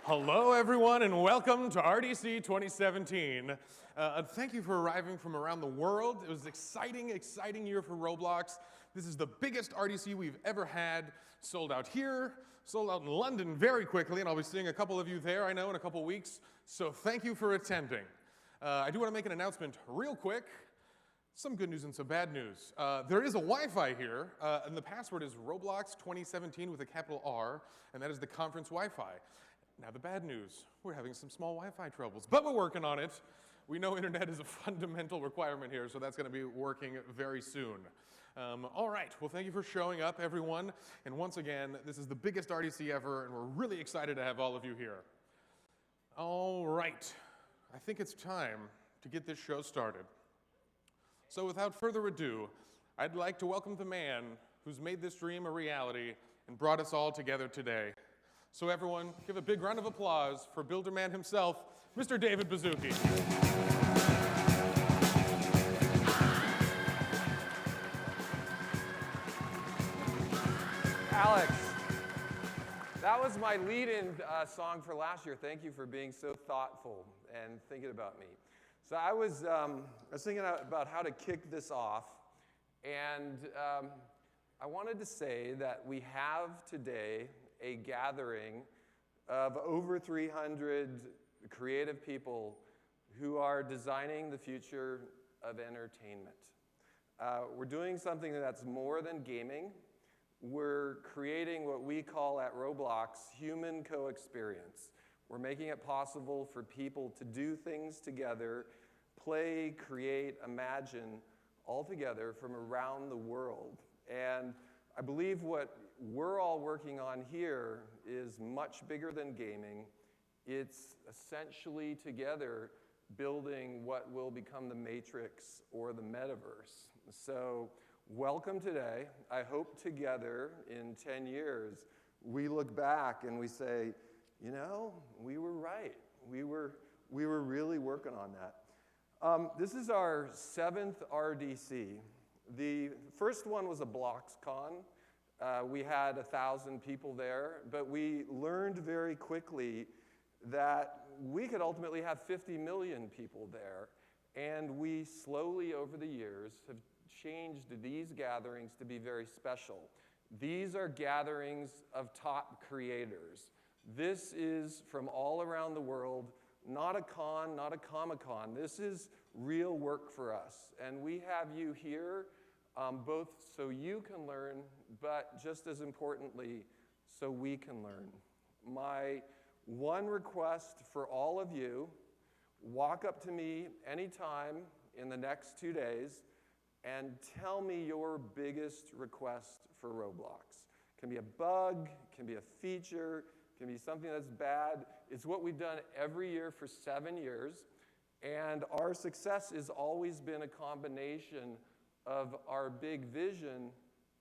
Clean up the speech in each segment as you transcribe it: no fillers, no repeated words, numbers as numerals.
Hello, everyone, and welcome to RDC 2017. Thank you for arriving from around the world. It was an exciting year for Roblox. This is the biggest RDC we've ever had. Sold out here, sold out in London very quickly, and I'll be seeing a couple of you there, I know, in a couple weeks. So thank you for attending. I do want to make an announcement real quick. Some good news and some bad news. There is a Wi-Fi here, and the password is Roblox 2017 with a capital R, and that is the conference Wi-Fi. Now the bad news, we're having some small Wi-Fi troubles, but we're working on it. We know internet is a fundamental requirement here, so that's going to be working very soon. All right, well, thank you for showing up, everyone. And once again, this is the biggest RDC ever, and we're really excited to have all of you here. All right, I think it's time to get this show started. So without further ado, I'd like to welcome the man who's made this dream a reality and brought us all together today. So everyone, give a big round of applause for Builderman himself, Mr. David Baszucki. Alex, that was my lead-in song for last year. Thank you for being so thoughtful and thinking about me. So I was thinking about how to kick this off, and I wanted to say that we have today a gathering of over 300 creative people who are designing the future of entertainment. We're doing something that's more than gaming. We're creating what we call at Roblox human co-experience. We're making it possible for people to do things together, play, create, imagine, all together from around the world. And I believe what we're all working on here is much bigger than gaming. It's essentially together building what will become the Matrix or the metaverse. So welcome today. I hope together in 10 years, we look back and we say, you know, we were right. We were really working on that. This is our 7th RDC. The first one was a BloxCon. We had 1,000 people there, but we learned very quickly that we could ultimately have 50 million people there. And we slowly, over the years, have changed these gatherings to be very special. These are gatherings of top creators. This is from all around the world, not a con, not a Comic-Con. This is real work for us. And we have you here both so you can learn, but just as importantly, so we can learn. My one request for all of you, walk up to me anytime in the next 2 days and tell me your biggest request for Roblox. It can be a bug, it can be a feature, it can be something that's bad. It's what we've done every year for 7 years, and our success has always been a combination of our big vision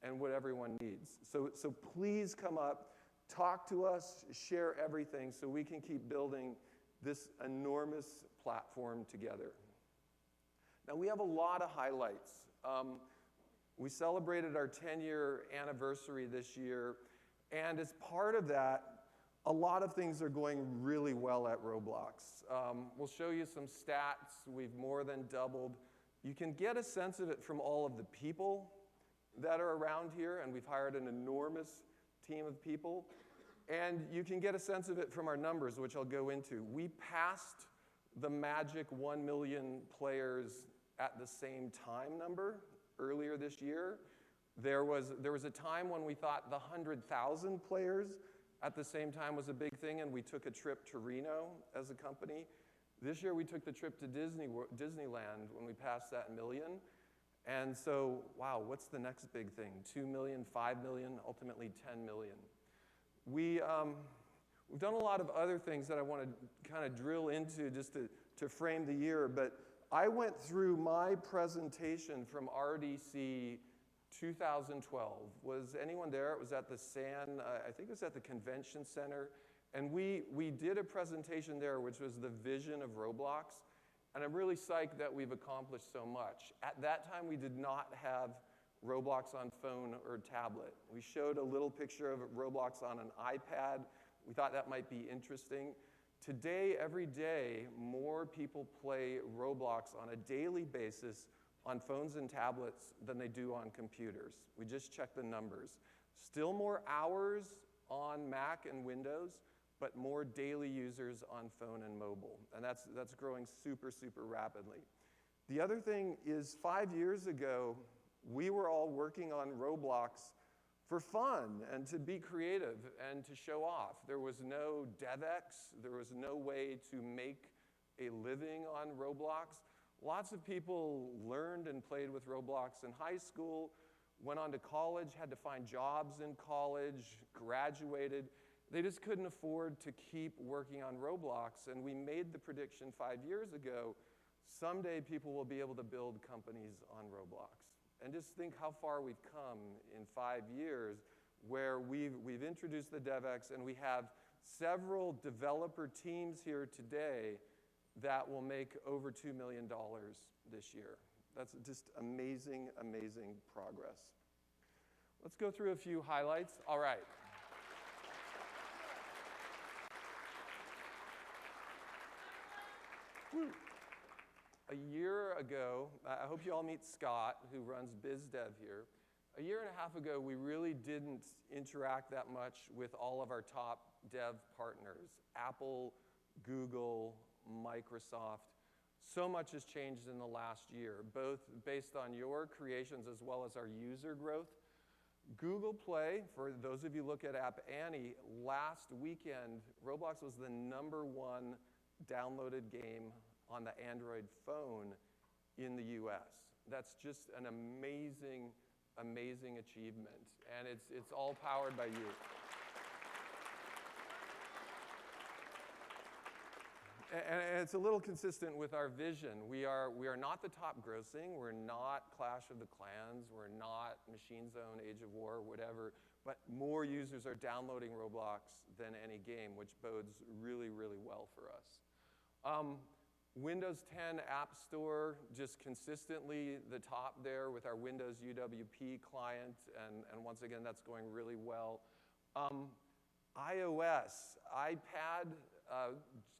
and what everyone needs. So please come up, talk to us, share everything so we can keep building this enormous platform together. Now, we have a lot of highlights. We celebrated our 10-year anniversary this year, and as part of that, a lot of things are going really well at Roblox. We'll show you some stats. We've more than doubled. You can get a sense of it from all of the people that are around here, and we've hired an enormous team of people. And you can get a sense of it from our numbers, which I'll go into. We passed the magic 1 million players at the same time number earlier this year. There was a time when we thought the 100,000 players at the same time was a big thing, and we took a trip to Reno as a company. This year, we took the trip to Disneyland when we passed that million. And so, wow, what's the next big thing? 2 million, 5 million, ultimately 10 million. We've done a lot of other things that I want to kind of drill into just to frame the year. But I went through my presentation from RDC 2012. Was anyone there? It was at the I think it was at the Convention Center. And we did a presentation there, which was the vision of Roblox. And I'm really psyched that we've accomplished so much. At that time, we did not have Roblox on phone or tablet. We showed a little picture of Roblox on an iPad. We thought that might be interesting. Today, every day, more people play Roblox on a daily basis on phones and tablets than they do on computers. We just checked the numbers. Still more hours on Mac and Windows, but more daily users on phone and mobile. And that's growing super, super rapidly. The other thing is 5 years ago, we were all working on Roblox for fun and to be creative and to show off. There was no DevX. There was no way to make a living on Roblox. Lots of people learned and played with Roblox in high school, went on to college, had to find jobs in college, graduated. They just couldn't afford to keep working on Roblox, and we made the prediction 5 years ago, someday people will be able to build companies on Roblox. And just think how far we've come in 5 years, where we've introduced the DevX, and we have several developer teams here today that will make over $2 million this year. That's just amazing, amazing progress. Let's go through a few highlights. All right. Woo. A year ago, I hope you all meet Scott, who runs BizDev here. A year and a half ago, we really didn't interact that much with all of our top dev partners, Apple, Google, Microsoft. So much has changed in the last year, both based on your creations as well as our user growth. Google Play, for those of you who look at App Annie, last weekend, Roblox was the #1 downloaded game on the Android phone in the US. That's just an amazing, amazing achievement, and it's all powered by you. And it's a little consistent with our vision. We are not the top grossing. We're not Clash of the Clans. We're not Machine Zone, Age of War, whatever. But more users are downloading Roblox than any game, which bodes really, really well for us. Windows 10 App Store, just consistently the top there with our Windows UWP client. And once again, that's going really well. iOS, iPad,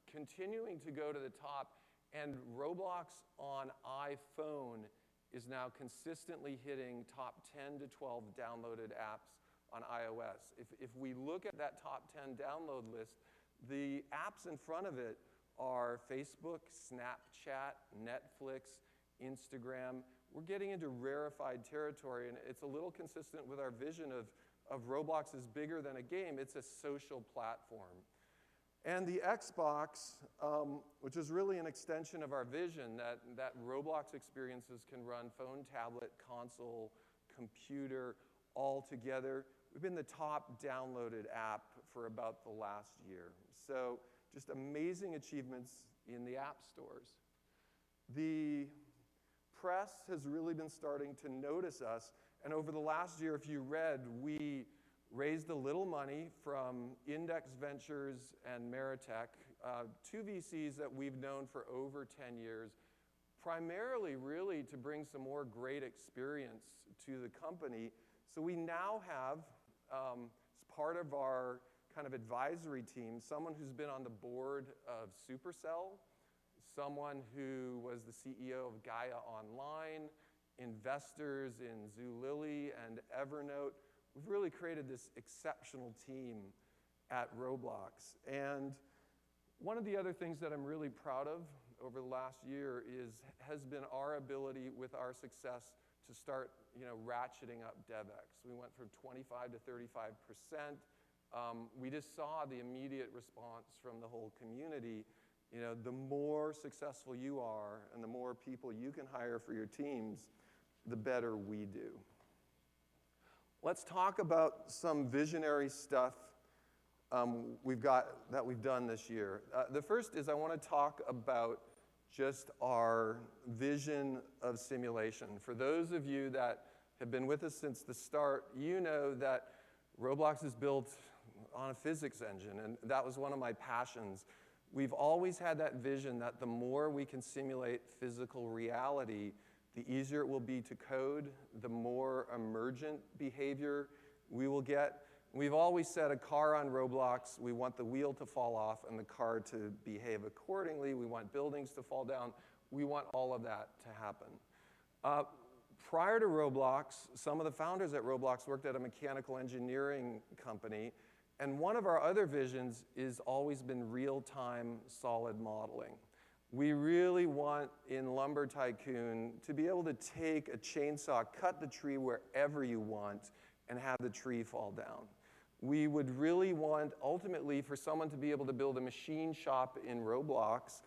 continuing to go to the top, and Roblox on iPhone is now consistently hitting top 10 to 12 downloaded apps on iOS. If we look at that top 10 download list, the apps in front of it are Facebook, Snapchat, Netflix, Instagram. We're getting into rarefied territory, and it's a little consistent with our vision of Roblox is bigger than a game. It's a social platform. And the Xbox, which is really an extension of our vision, that Roblox experiences can run phone, tablet, console, computer, all together. We've been the top downloaded app for about the last year. So just amazing achievements in the app stores. The press has really been starting to notice us, and over the last year, if you read, we raised a little money from Index Ventures and Meritech, two VCs that we've known for over 10 years, primarily really to bring some more great experience to the company. So we now have, as part of our kind of advisory team, someone who's been on the board of Supercell, someone who was the CEO of Gaia Online, investors in Zulily and Evernote. We've really created this exceptional team at Roblox. And one of the other things that I'm really proud of over the last year has been our ability with our success to start ratcheting up DevX. We went from 25 to 35%. We just saw the immediate response from the whole community. The more successful you are and the more people you can hire for your teams, the better we do. Let's talk about some visionary stuff we've done this year. The first is I want to talk about just our vision of simulation. For those of you that have been with us since the start, you know that Roblox is built on a physics engine, and that was one of my passions. We've always had that vision that the more we can simulate physical reality, the easier it will be to code, the more emergent behavior we will get. We've always said a car on Roblox, we want the wheel to fall off and the car to behave accordingly. We want buildings to fall down. We want all of that to happen. Prior to Roblox, some of the founders at Roblox worked at a mechanical engineering company, and one of our other visions is always been real-time solid modeling. We really want in Lumber Tycoon to be able to take a chainsaw, cut the tree wherever you want, and have the tree fall down. We would really want, ultimately, for someone to be able to build a machine shop in Roblox,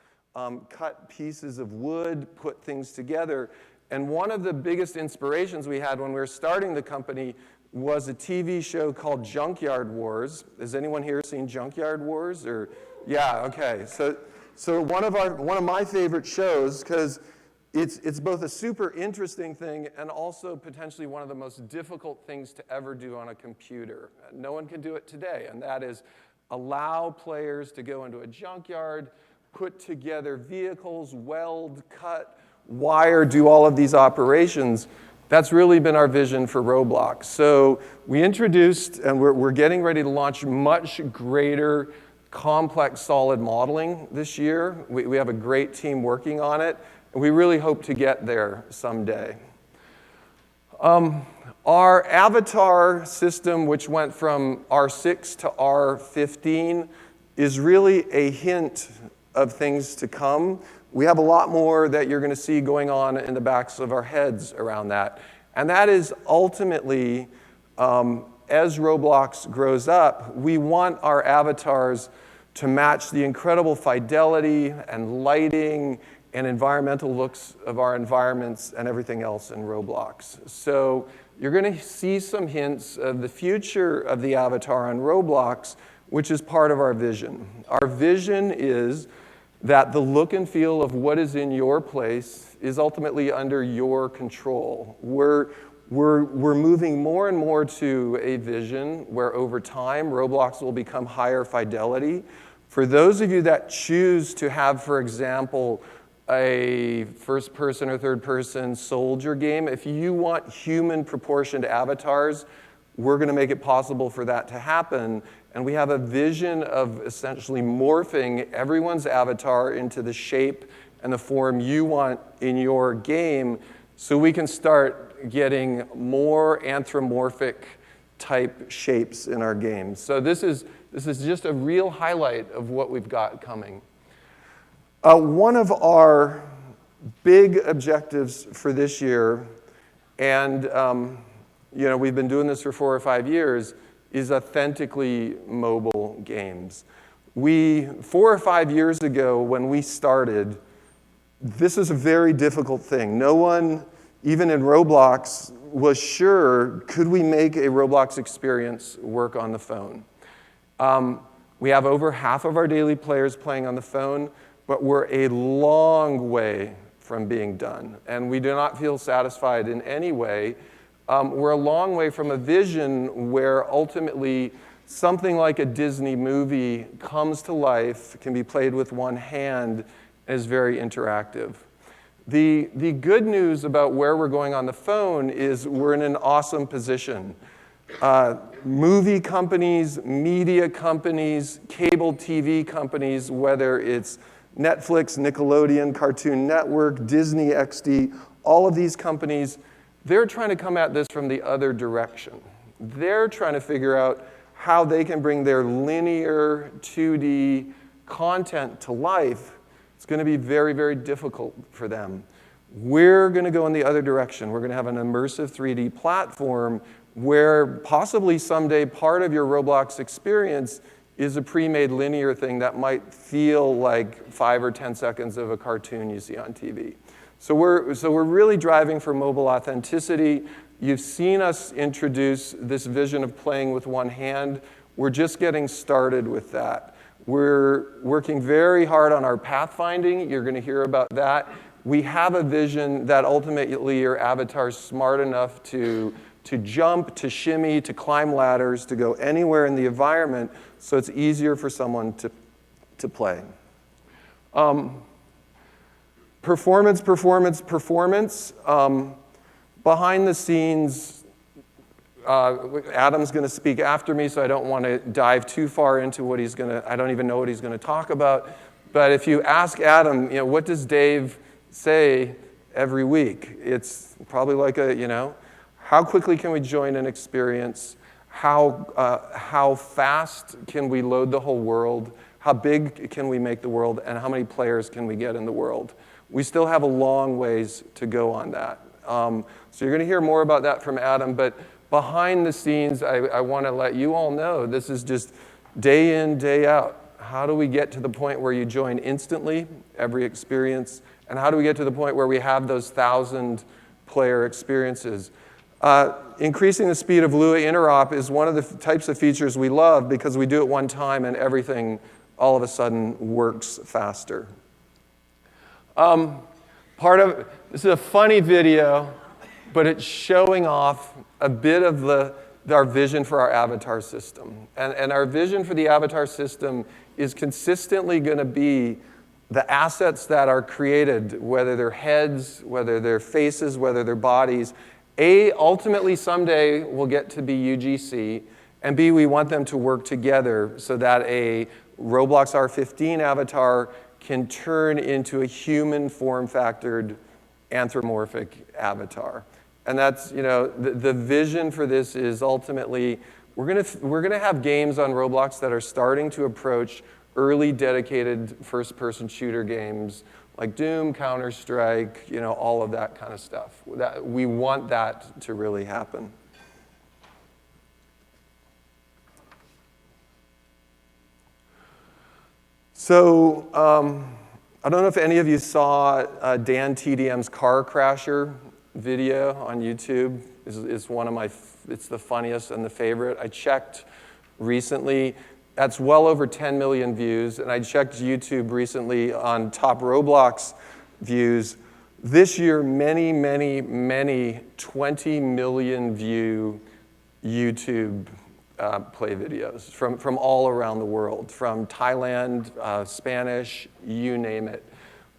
cut pieces of wood, put things together. And one of the biggest inspirations we had when we were starting the company was a TV show called Junkyard Wars. Has anyone here seen Junkyard Wars? Or, yeah, okay. So one of my favorite shows, because it's both a super interesting thing and also potentially one of the most difficult things to ever do on a computer. No one can do it today, and that is allow players to go into a junkyard, put together vehicles, weld, cut, wire, do all of these operations. That's really been our vision for Roblox. So we introduced, and we're getting ready to launch much greater complex solid modeling this year. We have a great team working on it, and we really hope to get there someday. Our avatar system, which went from R6 to R15, is really a hint of things to come. We have a lot more that you're going to see going on in the backs of our heads around that. And that is ultimately, as Roblox grows up, we want our avatars to match the incredible fidelity and lighting and environmental looks of our environments and everything else in Roblox. So you're going to see some hints of the future of the avatar on Roblox, which is part of our vision. Our vision is that the look and feel of what is in your place is ultimately under your control. We're moving more and more to a vision where over time Roblox will become higher fidelity. For those of you that choose to have, for example, a first-person or third-person soldier game, if you want human proportioned avatars, we're going to make it possible for that to happen. And we have a vision of essentially morphing everyone's avatar into the shape and the form you want in your game so we can start getting more anthropomorphic type shapes in our games. So this is just a real highlight of what we've got coming. One of our big objectives for this year, and we've been doing this for 4 or 5 years, is authentically mobile games. 4 or 5 years ago when we started, this is a very difficult thing. No one, even in Roblox, was sure, could we make a Roblox experience work on the phone? We have over half of our daily players playing on the phone, but we're a long way from being done. And we do not feel satisfied in any way. We're a long way from a vision where ultimately something like a Disney movie comes to life, can be played with one hand, and is very interactive. The good news about where we're going on the phone is we're in an awesome position. Movie companies, media companies, cable TV companies, whether it's Netflix, Nickelodeon, Cartoon Network, Disney XD, all of these companies, they're trying to come at this from the other direction. They're trying to figure out how they can bring their linear 2D content to life. It's going to be very, very difficult for them. We're going to go in the other direction. We're going to have an immersive 3D platform where possibly someday part of your Roblox experience is a pre-made linear thing that might feel like 5 or 10 seconds of a cartoon you see on TV. So we're really driving for mobile authenticity. You've seen us introduce this vision of playing with one hand. We're just getting started with that. We're working very hard on our pathfinding. You're going to hear about that. We have a vision that ultimately your avatar is smart enough to jump, to shimmy, to climb ladders, to go anywhere in the environment, so it's easier for someone to play. Performance. Behind the scenes, Adam's going to speak after me, so I don't want to dive too far into what he's going to, I don't even know what he's going to talk about. But if you ask Adam, what does Dave say every week? It's probably like how quickly can we join an experience? How fast can we load the whole world? How big can we make the world? And how many players can we get in the world? We still have a long ways to go on that. So you're going to hear more about that from Adam. But behind the scenes, I want to let you all know this is just day in, day out. How do we get to the point where you join instantly, every experience? And how do we get to the point where we have those 1,000-player experiences? Increasing the speed of Lua interop is one of the types of features we love because we do it one time and everything all of a sudden works faster. This is a funny video, but it's showing off a bit of our vision for our avatar system. And our vision for the avatar system is consistently going to be the assets that are created, whether they're heads, whether they're faces, whether they're bodies. A, ultimately someday will get to be UGC, and B, we want them to work together so that a Roblox R15 avatar can turn into a human form-factored anthropomorphic avatar. And that's, the vision for this is ultimately, we're gonna have games on Roblox that are starting to approach early dedicated first-person shooter games like Doom, Counter-Strike, all of that kind of stuff. We want that to really happen. So I don't know if any of you saw Dan TDM's Car Crasher video on YouTube. It's one of it's the funniest and the favorite. I checked recently. That's well over 10 million views, and I checked YouTube recently on top Roblox views. This year, many, many, many 20 million view YouTube play videos from all around the world, from Thailand, Spanish, you name it.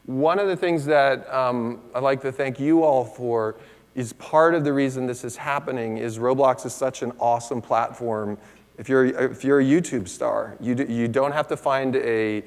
One of the things that I'd like to thank you all for is part of the reason this is happening is Roblox is such an awesome platform. If you're a YouTube star, you don't have to find a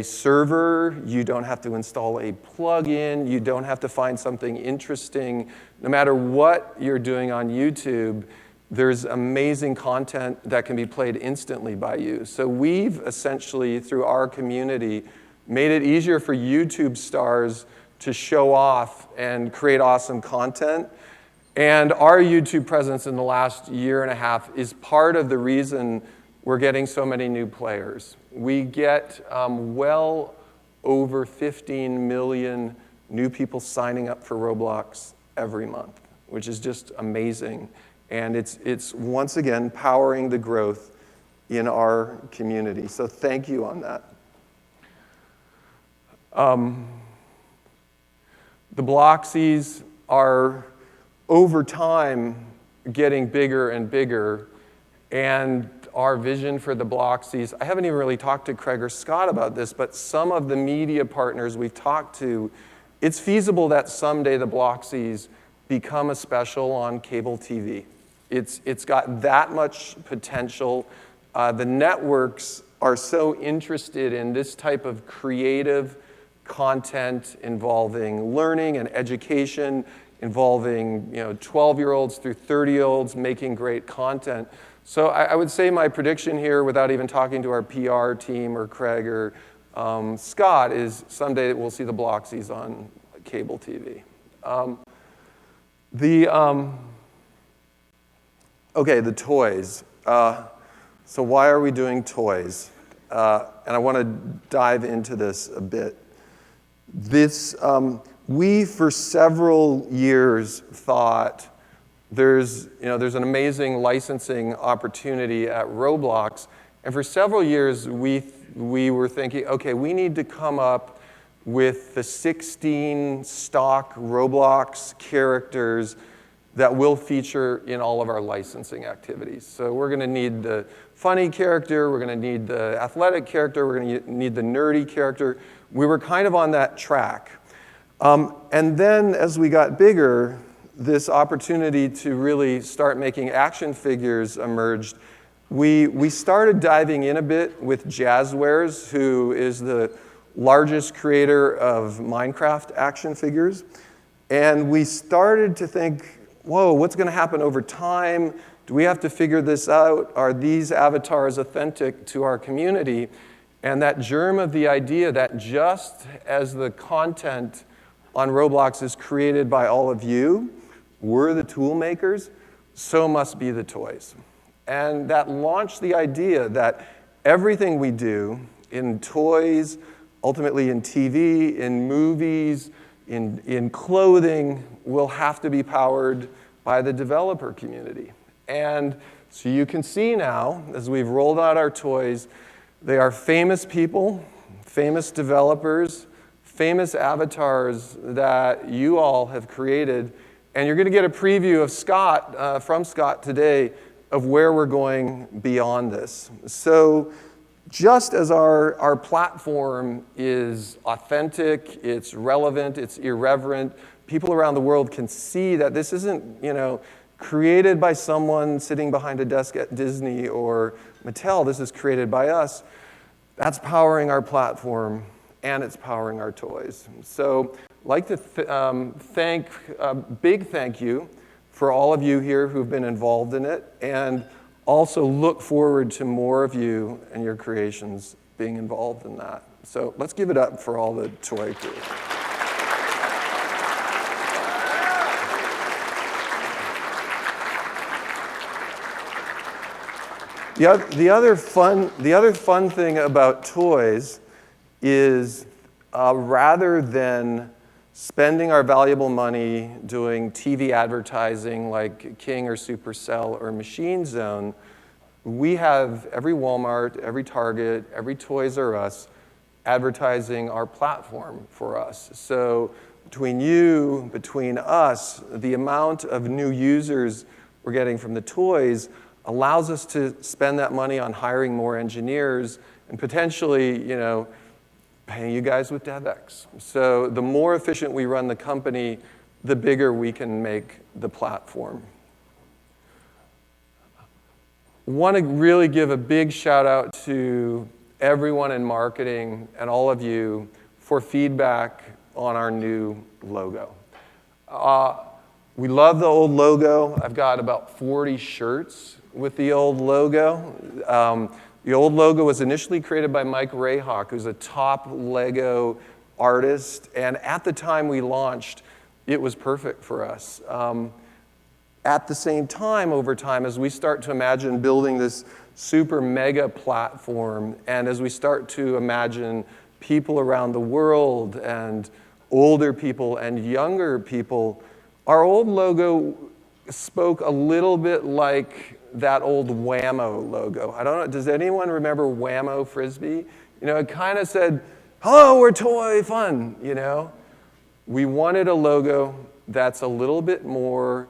server, you don't have to install a plugin, you don't have to find something interesting. No matter what you're doing on YouTube, there's amazing content that can be played instantly by you. So we've essentially, through our community, made it easier for YouTube stars to show off and create awesome content. And our YouTube presence in the last year and a half is part of the reason we're getting so many new players. We get well over 15 million new people signing up for Roblox every month, which is just amazing. And it's once again powering the growth in our community. So thank you on that. The Bloxies are over time getting bigger and bigger, and our vision for the Bloxies, I haven't even really talked to Craig or Scott about this, but some of the media partners we've talked to, it's feasible that someday the Bloxies become a special on cable TV. It's got that much potential. The networks are so interested in this type of creative content involving learning and education, involving 12-year-olds through 30-year-olds making great content. So I would say my prediction here, without even talking to our PR team or Craig or Scott, is someday we'll see the Bloxies on cable TV. Okay, the toys. So why are we doing toys? And I want to dive into this a bit. We, for several years, thought there's an amazing licensing opportunity at Roblox. And for several years, we were thinking, okay, we need to come up with the 16 stock Roblox characters that will feature in all of our licensing activities. So we're going to need the funny character, we're going to need the athletic character, we're going to need the nerdy character. We were kind of on that track. And then as we got bigger, this opportunity to really start making action figures emerged, we started diving in a bit with Jazzwares, who is the largest creator of Minecraft action figures. And we started to think, whoa, what's going to happen over time? Do we have to figure this out? Are these avatars authentic to our community? And that germ of the idea that just as the content on Roblox is created by all of you, we're the tool makers, so must be the toys. And that launched the idea that everything we do in toys, ultimately in TV, in movies, in clothing, will have to be powered by the developer community. And so you can see now, as we've rolled out our toys, they are famous people, famous developers, famous avatars that you all have created. And you're going to get a preview of Scott, from Scott today, of where we're going beyond this. So just as our platform is authentic, it's relevant, it's irreverent, people around the world can see that this isn't, created by someone sitting behind a desk at Disney or Mattel. This is created by us. That's powering our platform, and it's powering our toys. So I'd like to thank a big thank you for all of you here who've been involved in it, and also look forward to more of you and your creations being involved in that. So let's give it up for all the toy crew. The other fun thing about toys is rather than spending our valuable money doing TV advertising like King or Supercell or Machine Zone, we have every Walmart, every Target, every Toys R Us advertising our platform for us. So between you, between us, the amount of new users we're getting from the toys allows us to spend that money on hiring more engineers and potentially, paying you guys with DevEx. So the more efficient we run the company, the bigger we can make the platform. Want to really give a big shout out to everyone in marketing and all of you for feedback on our new logo. We love the old logo. I've got about 40 shirts with the old logo. The old logo was initially created by Mike Rayhawk, who's a top Lego artist. And at the time we launched, it was perfect for us. At the same time, over time, as we start to imagine building this super mega platform, and as we start to imagine people around the world and older people and younger people, our old logo spoke a little bit like that old Whammo logo. I don't know, does anyone remember Whammo Frisbee? It kind of said, hello, we're toy fun, We wanted a logo that's a little bit more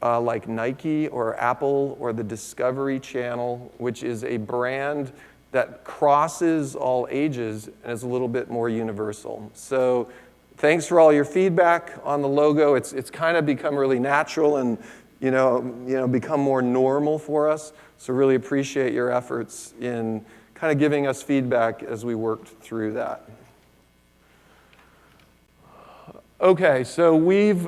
like Nike or Apple or the Discovery Channel, which is a brand that crosses all ages and is a little bit more universal. So thanks for all your feedback on the logo. It's kind of become really natural and become more normal for us. So really appreciate your efforts in kind of giving us feedback as we worked through that. Okay, so we've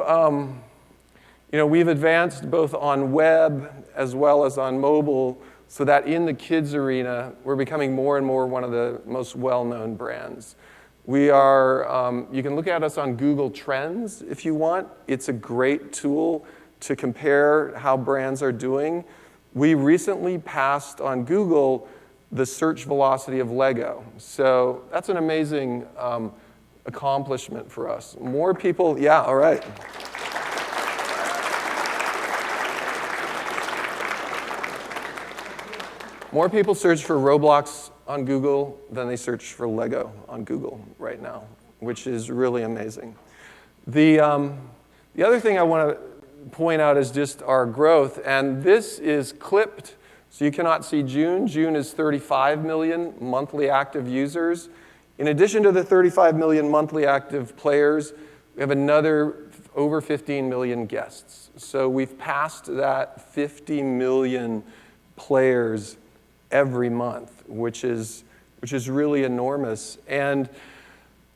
advanced both on web as well as on mobile, so that in the kids arena, we're becoming more and more one of the most well-known brands. We are, you can look at us on Google Trends if you want. It's a great tool to compare how brands are doing. We recently passed on Google the search velocity of Lego. So that's an amazing accomplishment for us. More people, yeah, all right. More people search for Roblox on Google than they search for Lego on Google right now, which is really amazing. The other thing I want to point out is just our growth, and this is clipped, so you cannot see June. June is 35 million monthly active users. In addition to the 35 million monthly active players, we have another over 15 million guests. So we've passed that 50 million players every month, which is really enormous. And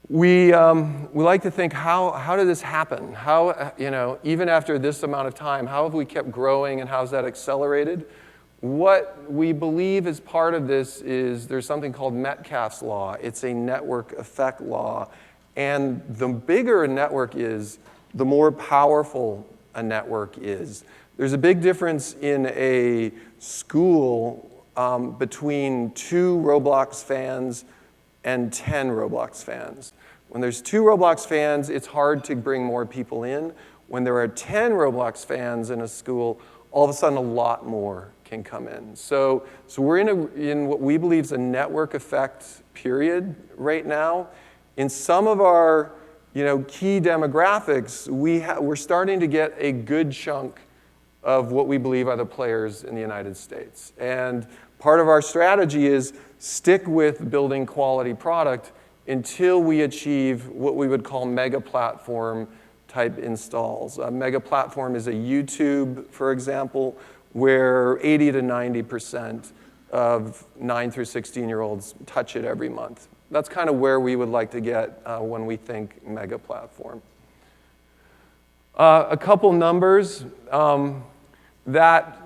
we like to think, how did this happen? How, even after this amount of time, how have we kept growing and how's that accelerated? What we believe is part of this is there's something called Metcalfe's law. It's a network effect law. And the bigger a network is, the more powerful a network is. There's a big difference in a school between 2 Roblox fans and 10 Roblox fans. When there's 2 Roblox fans, it's hard to bring more people in. When there are 10 Roblox fans in a school, all of a sudden a lot more can come in. So we're in what we believe is a network effect period right now. In some of our key demographics, we're starting to get a good chunk of what we believe are the players in the United States. And part of our strategy is stick with building quality product until we achieve what we would call mega platform type installs. A mega platform is a YouTube, for example, where 80 to 90% of 9 through 16-year-olds touch it every month. That's kind of where we would like to get when we think mega platform. A couple numbers. That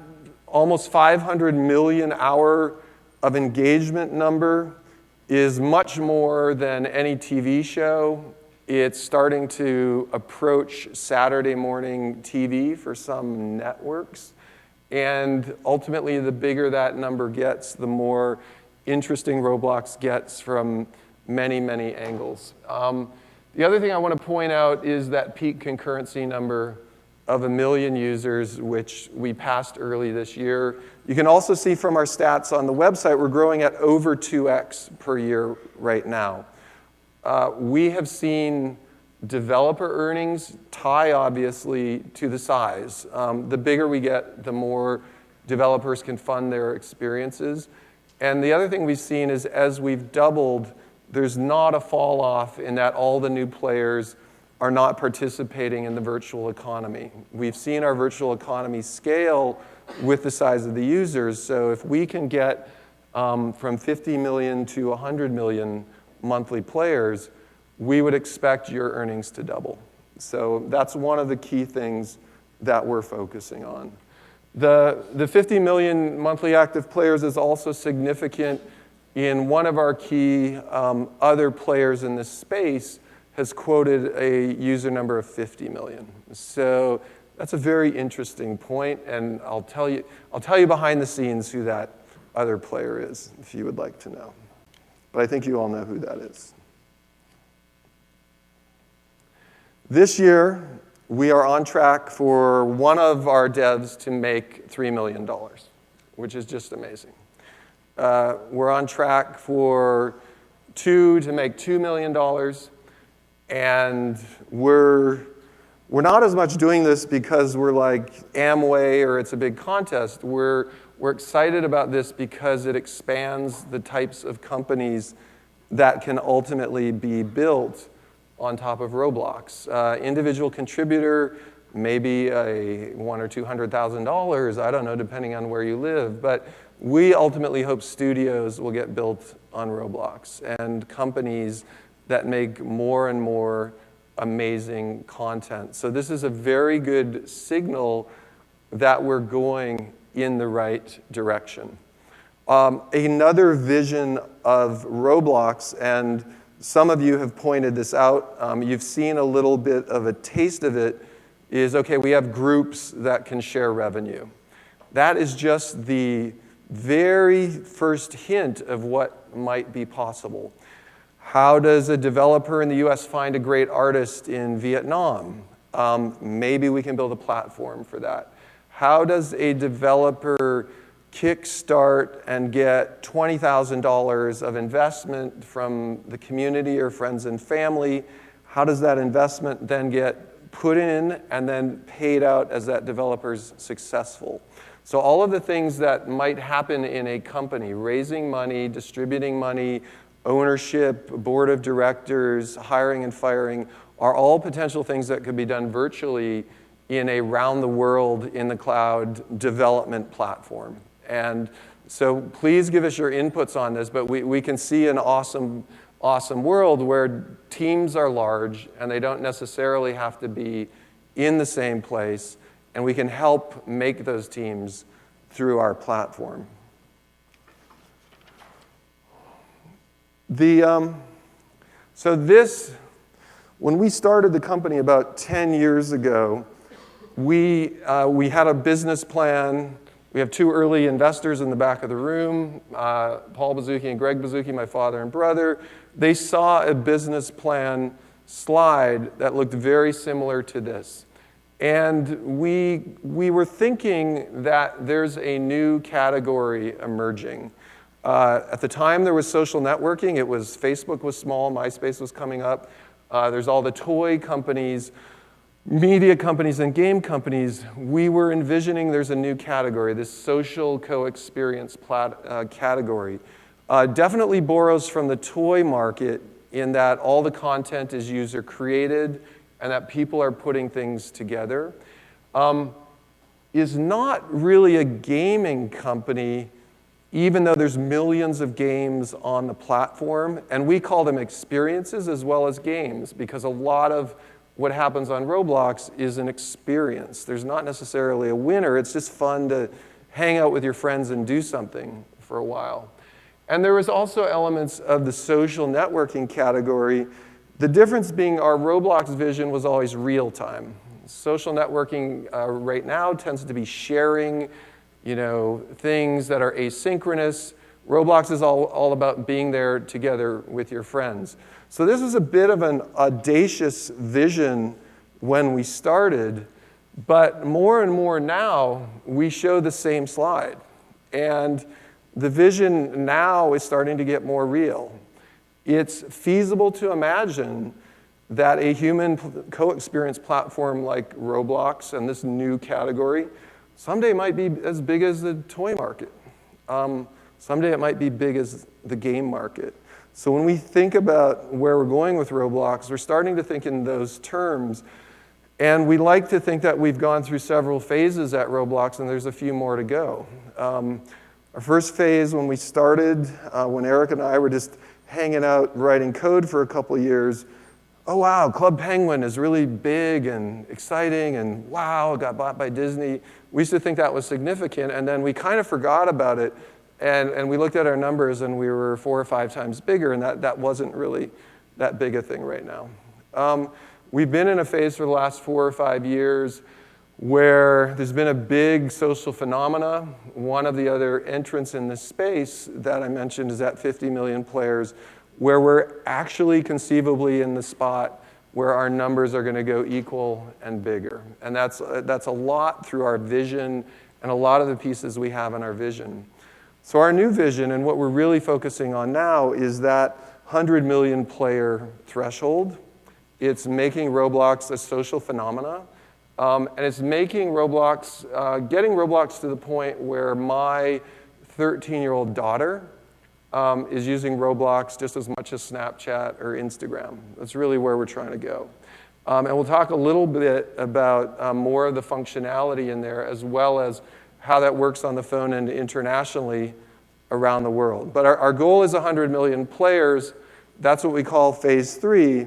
almost 500 million hour of engagement number is much more than any TV show. It's starting to approach Saturday morning TV for some networks. And ultimately, the bigger that number gets, the more interesting Roblox gets from many, many angles. The other thing I want to point out is that peak concurrency number of 1 million users, which we passed early this year. You can also see from our stats on the website, we're growing at over 2x per year right now. We have seen developer earnings tie, obviously, to the size. The bigger we get, the more developers can fund their experiences. And the other thing we've seen is as we've doubled, there's not a fall off in that all the new players are not participating in the virtual economy. We've seen our virtual economy scale with the size of the users. So if we can get from 50 million to 100 million monthly players, we would expect your earnings to double. So that's one of the key things that we're focusing on. The 50 million monthly active players is also significant in one of our key other players in this space has quoted a user number of 50 million. So that's a very interesting point, and I'll tell you behind the scenes who that other player is, if you would like to know. But I think you all know who that is. This year, we are on track for one of our devs to make $3 million, which is just amazing. We're on track for 2 to make $2 million. And we're not as much doing this because we're like Amway or it's a big contest. We're excited about this because it expands the types of companies that can ultimately be built on top of Roblox. Individual contributor, maybe a $100,000 or $200,000, I don't know, depending on where you live. But we ultimately hope studios will get built on Roblox and companies that make more and more amazing content. So this is a very good signal that we're going in the right direction. Another vision of Roblox, and some of you have pointed this out, you've seen a little bit of a taste of it, is, okay, we have groups that can share revenue. That is just the very first hint of what might be possible. How does a developer in the US find a great artist in Vietnam? Maybe we can build a platform for that. How does a developer kickstart and get $20,000 of investment from the community or friends and family? How does that investment then get put in and then paid out as that developer's successful? So all of the things that might happen in a company, raising money, distributing money, ownership, board of directors, hiring and firing, are all potential things that could be done virtually in a round-the-world, in-the-cloud development platform. And so please give us your inputs on this, but we can see an awesome world where teams are large and they don't necessarily have to be in the same place, and we can help make those teams through our platform. When we started the company about 10 years ago, we had a business plan. We have two early investors in the back of the room, Paul Bazuki and Greg Bazuki, my father and brother. They saw a business plan slide that looked very similar to this. And we were thinking that there's a new category emerging. At the time, there was social networking. Facebook was small, MySpace was coming up. There's all the toy companies, media companies, and game companies. We were envisioning there's a new category, this social co-experience category. Definitely borrows from the toy market in that all the content is user-created and that people are putting things together. Is not really a gaming company, even though there's millions of games on the platform. And we call them experiences as well as games, because a lot of what happens on Roblox is an experience. There's not necessarily a winner. It's just fun to hang out with your friends and do something for a while. And there was also elements of the social networking category. The difference being our Roblox vision was always real time. Social networking right now tends to be sharing, things that are asynchronous. Roblox is all about being there together with your friends. So this was a bit of an audacious vision when we started, but more and more now, we show the same slide. And the vision now is starting to get more real. It's feasible to imagine that a human co-experience platform like Roblox and this new category someday might be as big as the toy market. Someday it might be big as the game market. So when we think about where we're going with Roblox, we're starting to think in those terms. And we like to think that we've gone through several phases at Roblox, and there's a few more to go. Our first phase when we started, when Eric and I were just hanging out writing code for a couple years, oh wow, Club Penguin is really big and exciting, and wow, it got bought by Disney. We used to think that was significant, and then we kind of forgot about it, and we looked at our numbers, and we were 4 or 5 times bigger, and that wasn't really that big a thing right now. We've been in a phase for the last 4 or 5 years where there's been a big social phenomena. One of the other entrants in this space that I mentioned is at 50 million players, where we're actually conceivably in the spot where our numbers are going to go equal and bigger. And that's a lot through our vision and a lot of the pieces we have in our vision. So our new vision and what we're really focusing on now is that 100 million player threshold. It's making Roblox a social phenomena. And it's making Roblox, getting Roblox to the point where my 13-year-old daughter is using Roblox just as much as Snapchat or Instagram. That's really where we're trying to go. And we'll talk a little bit about more of the functionality in there, as well as how that works on the phone and internationally around the world. But our goal is 100 million players. That's what we call phase 3.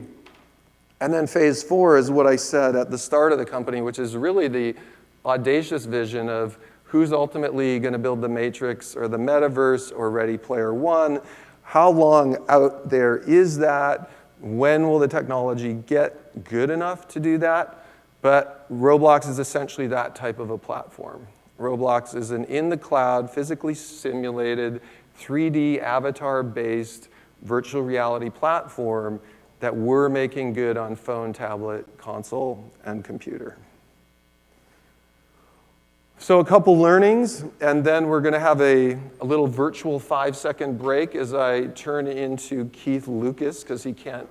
And then phase 4 is what I said at the start of the company, which is really the audacious vision of who's ultimately going to build the Matrix or the metaverse or Ready Player One. How long out there is that? When will the technology get good enough to do that? But Roblox is essentially that type of a platform. Roblox is an in-the-cloud, physically simulated, 3D avatar-based virtual reality platform that we're making good on phone, tablet, console, and computer. So a couple learnings, and then we're going to have a little virtual 5-second break as I turn into Keith Lucas, because he can't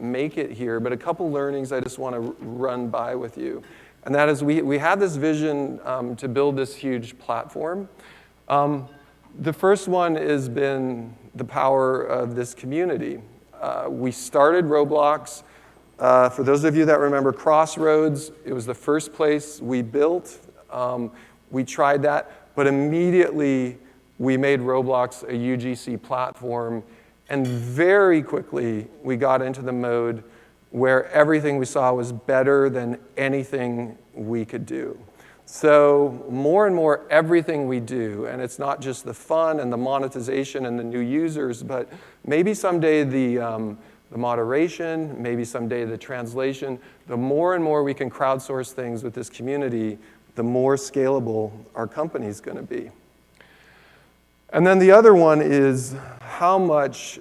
make it here. But a couple learnings I just want to run by with you. And that is we had this vision to build this huge platform. The first one has been the power of this community. We started Roblox For those of you that remember Crossroads, it was the first place we built. We tried that, but immediately we made Roblox a UGC platform, and very quickly we got into the mode where everything we saw was better than anything we could do. So more and more everything we do, and it's not just the fun and the monetization and the new users, but maybe someday the moderation, maybe someday the translation, the more and more we can crowdsource things with this community, the more scalable our company is going to be. And then the other one is how much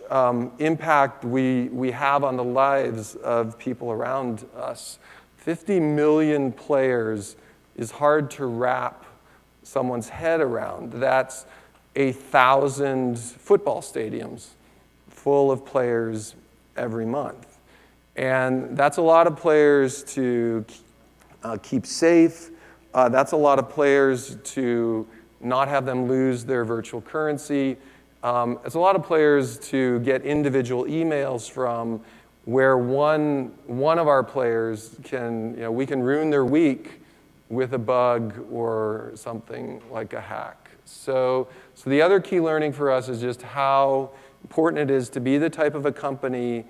impact we have on the lives of people around us. 50 million players is hard to wrap someone's head around. That's 1,000 football stadiums full of players every month. And that's a lot of players to keep safe. That's a lot of players to not have them lose their virtual currency. It's a lot of players to get individual emails from where one of our players can, we can ruin their week with a bug or something like a hack. So the other key learning for us is just how important it is to be the type of a company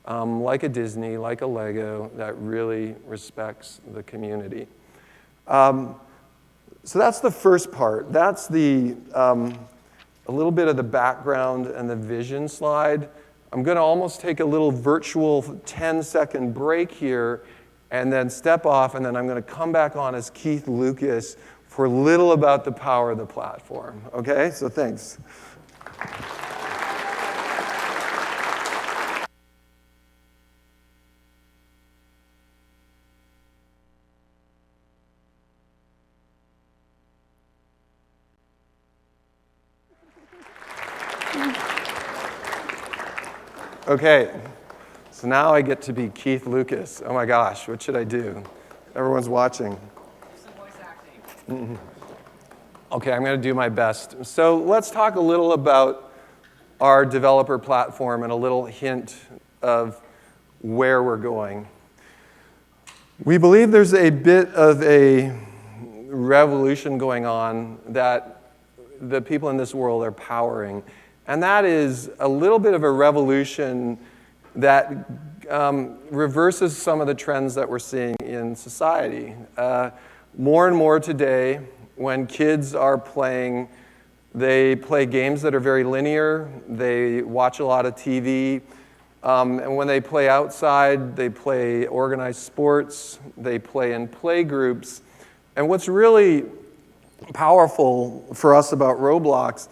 like a Disney, like a Lego, that really respects the community. So that's the first part. That's a little bit of the background and the vision slide. I'm going to almost take a little virtual 10-second break here and then step off, and then I'm going to come back on as Keith Lucas for a little about the power of the platform. Okay? So thanks. Okay, so now I get to be Keith Lucas. Oh my gosh, what should I do? Everyone's watching. Some voice acting. Okay, I'm going to do my best. So let's talk a little about our developer platform and a little hint of where we're going. We believe there's a bit of a revolution going on that the people in this world are powering. And that is a little bit of a revolution that reverses some of the trends that we're seeing in society. More and more today, when kids are playing, they play games that are very linear. They watch a lot of TV. And when they play outside, they play organized sports. They play in play groups. And what's really powerful for us about Roblox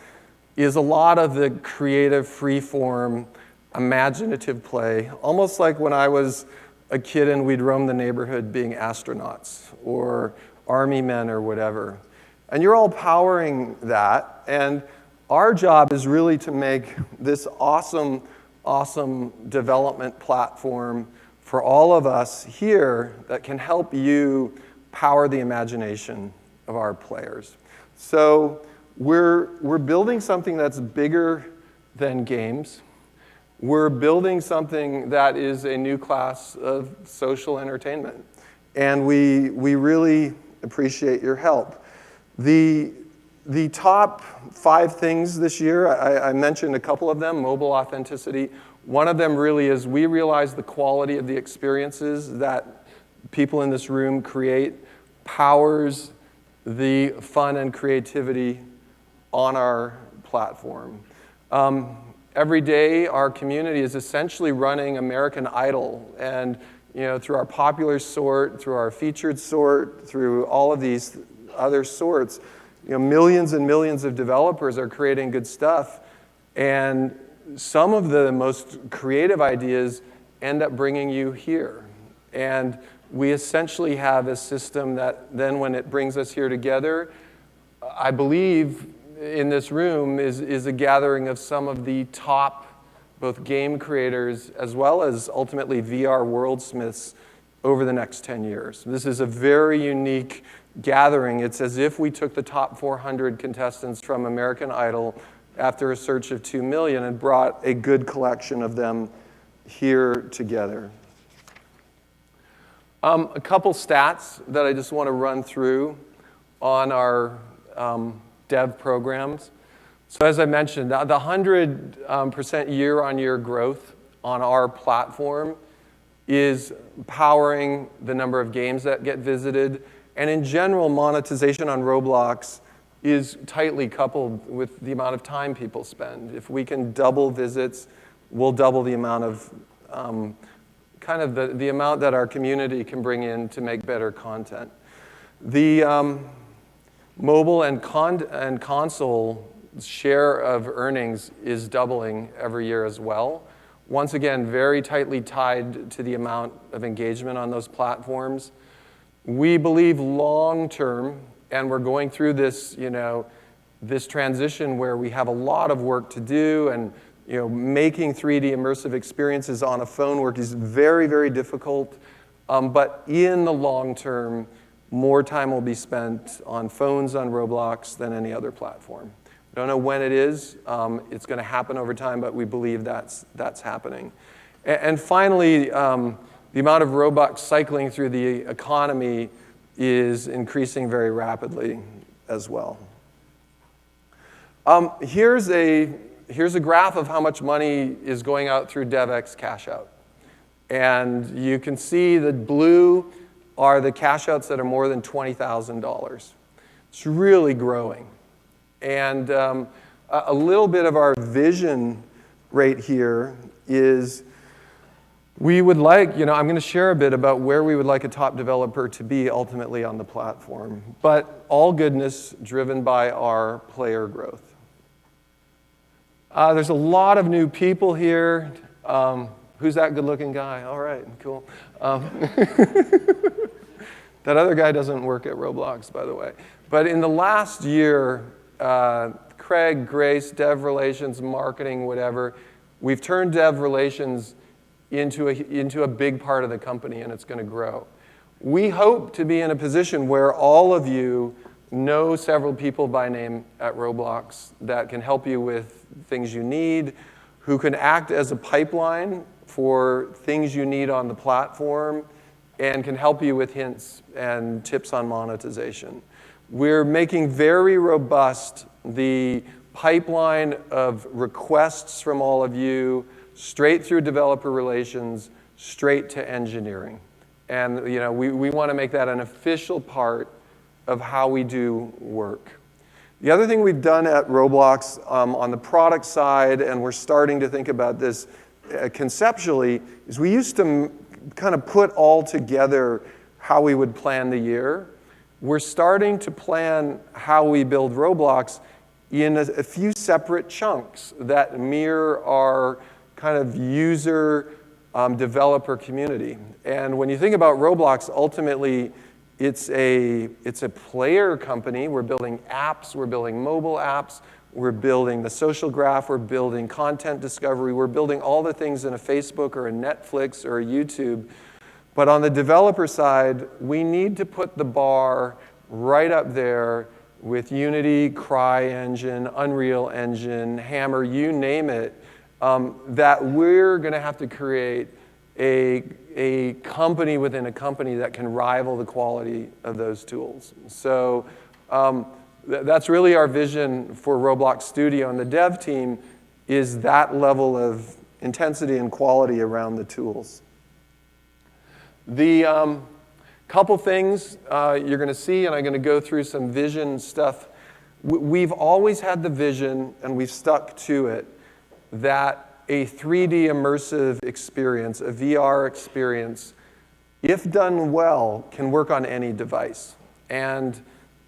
is a lot of the creative, free-form, imaginative play, almost like when I was a kid and we'd roam the neighborhood being astronauts or army men or whatever. And you're all powering that, and our job is really to make this awesome, awesome development platform for all of us here that can help you power the imagination of our players. So we're building something that's bigger than games. We're building something that is a new class of social entertainment. And we really appreciate your help. The top 5 things this year, I mentioned a couple of them, mobile authenticity. One of them really is we realize the quality of the experiences that people in this room create powers the fun and creativity on our platform. Every day, our community is essentially running American Idol, and through our popular sort, through our featured sort, through all of these other sorts, millions and millions of developers are creating good stuff, and some of the most creative ideas end up bringing you here. And we essentially have a system that then when it brings us here together, I believe in this room is a gathering of some of the top both game creators as well as ultimately VR worldsmiths over the next 10 years. This is a very unique gathering. It's as if we took the top 400 contestants from American Idol after a search of 2 million and brought a good collection of them here together. A couple stats that I just want to run through on our dev programs. So as I mentioned, the 100% year-on-year growth on our platform is powering the number of games that get visited. And in general, monetization on Roblox is tightly coupled with the amount of time people spend. If we can double visits, we'll double the amount of, kind of the amount that our community can bring in to make better content. The mobile and console share of earnings is doubling every year as well. Once again, very tightly tied to the amount of engagement on those platforms. We believe long term, and we're going through this, this transition where we have a lot of work to do, and making 3D immersive experiences on a phone work is very, very difficult. But in the long term, more time will be spent on phones on Roblox than any other platform. Don't know when it is. It's going to happen over time, but we believe that's happening. And finally, the amount of Robux cycling through the economy is increasing very rapidly as well. Here's a graph of how much money is going out through DevX cash out. And you can see the blue are the cash outs that are more than $20,000. It's really growing. And a little bit of our vision right here is we would like, I'm going to share a bit about where we would like a top developer to be ultimately on the platform. But all goodness driven by our player growth. There's a lot of new people here. Who's that good-looking guy? All right, cool. That other guy doesn't work at Roblox, by the way. But in the last year, Craig, Grace, Dev Relations, Marketing, whatever, we've turned Dev Relations into a big part of the company, and it's going to grow. We hope to be in a position where all of you know several people by name at Roblox that can help you with things you need, who can act as a pipeline for things you need on the platform, and can help you with hints and tips on monetization. We're making very robust the pipeline of requests from all of you, straight through developer relations, straight to engineering. And we want to make that an official part of how we do work. The other thing we've done at Roblox on the product side, and we're starting to think about this conceptually, is we used to kind of put all together how we would plan the year. We're starting to plan how we build Roblox in a few separate chunks that mirror our kind of user developer community. And when you think about Roblox, ultimately, it's a player company. We're building apps. We're building mobile apps. We're building the social graph. We're building content discovery. We're building all the things in a Facebook or a Netflix or a YouTube. But on the developer side, we need to put the bar right up there with Unity, CryEngine, Unreal Engine, Hammer, you name it, that we're going to have to create a company within a company that can rival the quality of those tools. So that's really our vision for Roblox Studio, and the dev team is that level of intensity and quality around the tools. The couple things you're going to see, and I'm going to go through some vision stuff. We've always had the vision, and we've stuck to it, that a 3D immersive experience, a VR experience, if done well, can work on any device. And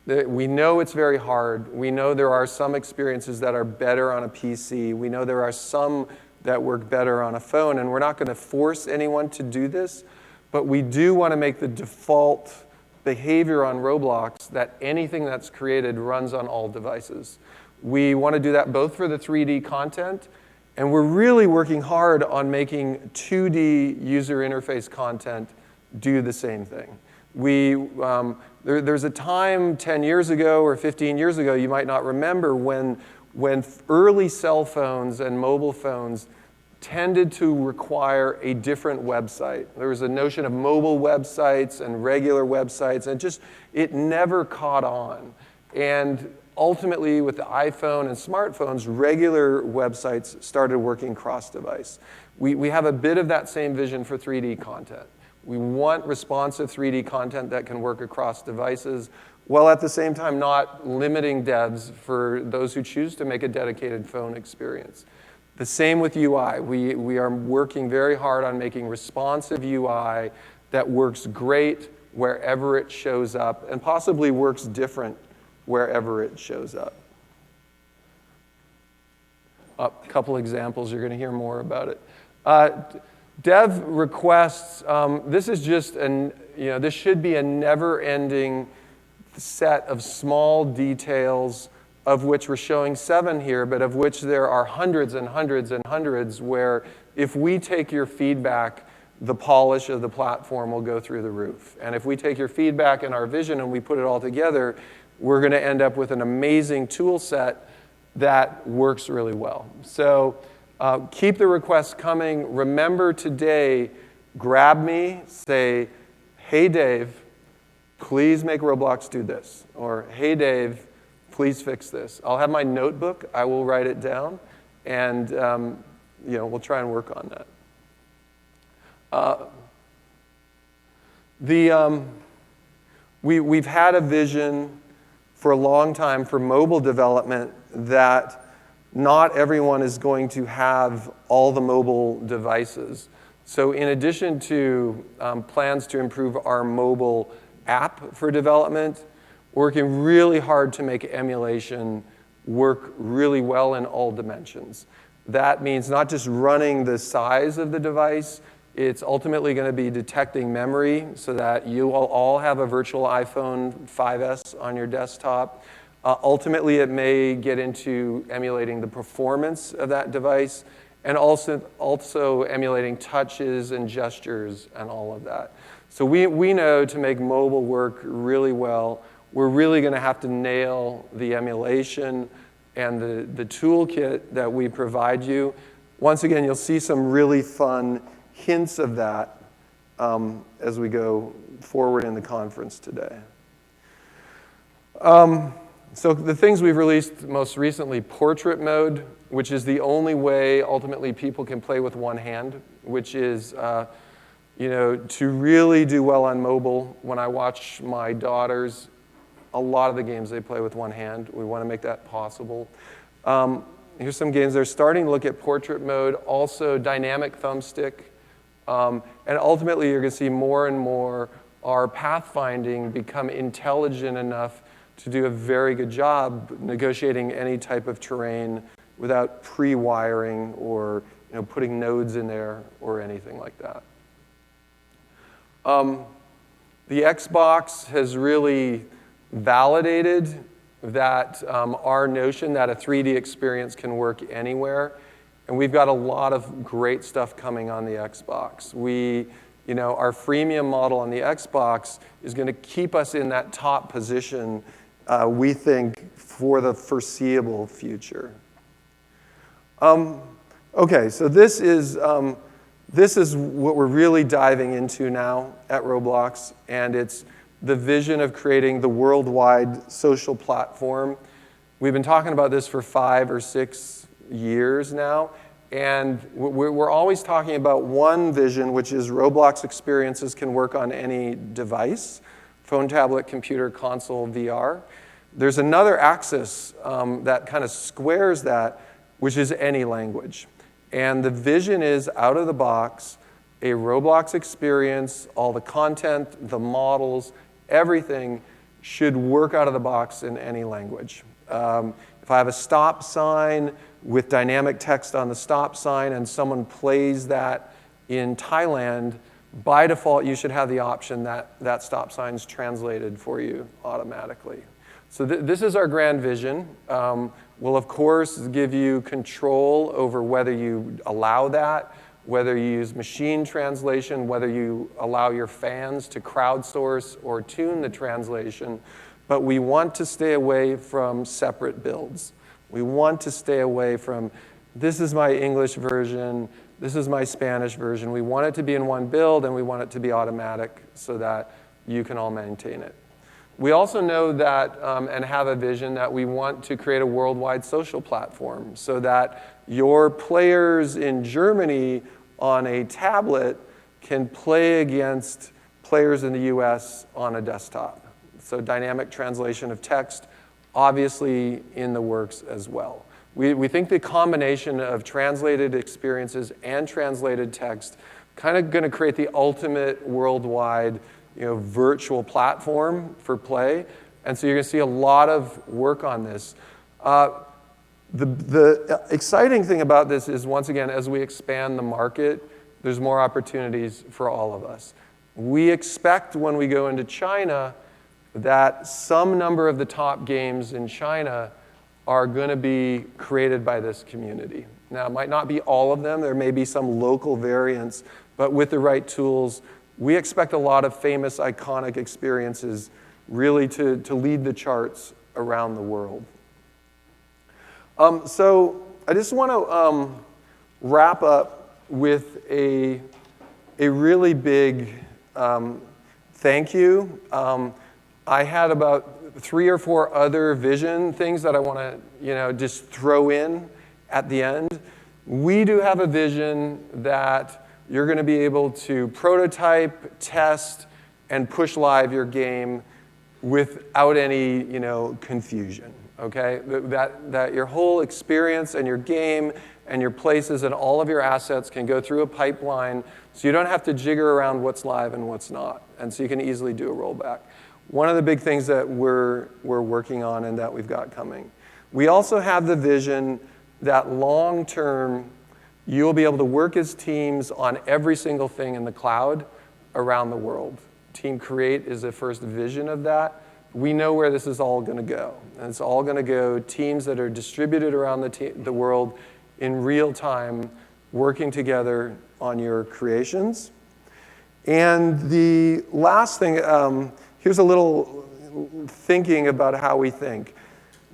we know it's very hard. We know there are some experiences that are better on a PC. We know there are some that work better on a phone, and we're not going to force anyone to do this, but we do want to make the default behavior on Roblox that anything that's created runs on all devices. We want to do that both for the 3D content, and we're really working hard on making 2D user interface content do the same thing. There's a time 10 years ago or 15 years ago, you might not remember, when early cell phones and mobile phones tended to require a different website. There was a notion of mobile websites and regular websites, and it never caught on. And ultimately, with the iPhone and smartphones, regular websites started working cross-device. We have a bit of that same vision for 3D content. We want responsive 3D content that can work across devices, while at the same time not limiting devs for those who choose to make a dedicated phone experience. The same with UI. We are working very hard on making responsive UI that works great wherever it shows up, and possibly works different wherever it shows up. A couple examples, you're going to hear more about it. Dev requests, this is just this should be a never-ending set of small details, of which we're showing 7 here, but of which there are hundreds and hundreds and hundreds, where if we take your feedback, the polish of the platform will go through the roof. And if we take your feedback and our vision and we put it all together, we're going to end up with an amazing tool set that works really well. So keep the requests coming. Remember today, grab me, say, hey, Dave, please make Roblox do this. Or, hey, Dave, please fix this. I'll have my notebook. I will write it down. And we'll try and work on that. We've had a vision for a long time for mobile development that not everyone is going to have all the mobile devices. So in addition to plans to improve our mobile app for development, working really hard to make emulation work really well in all dimensions. That means not just running the size of the device, it's ultimately going to be detecting memory so that you will all have a virtual iPhone 5S on your desktop. Ultimately, it may get into emulating the performance of that device, and also emulating touches and gestures and all of that. So we know to make mobile work really well, we're really going to have to nail the emulation and the toolkit that we provide you. Once again, you'll see some really fun hints of that as we go forward in the conference today. So the things we've released most recently, portrait mode, which is the only way ultimately people can play with one hand, which is to really do well on mobile. When I watch my daughters, a lot of the games they play with one hand. We want to make that possible. Here's some games. They're starting to look at portrait mode, also dynamic thumbstick. And ultimately, you're going to see more and more our pathfinding become intelligent enough to do a very good job negotiating any type of terrain without pre-wiring or putting nodes in there or anything like that. The Xbox has really validated that our notion that a 3D experience can work anywhere. And we've got a lot of great stuff coming on the Xbox. Our freemium model on the Xbox is going to keep us in that top position, we think, for the foreseeable future. Okay, so this is what we're really diving into now at Roblox, and it's the vision of creating the worldwide social platform. We've been talking about this for 5 or 6 years now, and we're always talking about one vision, which is Roblox experiences can work on any device, phone, tablet, computer, console, VR. There's another axis that kind of squares that, which is any language. And the vision is, out of the box, a Roblox experience, all the content, the models, everything should work out of the box in any language. If I have a stop sign with dynamic text on the stop sign and someone plays that in Thailand, by default, you should have the option that that stop sign's translated for you automatically. So this is our grand vision. We'll, of course, give you control over whether you allow that, whether you use machine translation, whether you allow your fans to crowdsource or tune the translation. But we want to stay away from separate builds. We want to stay away from, this is my English version, This is my Spanish version. We want it to be in one build, and we want it to be automatic so that you can all maintain it. We also know that, and have a vision that we want to create a worldwide social platform so that your players in Germany on a tablet can play against players in the US on a desktop. So dynamic translation of text, obviously in the works as well. We think the combination of translated experiences and translated text kind of going to create the ultimate worldwide virtual platform for play. And so you're going to see a lot of work on this. The exciting thing about this is, once again, as we expand the market, there's more opportunities for all of us. We expect when we go into China that some number of the top games in China are going to be created by this community. Now, it might not be all of them. There may be some local variants. But with the right tools, we expect a lot of famous, iconic experiences really to lead the charts around the world. So I just want to wrap up with a really big thank you. I had about 3 or 4 other vision things that I want to just throw in at the end. We do have a vision that you're going to be able to prototype, test, and push live your game without any confusion. Okay, that your whole experience and your game and your places and all of your assets can go through a pipeline, so you don't have to jigger around what's live and what's not, and so you can easily do a rollback. One of the big things that we're working on and that we've got coming. We also have the vision that long term, you'll be able to work as teams on every single thing in the cloud around the world. Team Create is the first vision of that. We know where this is all going to go. And it's all going to go teams that are distributed around the world in real time, working together on your creations. And the last thing, here's a little thinking about how we think.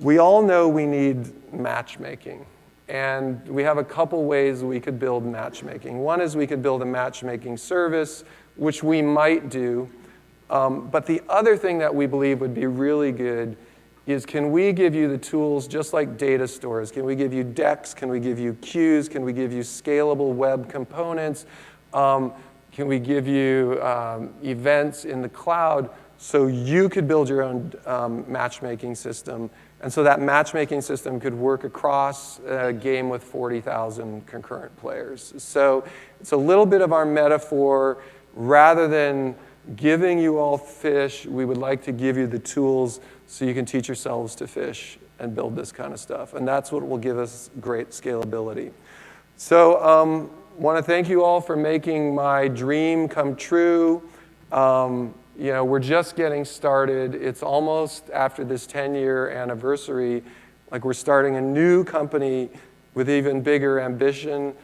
We all know we need matchmaking. And we have a couple ways we could build matchmaking. One is we could build a matchmaking service, which we might do. But the other thing that we believe would be really good is, can we give you the tools just like data stores? Can we give you decks? Can we give you queues? Can we give you scalable web components? Can we give you events in the cloud so you could build your own matchmaking system? And so that matchmaking system could work across a game with 40,000 concurrent players. So it's a little bit of our metaphor. Rather than giving you all fish, we would like to give you the tools so you can teach yourselves to fish and build this kind of stuff. And that's what will give us great scalability. So want to thank you all for making my dream come true. We're just getting started. It's almost after this 10-year anniversary. Like, we're starting a new company with even bigger ambition.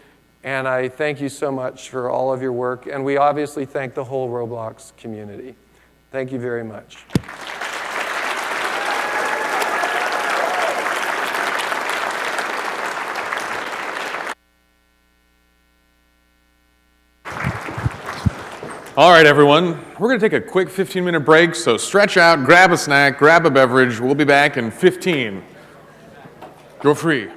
And I thank you so much for all of your work. And we obviously thank the whole Roblox community. Thank you very much. All right, everyone. We're going to take a quick 15-minute break, so stretch out, grab a snack, grab a beverage. We'll be back in 15. Go free.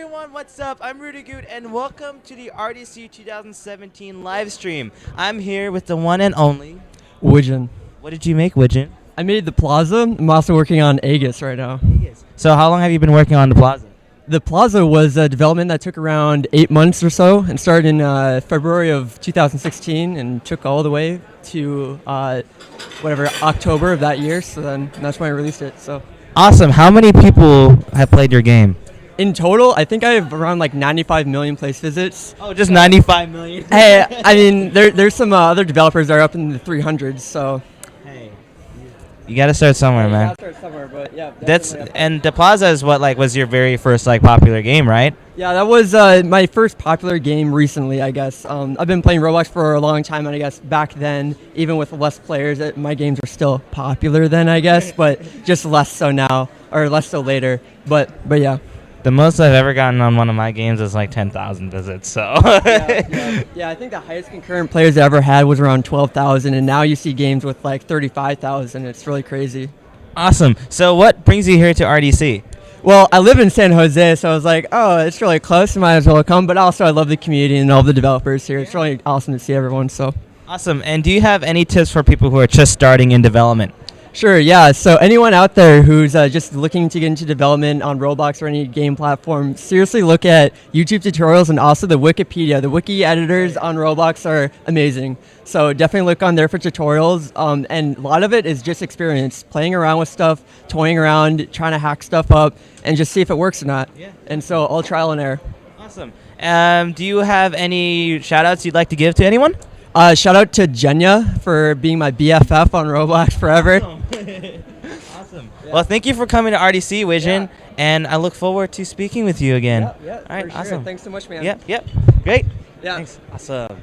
everyone, what's up? I'm Rudy Goot, and welcome to the RDC 2017 live stream. I'm here with the one and only Widgeon. What did you make, Widgeon? I made the Plaza. I'm also working on Aegis right now. So how long have you been working on the Plaza? The Plaza was a development that took around 8 months or so and started in February of 2016 and took all the way to October of that year. So then that's when I released it. So Awesome. How many people have played your game? in total, I think I have around like 95 million place visits. Oh, just 95 million. Hey, I mean, there's some other developers that are up in the 300s. So You got to start somewhere, man. I'll start somewhere, but yeah. And the Plaza is what was your very first popular game, right? Yeah, that was my first popular game recently, I guess. I've been playing Roblox for a long time, and I guess back then, even with less players, my games were still popular then, I guess, but just less so now, or less so later. But yeah. The most I've ever gotten on one of my games is 10,000 visits, so. Yeah, I think the highest concurrent players I ever had was around 12,000, and now you see games with 35,000. It's really crazy. Awesome. So what brings you here to RDC? Well, I live in San Jose, so I was like, oh, it's really close, might as well come. But also, I love the community and all the developers here. It's really awesome to see everyone. So Awesome. And do you have any tips for people who are just starting in development? sure, yeah. So anyone out there who's just looking to get into development on Roblox or any game platform, seriously look at YouTube tutorials and also the Wikipedia. The wiki editors on Roblox are amazing. So definitely look on there for tutorials. And a lot of it is just experience, playing around with stuff, toying around, trying to hack stuff up, and just see if it works or not. Yeah. And so all trial and error. Awesome. Do you have any shout-outs you'd like to give to anyone? Shout out to Jenya for being my BFF on Roblox forever. Awesome. Well, thank you for coming to RDC, Widgeon, and I look forward to speaking with you again. Yeah, All right, for sure. awesome. Thanks so much, man. Yep. Great. Yeah. Thanks. Awesome.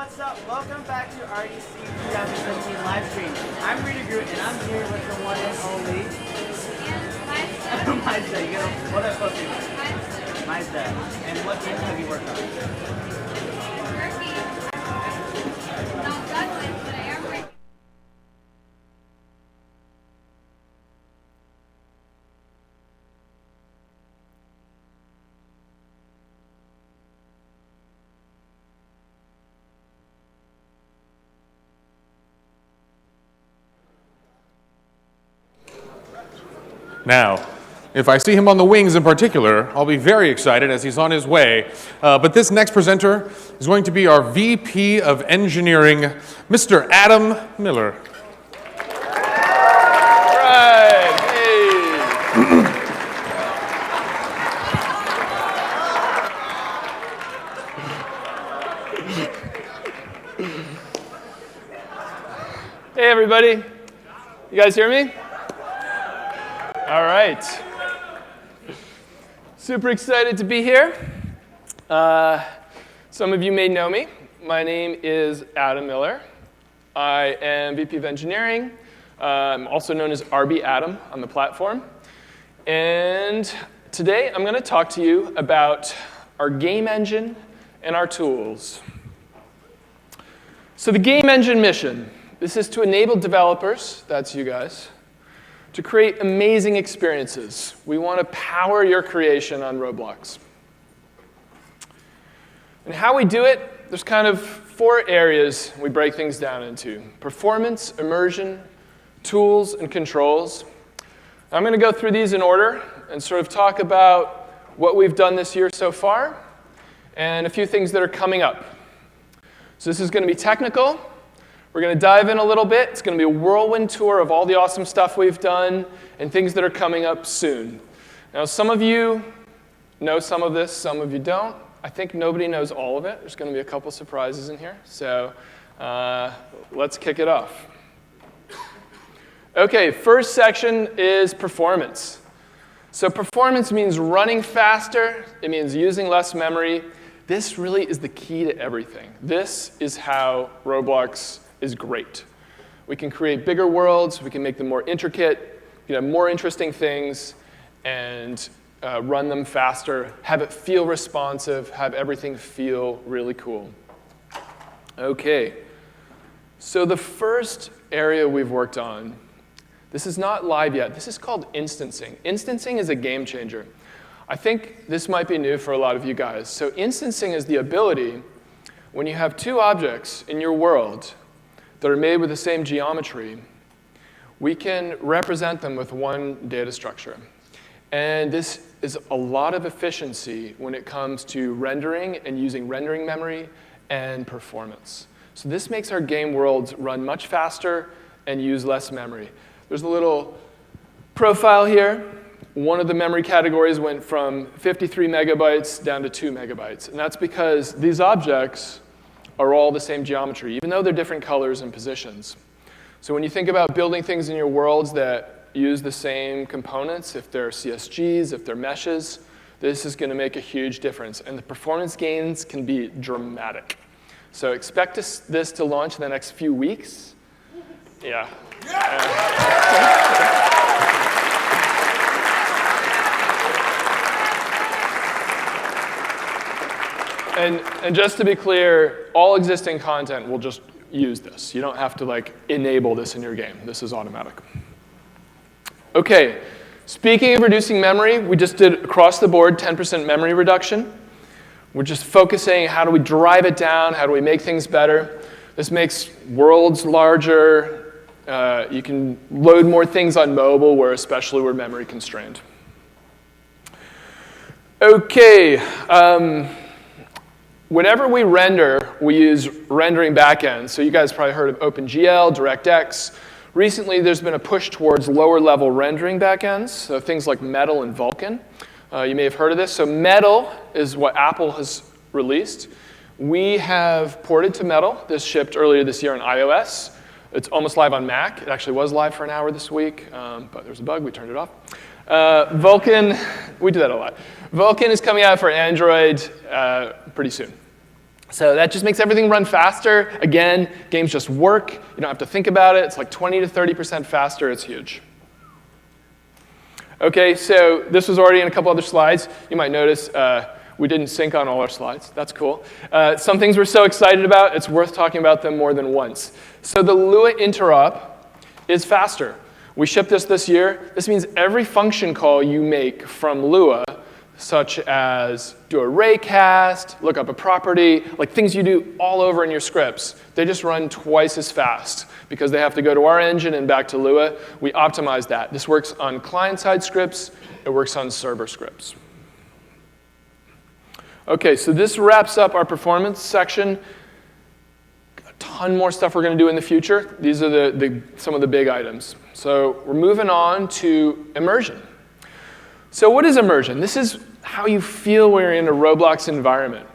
what's up? Welcome back to RDC 2017 live stream. I'm Rita Groot, and I'm here with the one and only Mazda. You know what am I supposed to do? Mazda. And what games have you worked on? Not done with, but I am ready. Now, if I see him on the wings in particular, I'll be very excited as he's on his way. But this next presenter is going to be our VP of Engineering, Mr. Adam Miller. Right. Hey. Hey, everybody. You guys hear me? All right. Super excited to be here. Some of you may know me. My name is Adam Miller. I am VP of Engineering. I'm also known as RB Adam on the platform. And today I'm going to talk to you about our game engine and our tools. So the game engine mission, this is to enable developers, that's you guys, to create amazing experiences. We want to power your creation on Roblox. And how we do it, there's kind of 4 areas we break things down into: performance, immersion, tools, and controls. I'm going to go through these in order and sort of talk about what we've done this year so far and a few things that are coming up. So this is going to be technical. We're going to dive in a little bit. It's going to be a whirlwind tour of all the awesome stuff we've done and things that are coming up soon. Now, some of you know some of this, some of you don't. I think nobody knows all of it. There's going to be a couple surprises in here. So let's kick it off. OK, first section is performance. So performance means running faster. It means using less memory. This really is the key to everything. This is how Roblox is great. We can create bigger worlds, we can make them more intricate, we can have more interesting things, and run them faster, have it feel responsive, have everything feel really cool. Okay, so the first area we've worked on, this is not live yet, this is called instancing. Instancing is a game changer. I think this might be new for a lot of you guys. So instancing is the ability, when you have 2 objects in your world that are made with the same geometry, we can represent them with one data structure. And this is a lot of efficiency when it comes to rendering and using rendering memory and performance. So this makes our game worlds run much faster and use less memory. There's a little profile here. One of the memory categories went from 53 megabytes down to 2 megabytes. And that's because these objects are all the same geometry, even though they're different colors and positions. So when you think about building things in your worlds that use the same components, if they're CSGs, if they're meshes, this is going to make a huge difference. And the performance gains can be dramatic. So expect this to launch in the next few weeks. Yeah. And just to be clear, all existing content will just use this. You don't have to enable this in your game. This is automatic. OK, speaking of reducing memory, we just did across the board 10% memory reduction. We're just focusing, how do we drive it down? How do we make things better? This makes worlds larger. You can load more things on mobile, especially we're memory constrained. OK. Whenever we render, we use rendering backends. So you guys probably heard of OpenGL, DirectX. Recently, there's been a push towards lower-level rendering backends, so things like Metal and Vulkan. You may have heard of this. So Metal is what Apple has released. We have ported to Metal. This shipped earlier this year on iOS. It's almost live on Mac. It actually was live for an hour this week, but there was a bug. We turned it off. Vulkan, we do that a lot. Vulkan is coming out for Android pretty soon. So that just makes everything run faster. Again, games just work. You don't have to think about it. It's like 20 to 30% faster. It's huge. Okay, so this was already in a couple other slides. You might notice we didn't sync on all our slides. That's cool. Some things we're so excited about, it's worth talking about them more than once. So the Lua interop is faster. We shipped this year. This means every function call you make from Lua, such as do a raycast, look up a property, like things you do all over in your scripts, they just run twice as fast because they have to go to our engine and back to Lua. We optimize that. This works on client-side scripts. It works on server scripts. Okay, so this wraps up our performance section. A ton more stuff we're going to do in the future. These are some of the big items. So we're moving on to immersion. So what is immersion? This is how you feel when you're in a Roblox environment.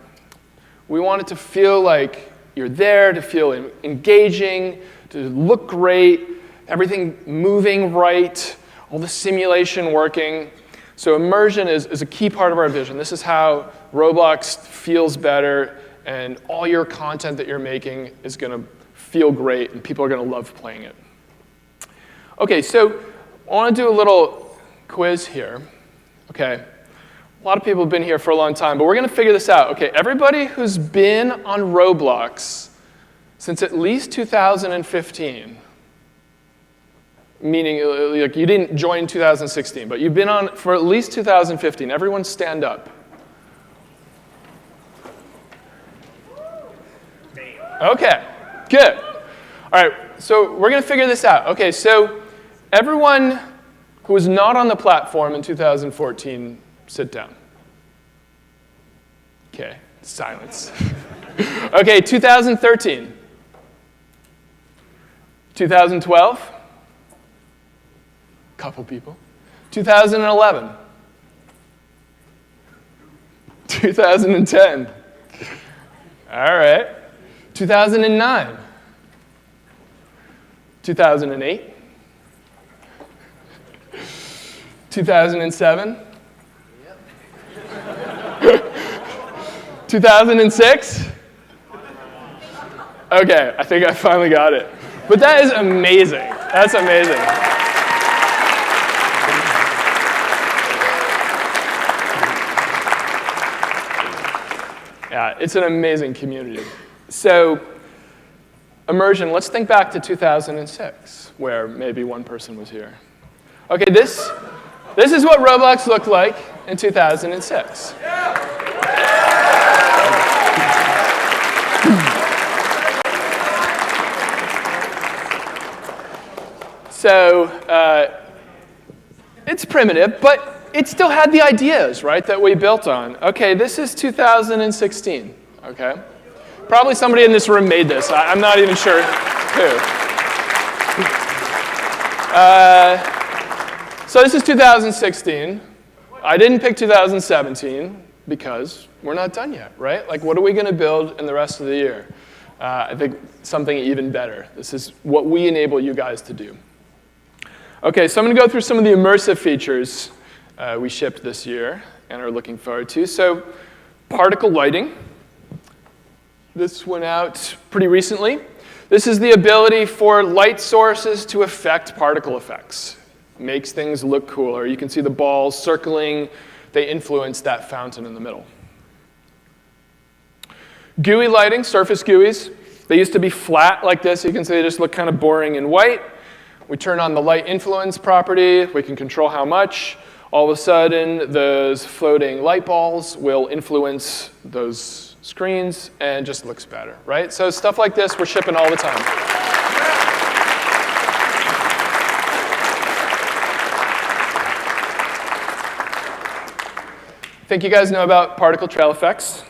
We want it to feel like you're there, to feel engaging, to look great, everything moving right, all the simulation working. So immersion is a key part of our vision. This is how Roblox feels better, and all your content that you're making is going to feel great, and people are going to love playing it. Okay, so I want to do a little quiz here. Okay, a lot of people have been here for a long time, but we're going to figure this out. Okay, everybody who's been on Roblox since at least 2015, meaning like you didn't join 2016, but you've been on for at least 2015. Everyone stand up. Okay, good. All right, so we're going to figure this out. Okay, so everyone who was not on the platform in 2014, sit down. Okay, silence. Okay, 2013. 2012. Couple people. 2011. 2010. All right. 2009. 2008. 2007? Yep. 2006? Okay, I think I finally got it. But that is amazing. That's amazing. Yeah, it's an amazing community. So, immersion, let's think back to 2006, where maybe one person was here. Okay, this is what Roblox looked like in 2006. So it's primitive, but it still had the ideas, right, that we built on. Okay, this is 2016, okay? Probably somebody in this room made this. I'm not even sure who. So this is 2016. I didn't pick 2017 because we're not done yet, right? Like, what are we going to build in the rest of the year? I think something even better. This is what we enable you guys to do. Okay, so I'm going to go through some of the immersive features we shipped this year and are looking forward to. So, particle lighting. This went out pretty recently. This is the ability for light sources to affect particle effects. Makes things look cooler. You can see the balls circling. They influence that fountain in the middle. GUI lighting, surface GUIs. They used to be flat like this. You can see they just look kind of boring and white. We turn on the light influence property. We can control how much. All of a sudden, those floating light balls will influence those screens and just looks better, right? So stuff like this, we're shipping all the time. I think you guys know about particle trail effects.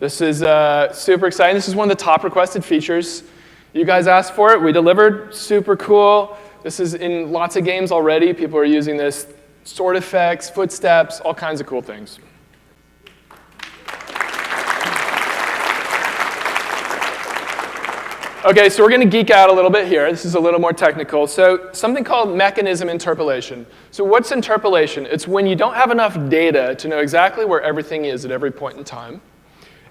This is super exciting. This is one of the top requested features. You guys asked for it. We delivered. Super cool. This is in lots of games already. People are using this. Sword effects, footsteps, all kinds of cool things. Okay, so we're going to geek out a little bit here. This is a little more technical. So something called mechanism interpolation. So what's interpolation? It's when you don't have enough data to know exactly where everything is at every point in time.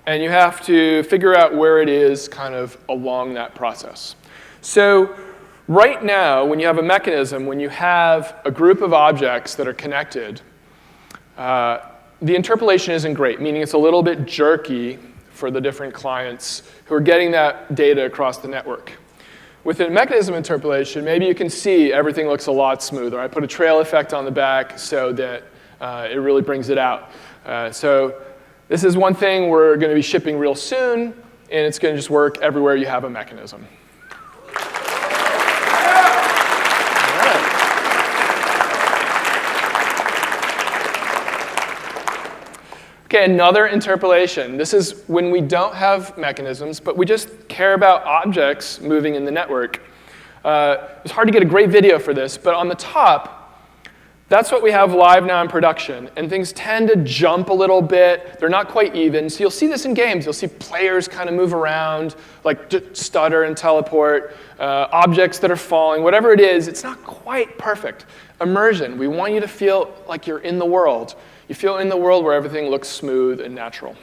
And you have to figure out where it is kind of along that process. So right now, when you have a mechanism, when you have a group of objects that are connected, the interpolation isn't great, meaning it's a little bit jerky for the different clients who are getting that data across the network. With a mechanism interpolation, maybe you can see everything looks a lot smoother. I put a trail effect on the back so that it really brings it out. So this is one thing we're going to be shipping real soon, and it's going to just work everywhere you have a mechanism. Okay, another interpolation. This is when we don't have mechanisms, but we just care about objects moving in the network. It's hard to get a great video for this, but on the top, that's what we have live now in production. And things tend to jump a little bit. They're not quite even. So you'll see this in games. You'll see players kind of move around, like stutter and teleport, objects that are falling, whatever it is. It's not quite perfect. Immersion. We want you to feel like you're in the world. You feel in the world where everything looks smooth and natural.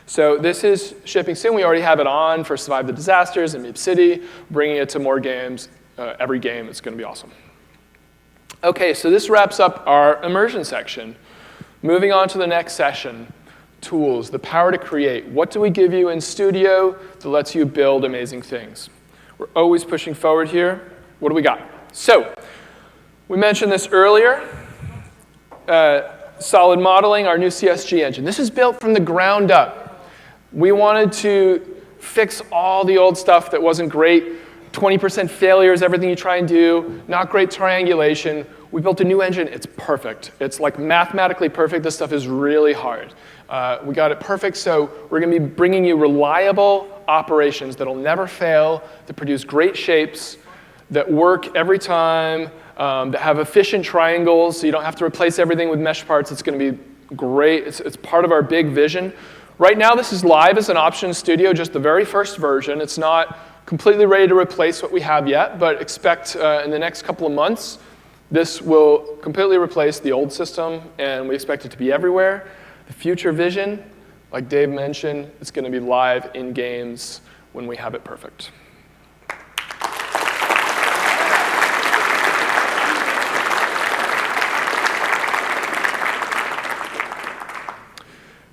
So this is shipping soon. We already have it on for Survive the Disasters and Meep City, bringing it to more games. Every game, it's going to be awesome. Okay, so this wraps up our immersion section. Moving on to the next session, tools, the power to create. What do we give you in Studio that lets you build amazing things? We're always pushing forward here. What do we got? So we mentioned this earlier. Solid modeling, our new CSG engine. This is built from the ground up. We wanted to fix all the old stuff that wasn't great. 20% failures, everything you try and do, not great triangulation. We built a new engine, it's perfect. It's like mathematically perfect. This stuff is really hard. We got it perfect, so we're gonna be bringing you reliable operations that'll never fail, that produce great shapes, that work every time, that have efficient triangles, so you don't have to replace everything with mesh parts. It's going to be great. It's part of our big vision. Right now, this is live as an option in Studio, just the very first version. It's not completely ready to replace what we have yet, but expect in the next couple of months, this will completely replace the old system, and we expect it to be everywhere. The future vision, like Dave mentioned, it's going to be live in games when we have it perfect.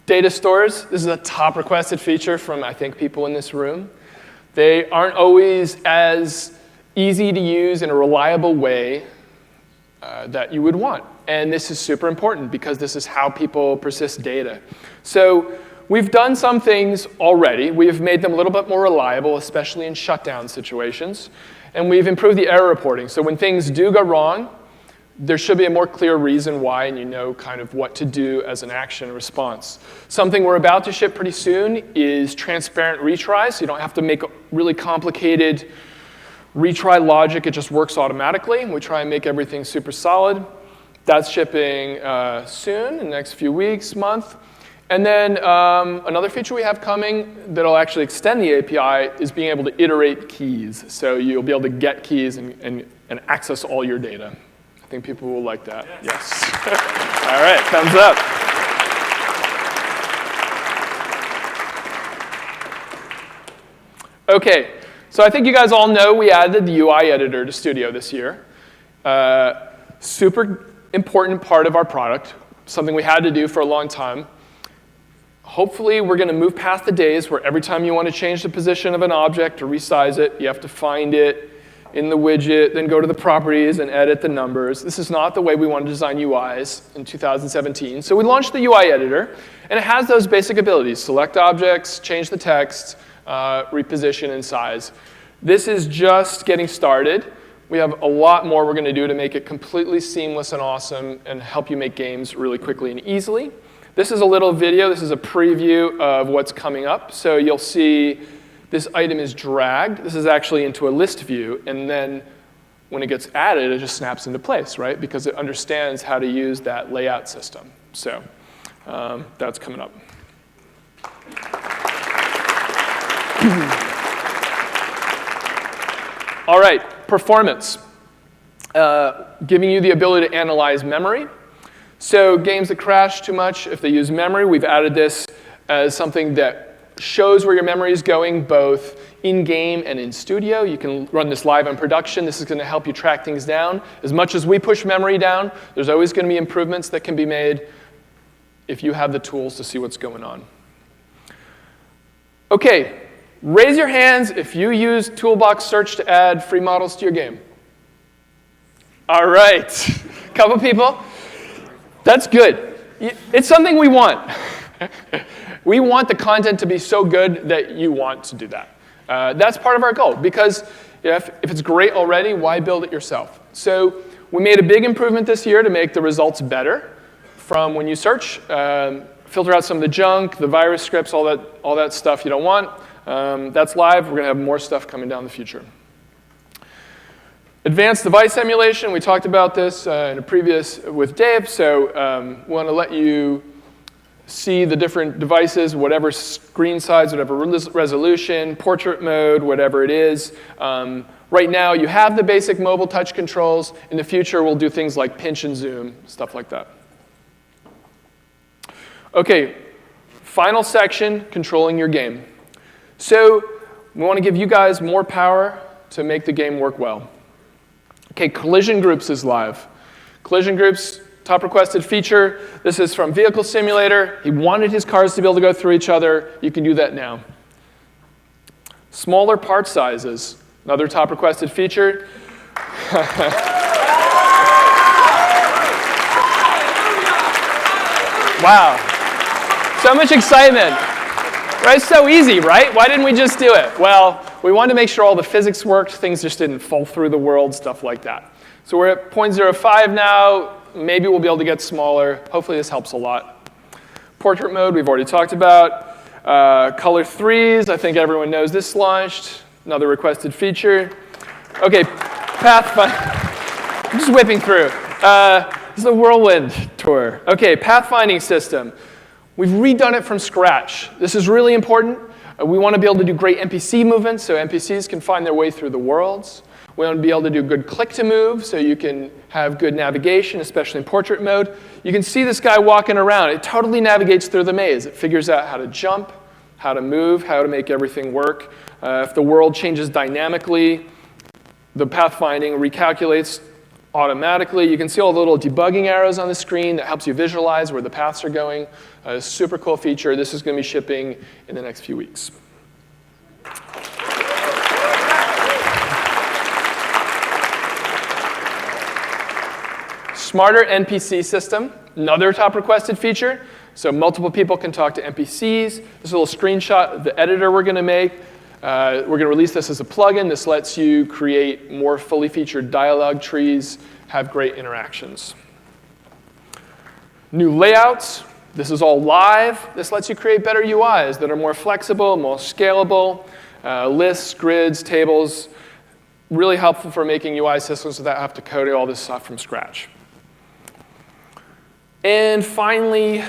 Data stores, this is a top requested feature from, I think, people in this room. They aren't always as easy to use in a reliable way that you would want. And this is super important because this is how people persist data. So we've done some things already. We've made them a little bit more reliable, especially in shutdown situations. And we've improved the error reporting. So when things do go wrong, there should be a more clear reason why, and you know kind of what to do as an action response. Something we're about to ship pretty soon is transparent retries. So you don't have to make a really complicated retry logic. It just works automatically. We try and make everything super solid. That's shipping soon, in the next few weeks, month. And then another feature we have coming that'll actually extend the API is being able to iterate keys. So you'll be able to get keys and access all your data. I think people will like that. Yes. All right, thumbs up. Okay, so I think you guys all know we added the UI editor to Studio this year. Super important part of our product, something we had to do for a long time. Hopefully, we're going to move past the days where every time you want to change the position of an object or resize it, you have to find it in the widget, then go to the properties and edit the numbers. This is not the way we want to design UIs in 2017. So we launched the UI editor, and it has those basic abilities. Select objects, change the text, reposition and size. This is just getting started. We have a lot more we're going to do to make it completely seamless and awesome and help you make games really quickly and easily. This is a little video. This is a preview of what's coming up. So you'll see this item is dragged. This is actually into a list view, and then when it gets added, it just snaps into place, right? Because it understands how to use that layout system. So that's coming up. All right, performance. Giving you the ability to analyze memory. So games that crash too much, if they use memory, we've added this as something that shows where your memory is going, both in-game and in studio. You can run this live on production. This is going to help you track things down. As much as we push memory down, there's always going to be improvements that can be made if you have the tools to see what's going on. OK, raise your hands if you use Toolbox Search to add free models to your game. All right, couple people. That's good. It's something we want. We want the content to be so good that you want to do that. That's part of our goal, because if it's great already, why build it yourself? So we made a big improvement this year to make the results better from when you search. Filter out some of the junk, the virus scripts, all that stuff you don't want. That's live. We're going to have more stuff coming down in the future. Advanced device emulation. We talked about this in a previous with Dave. So we want to let you see the different devices, whatever screen size, whatever resolution, portrait mode, whatever it is. Right now, you have the basic mobile touch controls. In the future, we'll do things like pinch and zoom, stuff like that. OK, final section, controlling your game. So we want to give you guys more power to make the game work well. OK, collision groups is live. Collision groups, top requested feature. This is from Vehicle Simulator. He wanted his cars to be able to go through each other. You can do that now. Smaller part sizes, another top requested feature. Wow. So much excitement. Right? It's so easy, right? Why didn't we just do it? Well, we wanted to make sure all the physics worked, things just didn't fall through the world, stuff like that. So we're at 0.05 now. Maybe we'll be able to get smaller. Hopefully this helps a lot. Portrait mode, we've already talked about. Color threes, I think everyone knows this launched. Another requested feature. OK, pathfinding. I'm just whipping through. This is a whirlwind tour. OK, pathfinding system. We've redone it from scratch. This is really important. We want to be able to do great NPC movements, so NPCs can find their way through the worlds. We want to be able to do good click-to-move, so you can have good navigation, especially in portrait mode. You can see this guy walking around. It totally navigates through the maze. It figures out how to jump, how to move, how to make everything work. If the world changes dynamically, the pathfinding recalculates automatically. You can see all the little debugging arrows on the screen that helps you visualize where the paths are going. Super cool feature. This is going to be shipping in the next few weeks. Smarter NPC system, another top requested feature. So multiple people can talk to NPCs. This is a little screenshot of the editor we're going to make. We're going to release this as a plugin. This lets you create more fully featured dialogue trees, have great interactions. New layouts. This is all live. This lets you create better UIs that are more flexible, more scalable. Lists, grids, tables. Really helpful for making UI systems without having to code all this stuff from scratch. And finally,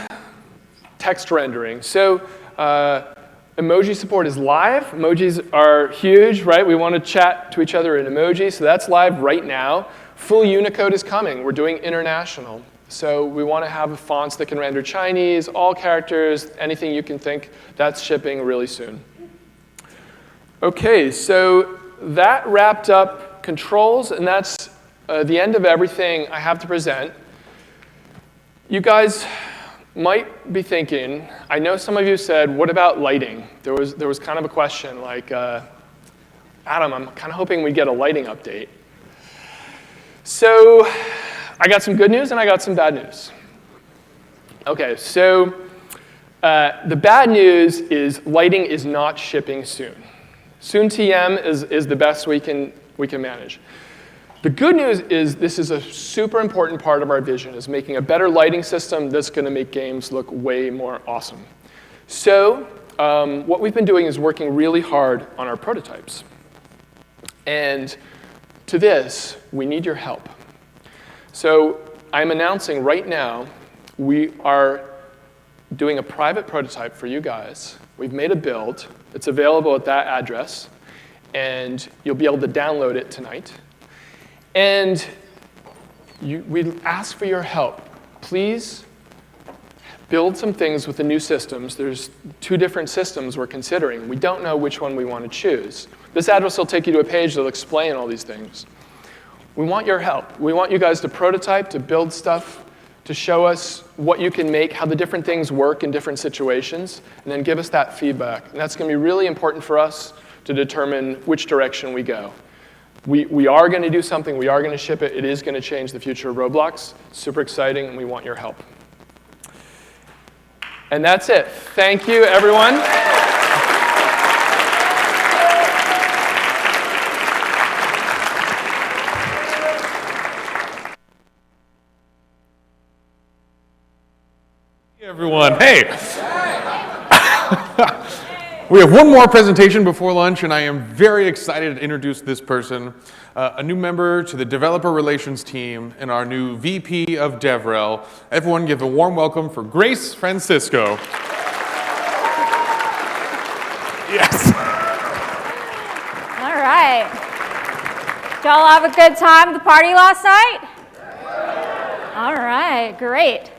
text rendering. So emoji support is live. Emojis are huge, right? We want to chat to each other in emoji, so that's live right now. Full Unicode is coming. We're doing international. So we want to have fonts that can render Chinese, all characters, anything you can think. That's shipping really soon. OK, so that wrapped up controls, and that's the end of everything I have to present. You guys might be thinking, I know some of you said, what about lighting? There was kind of a question like, Adam, I'm kind of hoping we get a lighting update. So I got some good news and I got some bad news. OK, so the bad news is lighting is not shipping soon. Soon TM is the best we can manage. The good news is this is a super important part of our vision, is making a better lighting system that's going to make games look way more awesome. So what we've been doing is working really hard on our prototypes. And to this, we need your help. So I'm announcing right now we are doing a private prototype for you guys. We've made a build. It's available at that address. And you'll be able to download it tonight. And we ask for your help. Please build some things with the new systems. There's 2 different systems we're considering. We don't know which one we want to choose. This address will take you to a page that'll explain all these things. We want your help. We want you guys to prototype, to build stuff, to show us what you can make, how the different things work in different situations, and then give us that feedback. And that's going to be really important for us to determine which direction we go. We are going to do something. We are going to ship it. It is going to change the future of Roblox. It's super exciting, and we want your help. And that's it. Thank you, everyone. Hey, everyone. Hey. We have one more presentation before lunch, and I am very excited to introduce this person, a new member to the developer relations team and our new VP of DevRel. Everyone give a warm welcome for Grace Francisco. Yes. All right. Did y'all have a good time at the party last night? All right, great.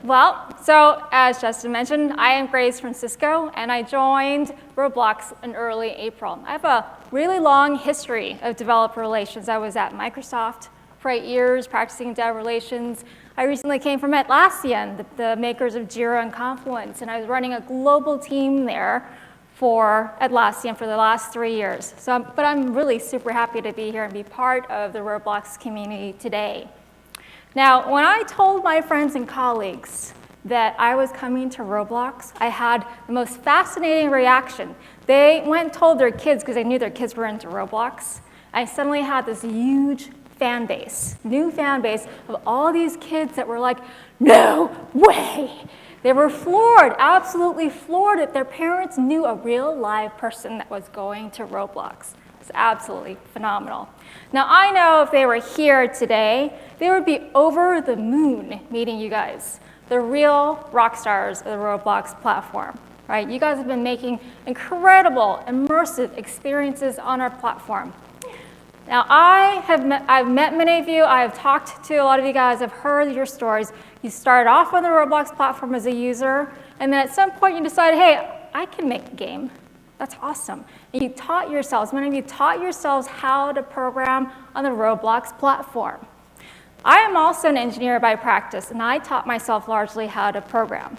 Well, so as Justin mentioned, I am Grace Francisco, and I joined Roblox in early April. I have a really long history of developer relations. I was at Microsoft for 8 years practicing dev relations. I recently came from Atlassian, the makers of Jira and Confluence, and I was running a global team there for Atlassian for the last 3 years. But I'm really super happy to be here and be part of the Roblox community today. Now, when I told my friends and colleagues that I was coming to Roblox, I had the most fascinating reaction. They went and told their kids because they knew their kids were into Roblox. I suddenly had this huge fan base, new fan base of all these kids that were like, no way. They were floored, absolutely floored that their parents knew a real live person that was going to Roblox. It's absolutely phenomenal. Now, I know if they were here today, they would be over the moon meeting you guys, the real rock stars of the Roblox platform, right? You guys have been making incredible, immersive experiences on our platform. Now, I've met many of you. I've talked to a lot of you guys. I've heard your stories. You started off on the Roblox platform as a user, and then at some point you decided, hey, I can make a game. That's awesome. And you taught yourselves, many of you taught yourselves how to program on the Roblox platform. I am also an engineer by practice, and I taught myself largely how to program.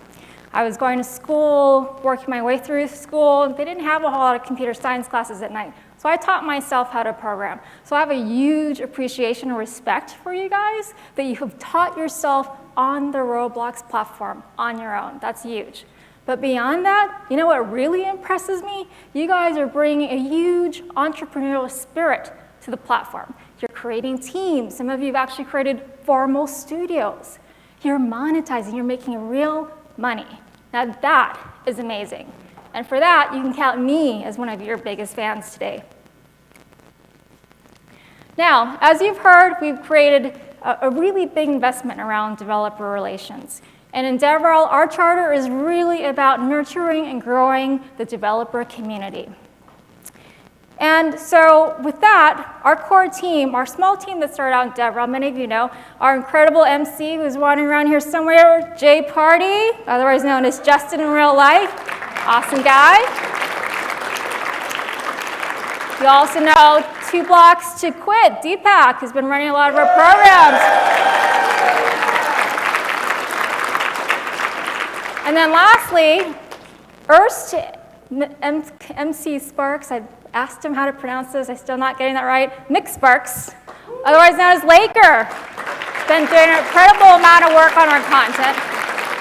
I was going to school, working my way through school. They didn't have a whole lot of computer science classes at night, so I taught myself how to program. So I have a huge appreciation and respect for you guys that you have taught yourself on the Roblox platform on your own. That's huge. But beyond that, you know what really impresses me? You guys are bringing a huge entrepreneurial spirit to the platform. You're creating teams. Some of you have actually created formal studios. You're monetizing. You're making real money. Now that is amazing. And for that, you can count me as one of your biggest fans today. Now, as you've heard, we've created a really big investment around developer relations. And in DevRel, our charter is really about nurturing and growing the developer community. And so with that, our core team, our small team that started out in DevRel, many of you know, our incredible MC who's wandering around here somewhere, Jay Party, otherwise known as Justin in real life, awesome guy. You also know 2 Blocks to Quit, Deepak, who's been running a lot of our programs. And then lastly, Erst MC Sparks, I asked him how to pronounce this, I'm still not getting that right, Mick Sparks, otherwise known as Laker. Been doing an incredible amount of work on our content.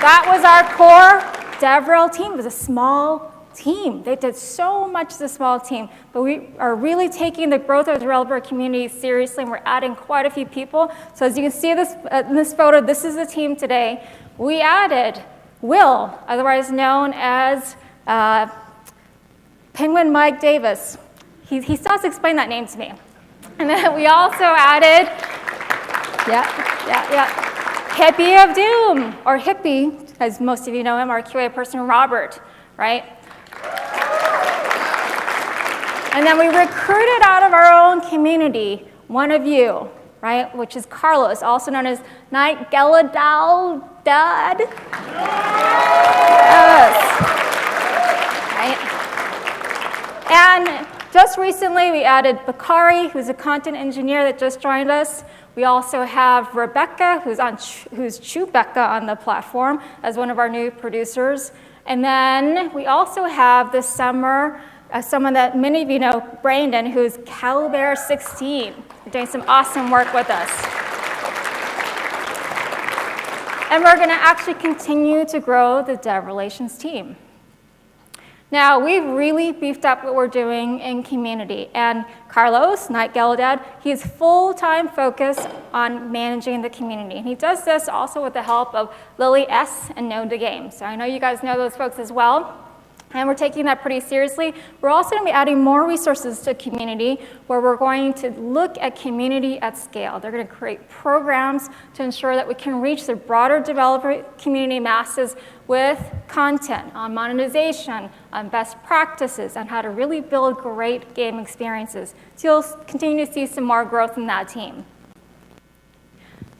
That was our core DevRel team. It was a small team. They did so much as a small team, but we are really taking the growth of the developer community seriously, and we're adding quite a few people. So as you can see this, in this photo, this is the team today. We added Will, otherwise known as Penguin Mike Davis. He still has to explain that name to me. And then we also added, Hippie of Doom, or Hippie, as most of you know him, our QA person, Robert, right? And then we recruited out of our own community one of you, right, which is Carlos, also known as Night Galadal Dad. Yes. Right. And just recently, we added Bakari, who's a content engineer that just joined us. We also have Rebecca, who's Chewbecca on the platform, as one of our new producers. And then we also have this summer someone that many of you know, Brandon, who's CalBear16, doing some awesome work with us. And we're going to actually continue to grow the dev relations team. Now, we've really beefed up what we're doing in community. And Carlos, Night Galadad, he's full-time focused on managing the community. And he does this also with the help of Lily S. and Know the Game. So I know you guys know those folks as well. And we're taking that pretty seriously. We're also going to be adding more resources to community where we're going to look at community at scale. They're going to create programs to ensure that we can reach the broader developer community masses with content on monetization, on best practices, on how to really build great game experiences. So you'll continue to see some more growth in that team.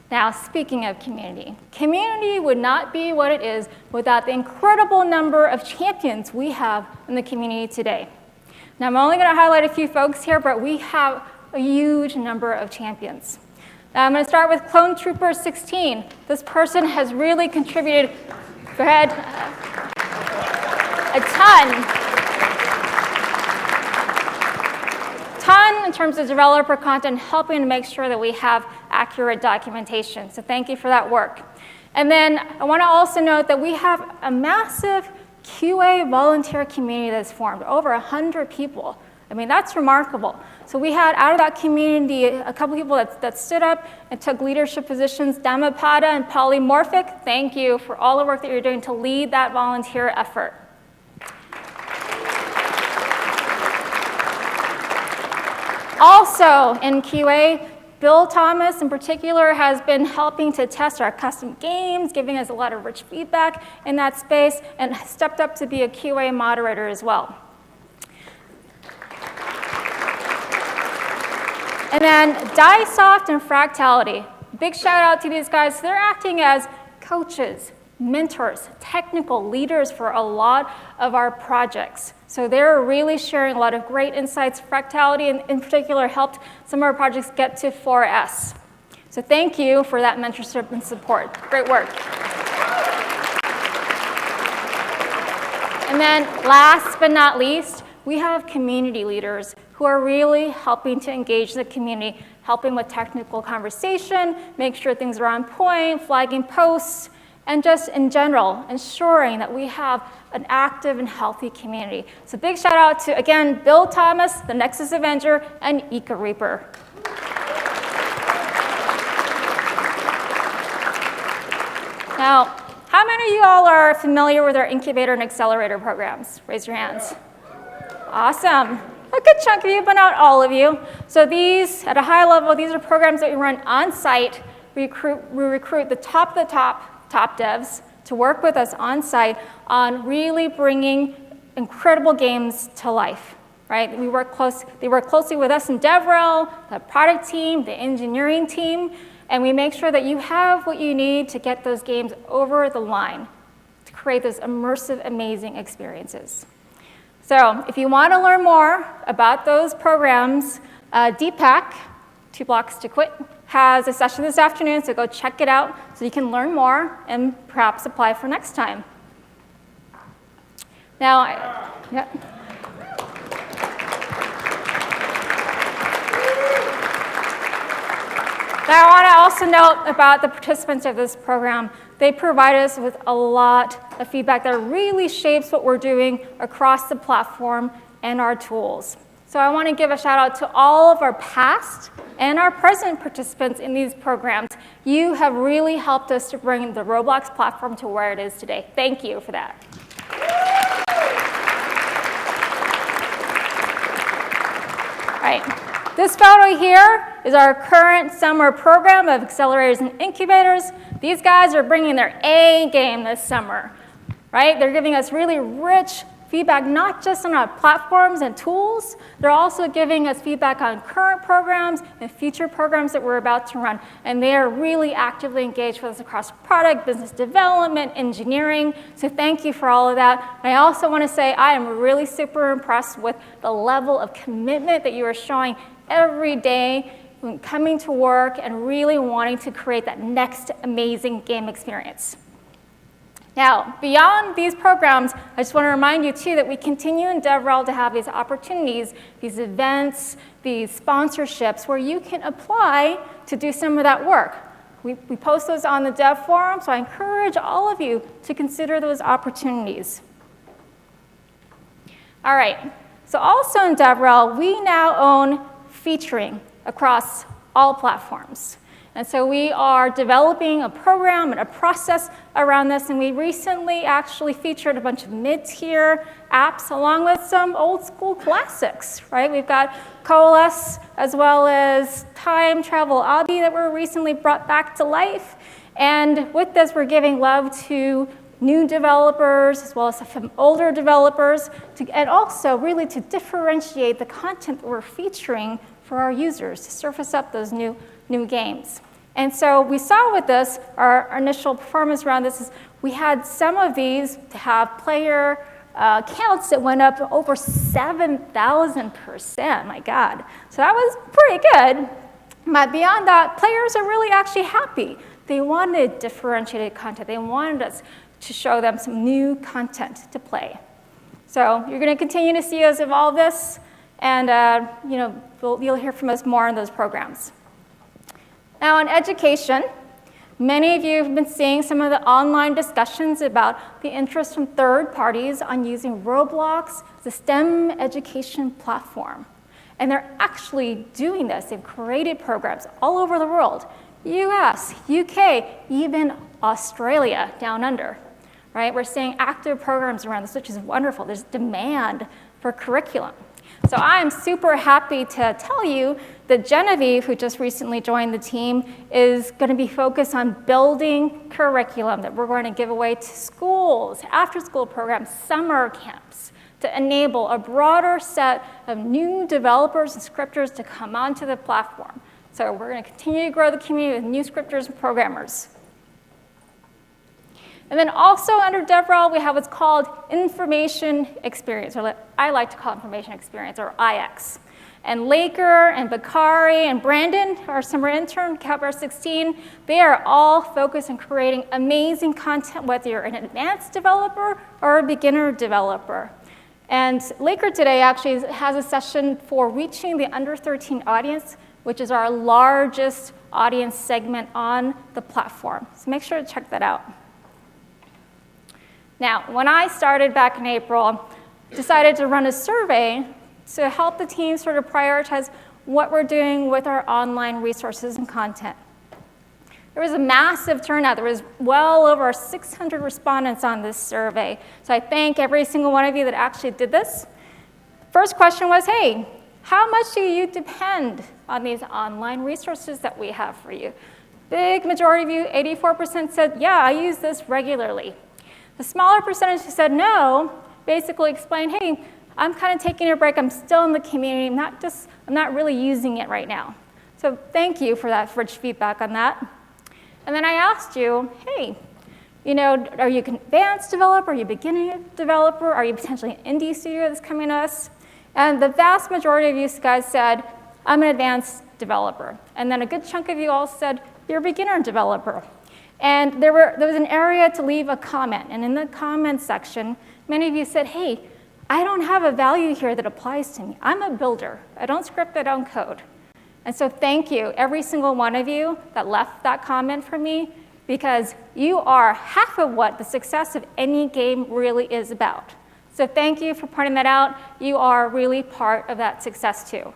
Now, speaking of community, community would not be what it is without the incredible number of champions we have in the community today. Now, I'm only going to highlight a few folks here, but we have a huge number of champions. Now, I'm going to start with Clone Trooper 16. This person has really contributed, go ahead, a ton in terms of developer content, helping to make sure that we have accurate documentation. So thank you for that work. And then I want to also note that we have a massive QA volunteer community that's formed, over 100 people. I mean, that's remarkable. So we had out of that community a couple people that stood up and took leadership positions, Dhammapada and Polymorphic. Thank you for all the work that you're doing to lead that volunteer effort. Also in QA, Bill Thomas in particular has been helping to test our custom games, giving us a lot of rich feedback in that space, and stepped up to be a QA moderator as well. And then Diesoft and Fractality. Big shout out to these guys. They're acting as coaches, mentors, technical leaders for a lot of our projects. So they're really sharing a lot of great insights. Fractality in particular helped some of our projects get to 4S. So thank you for that mentorship and support. Great work. And then last but not least, we have community leaders who are really helping to engage the community, helping with technical conversation, make sure things are on point, flagging posts, and just in general, ensuring that we have an active and healthy community. So big shout out to, again, Bill Thomas, the Nexus Avenger, and Ika Reaper. Now, how many of you all are familiar with our incubator and accelerator programs? Raise your hands. Awesome. A good chunk of you, but not all of you. So these, at a high level, these are programs that we run on site. We recruit the top devs to work with us on site on really bringing incredible games to life, right? They work closely with us in DevRel, the product team, the engineering team, and we make sure that you have what you need to get those games over the line to create those immersive, amazing experiences. So if you want to learn more about those programs, Deepak, 2 Blocks to Quit, has a session this afternoon, so go check it out so you can learn more and perhaps apply for next time. Now, yeah. Now, I want to also note about the participants of this program. They provide us with a lot of feedback that really shapes what we're doing across the platform and our tools. So I want to give a shout out to all of our past and our present participants in these programs. You have really helped us to bring the Roblox platform to where it is today. Thank you for that. All right. This photo here is our current summer program of accelerators and incubators. These guys are bringing their A game this summer, right? They're giving us really rich, feedback not just on our platforms and tools, they're also giving us feedback on current programs and future programs that we're about to run. And they are really actively engaged with us across product, business development, engineering. So thank you for all of that. And I also want to say I am really super impressed with the level of commitment that you are showing every day when coming to work and really wanting to create that next amazing game experience. Now, beyond these programs, I just want to remind you, too, that we continue in DevRel to have these opportunities, these events, these sponsorships, where you can apply to do some of that work. We post those on the Dev Forum, so I encourage all of you to consider those opportunities. All right, so also in DevRel, we now own featuring across all platforms. And so we are developing a program and a process around this, and we recently actually featured a bunch of mid-tier apps along with some old school classics, right? We've got Coalesce as well as Time Travel Obby that were recently brought back to life. And with this, we're giving love to new developers as well as some older developers, and also really to differentiate the content that we're featuring for our users to surface up those new games. And so we saw with this, our initial performance around this is we had some of these to have player counts that went up over 7,000%, my God. So that was pretty good. But beyond that, players are really actually happy. They wanted differentiated content. They wanted us to show them some new content to play. So you're going to continue to see us evolve this, and you'll hear from us more on those programs. Now, in education, many of you have been seeing some of the online discussions about the interest from third parties on using Roblox as a STEM education platform. And they're actually doing this. They've created programs all over the world, US, UK, even Australia down under, right? We're seeing active programs around this, which is wonderful. There's demand for curriculum. So I'm super happy to tell you that Genevieve, who just recently joined the team, is going to be focused on building curriculum that we're going to give away to schools, after-school programs, summer camps, to enable a broader set of new developers and scripters to come onto the platform. So we're going to continue to grow the community with new scripters and programmers. And then also under DevRel, we have what's called Information Experience, or I like to call it Information Experience, or IX. And Laker and Bakari and Brandon, our summer intern, Caliber 16, they are all focused on creating amazing content, whether you're an advanced developer or a beginner developer. And Laker today actually has a session for reaching the under 13 audience, which is our largest audience segment on the platform. So make sure to check that out. Now, when I started back in April, decided to run a survey to help the team sort of prioritize what we're doing with our online resources and content. There was a massive turnout. There was well over 600 respondents on this survey. So I thank every single one of you that actually did this. First question was, hey, how much do you depend on these online resources that we have for you? Big majority of you, 84% said, yeah, I use this regularly. The smaller percentage who said no basically explained, hey, I'm kind of taking a break. I'm still in the community. I'm not really using it right now. So thank you for that rich feedback on that. And then I asked you, hey, are you an advanced developer? Are you a beginner developer? Are you potentially an indie studio that's coming to us? And the vast majority of you guys said, I'm an advanced developer. And then a good chunk of you all said, you're a beginner developer. And there was an area to leave a comment. And in the comment section, many of you said, hey, I don't have a value here that applies to me. I'm a builder. I don't script, I don't code. And so thank you, every single one of you that left that comment for me, because you are half of what the success of any game really is about. So thank you for pointing that out. You are really part of that success too.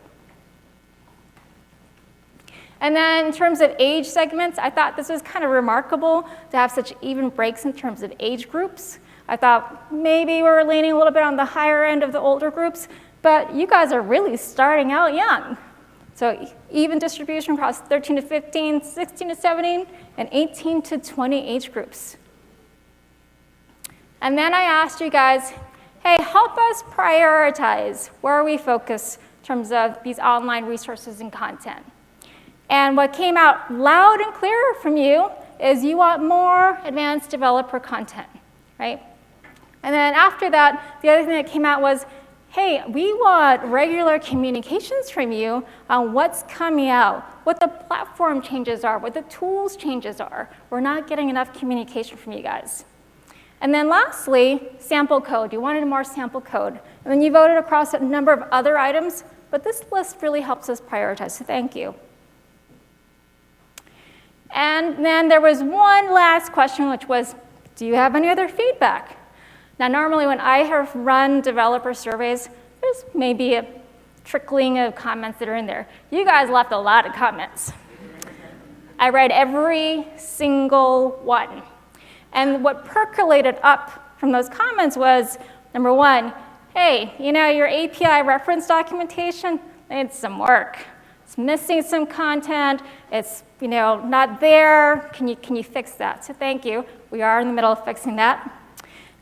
And then in terms of age segments, I thought this was kind of remarkable to have such even breaks in terms of age groups. I thought maybe we were leaning a little bit on the higher end of the older groups, but you guys are really starting out young. So even distribution across 13 to 15, 16 to 17, and 18 to 20 age groups. And then I asked you guys, hey, help us prioritize where we focus in terms of these online resources and content. And what came out loud and clear from you is you want more advanced developer content, right? And then after that, the other thing that came out was, hey, we want regular communications from you on what's coming out, what the platform changes are, what the tools changes are. We're not getting enough communication from you guys. And then lastly, sample code. You wanted more sample code. And then you voted across a number of other items, but this list really helps us prioritize, so thank you. And then there was one last question, which was, do you have any other feedback? Now, normally when I have run developer surveys, there's maybe a trickling of comments that are in there. You guys left a lot of comments. I read every single one. And what percolated up from those comments was, number one, hey, you know, your API reference documentation needs some work. It's missing some content. It's, you know, not there. Can you fix that? So thank you. We are in the middle of fixing that.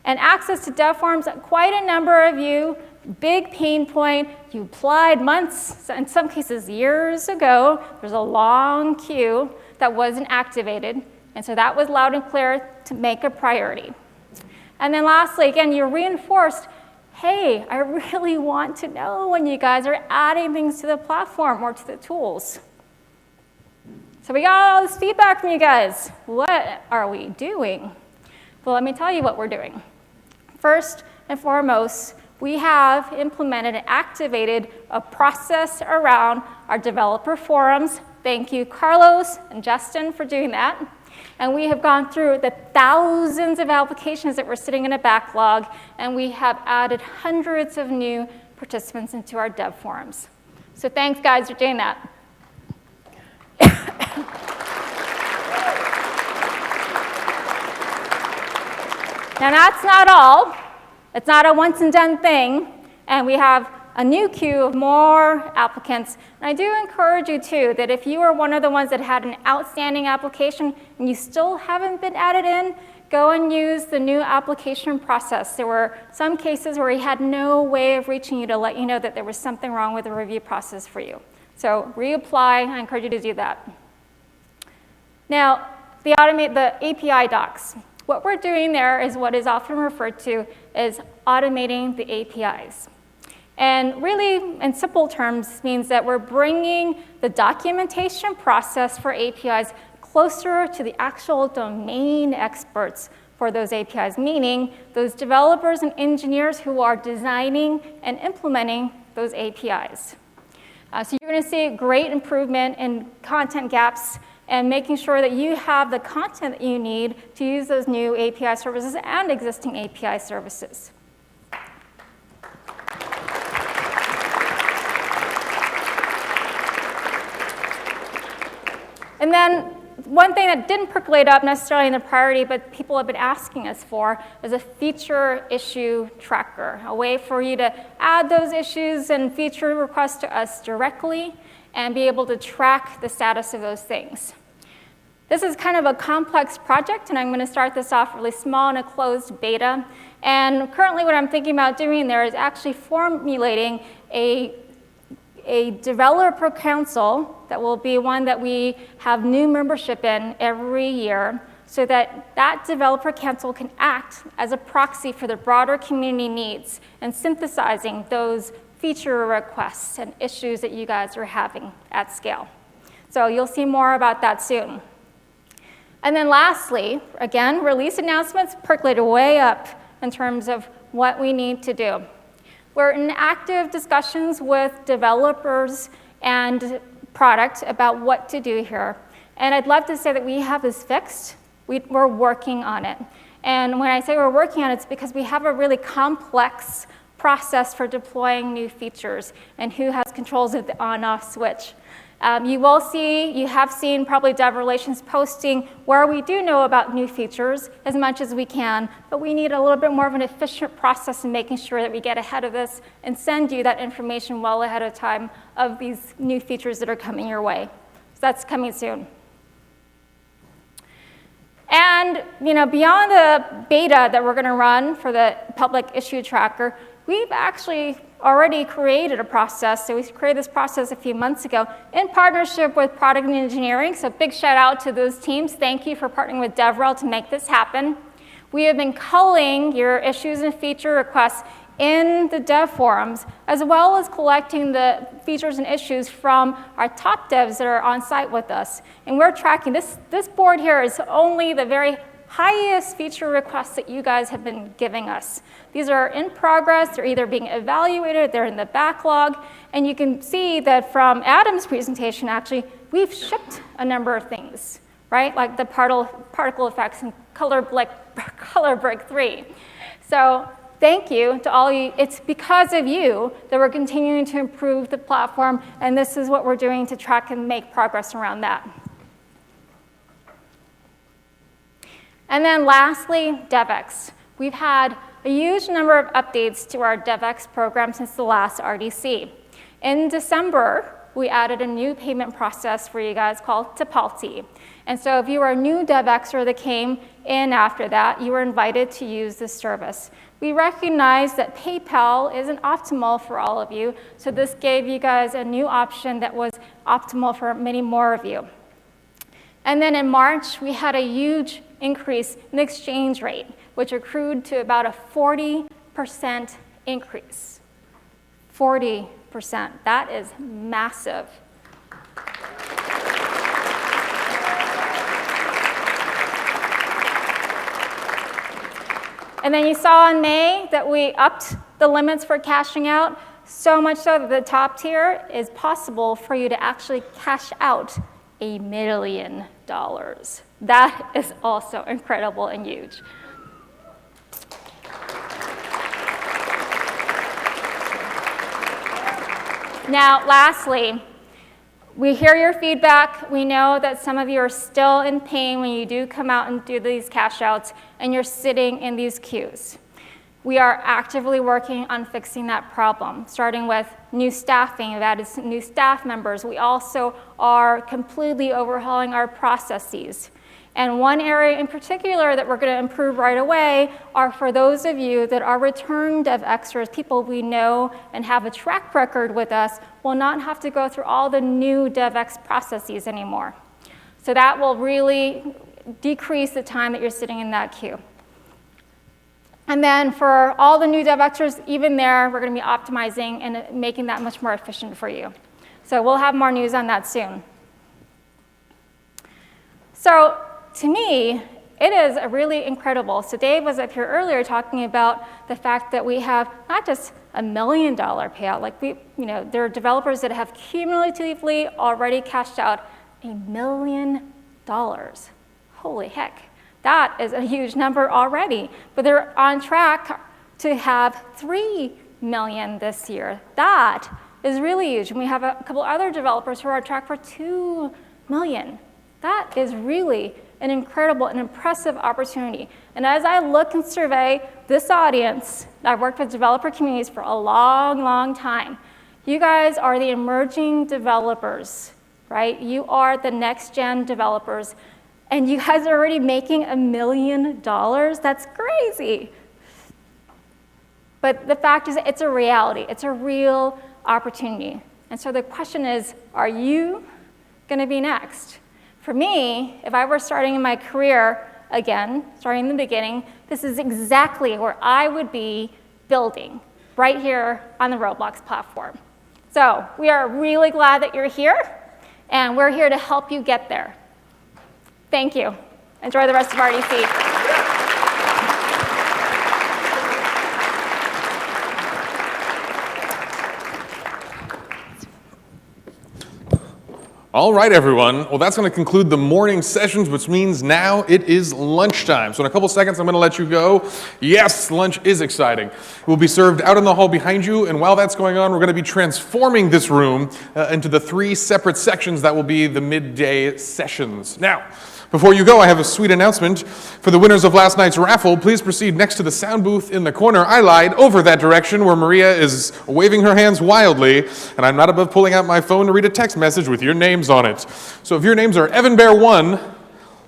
And access to dev forums, quite a number of you, big pain point. You applied months, in some cases years ago. There's a long queue that wasn't activated. And so that was loud and clear to make a priority. And then lastly, again, you reinforced, hey, I really want to know when you guys are adding things to the platform or to the tools. So we got all this feedback from you guys. What are we doing? Well, let me tell you what we're doing. First and foremost, we have implemented and activated a process around our developer forums. Thank you, Carlos and Justin, for doing that. And we have gone through the thousands of applications that were sitting in a backlog, and we have added hundreds of new participants into our dev forums. So thanks, guys, for doing that. Now, that's not all. It's not a once-and-done thing, and we have a new queue of more applicants. And I do encourage you, too, that if you are one of the ones that had an outstanding application and you still haven't been added in, go and use the new application process. There were some cases where he had no way of reaching you to let you know that there was something wrong with the review process for you. So reapply. I encourage you to do that. Now, the API docs. What we're doing there is what is often referred to as automating the APIs. And really, in simple terms, means that we're bringing the documentation process for APIs closer to the actual domain experts for those APIs, meaning those developers and engineers who are designing and implementing those APIs. So you're going to see a great improvement in content gaps and making sure that you have the content that you need to use those new API services and existing API services. And then one thing that didn't percolate up necessarily in the priority, but people have been asking us for, is a feature issue tracker, a way for you to add those issues and feature requests to us directly and be able to track the status of those things. This is kind of a complex project, and I'm going to start this off really small in a closed beta. And currently what I'm thinking about doing there is actually formulating a developer council that will be one that we have new membership in every year, so that that developer council can act as a proxy for the broader community needs and synthesizing those feature requests and issues that you guys are having at scale. So you'll see more about that soon. And then lastly, again, release announcements percolated way up in terms of what we need to do. We're in active discussions with developers and product about what to do here. And I'd love to say that we have this fixed. We're working on it. And when I say we're working on it, it's because we have a really complex process for deploying new features and who has controls of the on-off switch. You have seen probably Dev Relations posting where we do know about new features as much as we can, but we need a little bit more of an efficient process in making sure that we get ahead of this and send you that information well ahead of time of these new features that are coming your way. So that's coming soon. And And beyond the beta that we're going to run for the public issue tracker, we've actually already created a process. So we created this process a few months ago in partnership with product and engineering. So big shout out to those teams. Thank you for partnering with DevRel to make this happen. We have been culling your issues and feature requests in the dev forums, as well as collecting the features and issues from our top devs that are on site with us. And we're tracking this board here is only the very highest feature requests that you guys have been giving us. These are in progress, they're either being evaluated, they're in the backlog, and you can see that from Adam's presentation, actually, we've shipped a number of things, right? Like the particle effects and color break 3. So thank you to all you. It's because of you that we're continuing to improve the platform, and this is what we're doing to track and make progress around that. And then lastly, DevX. We've had a huge number of updates to our DevX program since the last RDC. In December, we added a new payment process for you guys called Tipalti. And so if you are a new DevXer that came in after that, you were invited to use this service. We recognize that PayPal isn't optimal for all of you, so this gave you guys a new option that was optimal for many more of you. And then in March, we had a huge increase in the exchange rate, which accrued to about a 40% increase. 40%. That is massive. And then you saw in May that we upped the limits for cashing out, so much so that the top tier is possible for you to actually cash out $1 million. That is also incredible and huge. Now, lastly, we hear your feedback. We know that some of you are still in pain when you do come out and do these cash outs and you're sitting in these queues. We are actively working on fixing that problem, starting with new staffing. We've added some new staff members. We also are completely overhauling our processes. And one area in particular that we're going to improve right away are for those of you that are return DevXers, people we know and have a track record with us, will not have to go through all the new DevX processes anymore. So that will really decrease the time that you're sitting in that queue. And then for all the new DevXers, even there, we're going to be optimizing and making that much more efficient for you. So we'll have more news on that soon. So to me, it is really incredible. So Dave was up here earlier talking about the fact that we have not just $1 million payout, like there are developers that have cumulatively already cashed out $1 million. Holy heck. That is a huge number already, but they're on track to have 3 million this year. That is really huge. And we have a couple other developers who are on track for 2 million. That is really an incredible and impressive opportunity. And as I look and survey this audience, I've worked with developer communities for a long, long time. You guys are the emerging developers, right? You are the next gen developers. And you guys are already making $1 million? That's crazy. But the fact is, it's a reality. It's a real opportunity. And so the question is, are you going to be next? For me, if I were starting in my career again, starting in the beginning, this is exactly where I would be building, right here on the Roblox platform. So we are really glad that you're here, and we're here to help you get there. Thank you. Enjoy the rest of RDC. All right, everyone. Well, that's going to conclude the morning sessions, which means now it is lunchtime. So in a couple seconds, I'm going to let you go. Yes, lunch is exciting. It will be served out in the hall behind you, and while that's going on, we're going to be transforming this room into the 3 separate sections that will be the midday sessions. Now, before you go, I have a sweet announcement. For the winners of last night's raffle, please proceed next to the sound booth in the corner. I lied, over that direction where Maria is waving her hands wildly, and I'm not above pulling out my phone to read a text message with your names on it. So if your names are Evan Bear 1,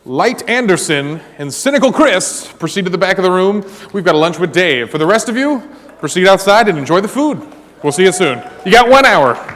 Light Anderson and Cynical Chris proceed to the back of the room. We've got a lunch with Dave. For the rest of you, proceed outside and enjoy the food. We'll see you soon. You got 1 hour.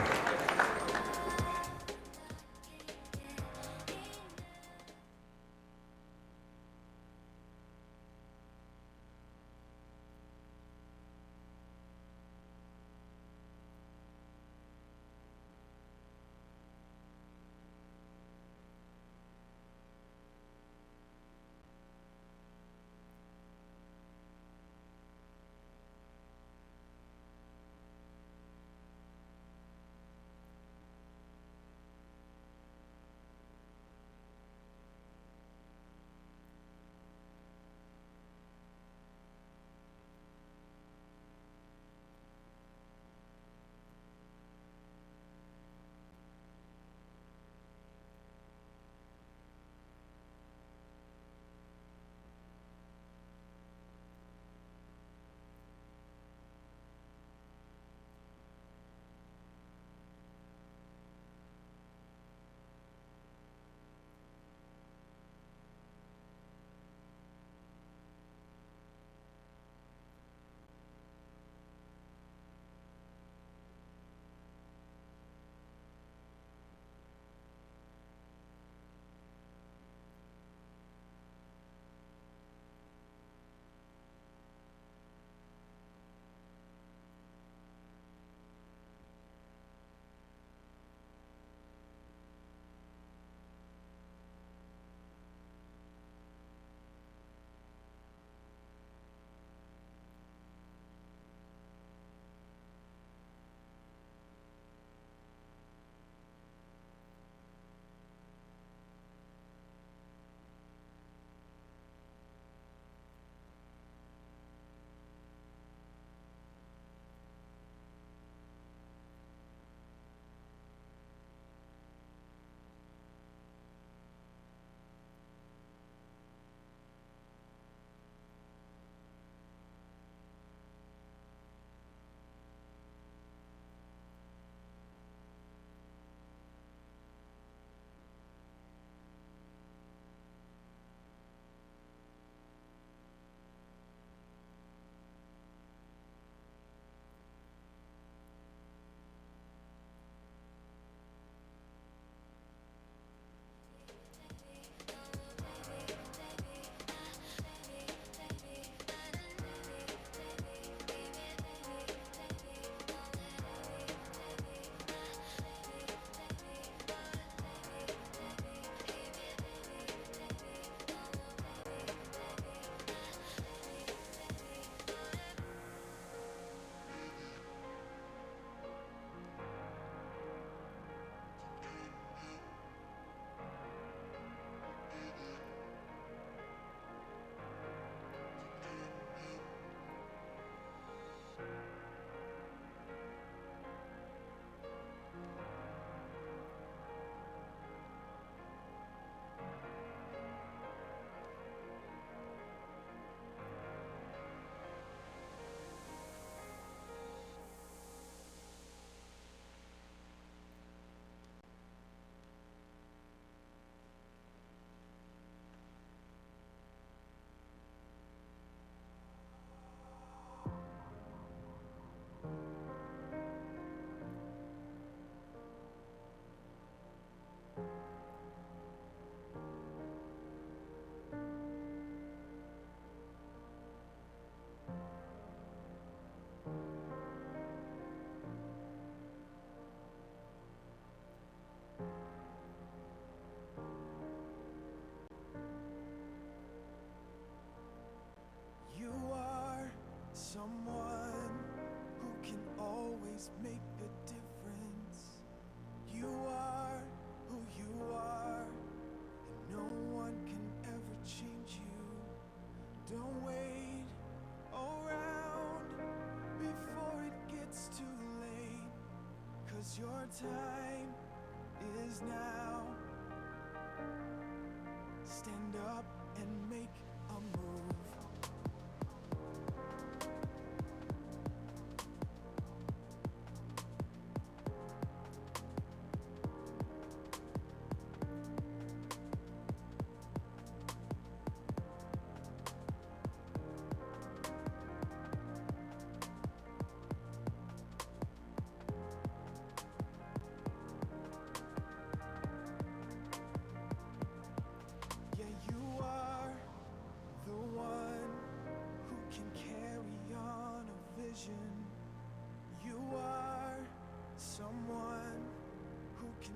Your time is now. Stand up and make a move.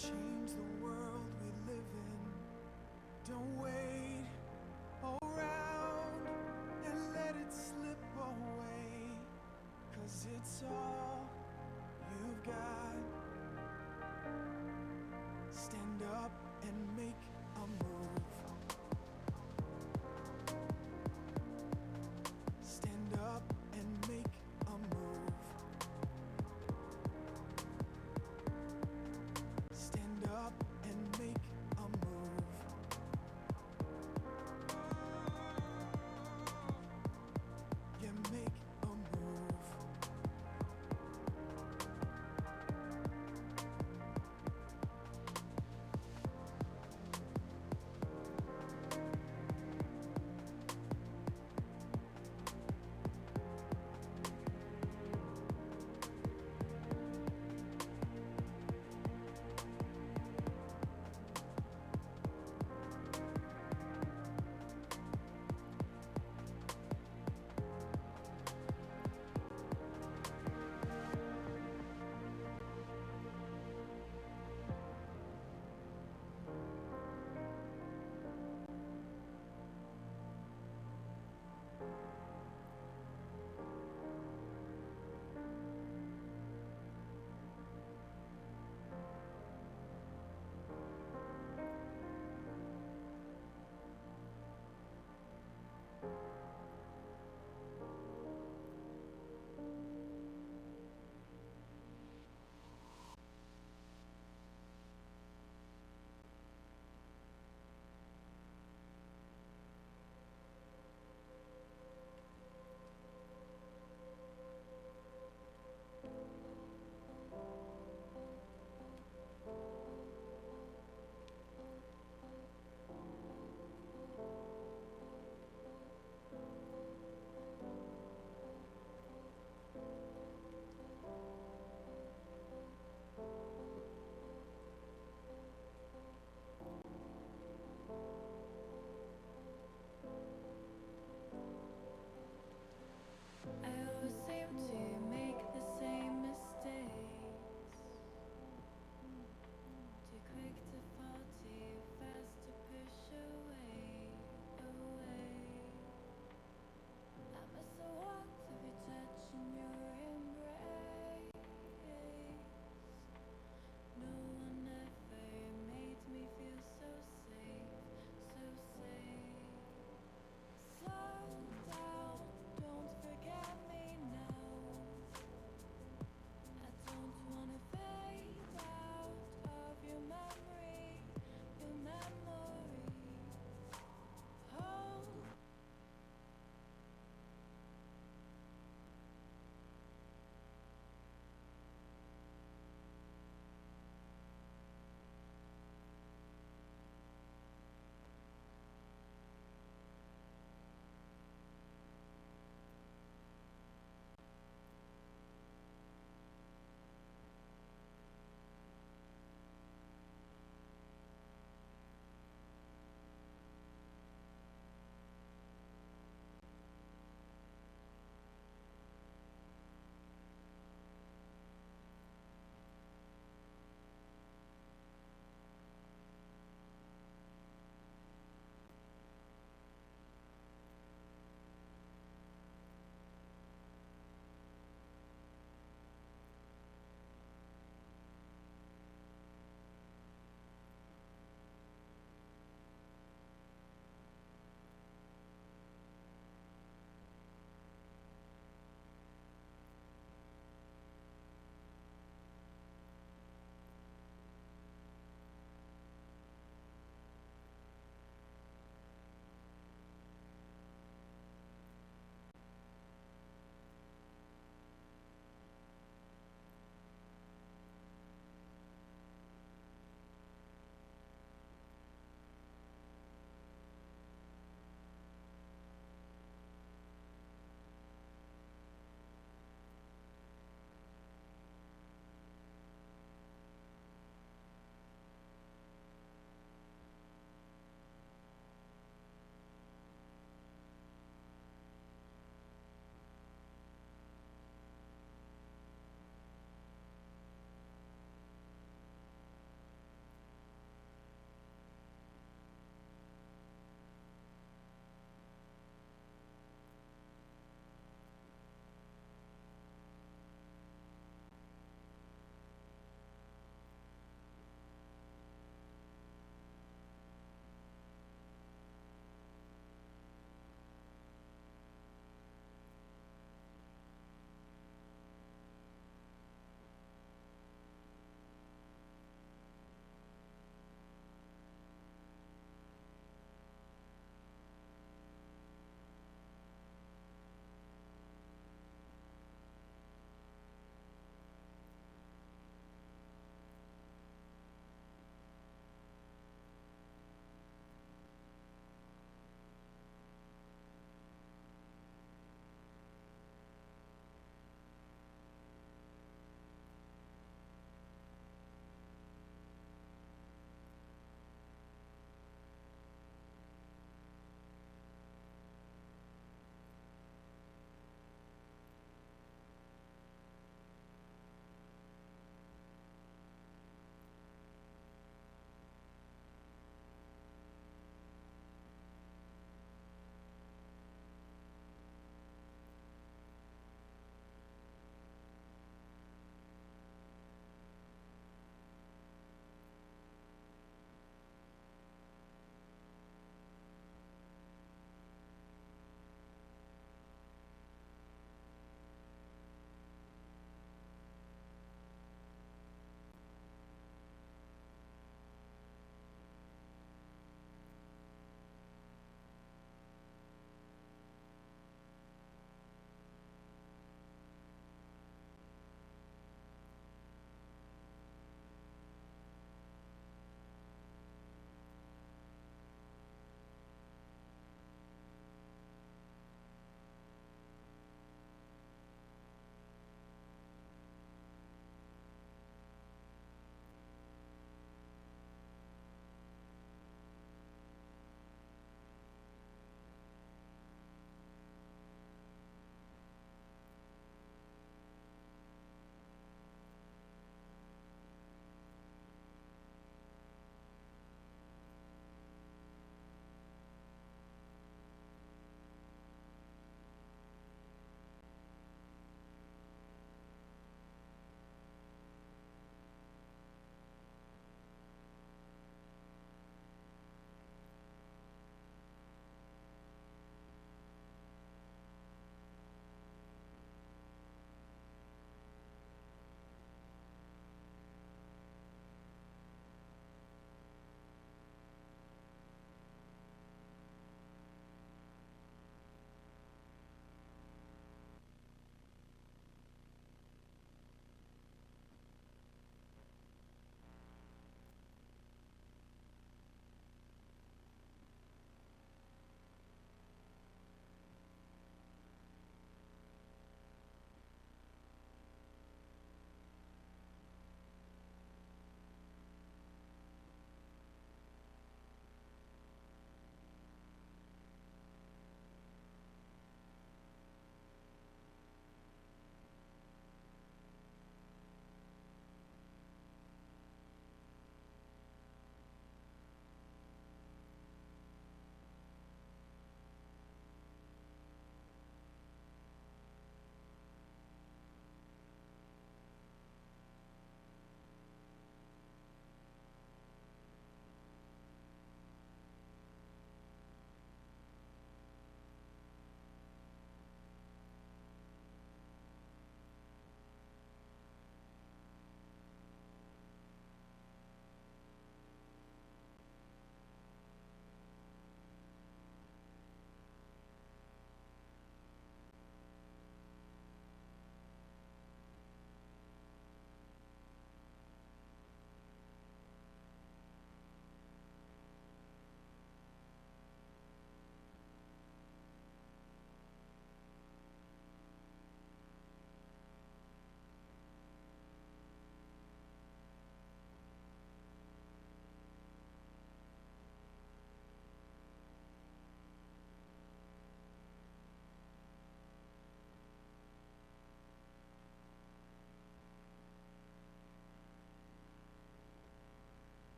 change the world we live in. Don't wait around and let it slip away, 'cause it's all you've got. Stand up and make a move. Stand up and make a move. Stand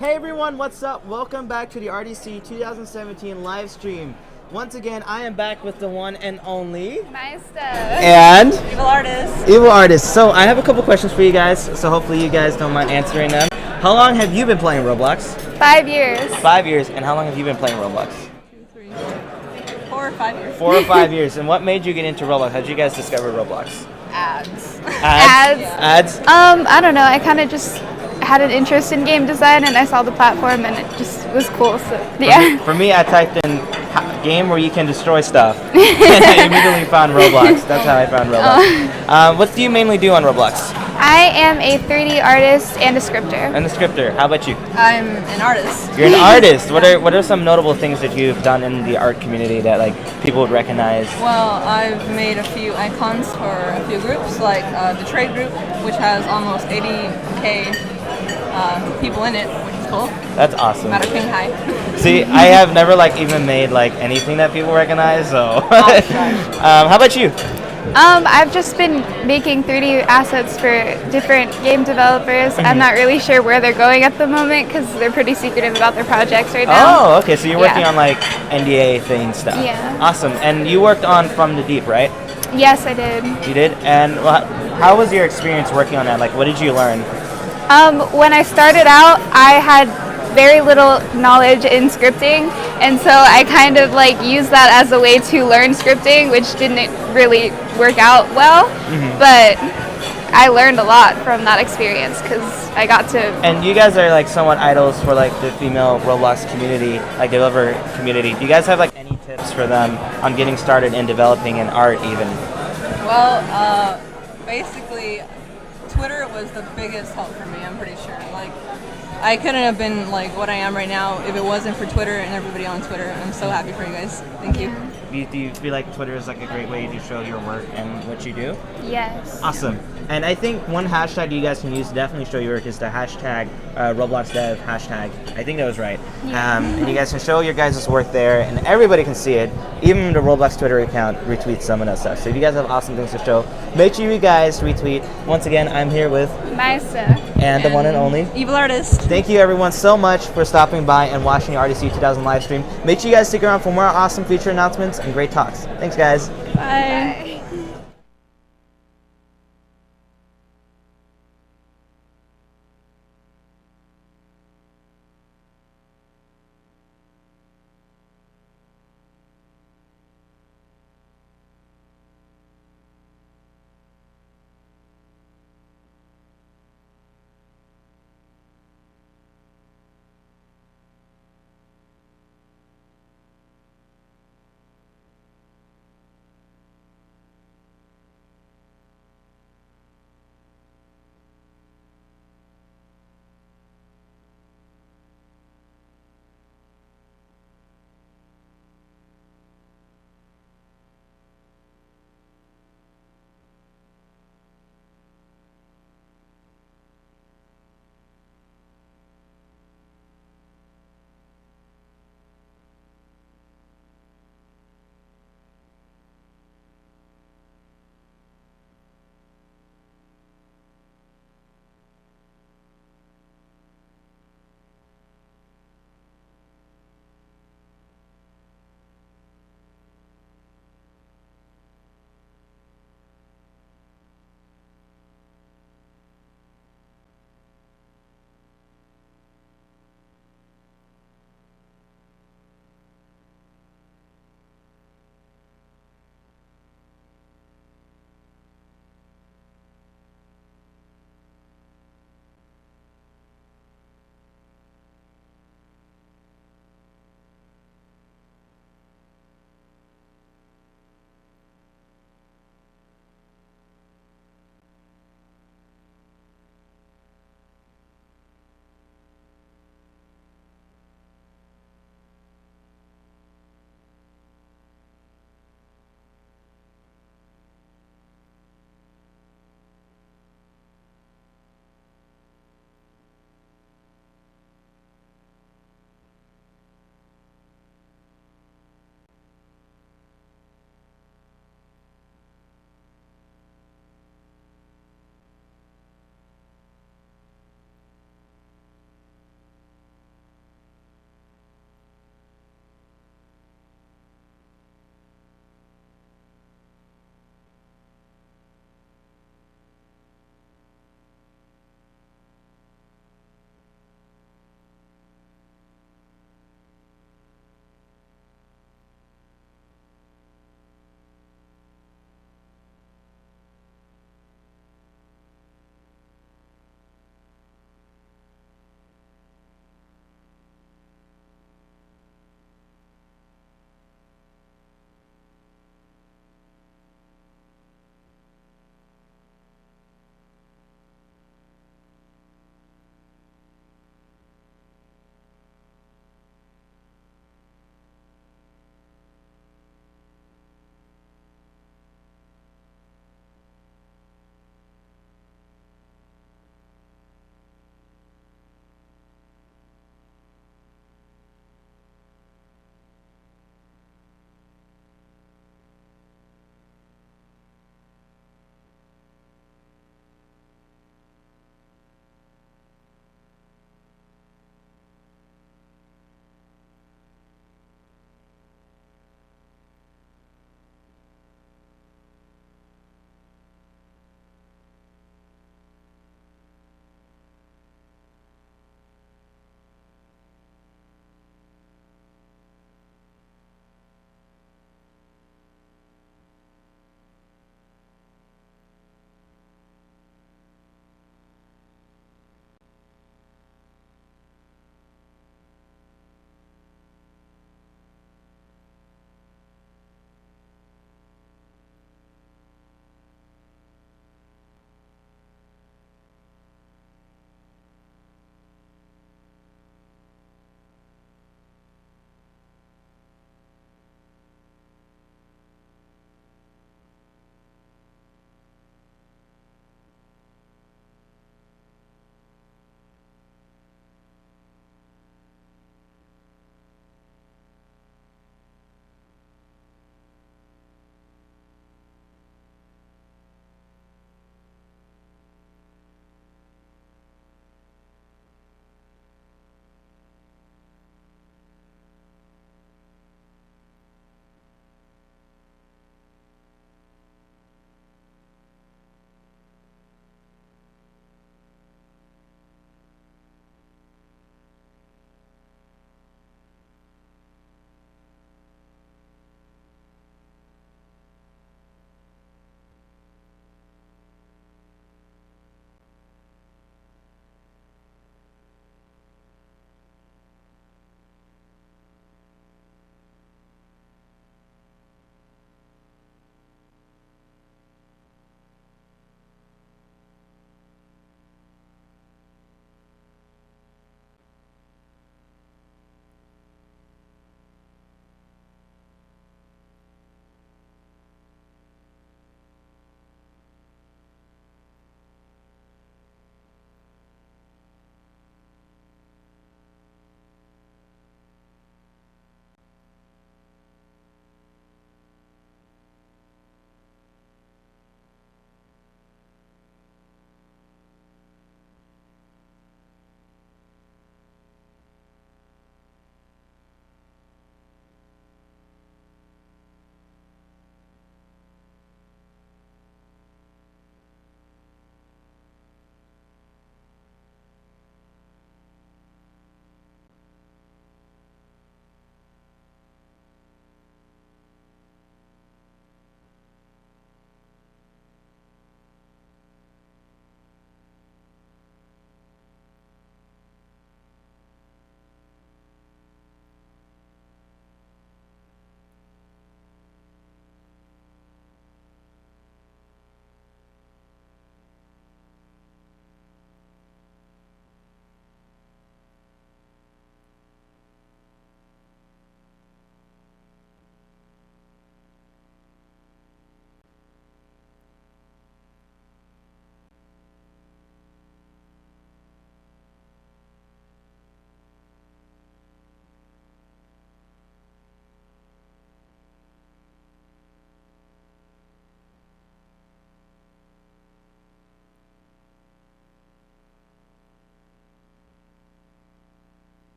Hey everyone, what's up? Welcome back to the RDC 2017 live stream. Once again, I am back with the one and only Maesta. and Evil Artist. Evil Artist. So I have a couple questions for you guys, so hopefully you guys don't mind answering them. How long have you been playing Roblox? 5 years. 5 years. And how long have you been playing Roblox? 4 or 5 years. 4 or 5 years. And what made you get into Roblox? How did you guys discover Roblox? Ads. Ads? I don't know. I kind of just had an interest in game design, and I saw the platform, and it just was cool. So yeah. For me, I typed in game where you can destroy stuff. And I immediately found Roblox. That's how I found Roblox. What do you mainly do on Roblox? I am a 3D artist and a scripter. And a scripter. How about you? I'm an artist. You're an artist. What are some notable things that you've done in the art community that like people would recognize? Well, I've made a few icons for a few groups, like the trade group, which has almost 80K people in it, which is cool. That's awesome. Matter King High. See, I have never like even made like anything that people recognize. So, how about you? I've just been making 3D assets for different game developers. I'm not really sure where they're going at the moment because they're pretty secretive about their projects right now. Oh, okay. So you're working on like NDA thing stuff. Yeah. Awesome. And you worked on From the Deep, right? Yes, I did. You did. And how was your experience working on that? Like, what did you learn? When I started out, I had very little knowledge in scripting, and so I kind of like used that as a way to learn scripting, which didn't really work out well, but I learned a lot from that experience because I got to. And you guys are like somewhat idols for like the female Roblox community, like developer community. Do you guys have like any tips for them on getting started in developing in art even? Well, basically, Twitter was the biggest help for me, I'm pretty sure. Like, I couldn't have been like what I am right now if it wasn't for Twitter and everybody on Twitter. I'm so happy for you guys. Thank you. Do you feel like Twitter is like a great way to show your work and what you do? Yes. Awesome. And I think one hashtag you guys can use to definitely show your work is the hashtag RobloxDev hashtag. I think that was right. And you guys can show your guys' work there, and everybody can see it. Even the Roblox Twitter account retweets some of that stuff. So if you guys have awesome things to show, make sure you guys retweet. Once again, I'm here with Maesta. and the one and only Evil Artist. Thank you everyone so much for stopping by and watching the RDC 2000 live stream. Make sure you guys stick around for more awesome feature announcements and great talks. Thanks guys. Bye.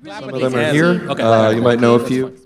Some of them are here. You might know a few.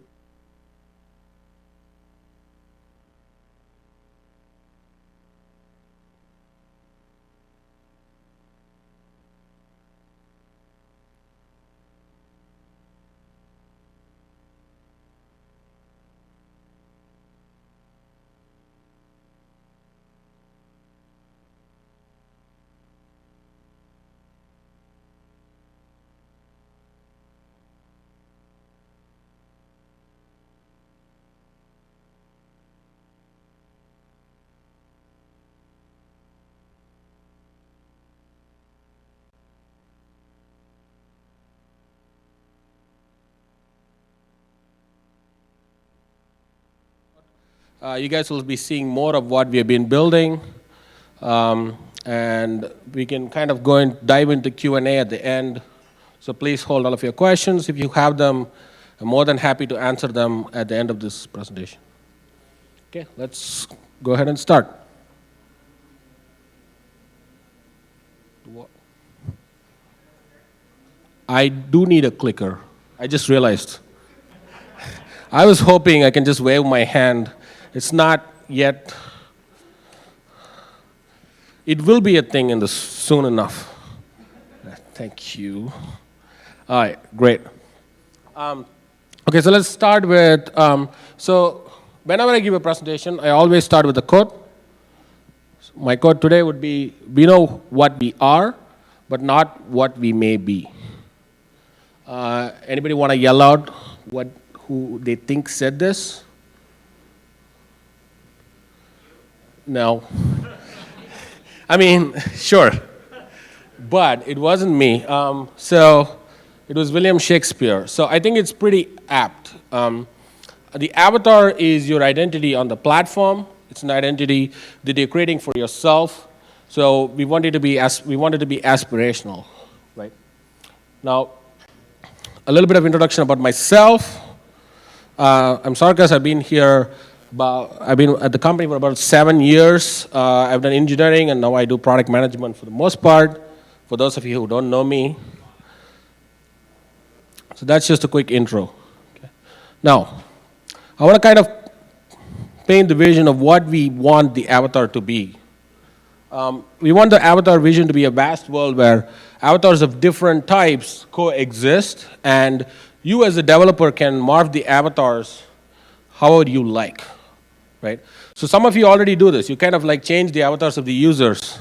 You guys will be seeing more of what we have been building, and we can kind of go and dive into Q&A at the end. So please hold all of your questions. If you have them, I'm more than happy to answer them at the end of this presentation. Okay, let's go ahead and start. I do need a clicker. I just realized. I was hoping I can just wave my hand. It's not yet. It will be a thing in soon enough. Thank you. All right, great. Okay, so let's start with, so whenever I give a presentation, I always start with a quote. My quote today would be, we know what we are, but not what we may be. Anybody want to yell out who they think said this? No. I mean, sure. But it wasn't me. So it was William Shakespeare. So I think it's pretty apt. The avatar is your identity on the platform. It's an identity that you're creating for yourself. So we wanted to be aspirational, right? Now, a little bit of introduction about myself. I'm Sarkis. I've been at the company for about 7 years. I've done engineering, and now I do product management for the most part, for those of you who don't know me. So that's just a quick intro. Okay. Now, I want to kind of paint the vision of what we want the avatar to be. We want the avatar vision to be a vast world where avatars of different types coexist, and you as a developer can morph the avatars however you like. Right? So some of you already do this. You kind of like change the avatars of the users.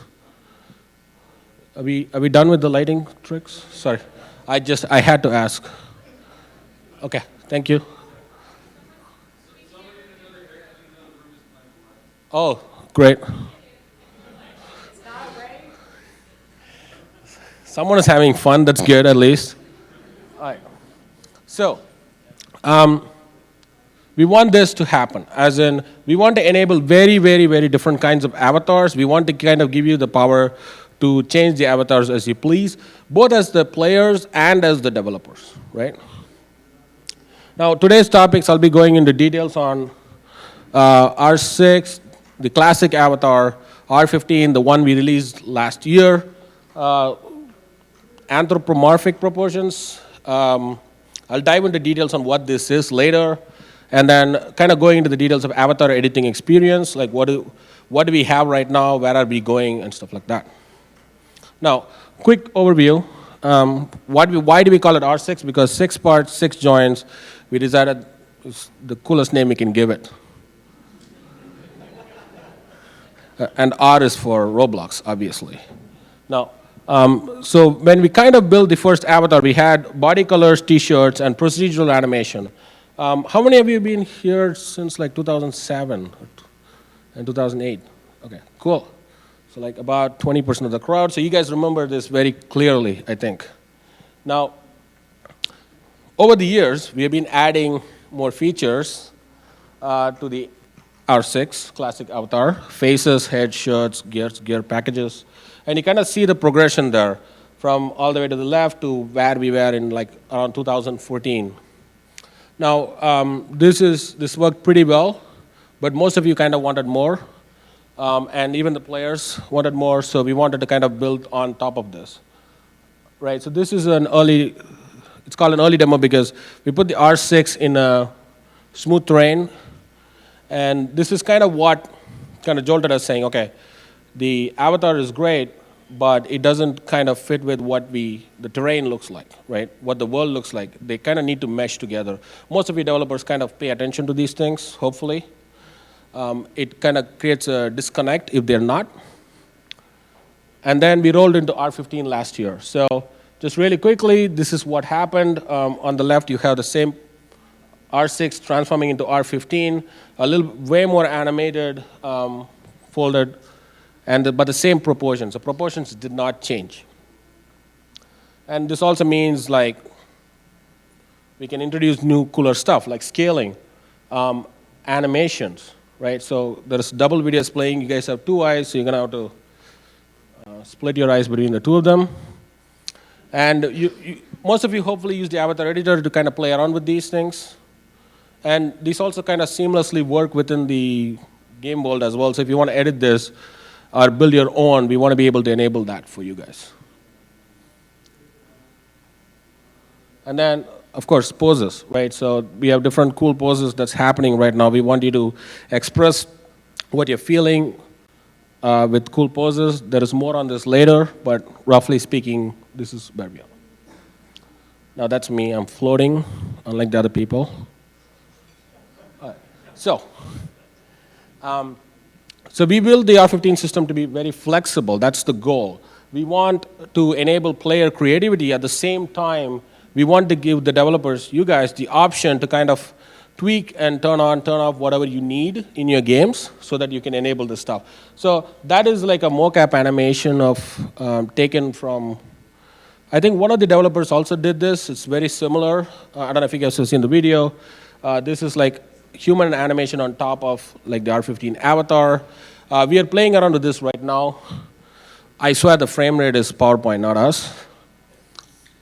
Are we done with the lighting tricks? Sorry. I had to ask. Okay, thank you. Oh, great. Someone is having fun, that's good at least. All right. So, we want this to happen, as in, we want to enable very, very, very different kinds of avatars. We want to kind of give you the power to change the avatars as you please, both as the players and as the developers, right? Now, today's topics, I'll be going into details on R6, the classic avatar, R15, the one we released last year, anthropomorphic proportions. I'll dive into details on what this is later. And then kind of going into the details of avatar editing experience, like what do we have right now, where are we going, and stuff like that. Now, quick overview. Why do we call it R6? Because 6 parts, 6 joins. We decided it's the coolest name we can give it. And R is for Roblox, obviously. Now, so when we kind of built the first avatar, we had body colors, t-shirts, and procedural animation. How many of you have been here since like 2007 and 2008? Okay, cool. So like about 20% of the crowd. So you guys remember this very clearly, I think. Now, over the years, we have been adding more features to the R6 classic avatar: faces, head, shirts, gear packages. And you kind of see the progression there from all the way to the left to where we were in like around 2014. Now, this worked pretty well, but most of you kind of wanted more, and even the players wanted more, so we wanted to kind of build on top of this. Right, so this is an early it's called an early demo because we put the R6 in a smooth terrain. And this is kind of what kind of jolted us saying, okay, the avatar is great, but it doesn't kind of fit with what the terrain looks like, right? What the world looks like. They kind of need to mesh together. Most of you developers kind of pay attention to these things, hopefully. It kind of creates a disconnect if they're not. And then we rolled into R15 last year. So just really quickly, this is what happened. On the left, you have the same R6 transforming into R15, a little way more animated, folded, but the same proportions. The proportions did not change. And this also means like we can introduce new cooler stuff like scaling, animations, right? So there's double videos playing. You guys have two eyes, so you're gonna have to split your eyes between the two of them. And most of you hopefully use the avatar editor to kind of play around with these things. And these also kind of seamlessly work within the game world as well. So if you want to edit this or build your own, we want to be able to enable that for you guys. And then, of course, poses, right? So we have different cool poses that's happening right now. We want you to express what you're feeling with cool poses. There is more on this later, but roughly speaking, this is where we are. Now that's me. I'm floating, unlike the other people. So we built the R15 system to be very flexible. That's the goal. We want to enable player creativity. At the same time, we want to give the developers, you guys, the option to kind of tweak and turn on, turn off whatever you need in your games so that you can enable this stuff. So that is like a mocap animation of taken from, I think one of the developers also did this. It's very similar. I don't know if you guys have seen the video. This is like human animation on top of like the R15 avatar. We are playing around with this right now. I swear the frame rate is PowerPoint, not us.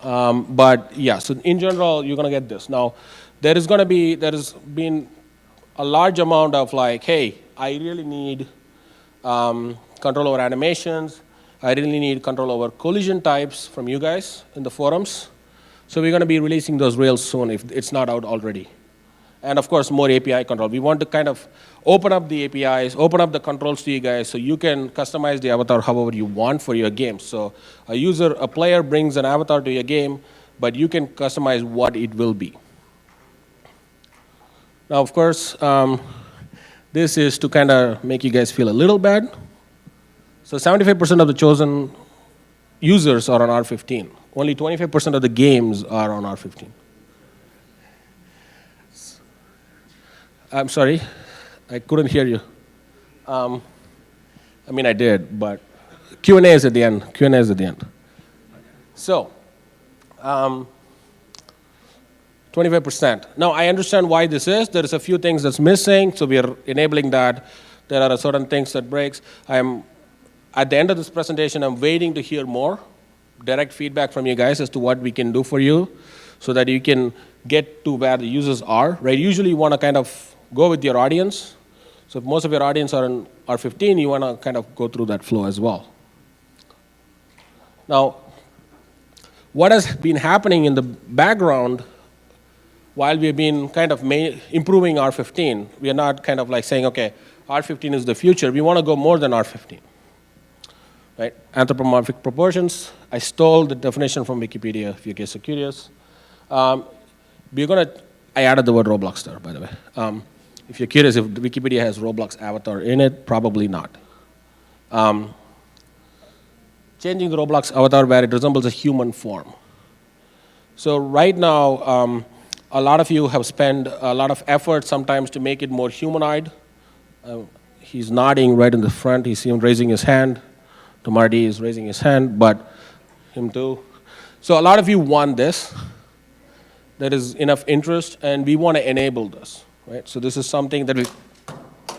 But yeah, so in general, you're gonna get this. Now, there has been a large amount of like, hey, I really need control over animations. I really need control over collision types from you guys in the forums. So we're gonna be releasing those real soon if it's not out already. And of course, more API control. We want to kind of open up the APIs, open up the controls to you guys so you can customize the avatar however you want for your game. So a player brings an avatar to your game, but you can customize what it will be. Now, of course, this is to kind of make you guys feel a little bad. So 75% of the chosen users are on R15. Only 25% of the games are on R15. I'm sorry, I couldn't hear you. I mean, I did, but Q&A is at the end. Q&A is at the end. So, 25%. Now, I understand why this is. There is a few things that's missing, so we are enabling that. There are certain things that breaks. At the end of this presentation, I'm waiting to hear more direct feedback from you guys as to what we can do for you so that you can get to where the users are, right? Usually you want to kind of go with your audience. So if most of your audience are in R15, you want to kind of go through that flow as well. Now, what has been happening in the background while we've been kind of improving R15, we are not kind of like saying, okay, R15 is the future. We want to go more than R15. Right? Anthropomorphic proportions. I stole the definition from Wikipedia, if you guys are curious. I added the word Roblox there, by the way. If you're curious if Wikipedia has Roblox avatar in it, probably not. Changing the Roblox avatar where it resembles a human form. So right now, a lot of you have spent a lot of effort sometimes to make it more humanoid. He's nodding right in the front. You see him raising his hand. Tomardi is raising his hand, but him too. So a lot of you want this. There is enough interest, and we want to enable this, right? So this is something that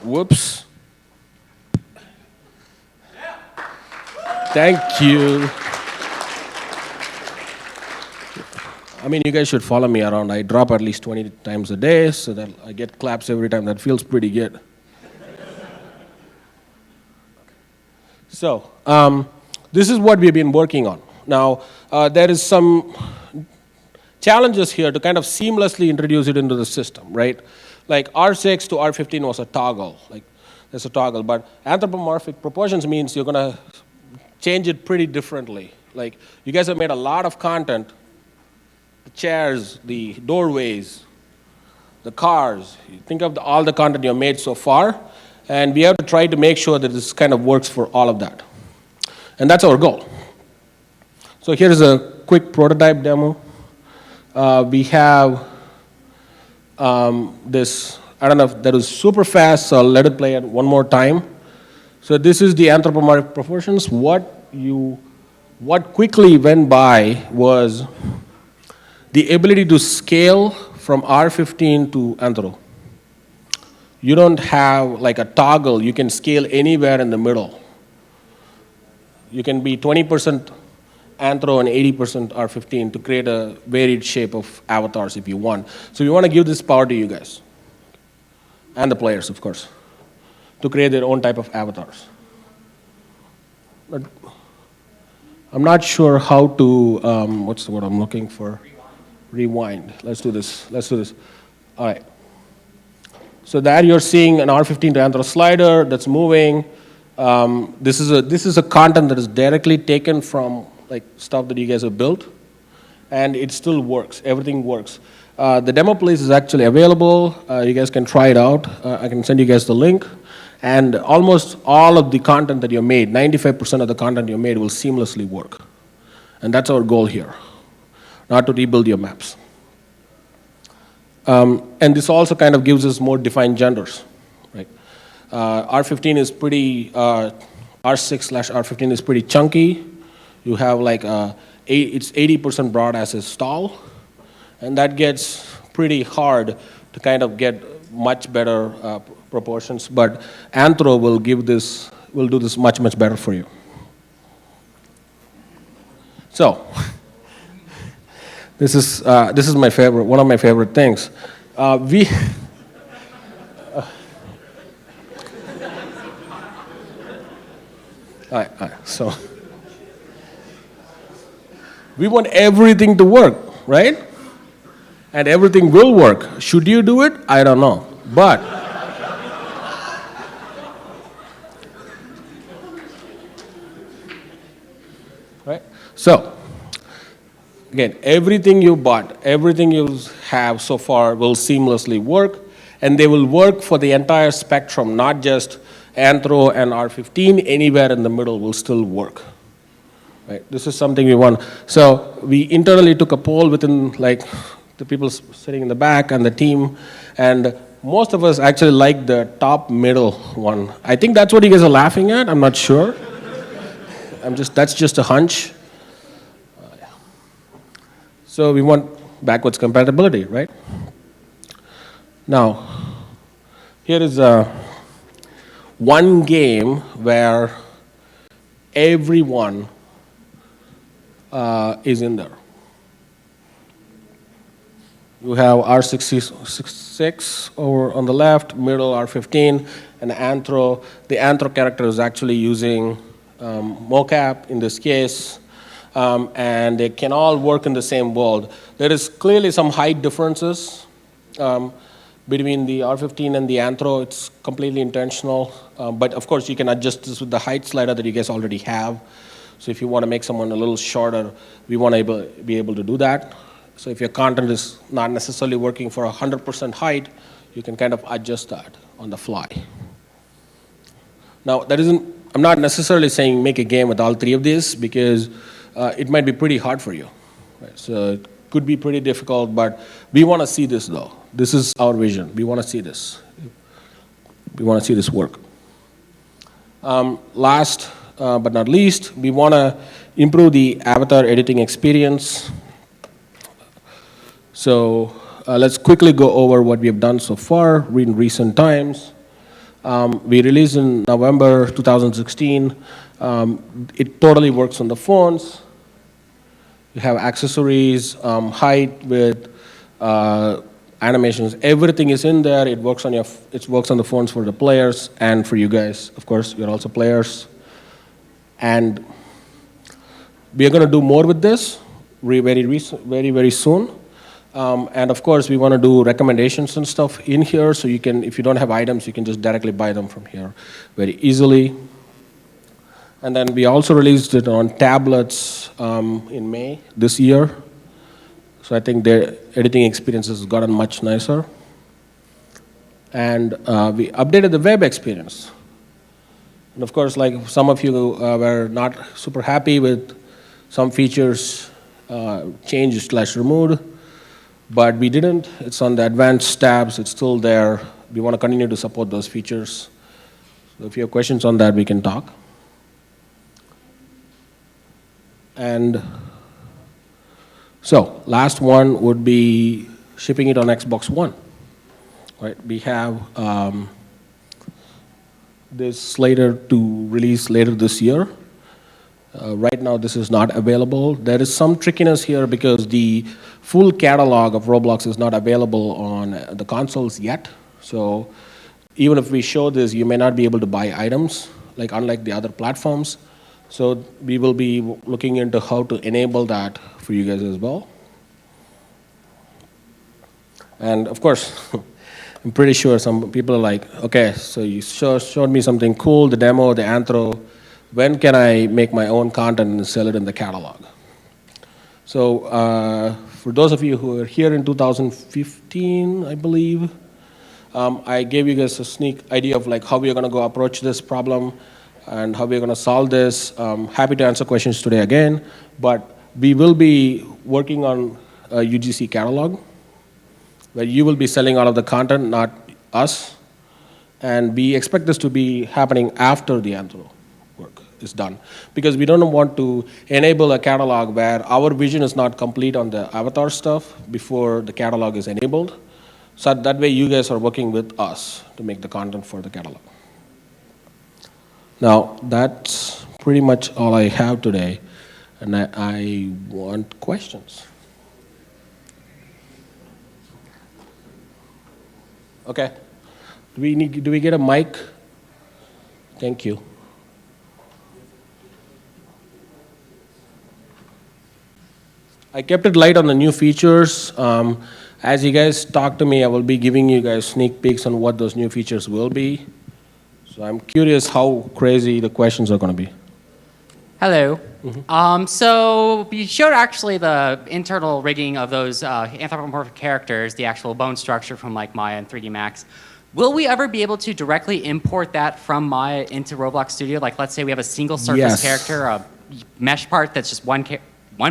whoops. Thank you. I mean, you guys should follow me around. I drop at least 20 times a day, so that I get claps every time. That feels pretty good. So this is what we've been working on. Now, there is some challenges here to kind of seamlessly introduce it into the system, right? Like R6 to R15 was a toggle, like there's a toggle, but anthropomorphic proportions means you're gonna change it pretty differently. Like you guys have made a lot of content, the chairs, the doorways, the cars. You think of all the content you've made so far, and we have to try to make sure that this kind of works for all of that. And that's our goal. So here's a quick prototype demo. We have this, I don't know if that was super fast, so I'll let it play it one more time. So this is the anthropomorphic proportions. What quickly went by was the ability to scale from R15 to anthro. You don't have like a toggle. You can scale anywhere in the middle. You can be 20% anthro and 80% R15 to create a varied shape of avatars if you want. So we want to give this power to you guys, and the players, of course, to create their own type of avatars. But I'm not sure how to, what's the word I'm looking for? Rewind. Let's do this. All right. So there you're seeing an R15 to anthro slider that's moving. This is a content that is directly taken from like stuff that you guys have built, and it still works. Everything works. The demo place is actually available. You guys can try it out. I can send you guys the link. And almost all of the content that you made, 95% of the content you made will seamlessly work. And that's our goal here, not to rebuild your maps. And this also kind of gives us more defined genders, right? R15 is pretty, R6/R15 is pretty chunky. You have like, it's 80% broad as a stall, and that gets pretty hard to kind of get much better proportions, but anthro will do this much better for you. So, this is my favorite, one of my favorite things. All right, so we want everything to work, right? And everything will work. Should you do it? I don't know. But right? So again, everything you bought, everything you have so far will seamlessly work, and they will work for the entire spectrum, not just anthro and R15. Anywhere in the middle will still work. Right? This is something we want. So we internally took a poll within like the people sitting in the back and the team, and most of us actually like the top middle one. I think that's what you guys are laughing at. I'm not sure. That's just a hunch. So we want backwards compatibility, right? Now, here is one game where everyone is in there. You have R66 over on the left, middle R15, and anthro. The anthro character is actually using mocap in this case, and they can all work in the same world. There is clearly some height differences between the R15 and the anthro. It's completely intentional, but of course you can adjust this with the height slider that you guys already have. So if you want to make someone a little shorter, we want to be able to do that. So if your content is not necessarily working for 100% height, you can kind of adjust that on the fly. Now, I'm not necessarily saying make a game with all three of these, because it might be pretty hard for you. Right? So it could be pretty difficult, but we want to see this though. This is our vision. We want to see this. We want to see this work. Last but not least, we want to improve the avatar editing experience. So let's quickly go over what we have done so far in recent times. We released in November 2016. It totally works on the phones. You have accessories, height, width, animations. Everything is in there. It works on the phones for the players and for you guys. Of course, you're also players. And we are going to do more with this very, very soon. And of course, we want to do recommendations and stuff in here, so you can, if you don't have items, you can just directly buy them from here very easily. And then we also released it on tablets in May this year. So I think the editing experience has gotten much nicer. And we updated the web experience. And of course, like some of you were not super happy with some features changed/removed, but we didn't. It's on the advanced tabs. It's still there. We want to continue to support those features. So if you have questions on that, we can talk. And so last one would be shipping it on Xbox One. Right? We have this slated to release later this year. Right now, this is not available. There is some trickiness here because the full catalog of Roblox is not available on the consoles yet. So even if we show this, you may not be able to buy items, like unlike the other platforms. So we will be looking into how to enable that for you guys as well. And of course, I'm pretty sure some people are like, okay, so you showed me something cool, the demo, the anthro. When can I make my own content and sell it in the catalog? So for those of you who are here in 2015, I believe, I gave you guys a sneak idea of like how we're going to go approach this problem and how we're going to solve this. Happy to answer questions today again, but we will be working on a UGC catalog where you will be selling all of the content, not us. And we expect this to be happening after the anthro work is done. Because we don't want to enable a catalog where our vision is not complete on the avatar stuff before the catalog is enabled. So that way you guys are working with us to make the content for the catalog. Now, that's pretty much all I have today. And I want questions. Okay. Do we get a mic? Thank you. I kept it light on the new features. As you guys talk to me, I will be giving you guys sneak peeks on what those new features will be. So I'm curious how crazy the questions are going to be. Hello. So you showed actually the internal rigging of those anthropomorphic characters, the actual bone structure from like Maya and 3D Max. Will we ever be able to directly import that from Maya into Roblox Studio? Like, let's say we have a single surface character, a mesh part that's just one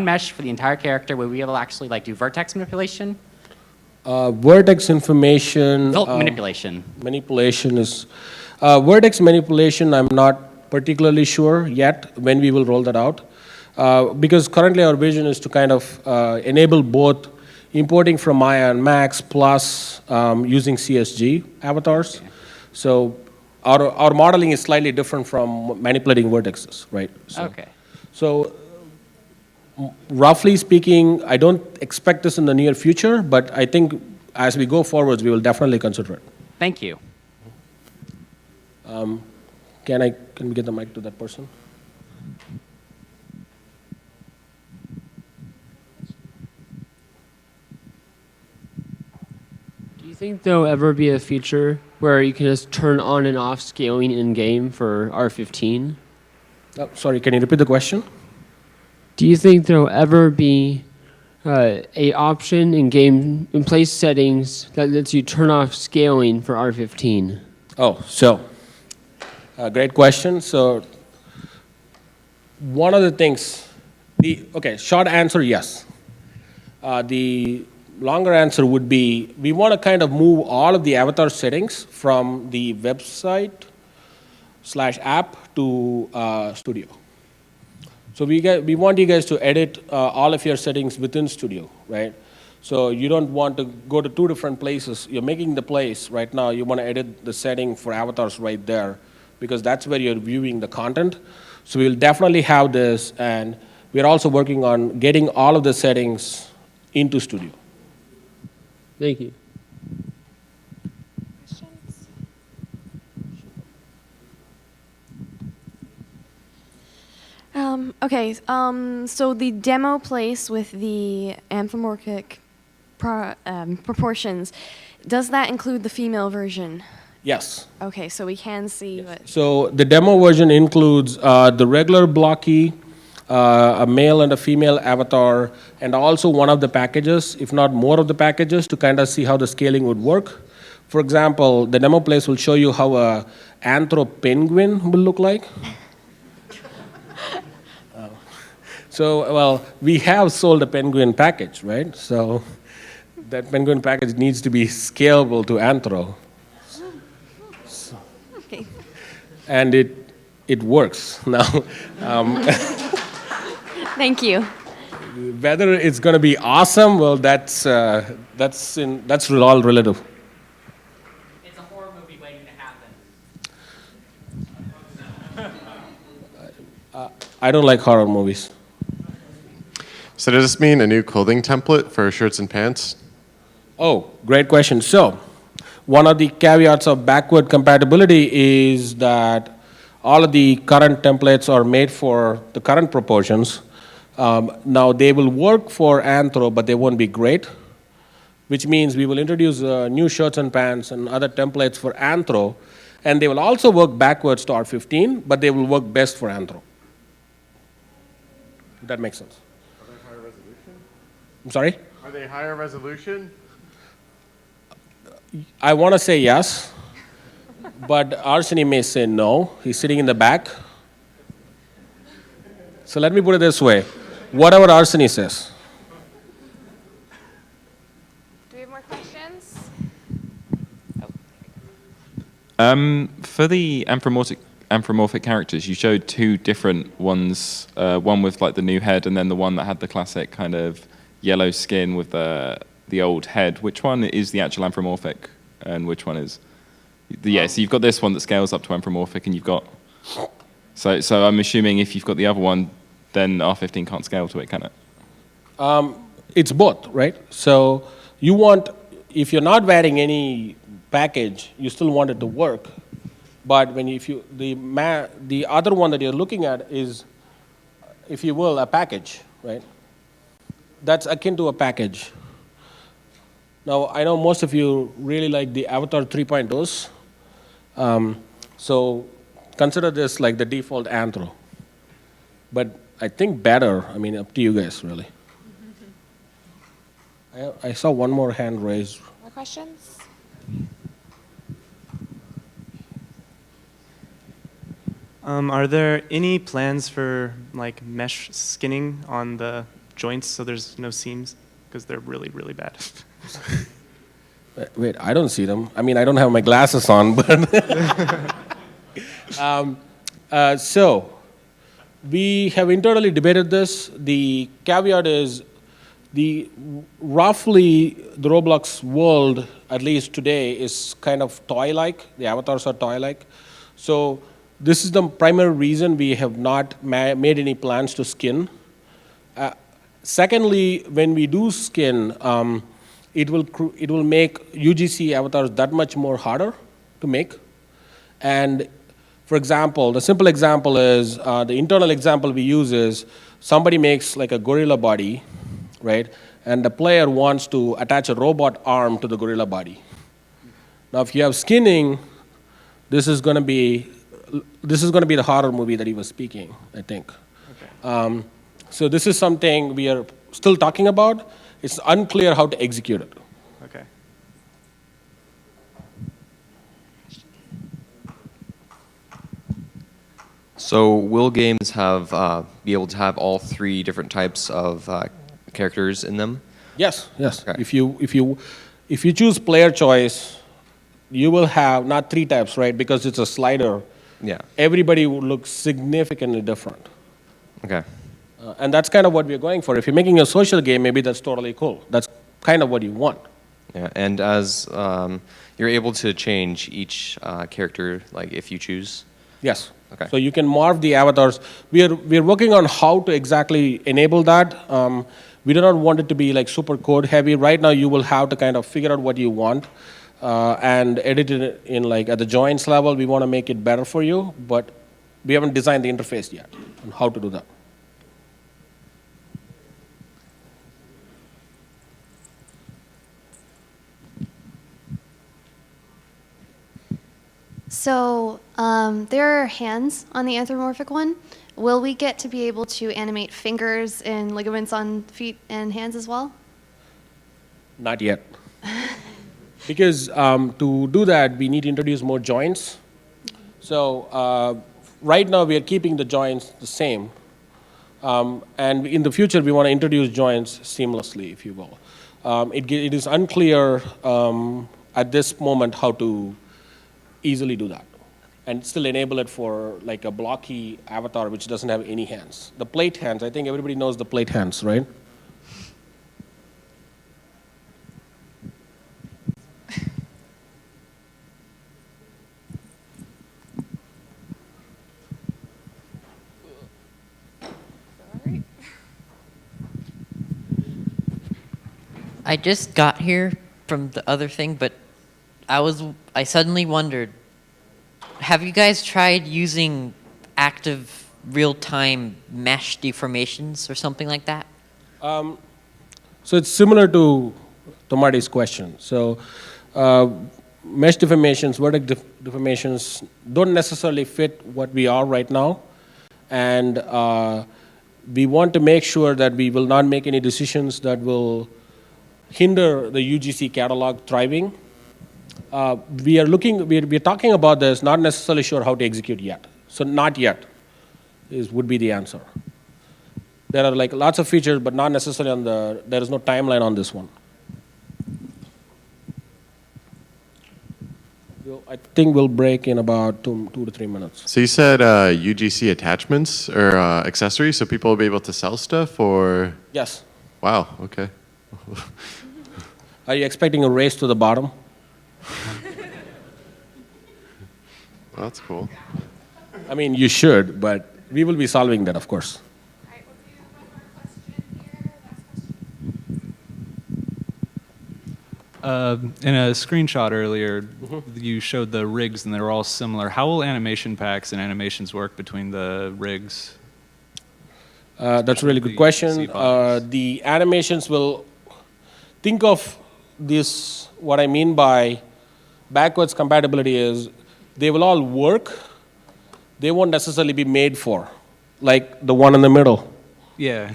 mesh for the entire character. Will we be able to actually like do vertex manipulation? Vertex information. Manipulation. Manipulation is vertex manipulation. I'm not particularly sure yet when we will roll that out, because currently our vision is to kind of enable both importing from Maya and Max plus using CSG avatars. Okay. So our modeling is slightly different from manipulating vertexes, right? So, okay. So roughly speaking, I don't expect this in the near future, but I think as we go forwards, we will definitely consider it. Thank you. Can we get the mic to that person? Do you think there'll ever be a feature where you can just turn on and off scaling in-game for R15? Oh, sorry, can you repeat the question? Do you think there'll ever be a option in place settings that lets you turn off scaling for R15? Oh, so great question. So one of the things, short answer, yes. The longer answer would be we want to kind of move all of the avatar settings from the website /app to Studio. So we want you guys to edit all of your settings within Studio, right? So you don't want to go to two different places. You're making the place right now. You want to edit the setting for avatars right there, because that's where you're viewing the content. So we'll definitely have this, and we're also working on getting all of the settings into Studio. Thank you. So the demo place with the anthropomorphic proportions, does that include the female version? Yes. Okay, so we can see what. So the demo version includes the regular blocky, a male and a female avatar, and also one of the packages, if not more of the packages, to kind of see how the scaling would work. For example, the demo place will show you how a anthro penguin will look like. So, well, we have sold a penguin package, right? So that penguin package needs to be scalable to anthro. Okay. And it works now. Thank you. Whether it's going to be awesome, well, that's all relative. It's a horror movie waiting to happen. I don't like horror movies. So does this mean a new clothing template for shirts and pants? Oh, great question. So, one of the caveats of backward compatibility is that all of the current templates are made for the current proportions. Now, they will work for anthro, but they won't be great, which means we will introduce new shirts and pants and other templates for anthro, and they will also work backwards to R15, but they will work best for anthro. If that makes sense. Are they higher resolution? I'm sorry? Are they higher resolution? I want to say yes, but Arseny may say no. He's sitting in the back. So let me put it this way. Whatever Arseny says. Do we have more questions? For the anthropomorphic characters, you showed two different ones, one with like the new head and then the one that had the classic kind of yellow skin with the old head. Which one is the actual anthropomorphic and which one is... Yeah, so you've got this one that scales up to anthropomorphic and you've got... So I'm assuming if you've got the other one, then R15 can't scale to it, can it? It's both, right? So you want, if you're not adding any package, you still want it to work. But when the other one that you're looking at is, if you will, a package, right? That's akin to a package. Now, I know most of you really like the Avatar 3.0s. So consider this like the default anthro. But I think better, I mean, up to you guys, really. I saw one more hand raised. More questions? Are there any plans for like mesh skinning on the joints so there's no seams? Because they're really, really bad. Wait, I don't see them. I mean, I don't have my glasses on, but... So, we have internally debated this. The caveat is roughly the Roblox world, at least today, is kind of toy-like. The avatars are toy-like. So this is the primary reason we have not made any plans to skin. Secondly, when we do skin, it will make UGC avatars that much more harder to make. And for example, the simple example is, the internal example we use is, somebody makes like a gorilla body, right? And the player wants to attach a robot arm to the gorilla body. Now, if you have skinning, this is going to be the horror movie that he was speaking, I think. Okay. So this is something we are still talking about. It's unclear how to execute it. Okay. So will games have be able to have all three different types of characters in them? Yes, yes. Okay. If you choose player choice, you will have not three types, right? Because it's a slider. Yeah. Everybody will look significantly different. Okay. And that's kind of what we're going for. If you're making a social game, maybe that's totally cool. That's kind of what you want. Yeah, and as you're able to change each character, like if you choose? Yes. Okay. So you can morph the avatars. We're working on how to exactly enable that. We do not want it to be like super code heavy. Right now, you will have to kind of figure out what you want and edit it in like at the joints level. We want to make it better for you, but we haven't designed the interface yet on how to do that. So there are hands on the anthropomorphic one. Will we get to be able to animate fingers and ligaments on feet and hands as well? Not yet. Because to do that, we need to introduce more joints. So right now, we are keeping the joints the same. And in the future, we want to introduce joints seamlessly, if you will. It is unclear at this moment how to easily do that and still enable it for like a blocky avatar which doesn't have any hands. The plate hands, I think everybody knows the plate hands, right? I just got here from the other thing, but I suddenly wondered, have you guys tried using active real-time mesh deformations or something like that? So it's similar to Marty's question. So mesh deformations, vertex deformations don't necessarily fit what we are right now. And we want to make sure that we will not make any decisions that will hinder the UGC catalog thriving. We are talking about this, not necessarily sure how to execute yet. So not yet would be the answer. There are like lots of features, but not necessarily there is no timeline on this one. I think we'll break in about 2 to 3 minutes. So you said UGC attachments or accessories, so people will be able to sell stuff, or? Yes. Wow, okay. Are you expecting a race to the bottom? Well, that's cool. I mean, you should, but we will be solving that, of course. In a screenshot earlier, you showed the rigs and they were all similar. How will animation packs and animations work between the rigs? That's a really good question. The animations will think of this. What I mean by backwards compatibility is they will all work. They won't necessarily be made for, like the one in the middle. Yeah.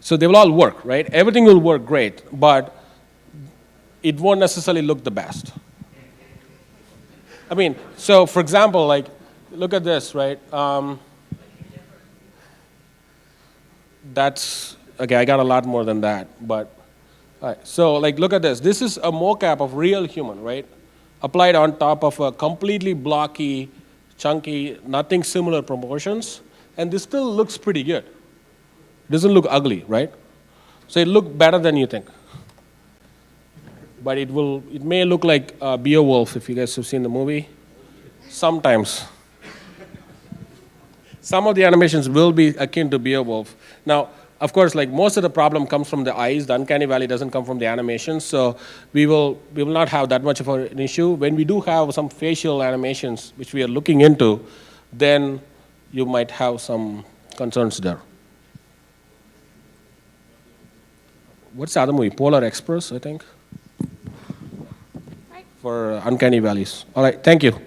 So they will all work, right? Everything will work great, but it won't necessarily look the best. I mean, so for example, like, look at this, right? That's, okay, I got a lot more than that, but, all right. So like, look at this. This is a mocap of real human, right? Applied on top of a completely blocky, chunky, nothing similar proportions, and this still looks pretty good. It doesn't look ugly, right? So it looks better than you think. But it may look like Beowulf, if you guys have seen the movie. Sometimes. Some of the animations will be akin to Beowulf. Now, of course, like most of the problem comes from the eyes. The uncanny valley doesn't come from the animations, so we will not have that much of an issue. When we do have some facial animations, which we are looking into, then you might have some concerns there. What's the other movie? Polar Express, I think, for uncanny valleys. All right, thank you.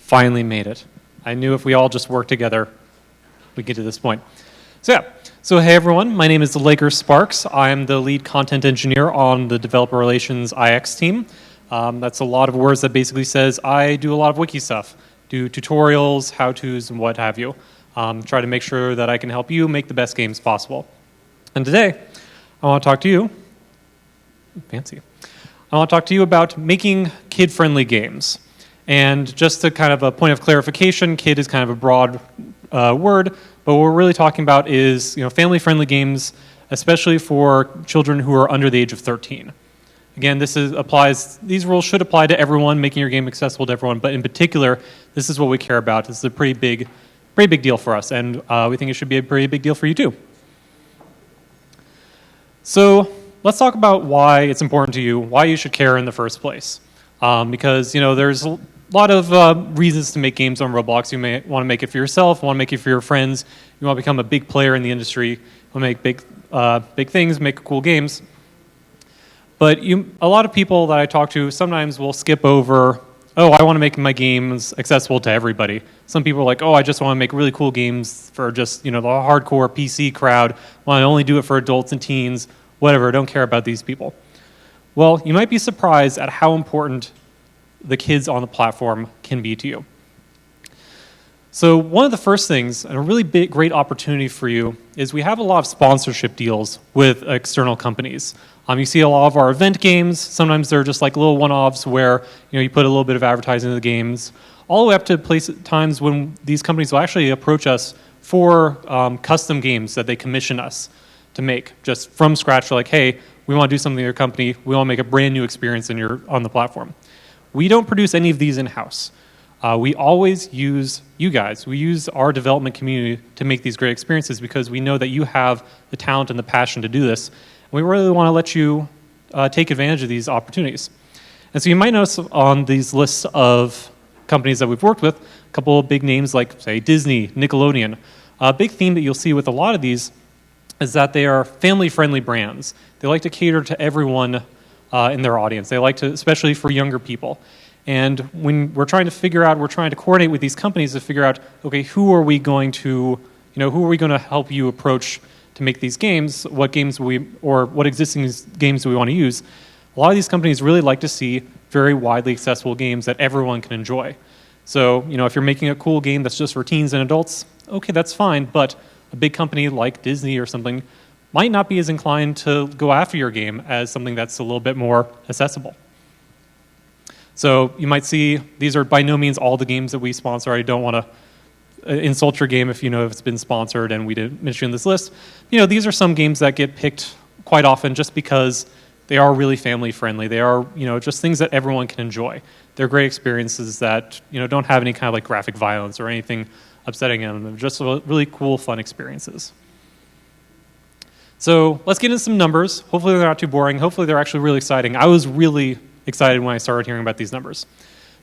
finally made it. I knew if we all just worked together, we'd get to this point. So yeah, so hey everyone, my name is Laker Sparks. I'm the lead content engineer on the developer relations IX team. That's a lot of words that basically says I do a lot of wiki stuff, do tutorials, how-tos, and what have you. Try to make sure that I can help you make the best games possible. And today, I want to talk to you, fancy, I want to talk to you about making kid-friendly games. And just to kind of a point of clarification, kid is kind of a broad word, but what we're really talking about is family-friendly games, especially for children who are under the age of 13. Again, these rules should apply to everyone, making your game accessible to everyone, but in particular, this is what we care about. This is a pretty big deal for us, and we think it should be a pretty big deal for you too. So let's talk about why it's important to you, why you should care in the first place. Because there's a lot of reasons to make games on Roblox. You may want to make it for yourself, want to make it for your friends, you want to become a big player in the industry, want to make big things, make cool games. But a lot of people that I talk to sometimes will skip over, oh, I want to make my games accessible to everybody. Some people are like, oh, I just want to make really cool games for just the hardcore PC crowd, want to only do it for adults and teens, whatever, don't care about these people. Well, you might be surprised at how important the kids on the platform can be to you. So one of the first things, and a really great opportunity for you, is we have a lot of sponsorship deals with external companies. You see a lot of our event games. Sometimes they're just like little one-offs where you put a little bit of advertising in the games, all the way up to times when these companies will actually approach us for custom games that they commission us to make, just from scratch. They're like, hey, we want to do something in your company. We want to make a brand new experience on the platform. We don't produce any of these in-house. We always use you guys. We use our development community to make these great experiences because we know that you have the talent and the passion to do this. And we really want to let you take advantage of these opportunities. And so you might notice on these lists of companies that we've worked with, a couple of big names like, say, Disney, Nickelodeon. A big theme that you'll see with a lot of these is that they are family-friendly brands. They like to cater to everyone in their audience. They like to, especially for younger people. And when we're trying to coordinate with these companies to figure out, okay, who are we going to help you approach to make these games? What existing games do we want to use? A lot of these companies really like to see very widely accessible games that everyone can enjoy. So, if you're making a cool game that's just for teens and adults, okay, that's fine, but a big company like Disney or something might not be as inclined to go after your game as something that's a little bit more accessible. So you might see these are by no means all the games that we sponsor. I don't want to insult your game if if it's been sponsored and we didn't mention this list. These are some games that get picked quite often just because they are really family friendly. They are just things that everyone can enjoy. They're great experiences that don't have any kind of like graphic violence or anything upsetting in them. They're just really cool, fun experiences. So let's get into some numbers. Hopefully they're not too boring. Hopefully they're actually really exciting. I was really excited when I started hearing about these numbers.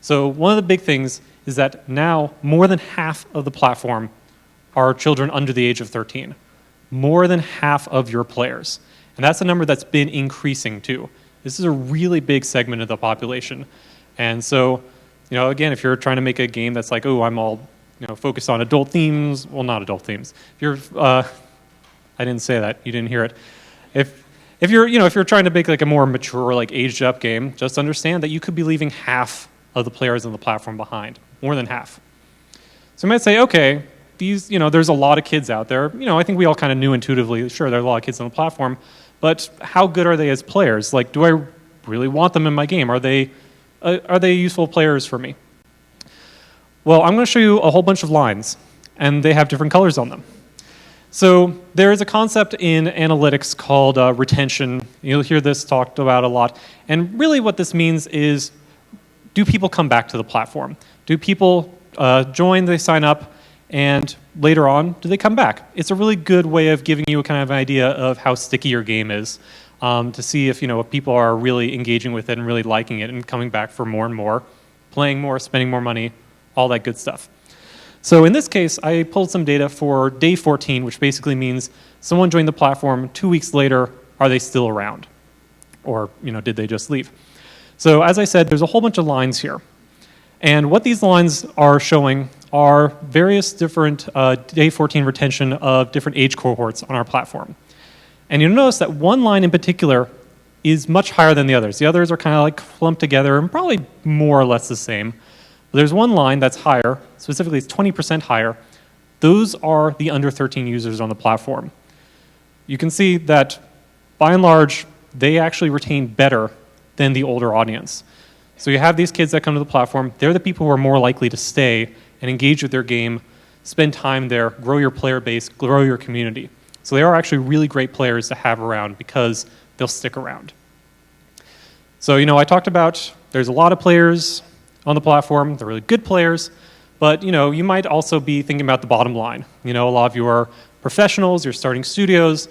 So one of the big things is that now more than half of the platform are children under the age of 13. More than half of your players. And that's a number that's been increasing too. This is a really big segment of the population. And so, again, if you're trying to make a game that's like, oh, I'm all focused on adult themes, well, not adult themes. If you're, I didn't say that, you didn't hear it. If you're trying to make like a more mature, like aged up game, just understand that you could be leaving half of the players on the platform behind, more than half. So you might say, okay, there's a lot of kids out there. I think we all kind of knew intuitively, sure, there are a lot of kids on the platform, but how good are they as players? Like, do I really want them in my game? Are they useful players for me? Well, I'm going to show you a whole bunch of lines, and they have different colors on them. So there is a concept in analytics called retention. You'll hear this talked about a lot. And really what this means is, do people come back to the platform? Do people join, they sign up, and later on, do they come back? It's a really good way of giving you a kind of an idea of how sticky your game is, to see if people are really engaging with it and really liking it and coming back for more and more, playing more, spending more money, all that good stuff. So in this case, I pulled some data for day 14, which basically means someone joined the platform 2 weeks later, are they still around? Or did they just leave? So as I said, there's a whole bunch of lines here. And what these lines are showing are various different day 14 retention of different age cohorts on our platform. And you'll notice that one line in particular is much higher than the others. The others are kind of like clumped together and probably more or less the same. But there's one line that's higher, specifically it's 20% higher. Those are the under 13 users on the platform. You can see that by and large, they actually retain better than the older audience. So you have these kids that come to the platform, they're the people who are more likely to stay and engage with their game, spend time there, grow your player base, grow your community. So they are actually really great players to have around because they'll stick around. So, I talked about there's a lot of players on the platform, they're really good players, but, you might also be thinking about the bottom line. A lot of you are professionals, you're starting studios,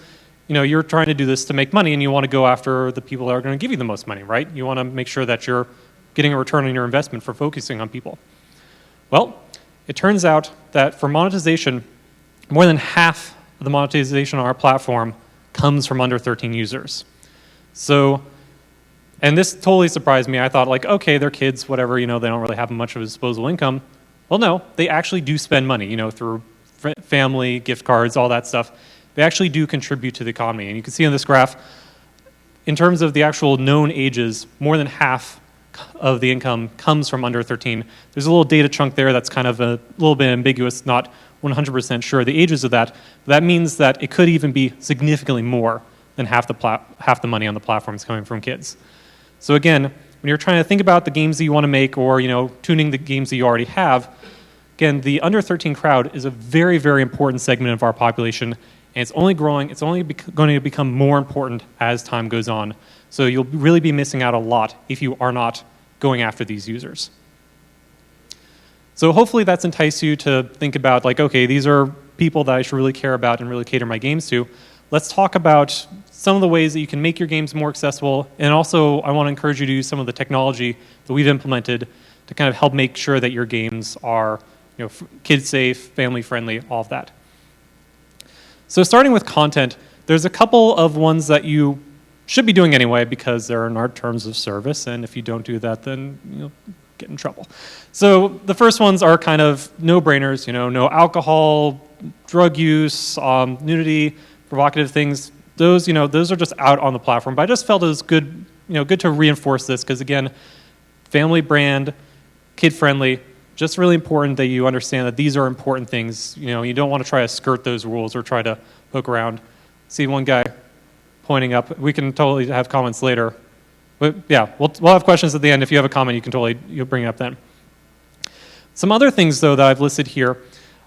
you're trying to do this to make money and you want to go after the people that are going to give you the most money, right? You want to make sure that you're getting a return on your investment for focusing on people. Well, it turns out that for monetization, more than half of the monetization on our platform comes from under 13 users. So, and this totally surprised me. I thought like, okay, they're kids, whatever, they don't really have much of a disposable income. Well, no, they actually do spend money, through family, gift cards, all that stuff. They actually do contribute to the economy. And you can see on this graph, in terms of the actual known ages, more than half of the income comes from under 13. There's a little data chunk there that's kind of a little bit ambiguous, not 100% sure the ages of that. But that means that it could even be significantly more than half the money on the platform is coming from kids. So again, when you're trying to think about the games that you want to make or tuning the games that you already have, again, the under 13 crowd is a very, very important segment of our population, and it's only growing. It's only going to become more important as time goes on. So you'll really be missing out a lot if you are not going after these users. So hopefully that's enticed you to think about like, okay, these are people that I should really care about and really cater my games to. Let's talk about some of the ways that you can make your games more accessible, and also I want to encourage you to use some of the technology that we've implemented to kind of help make sure that your games are kid safe, family friendly, all of that. So starting with content, there's a couple of ones that you should be doing anyway because they're in our terms of service, and if you don't do that, then you'll get in trouble. So the first ones are kind of no-brainers, no alcohol, drug use, nudity, provocative things. Those are just out on the platform. But I just felt it was good, good to reinforce this because again, family brand, kid-friendly, just really important that you understand that these are important things. You don't want to try to skirt those rules or try to poke around. See one guy pointing up. We can totally have comments later. But yeah, we'll have questions at the end. If you have a comment, you'll bring it up then. Some other things, though, that I've listed here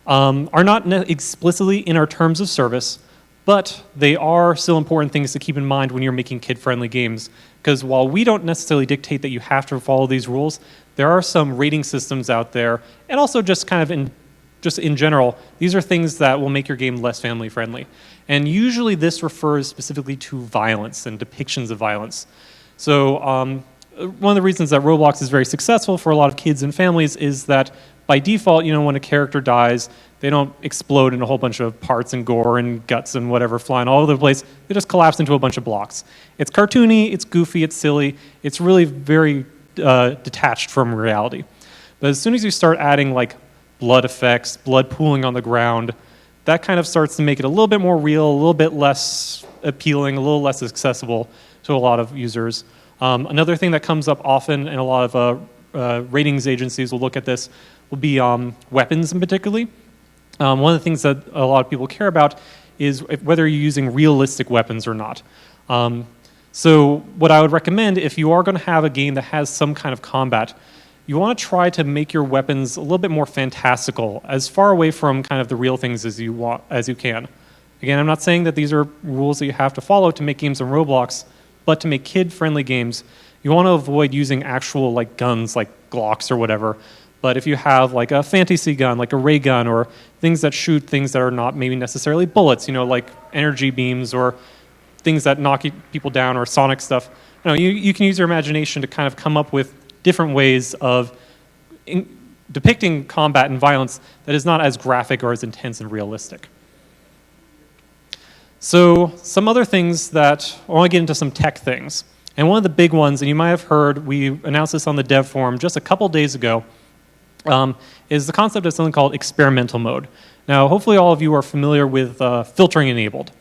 are not explicitly in our terms of service, but they are still important things to keep in mind when you're making kid-friendly games. Because while we don't necessarily dictate that you have to follow these rules, there are some rating systems out there, and also just kind of in general, these are things that will make your game less family-friendly. And usually this refers specifically to violence and depictions of violence. So one of the reasons that Roblox is very successful for a lot of kids and families is that by default, when a character dies, they don't explode in a whole bunch of parts and gore and guts and whatever flying all over the place. They just collapse into a bunch of blocks. It's cartoony, it's goofy, it's silly. It's really very detached from reality. But as soon as you start adding like blood effects, blood pooling on the ground, that kind of starts to make it a little bit more real, a little bit less appealing, a little less accessible to a lot of users. Another thing that comes up often, and a lot of ratings agencies will look at this, will be weapons in particularly. One of the things that a lot of people care about is whether you're using realistic weapons or not. So what I would recommend, if you are going to have a game that has some kind of combat, you want to try to make your weapons a little bit more fantastical, as far away from kind of the real things as you can. Again, I'm not saying that these are rules that you have to follow to make games on Roblox, but to make kid-friendly games, you want to avoid using actual like guns like Glocks or whatever. But if you have like a fantasy gun, like a ray gun, or things that shoot things that are not maybe necessarily bullets, like energy beams or things that knock people down or sonic stuff, you can use your imagination to kind of come up with different ways of depicting combat and violence that is not as graphic or as intense and realistic. So some other things that, I want to get into some tech things. And one of the big ones, and you might have heard, we announced this on the dev forum just a couple days ago, is the concept of something called experimental mode. Now, hopefully all of you are familiar with filtering enabled.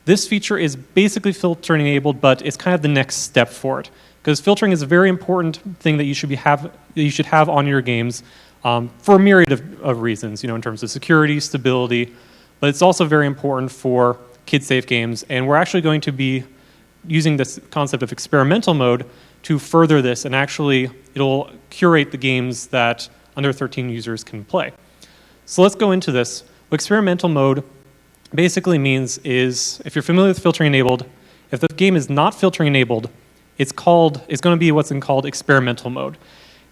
This feature is basically filtering enabled, but it's kind of the next step for it. Because filtering is a very important thing that you should have on your games for a myriad of reasons, in terms of security, stability, but it's also very important for kid-safe games. And we're actually going to be using this concept of experimental mode to further this, and actually it'll curate the games that under 13 users can play. So let's go into this. What experimental mode basically means is, if you're familiar with filtering enabled, if the game is not filtering enabled, it's going to be what's called experimental mode.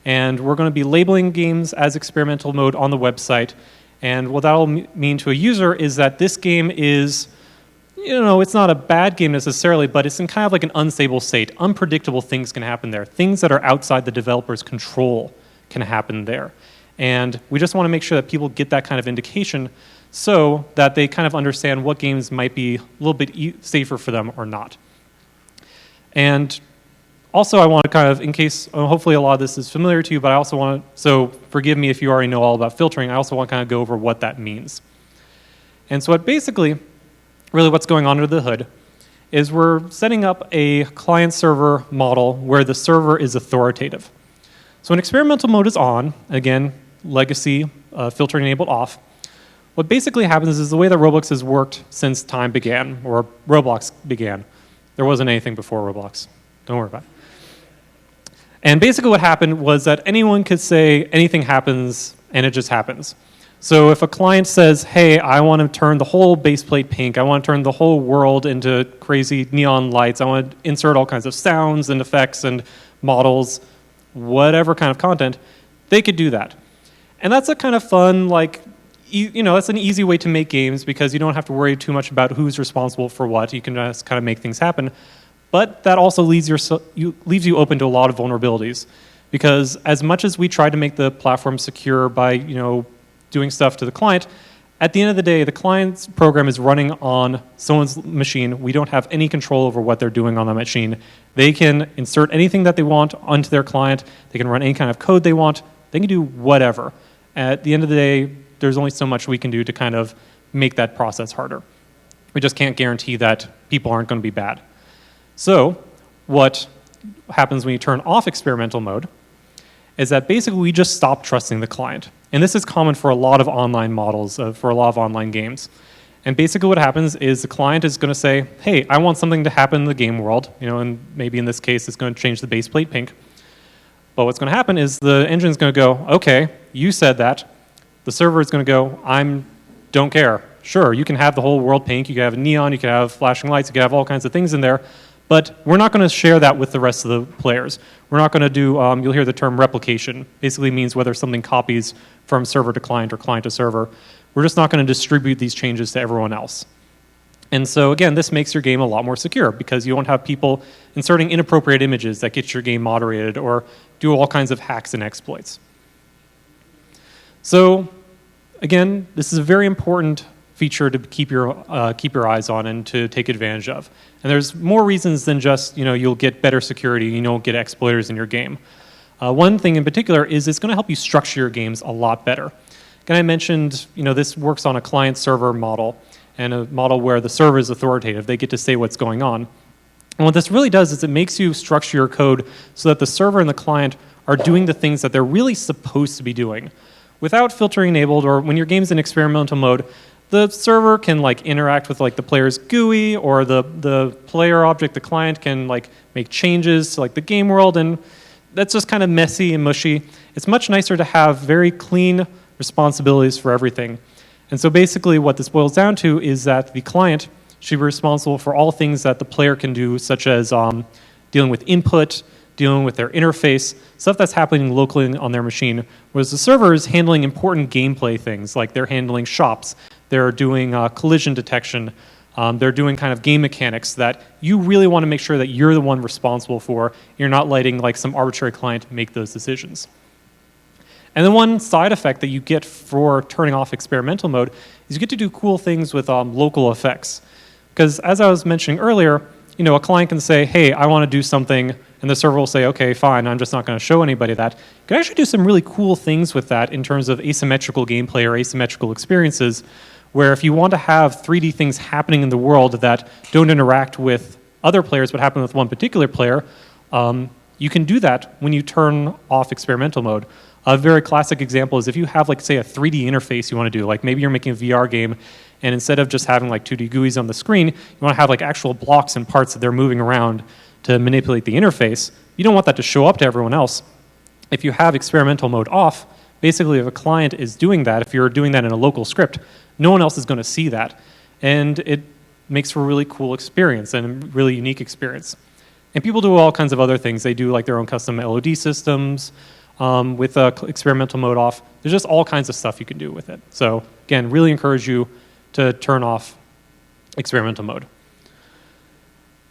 And we're going to be labeling games as experimental mode on the website. And what that'll mean to a user is that this game is, it's not a bad game necessarily, but it's in kind of like an unstable state. Unpredictable things can happen there. Things that are outside the developer's control can happen there. And we just want to make sure that people get that kind of indication so that they kind of understand what games might be a little bit safer for them or not. And also I want to kind of, in case, hopefully a lot of this is familiar to you, but I also want to, so forgive me if you already know all about filtering, I also want to kind of go over what that means. And so basically, really what's going on under the hood is we're setting up a client-server model where the server is authoritative. So when experimental mode is on, again, legacy, filtering enabled off, what basically happens is the way that Roblox has worked since time began, or Roblox began. There wasn't anything before Roblox. Don't worry about it. And basically what happened was that anyone could say anything happens, and it just happens. So if a client says, hey, I want to turn the whole base plate pink, I want to turn the whole world into crazy neon lights, I want to insert all kinds of sounds and effects and models, whatever kind of content, they could do that. And that's a kind of fun, that's an easy way to make games because you don't have to worry too much about who's responsible for what. You can just kind of make things happen. But that also leaves you open to a lot of vulnerabilities, because as much as we try to make the platform secure by doing stuff to the client, at the end of the day, the client's program is running on someone's machine. We don't have any control over what they're doing on that machine. They can insert anything that they want onto their client. They can run any kind of code they want. They can do whatever. At the end of the day, there's only so much we can do to kind of make that process harder. We just can't guarantee that people aren't going to be bad. So what happens when you turn off experimental mode is that basically we just stop trusting the client. And this is common for a lot of online models, for a lot of online games. And basically what happens is the client is going to say, hey, I want something to happen in the game world, and maybe in this case it's going to change the base plate pink. But what's going to happen is the engine is going to go, okay, you said that. The server is going to go, don't care. Sure, you can have the whole world pink, you can have neon, you can have flashing lights, you can have all kinds of things in there, but we're not going to share that with the rest of the players. We're not going to do, you'll hear the term replication. Basically means whether something copies from server to client or client to server. We're just not going to distribute these changes to everyone else. And so again, this makes your game a lot more secure because you won't have people inserting inappropriate images that get your game moderated or do all kinds of hacks and exploits. So again, this is a very important feature to keep your eyes on and to take advantage of. And there's more reasons than just you'll get better security, you don't get exploiters in your game. One thing in particular is it's going to help you structure your games a lot better. Again, I mentioned this works on a client-server model and a model where the server is authoritative. They get to say what's going on. And what this really does is it makes you structure your code so that the server and the client are doing the things that they're really supposed to be doing. Without filtering enabled, or when your game's in experimental mode, the server can interact with the player's GUI, or the player object, the client can make changes to the game world, and that's just kind of messy and mushy. It's much nicer to have very clean responsibilities for everything. And so basically what this boils down to is that the client should be responsible for all things that the player can do, such as dealing with input, dealing with their interface, stuff that's happening locally on their machine, whereas the server is handling important gameplay things, like they're handling shops, they're doing collision detection, they're doing kind of game mechanics that you really want to make sure that you're the one responsible for. You're not letting some arbitrary client make those decisions. And then one side effect that you get for turning off experimental mode is you get to do cool things with local effects. Because as I was mentioning earlier, a client can say, hey, I want to do something, and and the server will say, okay, fine, I'm just not going to show anybody that. You can actually do some really cool things with that in terms of asymmetrical gameplay or asymmetrical experiences, where if you want to have 3D things happening in the world that don't interact with other players but happen with one particular player, you can do that when you turn off experimental mode. A very classic example is if you have, like, say, a 3D interface you want to do, like maybe you're making a VR game, and instead of just having like 2D GUIs on the screen, you want to have like actual blocks and parts that they're moving around to manipulate the interface. You don't want that to show up to everyone else. If you have experimental mode off, basically if a client is doing that, if you're doing that in a local script, no one else is going to see that. And it makes for a really cool experience and a really unique experience. And people do all kinds of other things. They do like their own custom LOD systems with experimental mode off. There's just all kinds of stuff you can do with it. So again, really encourage you to turn off experimental mode.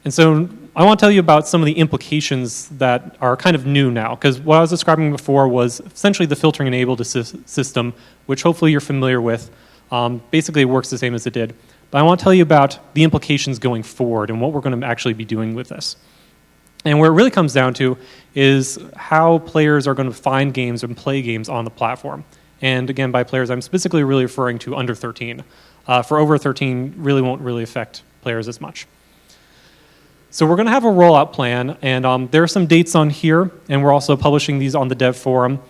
And so I want to tell you about some of the implications that are kind of new now, because what I was describing before was essentially the filtering enabled system, which hopefully you're familiar with. Basically, it works the same as it did. But I want to tell you about the implications going forward and what we're going to actually be doing with this. And where it really comes down to is how players are going to find games and play games on the platform. And again, by players, I'm specifically really referring to under 13. For over 13, really won't really affect players as much. So we're going to have a rollout plan, and there are some dates on here, and we're also publishing these on the dev forum.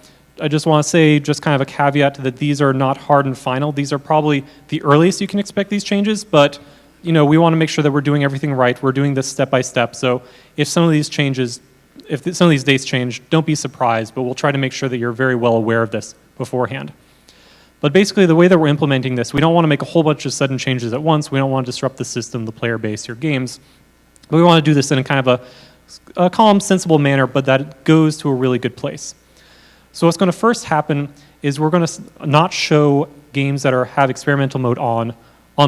I just want to say, just kind of a caveat that these are not hard and final. These are probably the earliest you can expect these changes, but we want to make sure that we're doing everything right. We're doing this step by step. So if some of these changes, some of these dates change, don't be surprised, but we'll try to make sure that you're very well aware of this beforehand. But basically, the way that we're implementing this, we don't want to make a whole bunch of sudden changes at once. We don't want to disrupt the system, the player base, your games. But we want to do this in a kind of a calm, sensible manner, but that it goes to a really good place. So what's going to first happen is we're going to not show games that have experimental mode on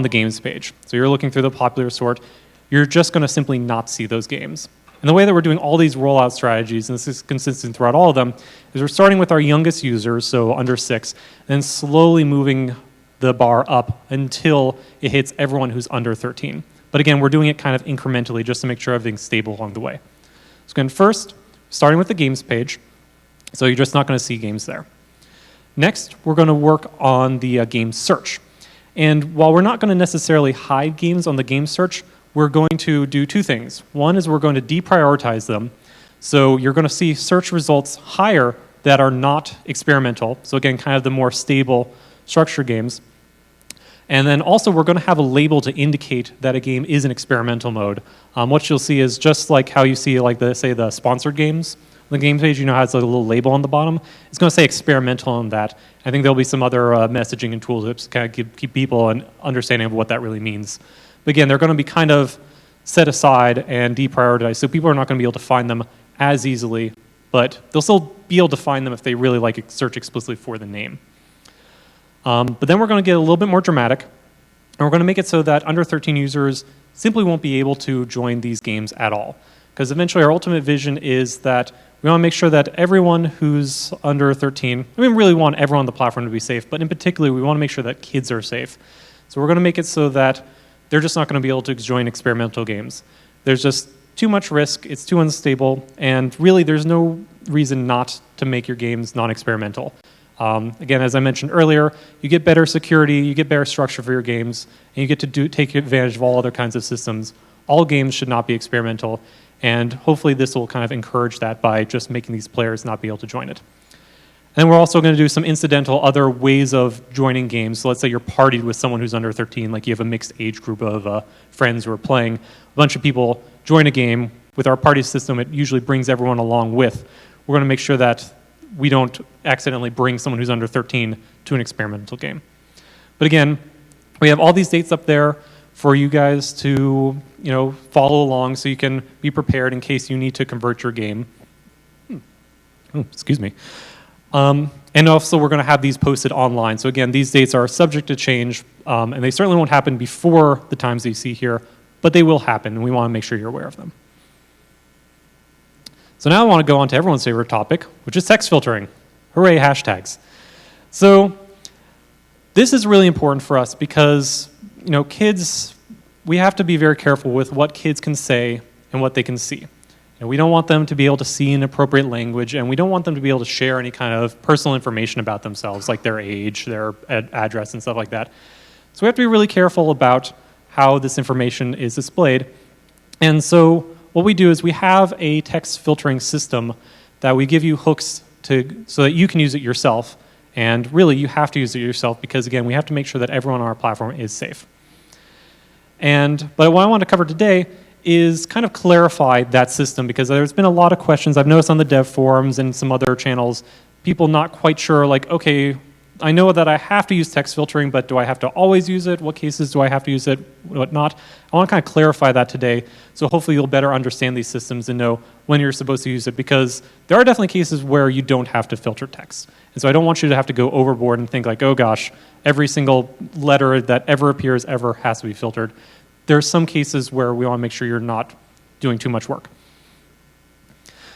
the games page. So you're looking through the popular sort. You're just going to simply not see those games. And the way that we're doing all these rollout strategies, and this is consistent throughout all of them, is we're starting with our youngest users, so under 6, and slowly moving the bar up until it hits everyone who's under 13. But again, we're doing it kind of incrementally just to make sure everything's stable along the way. So again, first, starting with the games page. So you're just not going to see games there. Next, we're going to work on the game search. And while we're not going to necessarily hide games on the game search, we're going to do two things. One is we're going to deprioritize them. So you're going to see search results higher that are not experimental. So again, kind of the more stable structured games. And then also we're going to have a label to indicate that a game is in experimental mode. What you'll see is just like how you see like the sponsored games. The game page, has a little label on the bottom. It's going to say experimental on that. I think there'll be some other messaging and tooltips to kind of keep people an understanding of what that really means. But again, they're going to be kind of set aside and deprioritized, so people are not going to be able to find them as easily, but they'll still be able to find them if they really like search explicitly for the name. But then we're going to get a little bit more dramatic, and we're going to make it so that under 13 users simply won't be able to join these games at all. Because eventually our ultimate vision is that we want to make sure that everyone who's under 13, we really want everyone on the platform to be safe, but in particular we want to make sure that kids are safe. So we're going to make it so that they're just not going to be able to join experimental games. There's just too much risk, it's too unstable, and really there's no reason not to make your games non-experimental. Again, as I mentioned earlier, you get better security, you get better structure for your games, and you get to take advantage of all other kinds of systems. All games should not be experimental, and hopefully this will kind of encourage that by just making these players not be able to join it. And then we're also going to do some incidental other ways of joining games. So let's say you're partied with someone who's under 13, like you have a mixed age group of friends who are playing. A bunch of people join a game. With our party system, it usually brings everyone along with. We're going to make sure that we don't accidentally bring someone who's under 13 to an experimental game. But again, we have all these dates up there for you guys to follow along so you can be prepared in case you need to convert your game. Excuse me. And also we're going to have these posted online. So again, these dates are subject to change, and they certainly won't happen before the times that you see here, but they will happen, and we want to make sure you're aware of them. So now I want to go on to everyone's favorite topic, which is text filtering. Hooray, hashtags. So this is really important for us because, kids, we have to be very careful with what kids can say and what they can see. And we don't want them to be able to see inappropriate language, and we don't want them to be able to share any kind of personal information about themselves, like their age, their address, and stuff like that. So we have to be really careful about how this information is displayed. And so what we do is we have a text filtering system that we give you hooks to, so that you can use it yourself. And really, you have to use it yourself because, again, we have to make sure that everyone on our platform is safe. But what I want to cover today is kind of clarify that system, because there's been a lot of questions I've noticed on the dev forums and some other channels, people not quite sure, like, okay, I know that I have to use text filtering, but do I have to always use it? What cases do I have to use it? What not? I want to kind of clarify that today, so hopefully you'll better understand these systems and know when you're supposed to use it, because there are definitely cases where you don't have to filter text. And so I don't want you to have to go overboard and think like, oh gosh, every single letter that ever appears ever has to be filtered. There are some cases where we want to make sure you're not doing too much work.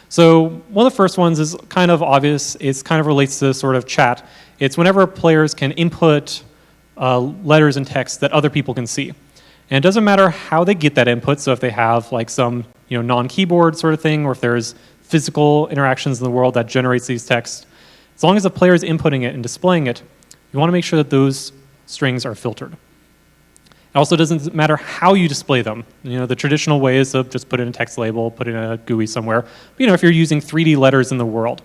So one of the first ones is kind of obvious. It kind of relates to sort of chat. It's whenever players can input letters and text that other people can see. And it doesn't matter how they get that input. So if they have like some non-keyboard sort of thing, or if there's physical interactions in the world that generates these texts, as long as the player is inputting it and displaying it, you want to make sure that those strings are filtered. It also doesn't matter how you display them. The traditional way is to just put in a text label, put in a GUI somewhere. But, if you're using 3D letters in the world,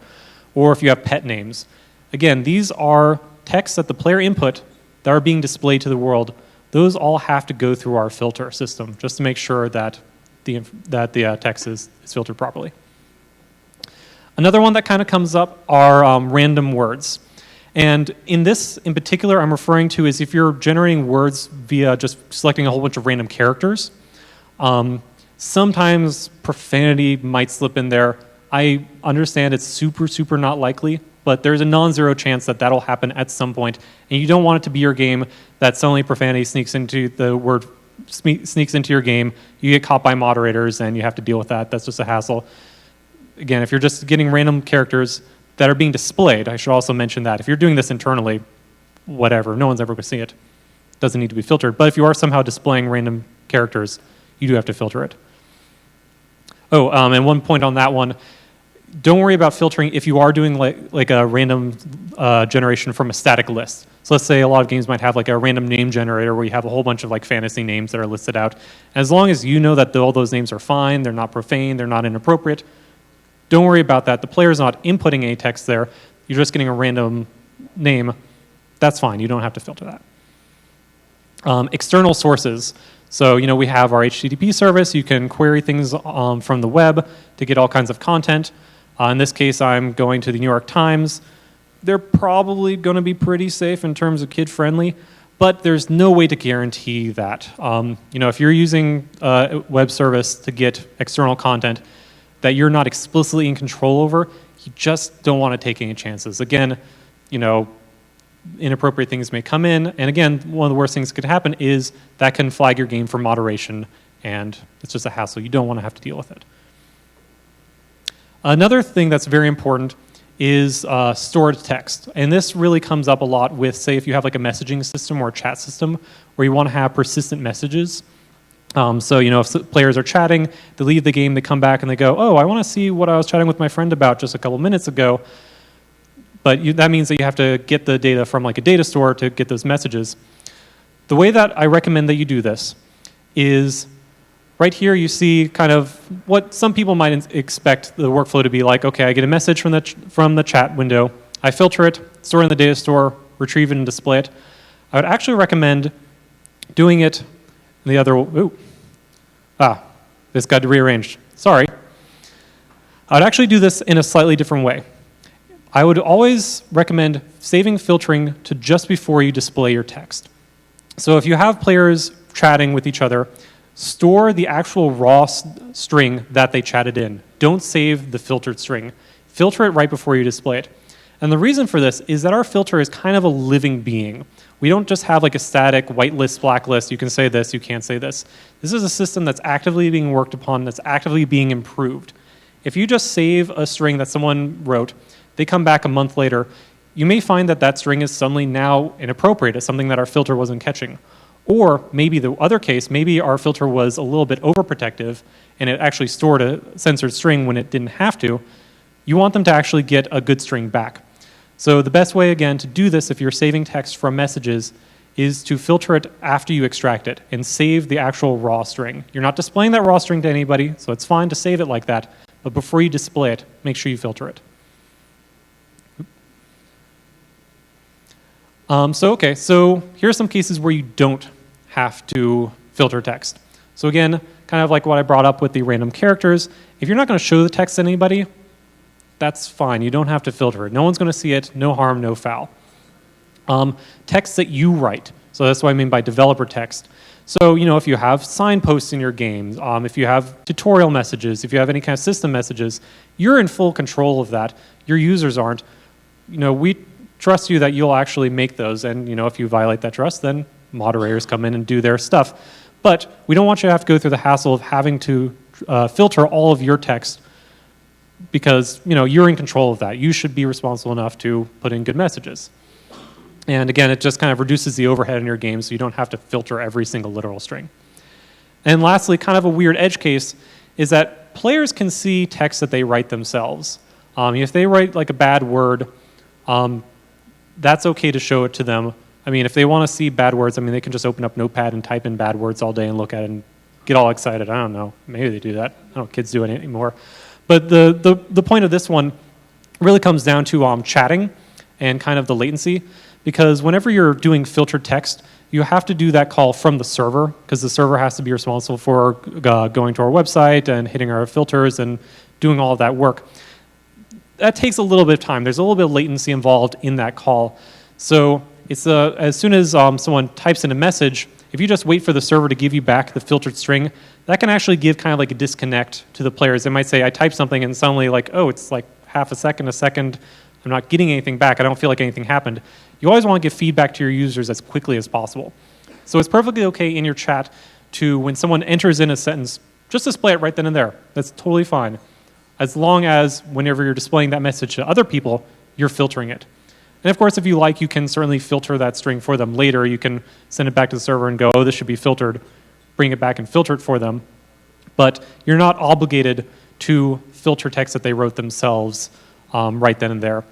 or if you have pet names, again, these are texts that the player input that are being displayed to the world. Those all have to go through our filter system just to make sure that the text is filtered properly. Another one that kind of comes up are random words. And in this, in particular, I'm referring to is if you're generating words via just selecting a whole bunch of random characters, sometimes profanity might slip in there. I understand it's super, super not likely, but there's a non-zero chance that that'll happen at some point, and you don't want it to be your game that suddenly profanity sneaks into your game. You get caught by moderators, and you have to deal with that. That's just a hassle. Again, if you're just getting random characters that are being displayed, I should also mention that. If you're doing this internally, whatever, no one's ever going to see it. It doesn't need to be filtered. But if you are somehow displaying random characters, you do have to filter it. Oh, and one point on that one, don't worry about filtering if you are doing like a random generation from a static list. So let's say a lot of games might have like a random name generator where you have a whole bunch of like fantasy names that are listed out. And as long as you know that all those names are fine, they're not profane, they're not inappropriate, don't worry about that. The player's not inputting any text there. You're just getting a random name. That's fine. You don't have to filter that. External sources. So, we have our HTTP service. You can query things from the web to get all kinds of content. In this case, I'm going to the New York Times. They're probably going to be pretty safe in terms of kid-friendly, but there's no way to guarantee that. If you're using a web service to get external content that you're not explicitly in control over, you just don't want to take any chances. Again, inappropriate things may come in, and again, one of the worst things that could happen is that can flag your game for moderation, and it's just a hassle. You don't want to have to deal with it. Another thing that's very important is stored text, and this really comes up a lot with, say, if you have like a messaging system or a chat system where you want to have persistent messages. So, if players are chatting, they leave the game, they come back and they go, oh, I want to see what I was chatting with my friend about just a couple minutes ago. But that means that you have to get the data from like a data store to get those messages. The way that I recommend that you do this is right here you see kind of what some people might expect the workflow to be like. Okay, I get a message from the chat window, I filter it, store it in the data store, retrieve it and display it. I would actually recommend doing it the other, this got rearranged. Sorry. I would actually do this in a slightly different way. I would always recommend saving filtering to just before you display your text. So if you have players chatting with each other, store the actual raw string that they chatted in. Don't save the filtered string. Filter it right before you display it. And the reason for this is that our filter is kind of a living being. We don't just have like a static white list, black list, you can say this, you can't say this. This is a system that's actively being worked upon, that's actively being improved. If you just save a string that someone wrote, they come back a month later, you may find that that string is suddenly now inappropriate. It's something that our filter wasn't catching. Or maybe the other case, maybe our filter was a little bit overprotective and it actually stored a censored string when it didn't have to. You want them to actually get a good string back. So the best way, again, to do this if you're saving text from messages is to filter it after you extract it and save the actual raw string. You're not displaying that raw string to anybody, so it's fine to save it like that, but before you display it, make sure you filter it. So here are some cases where you don't have to filter text. So again, kind of like what I brought up with the random characters, if you're not going to show the text to anybody, that's fine. You don't have to filter it. No one's going to see it. No harm, no foul. Text that you write. So that's what I mean by developer text. So, if you have signposts in your games, if you have tutorial messages, if you have any kind of system messages, you're in full control of that. Your users aren't. We trust you that you'll actually make those. And, if you violate that trust, then moderators come in and do their stuff. But we don't want you to have to go through the hassle of having to filter all of your text because, you're in control of that. You should be responsible enough to put in good messages. And again, it just kind of reduces the overhead in your game so you don't have to filter every single literal string. And lastly, kind of a weird edge case is that players can see text that they write themselves. If they write like a bad word, that's okay to show it to them. If they want to see bad words, they can just open up Notepad and type in bad words all day and look at it and get all excited. I don't know. Maybe they do that. I don't know if kids do it anymore. But the point of this one really comes down to chatting and kind of the latency. Because whenever you're doing filtered text, you have to do that call from the server, because the server has to be responsible for going to our website and hitting our filters and doing all of that work. That takes a little bit of time. There's a little bit of latency involved in that call. So it's as soon as someone types in a message, if you just wait for the server to give you back the filtered string, that can actually give kind of like a disconnect to the players. They might say, I typed something and suddenly it's like half a second, I'm not getting anything back, I don't feel like anything happened. You always want to give feedback to your users as quickly as possible. So it's perfectly okay in your chat to, when someone enters in a sentence, just display it right then and there. That's totally fine. As long as whenever you're displaying that message to other people, you're filtering it. And of course, if you like, you can certainly filter that string for them later. You can send it back to the server and go, oh, this should be filtered, bring it back and filter it for them. But you're not obligated to filter text that they wrote themselves right then and there.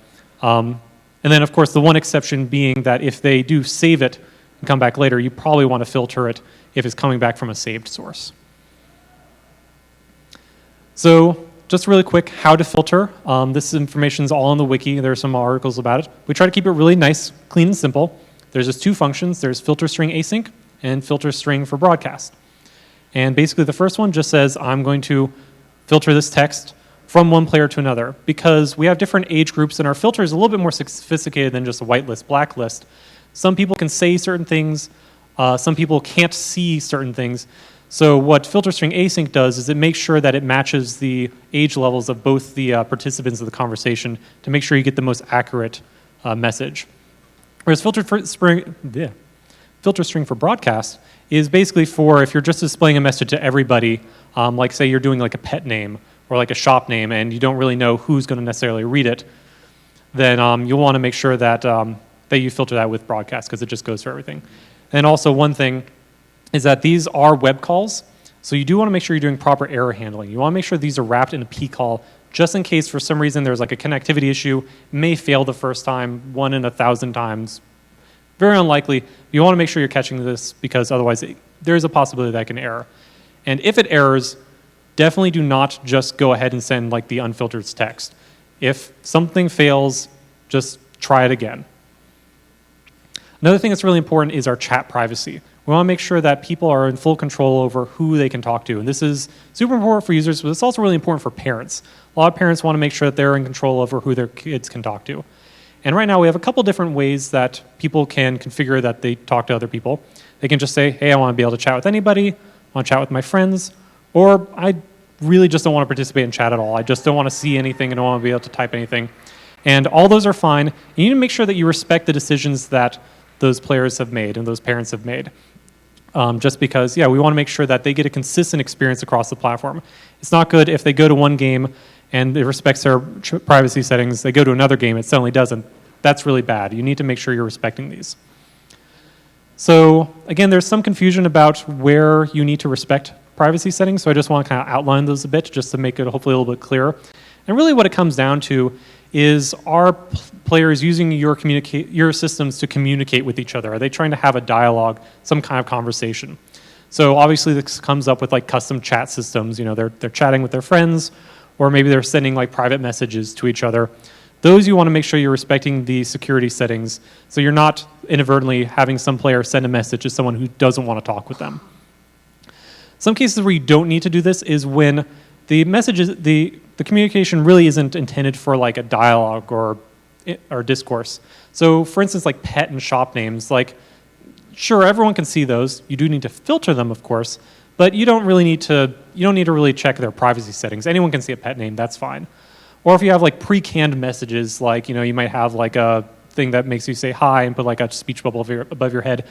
And then, of course, the one exception being that if they do save it and come back later, you probably want to filter it if it's coming back from a saved source. So just really quick, how to filter. This information is all on the wiki. There are some articles about it. We try to keep it really nice, clean, and simple. There's just two functions. There's filter string async and filter string for broadcast. And basically, the first one just says, I'm going to filter this text from one player to another, because we have different age groups and our filter is a little bit more sophisticated than just a whitelist, blacklist. Some people can say certain things, some people can't see certain things. So what filter string async does is it makes sure that it matches the age levels of both the participants of the conversation to make sure you get the most accurate message. Whereas filter string for broadcast is basically for if you're just displaying a message to everybody, like say you're doing like a pet name, or like a shop name, and you don't really know who's going to necessarily read it, then you'll want to make sure that, that you filter that with broadcast, because it just goes for everything. And also one thing is that these are web calls, so you do want to make sure you're doing proper error handling. You want to make sure these are wrapped in a P call, just in case for some reason there's like a connectivity issue, it may fail the first time, 1 in 1,000 times. Very unlikely. You want to make sure you're catching this, because otherwise there's a possibility that it can error. And if it errors, definitely do not just go ahead and send like the unfiltered text. If something fails, just try it again. Another thing that's really important is our chat privacy. We want to make sure that people are in full control over who they can talk to. And this is super important for users, but it's also really important for parents. A lot of parents want to make sure that they're in control over who their kids can talk to. And right now we have a couple different ways that people can configure that they talk to other people. They can just say, hey, I want to be able to chat with anybody, I want to chat with my friends, or I really just don't want to participate in chat at all. I just don't want to see anything and don't want to be able to type anything. And all those are fine. You need to make sure that you respect the decisions that those players have made and those parents have made. Just because, we want to make sure that they get a consistent experience across the platform. It's not good if they go to one game and it respects their privacy settings, they go to another game, it suddenly doesn't. That's really bad. You need to make sure you're respecting these. So again, there's some confusion about where you need to respect privacy settings, so I just want to kind of outline those a bit just to make it hopefully a little bit clearer. And really what it comes down to is, are players using your systems to communicate with each other? Are they trying to have a dialogue, some kind of conversation? So obviously this comes up with like custom chat systems. You know, they're chatting with their friends, or maybe they're sending like private messages to each other. Those you want to make sure you're respecting the security settings, so you're not inadvertently having some player send a message to someone who doesn't want to talk with them. Some cases where you don't need to do this is when the messages, the communication really isn't intended for like a dialogue or discourse. So for instance, like pet and shop names, like sure, everyone can see those. You do need to filter them, of course, but you don't need to really check their privacy settings. Anyone can see a pet name, that's fine. Or if you have like pre-canned messages, like, you know, you might have like a thing that makes you say hi and put like a speech bubble above your head.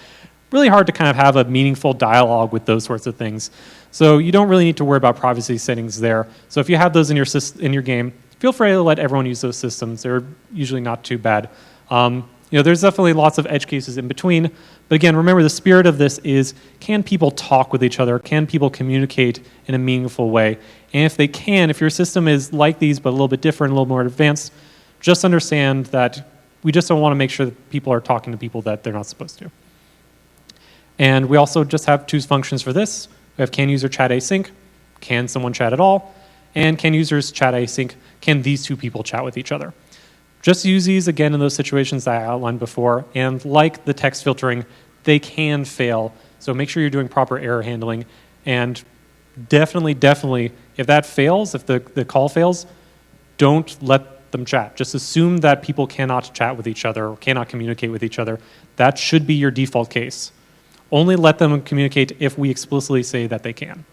Really hard to kind of have a meaningful dialogue with those sorts of things. So you don't really need to worry about privacy settings there. So if you have those in your game, feel free to let everyone use those systems. They're usually not too bad. You know, there's definitely lots of edge cases in between. But again, remember the spirit of this is, can people talk with each other? Can people communicate in a meaningful way? And if they can, if your system is like these but a little bit different, a little more advanced, just understand that we just don't want to make sure that people are talking to people that they're not supposed to. And we also just have two functions for this. We have can user chat async, can someone chat at all, and can users chat async, can these two people chat with each other. Just use these again in those situations that I outlined before, and like the text filtering, they can fail. So make sure you're doing proper error handling, and definitely, if that fails, if the call fails, don't let them chat. Just assume that people cannot chat with each other or cannot communicate with each other. That should be your default case. Only let them communicate if we explicitly say that they can.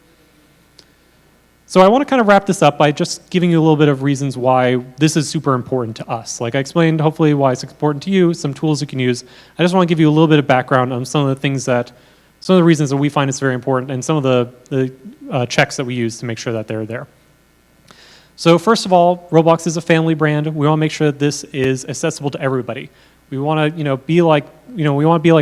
So I want to kind of wrap this up by just giving you a little bit of reasons why this is super important to us. Like I explained, hopefully why it's important to you, some tools you can use. I just want to give you a little bit of background on some of the reasons that we find it's very important, and some of the checks that we use to make sure that they're there. So first of all, Roblox is a family brand. We want to make sure that this is accessible to everybody. We want to, be like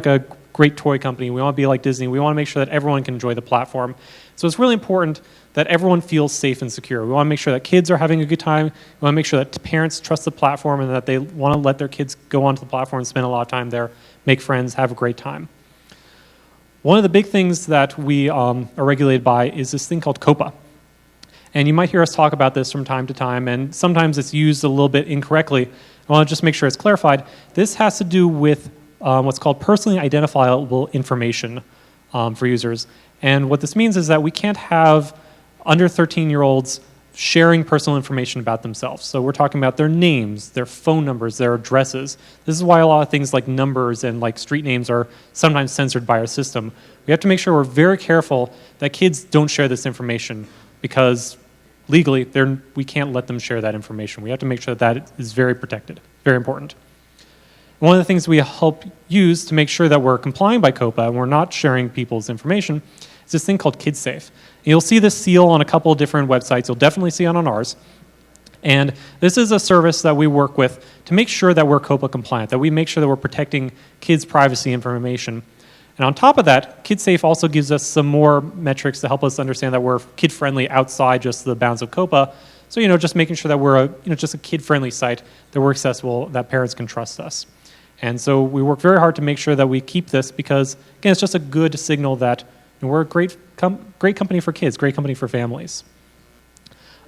a great toy company. We want to be like Disney. We want to make sure that everyone can enjoy the platform. So it's really important that everyone feels safe and secure. We want to make sure that kids are having a good time. We want to make sure that parents trust the platform and that they want to let their kids go onto the platform and spend a lot of time there, make friends, have a great time. One of the big things that we are regulated by is this thing called COPPA. And you might hear us talk about this from time to time, and sometimes it's used a little bit incorrectly. I want to just make sure it's clarified. This has to do with what's called personally identifiable information for users. And what this means is that we can't have under 13-year-olds sharing personal information about themselves. So we're talking about their names, their phone numbers, their addresses. This is why a lot of things like numbers and like street names are sometimes censored by our system. We have to make sure we're very careful that kids don't share this information, because legally we can't let them share that information. We have to make sure that is very protected, very important. One of the things we help use to make sure that we're complying by COPPA and we're not sharing people's information is this thing called KidSafe. You'll see this seal on a couple of different websites. You'll definitely see it on ours. And this is a service that we work with to make sure that we're COPPA compliant, that we make sure that we're protecting kids' privacy information. And on top of that, KidSafe also gives us some more metrics to help us understand that we're kid-friendly outside just the bounds of COPPA. So, just making sure that we're just a kid-friendly site, that we're accessible, that parents can trust us. And so we work very hard to make sure that we keep this, because, again, it's just a good signal that we're a great company for kids, great company for families.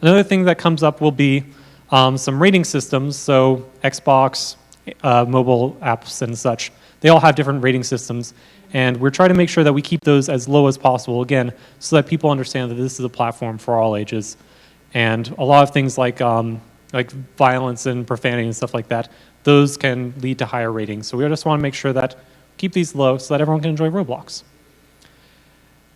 Another thing that comes up will be some rating systems. So Xbox, mobile apps and such, they all have different rating systems. And we're trying to make sure that we keep those as low as possible, again, so that people understand that this is a platform for all ages. And a lot of things like violence and profanity and stuff like that, those can lead to higher ratings. So we just want to make sure that keep these low so that everyone can enjoy Roblox.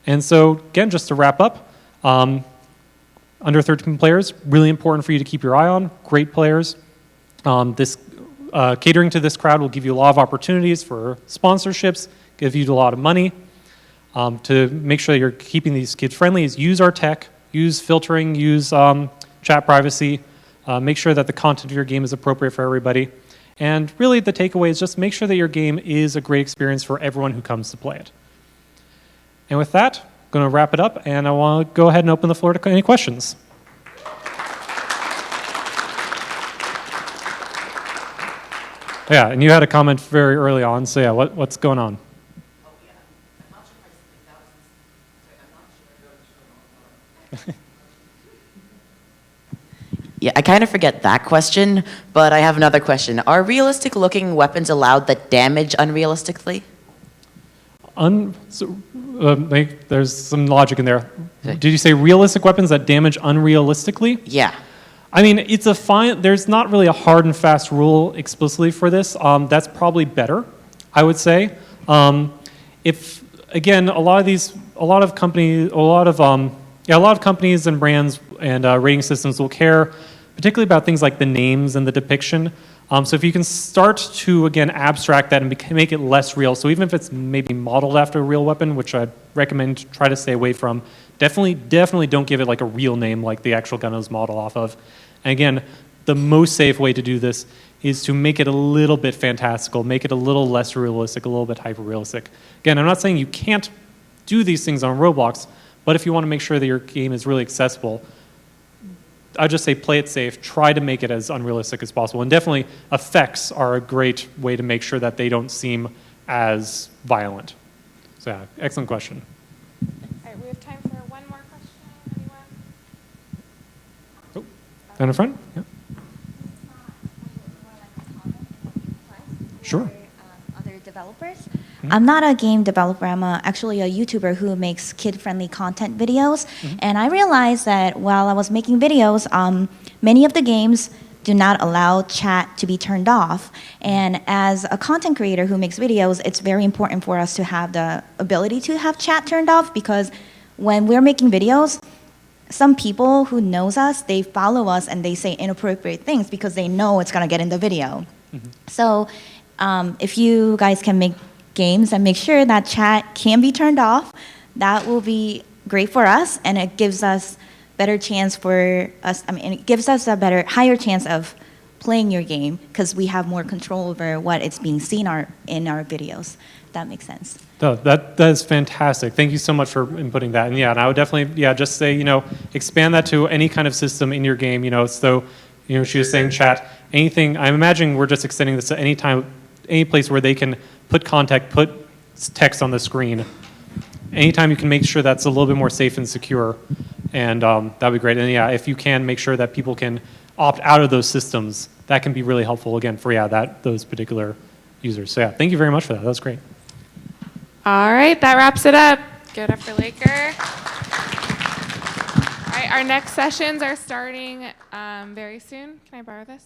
And so, again, just to wrap up, under 13 players, really important for you to keep your eye on, great players. Catering to this crowd will give you a lot of opportunities for sponsorships, give you a lot of money. To make sure that you're keeping these kids friendly is use our tech, use filtering, use chat privacy, make sure that the content of your game is appropriate for everybody. And really, the takeaway is just make sure that your game is a great experience for everyone who comes to play it. And with that, I'm going to wrap it up, and I want to go ahead and open the floor to any questions. Yeah, and you had a comment very early on, so yeah, what's going on? Yeah, I kind of forget that question, but I have another question. Are realistic-looking weapons allowed that damage unrealistically? There's some logic in there. Did you say realistic weapons that damage unrealistically? Yeah. I mean, it's a fine. There's not really a hard and fast rule explicitly for this. That's probably better, I would say. If again, a lot of companies and brands and rating systems will care, particularly about things like the names and the depiction. So if you can start to again abstract that and make it less real. So even if it's maybe modeled after a real weapon, which I'd recommend to try to stay away from, definitely don't give it like a real name like the actual gun is modeled off of. And again, the most safe way to do this is to make it a little bit fantastical, make it a little less realistic, a little bit hyper-realistic. Again, I'm not saying you can't do these things on Roblox, but if you want to make sure that your game is really accessible, I'd just say play it safe, try to make it as unrealistic as possible. And definitely effects are a great way to make sure that they don't seem as violent. So yeah, excellent question. All right, we have time for one more question. Anyone? Down in front? Yeah. Sure. Other developers. I'm not a game developer. I'm actually a YouTuber who makes kid-friendly content videos. And I realized that while I was making videos, many of the games do not allow chat to be turned off. And as a content creator who makes videos, it's very important for us to have the ability to have chat turned off, because when we're making videos, some people who knows us, they follow us and they say inappropriate things because they know it's gonna get in the video. So if you guys can make games and make sure that chat can be turned off, that will be great for us, and it gives us better chance for us, it gives us a higher chance of playing your game because we have more control over what it's being seen in our videos. That makes sense. No, that is fantastic. Thank you so much for inputting that. And yeah, and I would definitely, just say, expand that to any kind of system in your game, so, she was saying chat, anything, I'm imagining we're just extending this to any place where they can put text on the screen. Anytime you can make sure that's a little bit more safe and secure, and that'd be great. And yeah, if you can make sure that people can opt out of those systems, that can be really helpful again for those particular users. So yeah, thank you very much for that. That was great. All right, that wraps it up. Give it up for Laker. All right, our next sessions are starting very soon. Can I borrow this?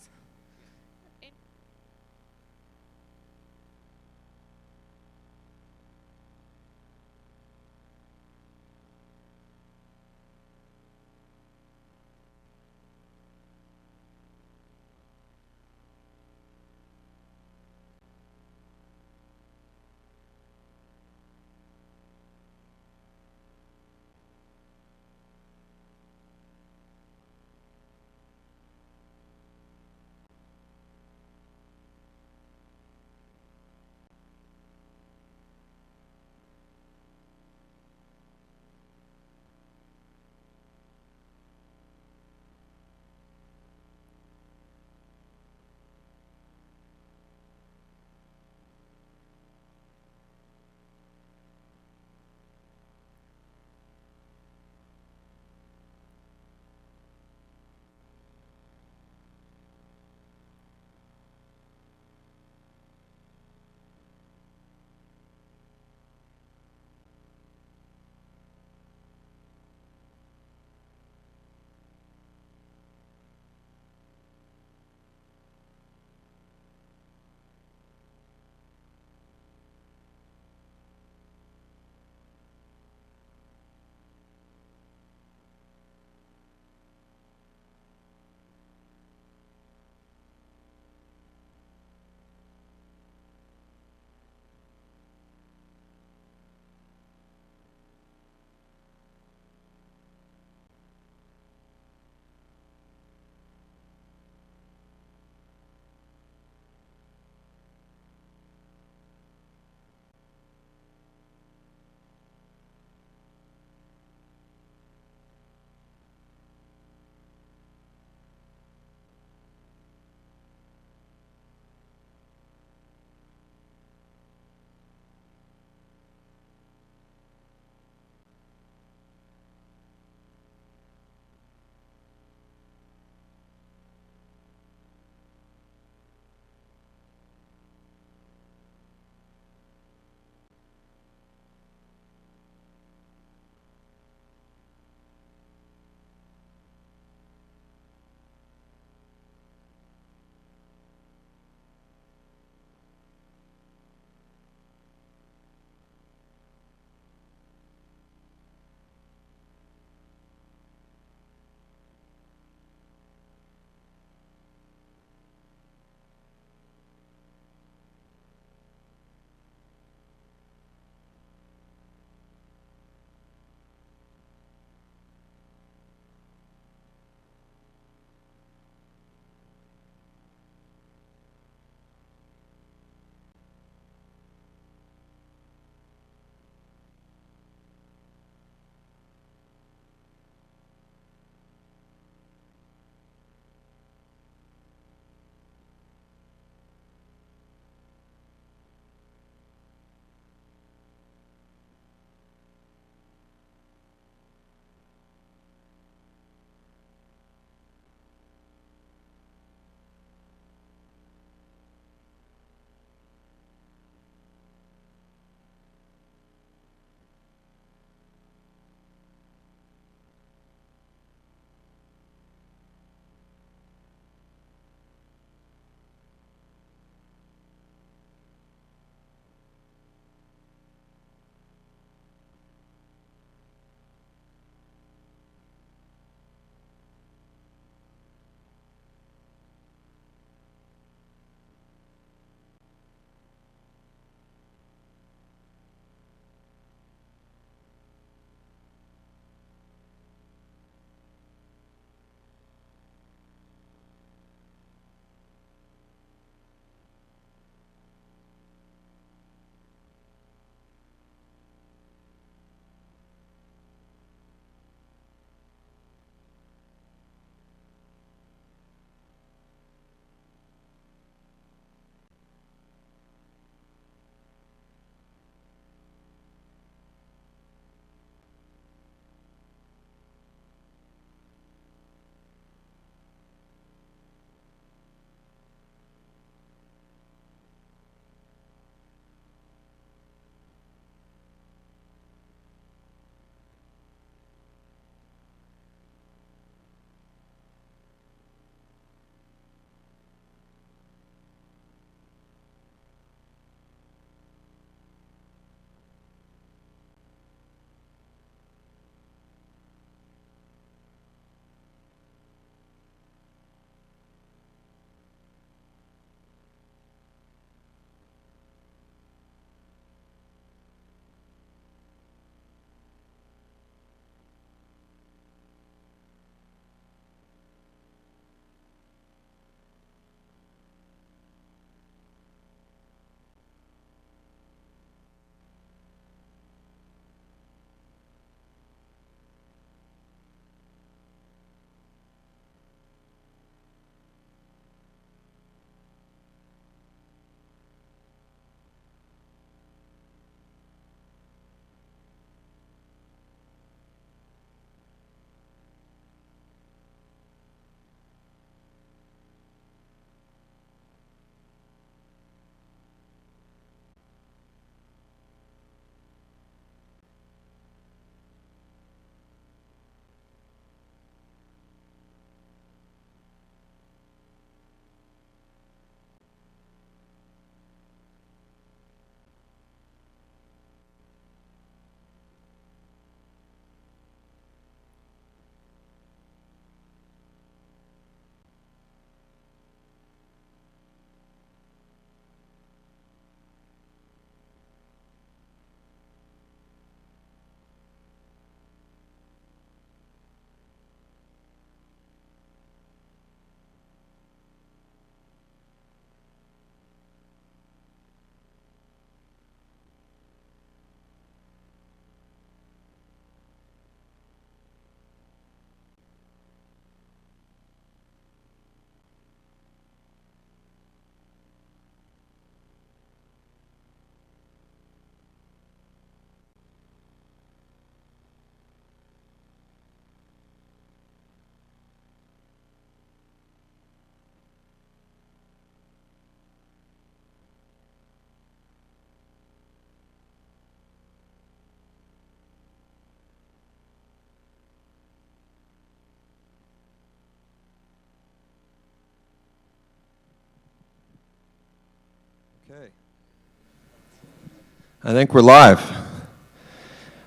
I think we're live.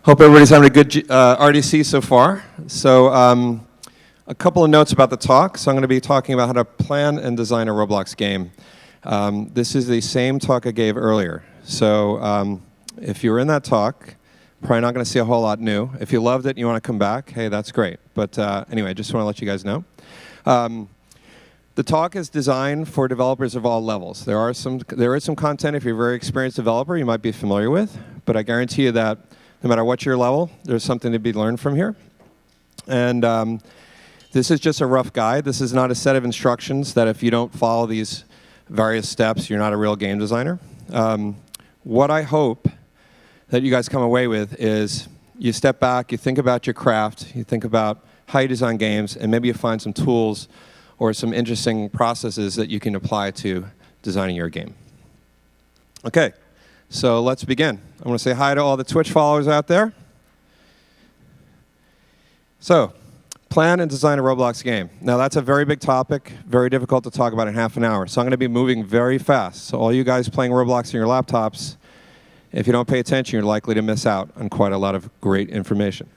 Hope everybody's having a good RDC so far. So a couple of notes about the talk. So I'm going to be talking about how to plan and design a Roblox game. This is the same talk I gave earlier. So if you were in that talk, probably not going to see a whole lot new. If you loved it and you want to come back, hey, that's great. But anyway, just want to let you guys know. The talk is designed for developers of all levels. There is some content, if you're a very experienced developer, you might be familiar with. But I guarantee you that no matter what your level, there's something to be learned from here. And this is just a rough guide. This is not a set of instructions that if you don't follow these various steps, you're not a real game designer. What I hope that you guys come away with is you step back, you think about your craft, you think about how you design games, and maybe you find some tools or some interesting processes that you can apply to designing your game. Okay, so let's begin. I want to say hi to all the Twitch followers out there. So, plan and design a Roblox game. Now that's a very big topic, very difficult to talk about in half an hour. So I'm going to be moving very fast. So all you guys playing Roblox on your laptops, if you don't pay attention, you're likely to miss out on quite a lot of great information.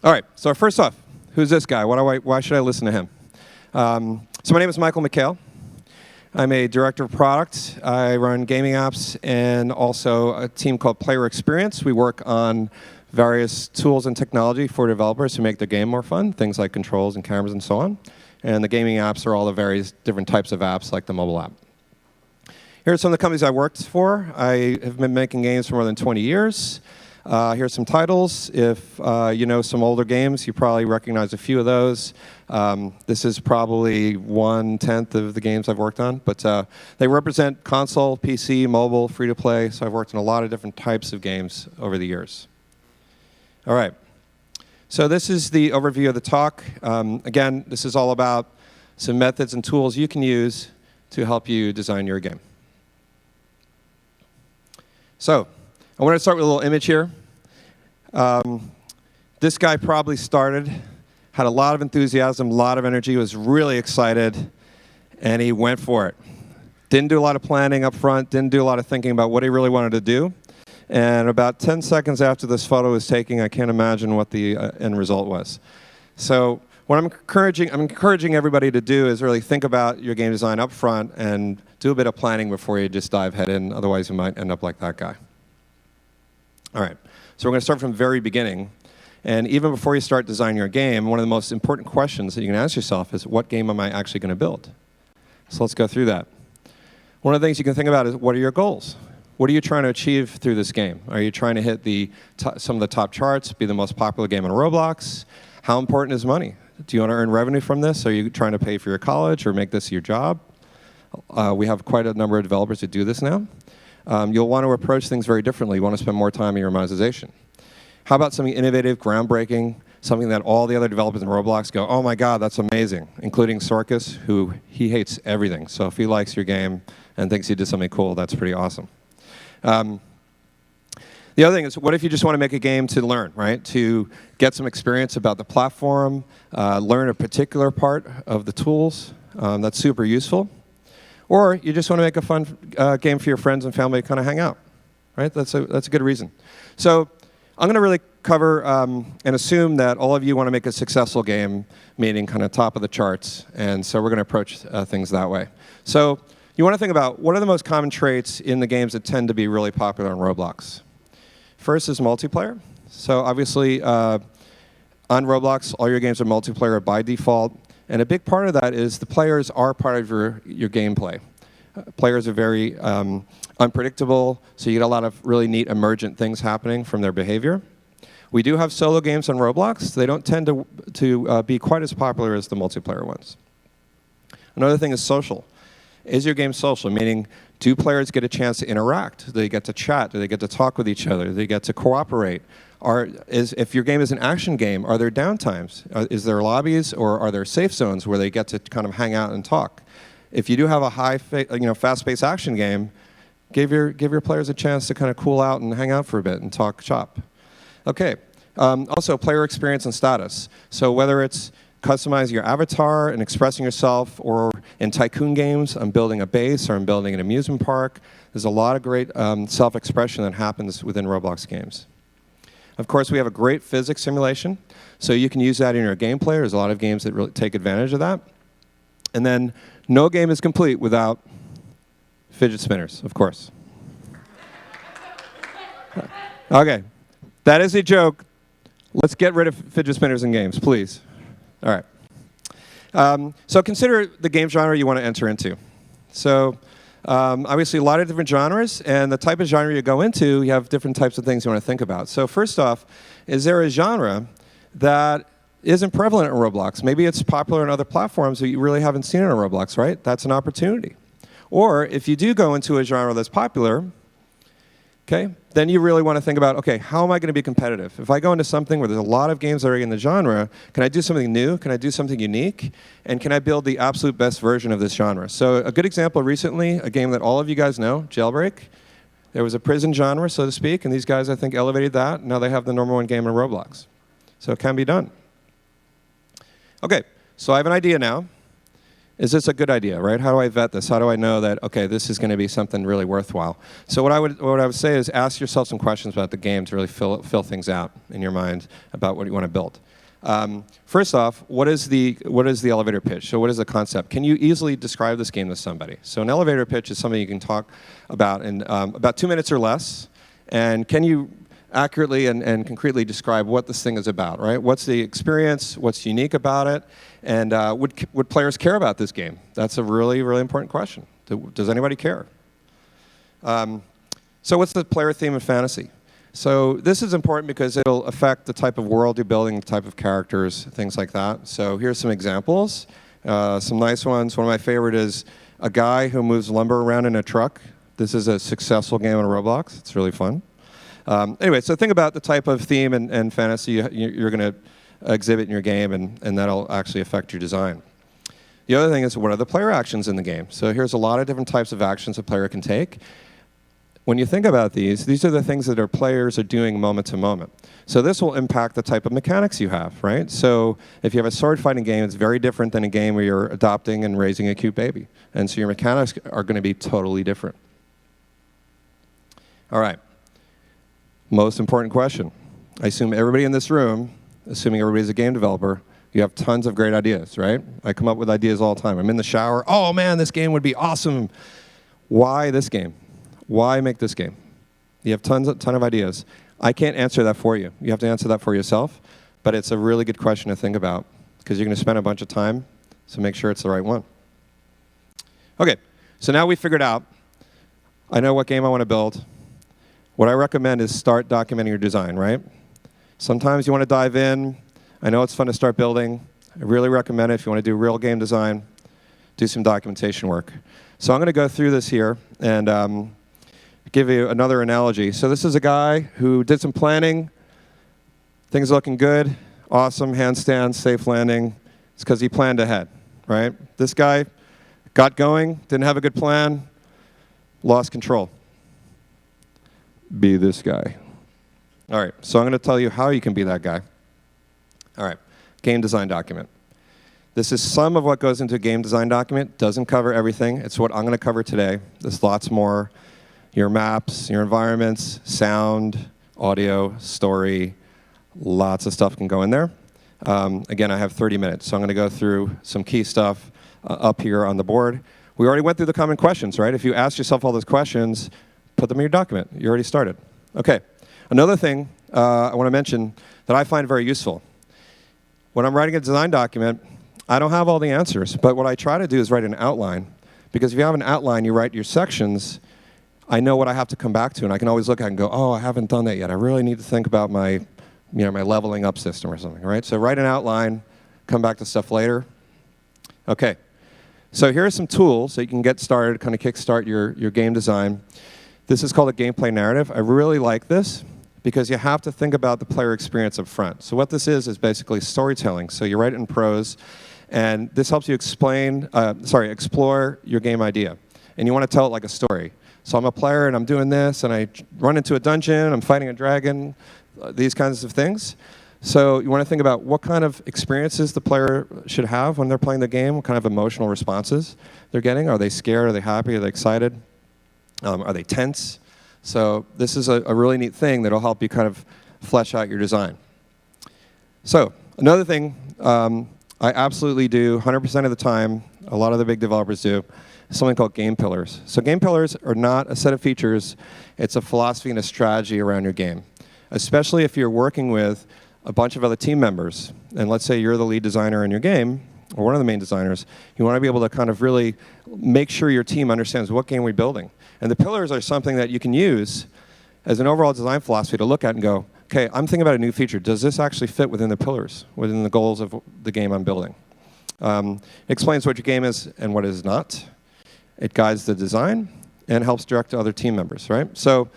All right, so first off, who's this guy? Why should I listen to him? So my name is Michael McHale. I'm a director of product. I run gaming apps and also a team called Player Experience. We work on various tools and technology for developers to make their game more fun, things like controls and cameras and so on. And the gaming apps are all the various different types of apps like the mobile app. Here are some of the companies I worked for. I have been making games for more than 20 years. Here's some titles. If you know some older games, you probably recognize a few of those. This is probably 1/10 of the games I've worked on, but they represent console, PC, mobile, free-to-play, so I've worked on a lot of different types of games over the years. All right, so this is the overview of the talk. Again, this is all about some methods and tools you can use to help you design your game. So, I want to start with a little image here. This guy probably started, had a lot of enthusiasm, a lot of energy, was really excited, and he went for it. Didn't do a lot of planning up front, didn't do a lot of thinking about what he really wanted to do. And about 10 seconds after this photo was taken, I can't imagine what the end result was. So what I'm encouraging everybody to do is really think about your game design up front and do a bit of planning before you just dive head in, otherwise you might end up like that guy. All right, so we're going to start from the very beginning. And even before you start designing your game, one of the most important questions that you can ask yourself is, what game am I actually going to build? So let's go through that. One of the things you can think about is, what are your goals? What are you trying to achieve through this game? Are you trying to hit some of the top charts, be the most popular game on Roblox? How important is money? Do you want to earn revenue from this? Are you trying to pay for your college or make this your job? We have quite a number of developers who do this now. You'll want to approach things very differently. You want to spend more time in your monetization. How about something innovative, groundbreaking, something that all the other developers in Roblox go, oh my God, that's amazing, including Sorkus, who he hates everything. So if he likes your game and thinks you did something cool, that's pretty awesome. The other thing is, what if you just want to make a game to learn, right? To get some experience about the platform, learn a particular part of the tools. That's super useful. Or you just want to make a fun game for your friends and family to kind of hang out, right? That's a good reason. So I'm going to really cover and assume that all of you want to make a successful game, meaning kind of top of the charts. And so we're going to approach things that way. So you want to think about, what are the most common traits in the games that tend to be really popular on Roblox? First is multiplayer. So obviously, on Roblox, all your games are multiplayer by default. And a big part of that is the players are part of your gameplay. Players are very unpredictable, so you get a lot of really neat emergent things happening from their behavior. We do have solo games on Roblox. They don't tend to be quite as popular as the multiplayer ones. Another thing is social. Is your game social? Meaning, do players get a chance to interact? Do they get to chat? Do they get to talk with each other? Do they get to cooperate? If your game is an action game, are there downtimes? Is there lobbies, or are there safe zones where they get to kind of hang out and talk? If you do have a fast-paced action game, give your players a chance to kind of cool out and hang out for a bit and talk shop. Okay. Also, player experience and status. So whether it's customizing your avatar and expressing yourself, or in tycoon games, I'm building a base or I'm building an amusement park. There's a lot of great self-expression that happens within Roblox games. Of course, we have a great physics simulation, so you can use that in your gameplay. There's a lot of games that really take advantage of that. And then no game is complete without fidget spinners, of course. Okay, that is a joke. Let's get rid of fidget spinners in games, please. All right. So consider the game genre you want to enter into. So obviously a lot of different genres, and the type of genre you go into, you have different types of things you want to think about. So first off, is there a genre that isn't prevalent in Roblox? Maybe it's popular on other platforms that you really haven't seen it on Roblox, right? That's an opportunity. Or if you do go into a genre that's popular, okay, then you really want to think about, okay, how am I going to be competitive? If I go into something where there's a lot of games that are in the genre, can I do something new? Can I do something unique? And can I build the absolute best version of this genre? So a good example recently, a game that all of you guys know, Jailbreak. There was a prison genre, so to speak, and these guys, I think, elevated that. Now they have the #1 game in Roblox. So it can be done. Okay, so I have an idea now. Is this a good idea, right? How do I vet this? How do I know that, okay, this is going to be something really worthwhile? So what I would say is ask yourself some questions about the game to really fill things out in your mind about what you want to build. First off, what is the elevator pitch? So what is the concept? Can you easily describe this game to somebody? So an elevator pitch is something you can talk about in about 2 minutes or less. And can you accurately and concretely describe what this thing is about, right? What's the experience? What's unique about it? And would players care about this game? That's a really, really important question. Does anybody care? So what's the player theme of fantasy? So this is important because it'll affect the type of world you're building, the type of characters, things like that. So here's some examples, some nice ones. One of my favorite is a guy who moves lumber around in a truck. This is a successful game on Roblox. It's really fun. Anyway, so think about the type of theme and fantasy you're going to exhibit in your game, and that'll actually affect your design. The other thing is, what are the player actions in the game? So here's a lot of different types of actions a player can take. When you think about these are the things that our players are doing moment to moment. So this will impact the type of mechanics you have, right? So if you have a sword fighting game, it's very different than a game where you're adopting and raising a cute baby. And so your mechanics are going to be totally different. All right. Most important question. I assume everybody in this room, assuming everybody's a game developer, you have tons of great ideas, right? I come up with ideas all the time. I'm in the shower. Oh man, this game would be awesome. Why this game? Why make this game? You have ton of ideas. I can't answer that for you. You have to answer that for yourself. But it's a really good question to think about because you're going to spend a bunch of time, so make sure it's the right one. Okay, so now we figured out, I know what game I want to build. What I recommend is start documenting your design, right? Sometimes you want to dive in. I know it's fun to start building. I really recommend it if you want to do real game design, do some documentation work. So I'm going to go through this here and give you another analogy. So this is a guy who did some planning. Things are looking good. Awesome, handstand, safe landing. It's because he planned ahead, right? This guy got going, didn't have a good plan, lost control. Be this guy. All right, so I'm going to tell you how you can be that guy. All right, game design document. This is some of what goes into a game design document. Doesn't cover everything. It's what I'm going to cover today. There's lots more. Your maps, your environments, sound, audio, story, lots of stuff can go in there. Again, I have 30 minutes, so I'm going to go through some key stuff up here on the board. We already went through the common questions, right? If you ask yourself all those questions, put them in your document. You already started. Okay. Another thing I want to mention that I find very useful. When I'm writing a design document, I don't have all the answers, but what I try to do is write an outline. Because if you have an outline, you write your sections, I know what I have to come back to, and I can always look at it and go, oh, I haven't done that yet. I really need to think about my leveling up system or something, right? So write an outline, come back to stuff later. Okay. So here are some tools so you can get started, kind of kickstart your game design. This is called a gameplay narrative. I really like this because you have to think about the player experience up front. So what this is basically storytelling. So you write it in prose, and this helps you explore your game idea. And you want to tell it like a story. So I'm a player, and I'm doing this, and I run into a dungeon, I'm fighting a dragon, these kinds of things. So you want to think about what kind of experiences the player should have when they're playing the game, what kind of emotional responses they're getting. Are they scared? Are they happy? Are they excited? Are they tense? So this is a really neat thing that will help you kind of flesh out your design. So another thing I absolutely do 100% of the time, a lot of the big developers do, is something called game pillars. So game pillars are not a set of features, it's a philosophy and a strategy around your game. Especially if you're working with a bunch of other team members, and let's say you're the lead designer in your game, or one of the main designers, you want to be able to kind of really make sure your team understands what game we're building. And the pillars are something that you can use as an overall design philosophy to look at and go, okay, I'm thinking about a new feature. Does this actually fit within the pillars, within the goals of the game I'm building? It explains what your game is and what it is not. It guides the design and helps direct other team members, right? So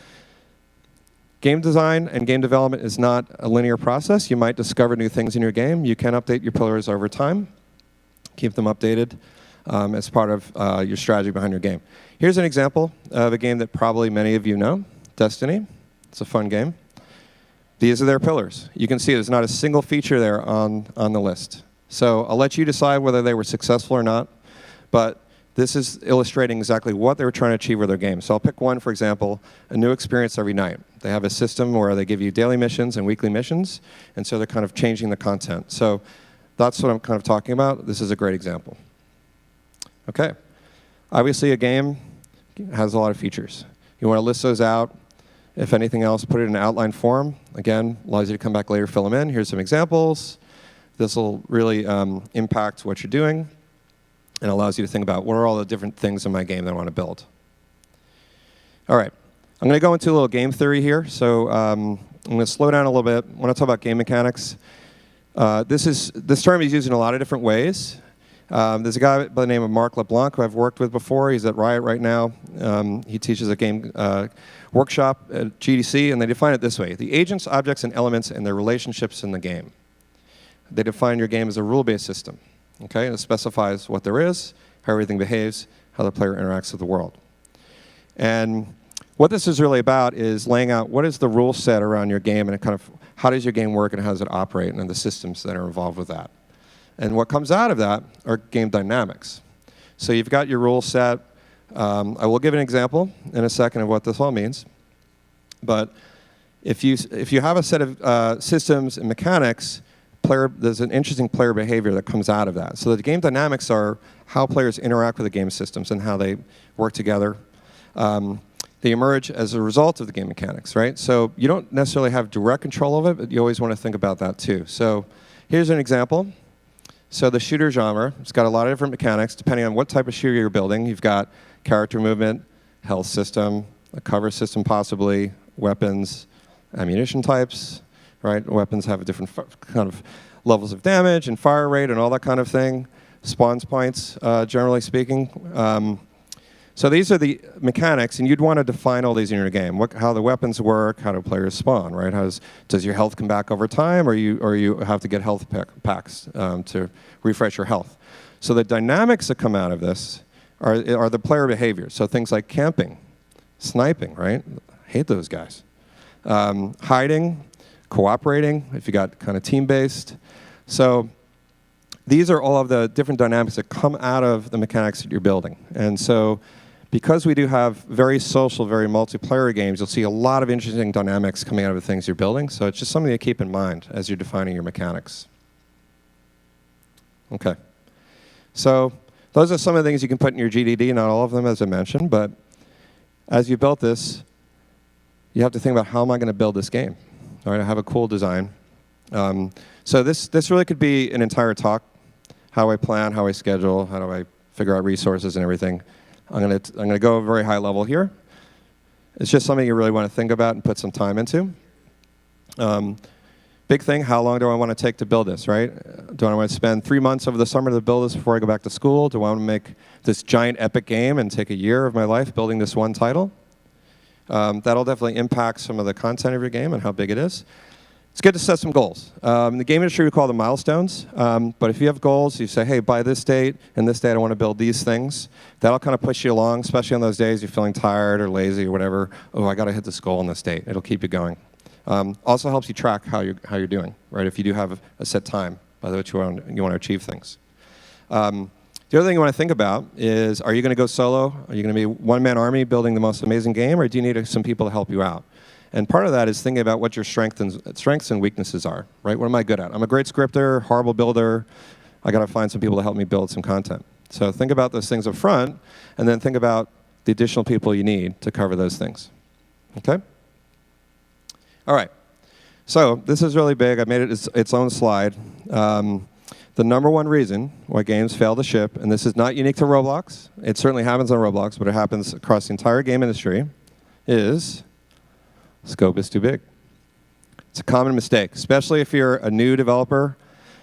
game design and game development is not a linear process. You might discover new things in your game. You can update your pillars over time. Keep them updated as part of your strategy behind your game. Here's an example of a game that probably many of you know, Destiny. It's a fun game. These are their pillars. You can see there's not a single feature there on the list. So I'll let you decide whether they were successful or not, but this is illustrating exactly what they were trying to achieve with their game. So I'll pick one, for example, a new experience every night. They have a system where they give you daily missions and weekly missions, and so they're kind of changing the content. So that's what I'm kind of talking about. This is a great example. Okay. Obviously, a game has a lot of features. You want to list those out. If anything else, put it in an outline form. Again, allows you to come back later, fill them in. Here's some examples. This will really impact what you're doing and allows you to think about what are all the different things in my game that I want to build. All right. I'm going to go into a little game theory here. So I'm going to slow down a little bit. When I talk about game mechanics, this term is used in a lot of different ways. There's a guy by the name of Mark LeBlanc who I've worked with before. He's at Riot right now. He teaches a game workshop at GDC, and they define it this way: the agents, objects, and elements and their relationships in the game. They define your game as a rule-based system. Okay, and it specifies what there is, how everything behaves, how the player interacts with the world. And what this is really about is laying out what is the rule set around your game and kind of how does your game work and how does it operate and the systems that are involved with that. And what comes out of that are game dynamics. So you've got your rule set. I will give an example in a second of what this all means. But if you have a set of systems and mechanics, there's an interesting player behavior that comes out of that. So the game dynamics are how players interact with the game systems and how they work together. They emerge as a result of the game mechanics, right? So you don't necessarily have direct control of it, but you always want to think about that too. So here's an example. So the shooter genre, it's got a lot of different mechanics depending on what type of shooter you're building. You've got character movement, health system, a cover system possibly, weapons, ammunition types, right? Weapons have different kind of levels of damage and fire rate and all that kind of thing. Spawns points, generally speaking. So these are the mechanics, and you'd want to define all these in your game. How the weapons work, how do players spawn, right? Does your health come back over time, or you have to get health packs to refresh your health? So the dynamics that come out of this are the player behaviors. So things like camping, sniping, right? Hate those guys. Hiding, cooperating, if you got kind of team-based. So these are all of the different dynamics that come out of the mechanics that you're building. And so because we do have very social, very multiplayer games, you'll see a lot of interesting dynamics coming out of the things you're building. So it's just something to keep in mind as you're defining your mechanics. Okay. So those are some of the things you can put in your GDD, not all of them, as I mentioned. But as you built this, you have to think about how am I going to build this game? All right, I have a cool design. So this really could be an entire talk. How I plan, how I schedule, how do I figure out resources and everything. I'm gonna go a very high level here. It's just something you really want to think about and put some time into. Big thing, how long do I want to take to build this, right? Do I want to spend 3 months over the summer to build this before I go back to school? Do I want to make this giant epic game and take a year of my life building this one title? That'll definitely impact some of the content of your game and how big it is. It's good to set some goals. In the game industry, we call them milestones. But if you have goals, you say, hey, by this date and this date, I want to build these things. That'll kind of push you along, especially on those days you're feeling tired or lazy or whatever. Oh, I got to hit this goal on this date. It'll keep you going. Also helps you track how you're doing, right? If you do have a set time by which you want to achieve things. The other thing you want to think about is, are you going to go solo? Are you going to be one-man army building the most amazing game, or do you need some people to help you out? And part of that is thinking about what your strengths and weaknesses are, right? What am I good at? I'm a great scripter, horrible builder. I got to find some people to help me build some content. So think about those things up front, and then think about the additional people you need to cover those things. Okay? All right. So this is really big. I made it its own slide. The number one reason why games fail to ship, and this is not unique to Roblox, it certainly happens on Roblox, but it happens across the entire game industry, is scope is too big. It's a common mistake, especially if you're a new developer,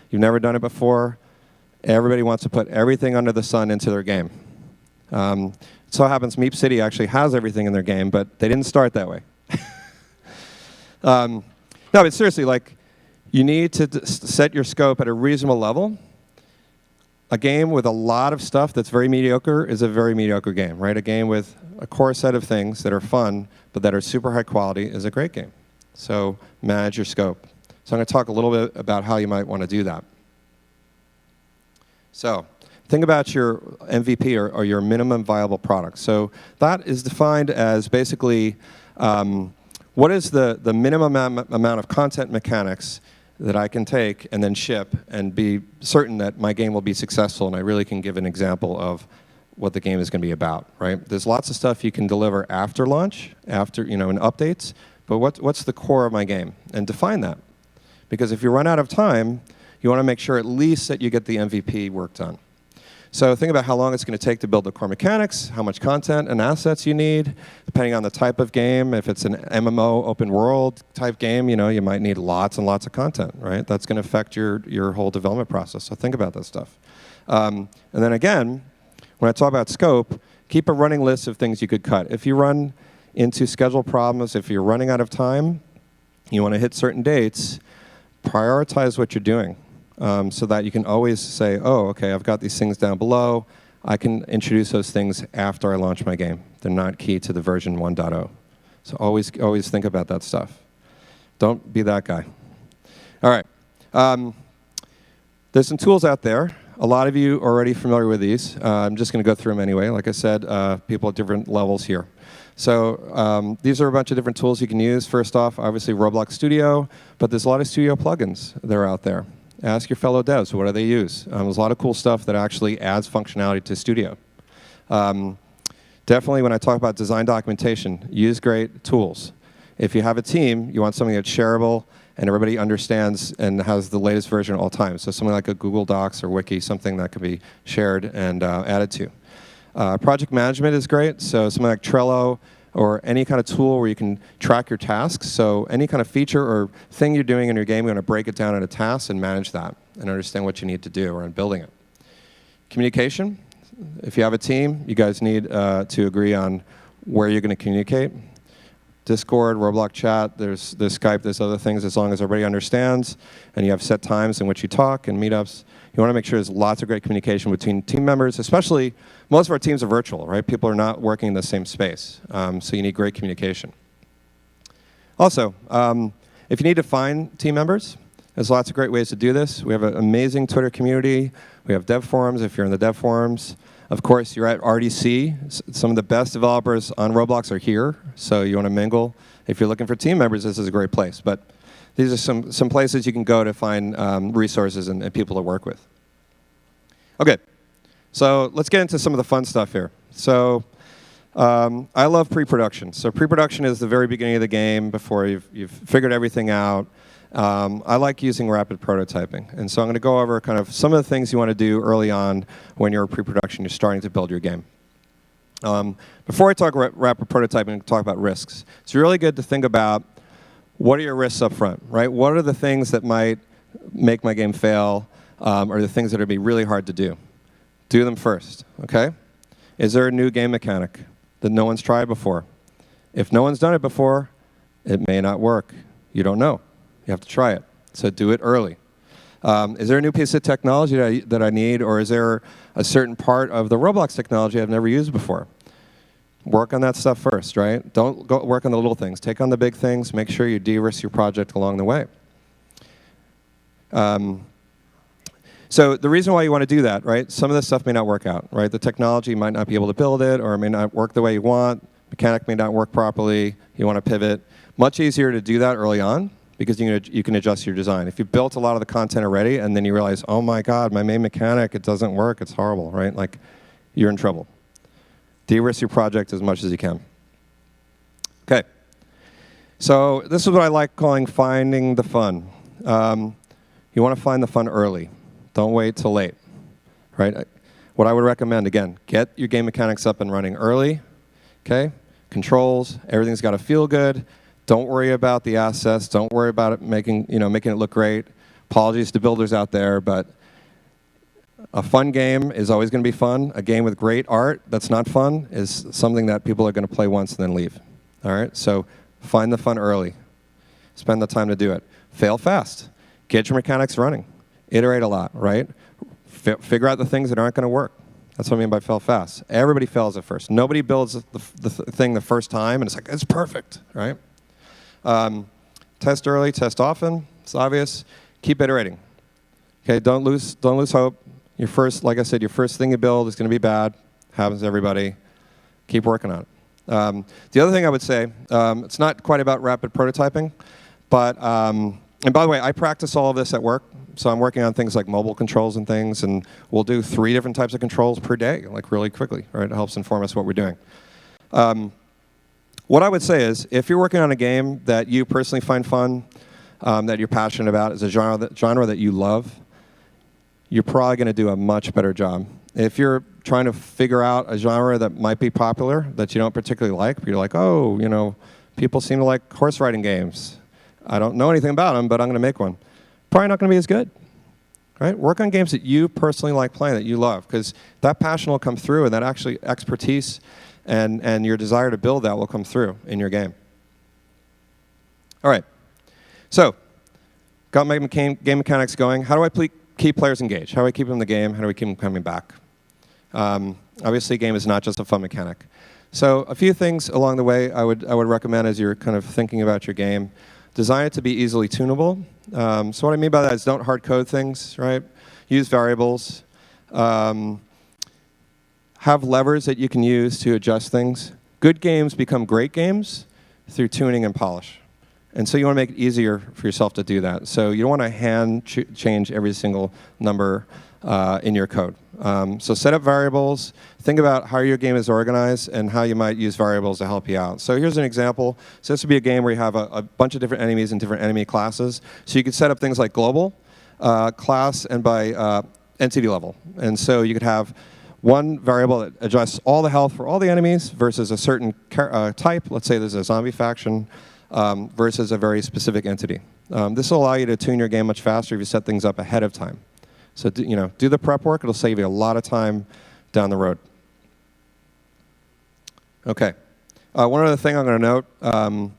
you've never done it before. Everybody wants to put everything under the sun into their game. It so happens Meep City actually has everything in their game, but they didn't start that way. No, but seriously, like, you need to set your scope at a reasonable level. A game with a lot of stuff that's very mediocre is a very mediocre game, right? A game with a core set of things that are fun, but that are super high quality is a great game. So manage your scope. So I'm going to talk a little bit about how you might want to do that. So think about your MVP or your minimum viable product. So that is defined as basically what is the minimum amount of content mechanics that I can take and then ship and be certain that my game will be successful, and I really can give an example of what the game is going to be about, right? There's lots of stuff you can deliver after launch, after, in updates, but what's the core of my game? And define that. Because if you run out of time, you want to make sure at least that you get the MVP work done. So think about how long it's going to take to build the core mechanics, how much content and assets you need, depending on the type of game. If it's an MMO, open world type game, you might need lots and lots of content, right? That's going to affect your whole development process. So think about that stuff. And then again, when I talk about scope, keep a running list of things you could cut. If you run into schedule problems, if you're running out of time, you want to hit certain dates, prioritize what you're doing. So that you can always say, oh, okay, I've got these things down below. I can introduce those things after I launch my game. They're not key to the version 1.0. So always think about that stuff. Don't be that guy. All right. There's some tools out there. A lot of you are already familiar with these. I'm just going to go through them anyway. Like I said, people at different levels here. So these are a bunch of different tools you can use. First off, obviously Roblox Studio, but there's a lot of Studio plugins that are out there. Ask your fellow devs, what do they use? There's a lot of cool stuff that actually adds functionality to Studio. Definitely when I talk about design documentation, use great tools. If you have a team, you want something that's shareable and everybody understands and has the latest version at all times. So something like a Google Docs or Wiki, something that can be shared and added to. Project management is great, so something like Trello, or any kind of tool where you can track your tasks. So any kind of feature or thing you're doing in your game, you're going to break it down into tasks and manage that and understand what you need to do or in building it. Communication. If you have a team, you guys need to agree on where you're going to communicate. Discord, Roblox chat, there's Skype, there's other things. As long as everybody understands and you have set times in which you talk and meetups, you want to make sure there's lots of great communication between team members, especially most of our teams are virtual, right? People are not working in the same space, so you need great communication. Also, if you need to find team members, there's lots of great ways to do this. We have an amazing Twitter community. We have dev forums if you're in the dev forums. Of course, you're at RDC. Some of the best developers on Roblox are here, so you want to mingle. If you're looking for team members, this is a great place. But these are some places you can go to find resources and people to work with. Okay, so let's get into some of the fun stuff here. So I love pre-production. So pre-production is the very beginning of the game before you've figured everything out. I like using rapid prototyping. And so I'm going to go over kind of some of the things you want to do early on when you're in pre-production, you're starting to build your game. Before I talk rapid prototyping, I'm going to talk about risks. It's really good to think about what are your risks up front, right? What are the things that might make my game fail or the things that are going to be really hard to do? Do them first, okay? Is there a new game mechanic that no one's tried before? If no one's done it before, it may not work. You don't know. You have to try it. So do it early. Is there a new piece of technology that I need, or is there a certain part of the Roblox technology I've never used before? Work on that stuff first, right? Don't go work on the little things. Take on the big things. Make sure you de-risk your project along the way. So the reason why you want to do that, right? Some of this stuff may not work out, right? The technology might not be able to build it, or it may not work the way you want. Mechanic may not work properly. You want to pivot. Much easier to do that early on because you can adjust your design. If you built a lot of the content already and then you realize, oh my God, my main mechanic, it doesn't work, it's horrible, right? Like, you're in trouble. De-risk your project as much as you can. Okay. So this is what I like calling finding the fun. You want to find the fun early. Don't wait till late, right? What I would recommend, again, get your game mechanics up and running early, okay? Controls, everything's got to feel good. Don't worry about the assets. Don't worry about it making it look great. Apologies to builders out there, but a fun game is always going to be fun. A game with great art that's not fun is something that people are going to play once and then leave, all right? So find the fun early. Spend the time to do it. Fail fast. Get your mechanics running. Iterate a lot, right? Figure out the things that aren't going to work. That's what I mean by fail fast. Everybody fails at first. Nobody builds the thing the first time, and it's like, it's perfect, right? Test early, test often. It's obvious. Keep iterating. Okay, don't lose hope. Your first, like I said, your first thing you build is going to be bad. Happens to everybody. Keep working on it. The other thing I would say, it's not quite about rapid prototyping, but, and by the way, I practice all of this at work. So I'm working on things like mobile controls and things, and we'll do 3 different types of controls per day, like really quickly, right? It helps inform us what we're doing. What I would say is, if you're working on a game that you personally find fun, that you're passionate about, is a genre that you love, you're probably going to do a much better job. If you're trying to figure out a genre that might be popular, that you don't particularly like, but you're like, oh, people seem to like horse riding games. I don't know anything about them, but I'm going to make one. Probably not going to be as good, right? Work on games that you personally like playing, that you love, because that passion will come through, and that actually expertise and your desire to build that will come through in your game. All right, so got my game mechanics going. How do I keep players engaged? How do I keep them in the game? How do we keep them coming back? Obviously, a game is not just a fun mechanic. So a few things along the way I would recommend as you're kind of thinking about your game. Design it to be easily tunable. So what I mean by that is don't hard code things, right? Use variables. Have levers that you can use to adjust things. Good games become great games through tuning and polish. And so you want to make it easier for yourself to do that. So you don't want to hand change every single number in your code. So set up variables, think about how your game is organized and how you might use variables to help you out. So here's an example. So this would be a game where you have a bunch of different enemies and different enemy classes. So you could set up things like global, class, and by entity level. And so you could have one variable that adjusts all the health for all the enemies versus a certain type. Let's say there's a zombie faction versus a very specific entity. This will allow you to tune your game much faster if you set things up ahead of time. So do the prep work. It'll save you a lot of time down the road. Okay. One other thing I'm going to note,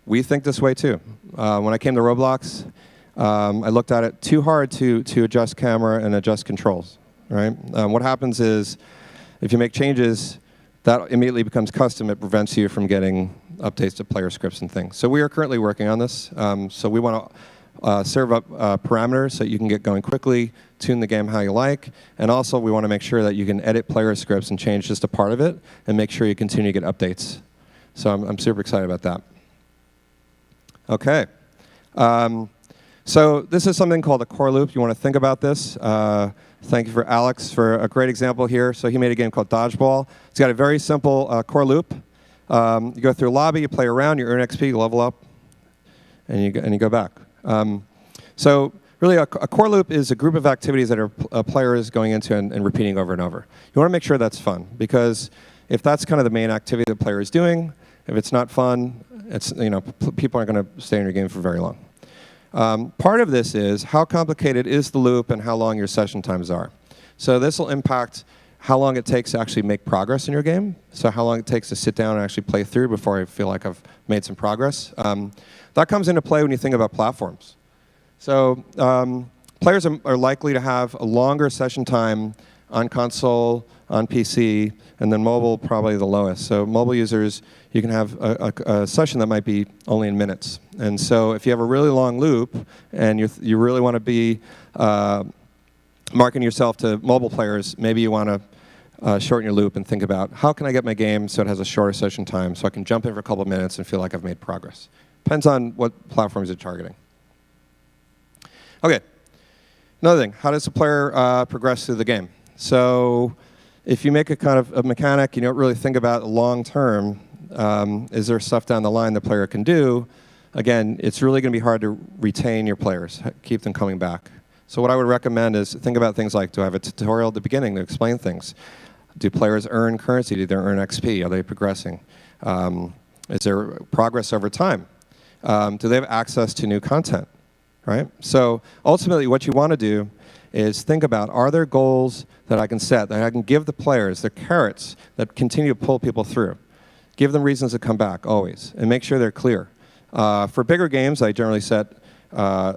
we think this way too. When I came to Roblox, I looked at it too hard to adjust camera and adjust controls. Right? What happens is if you make changes, that immediately becomes custom. It prevents you from getting updates to player scripts and things. So we are currently working on this. So we want to serve up parameters so you can get going quickly, tune the game how you like, and also we want to make sure that you can edit player scripts and change just a part of it and make sure you continue to get updates. So I'm super excited about that. Okay. So this is something called a core loop. You want to think about this. Thank you for Alex for a great example here. So he made a game called Dodgeball. It's got a very simple core loop. You go through a lobby, you play around, you earn XP, you level up, and you go back. So really a core loop is a group of activities that a player is going into and repeating over and over. You want to make sure that's fun, because if that's kind of the main activity the player is doing, if it's not fun, people aren't going to stay in your game for very long. Part of this is how complicated is the loop and how long your session times are. So this will impact how long it takes to actually make progress in your game. So how long it takes to sit down and actually play through before I feel like I've made some progress. That comes into play when you think about platforms. So players are likely to have a longer session time on console, on PC, and then mobile probably the lowest. So mobile users, you can have a session that might be only in minutes. And so if you have a really long loop and you really want to be marketing yourself to mobile players, maybe you want to shorten your loop and think about how can I get my game so it has a shorter session time so I can jump in for a couple of minutes and feel like I've made progress. Depends on what platforms you're targeting. Okay, another thing, how does the player progress through the game? So if you make a kind of a mechanic, you don't really think about long term, is there stuff down the line the player can do? Again, it's really going to be hard to retain your players, keep them coming back. So what I would recommend is think about things like, do I have a tutorial at the beginning to explain things? Do players earn currency? Do they earn XP? Are they progressing? Is there progress over time? Do they have access to new content? Right? So ultimately what you want to do is think about, are there goals that I can set, that I can give the players, the carrots that continue to pull people through? Give them reasons to come back, always, and make sure they're clear. For bigger games, I generally set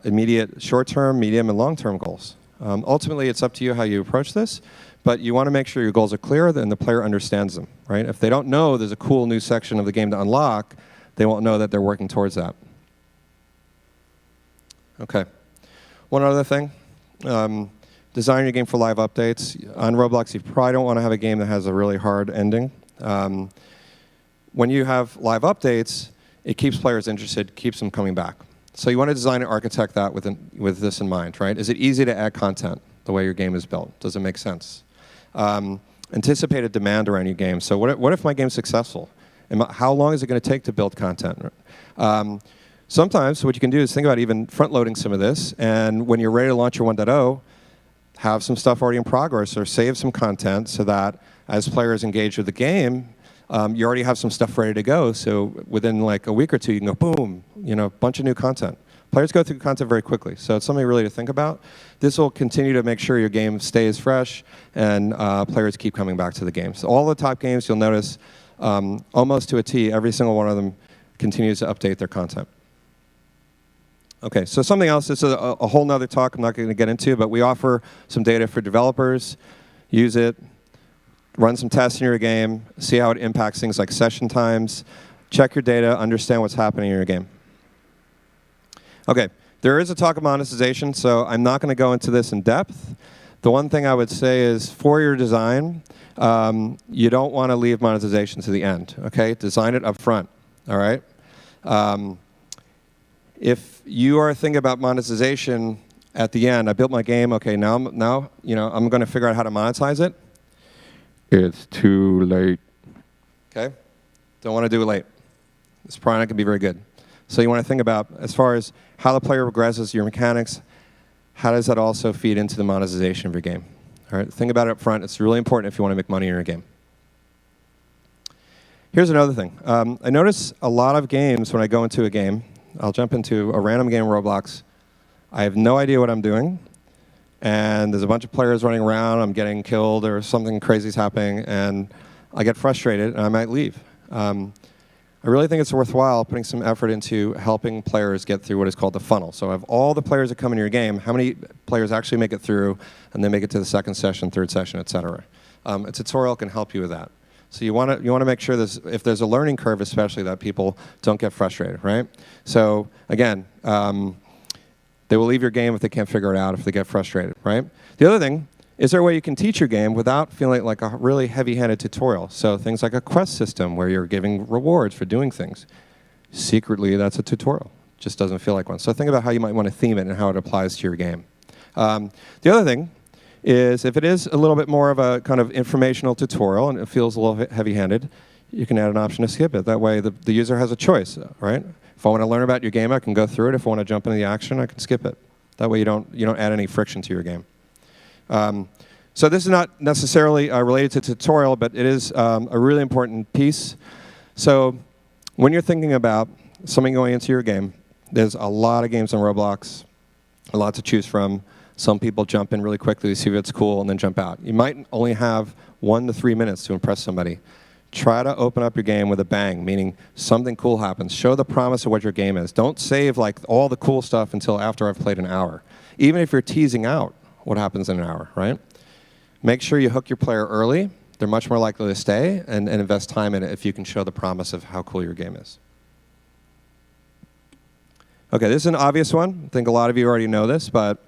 immediate short-term, medium, and long-term goals. Ultimately, it's up to you how you approach this, but you want to make sure your goals are clear and the player understands them. Right? If they don't know there's a cool new section of the game to unlock, they won't know that they're working towards that. Okay. One other thing. Design your game for live updates. On Roblox, you probably don't want to have a game that has a really hard ending. When you have live updates, it keeps players interested, keeps them coming back. So you want to design and architect that with this in mind, right? Is it easy to add content the way your game is built? Does it make sense? Anticipated demand around your game. So what if my game's successful? How long is it going to take to build content? Sometimes what you can do is think about even front-loading some of this, and when you're ready to launch your 1.0, have some stuff already in progress or save some content so that as players engage with the game, you already have some stuff ready to go. So within like a week or two, you can go boom, bunch of new content. Players go through content very quickly, so it's something really to think about. This will continue to make sure your game stays fresh and players keep coming back to the game. So all the top games, you'll notice almost to a T, every single one of them continues to update their content. Okay, so something else, this is a whole nother talk I'm not going to get into, but we offer some data for developers. Use it, run some tests in your game, see how it impacts things like session times, check your data, understand what's happening in your game. Okay, there is a talk of monetization, so I'm not going to go into this in depth. The one thing I would say is for your design, you don't want to leave monetization to the end, okay? Design it up front, all right? If you are thinking about monetization at the end, I built my game, okay, now I'm going to figure out how to monetize it. It's too late. Okay? Don't want to do it late. It's probably not going to be very good. So you want to think about, as far as how the player progresses, your mechanics, how does that also feed into the monetization of your game? All right? Think about it up front. It's really important if you want to make money in your game. Here's another thing. I notice a lot of games when I go into a game, I'll jump into a random game in Roblox. I have no idea what I'm doing. And there's a bunch of players running around. I'm getting killed or something crazy is happening. And I get frustrated and I might leave. I really think it's worthwhile putting some effort into helping players get through what is called the funnel. So of all the players that come into your game, how many players actually make it through and then make it to the second session, third session, et cetera. A tutorial can help you with that. So you want to make sure if there's a learning curve, especially, that people don't get frustrated, right? So again, they will leave your game if they can't figure it out, if they get frustrated, right? The other thing, is there a way you can teach your game without feeling like a really heavy-handed tutorial? So things like a quest system where you're giving rewards for doing things. Secretly, that's a tutorial. Just doesn't feel like one. So think about how you might want to theme it and how it applies to your game. The other thing is if it is a little bit more of a kind of informational tutorial and it feels a little heavy-handed, you can add an option to skip it. That way the user has a choice, right? If I want to learn about your game, I can go through it. If I want to jump into the action, I can skip it. That way you don't add any friction to your game. So this is not necessarily related to tutorial, but it is a really important piece. So when you're thinking about something going into your game, there's a lot of games on Roblox, a lot to choose from. Some people jump in really quickly to see if it's cool and then jump out. You might only have 1 to 3 minutes to impress somebody. Try to open up your game with a bang, meaning something cool happens. Show the promise of what your game is. Don't save like all the cool stuff until after I've played an hour. Even if you're teasing out what happens in an hour, right? Make sure you hook your player early. They're much more likely to stay and invest time in it if you can show the promise of how cool your game is. Okay, this is an obvious one. I think a lot of you already know this, but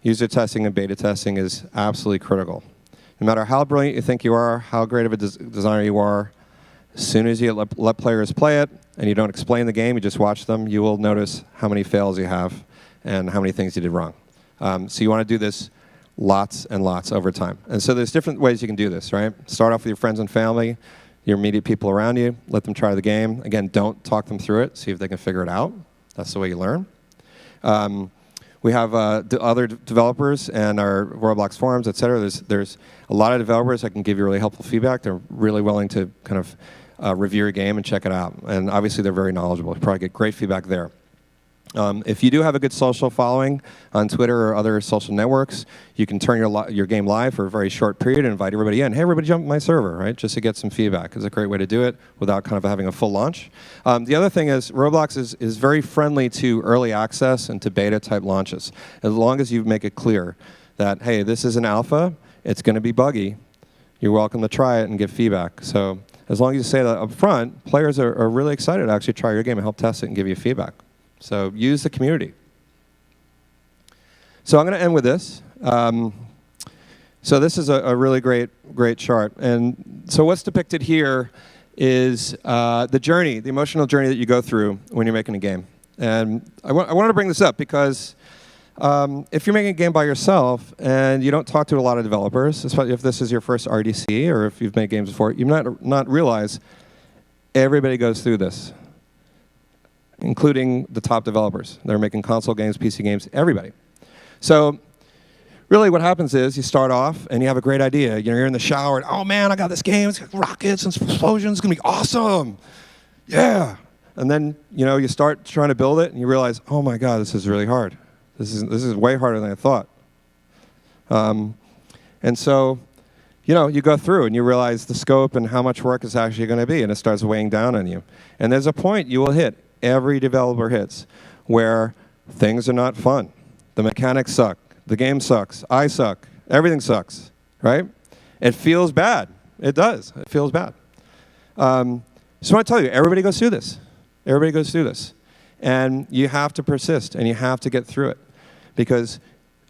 User testing and beta testing is absolutely critical. No matter how brilliant you think you are, how great of a designer you are, as soon as you let players play it and you don't explain the game, you just watch them, you will notice how many fails you have and how many things you did wrong. So you want to do this lots and lots over time. And so there's different ways you can do this, right? Start off with your friends and family, your immediate people around you, let them try the game. Again, don't talk them through it, see if they can figure it out. That's the way you learn. We have other developers and our Roblox forums, et cetera. There's a lot of developers that can give you really helpful feedback. They're really willing to kind of review your game and check it out. And obviously, they're very knowledgeable. You probably get great feedback there. If you do have a good social following on Twitter or other social networks, you can turn your game live for a very short period and invite everybody in. Hey, everybody jump on my server, right? Just to get some feedback. It's a great way to do it without kind of having a full launch. The other thing is Roblox is very friendly to early access and to beta type launches. As long as you make it clear that, hey, this is an alpha, it's going to be buggy, you're welcome to try it and give feedback. So as long as you say that up front, players are really excited to actually try your game and help test it and give you feedback. So use the community. So I'm going to end with this. So this is a really great chart. And so what's depicted here is the journey, the emotional journey that you go through when you're making a game. And I wanted to bring this up because if you're making a game by yourself and you don't talk to a lot of developers, especially if this is your first RDC or if you've made games before, you might not realize everybody goes through this, including the top developers. They're making console games, PC games, everybody. So really what happens is you start off and you have a great idea. You're in the shower and, oh man, I got this game. It's got rockets and explosions. It's going to be awesome. Yeah. And then you start trying to build it and you realize, oh my God, this is really hard. This is way harder than I thought. And so you go through and you realize the scope and how much work it's actually going to be, and it starts weighing down on you. And there's a point you will hit, every developer hits, where things are not fun. The mechanics suck. The game sucks. I suck. Everything sucks, right? It feels bad. It does. It feels bad. So I want to tell you, everybody goes through this. Everybody goes through this. And you have to persist, and you have to get through it. Because,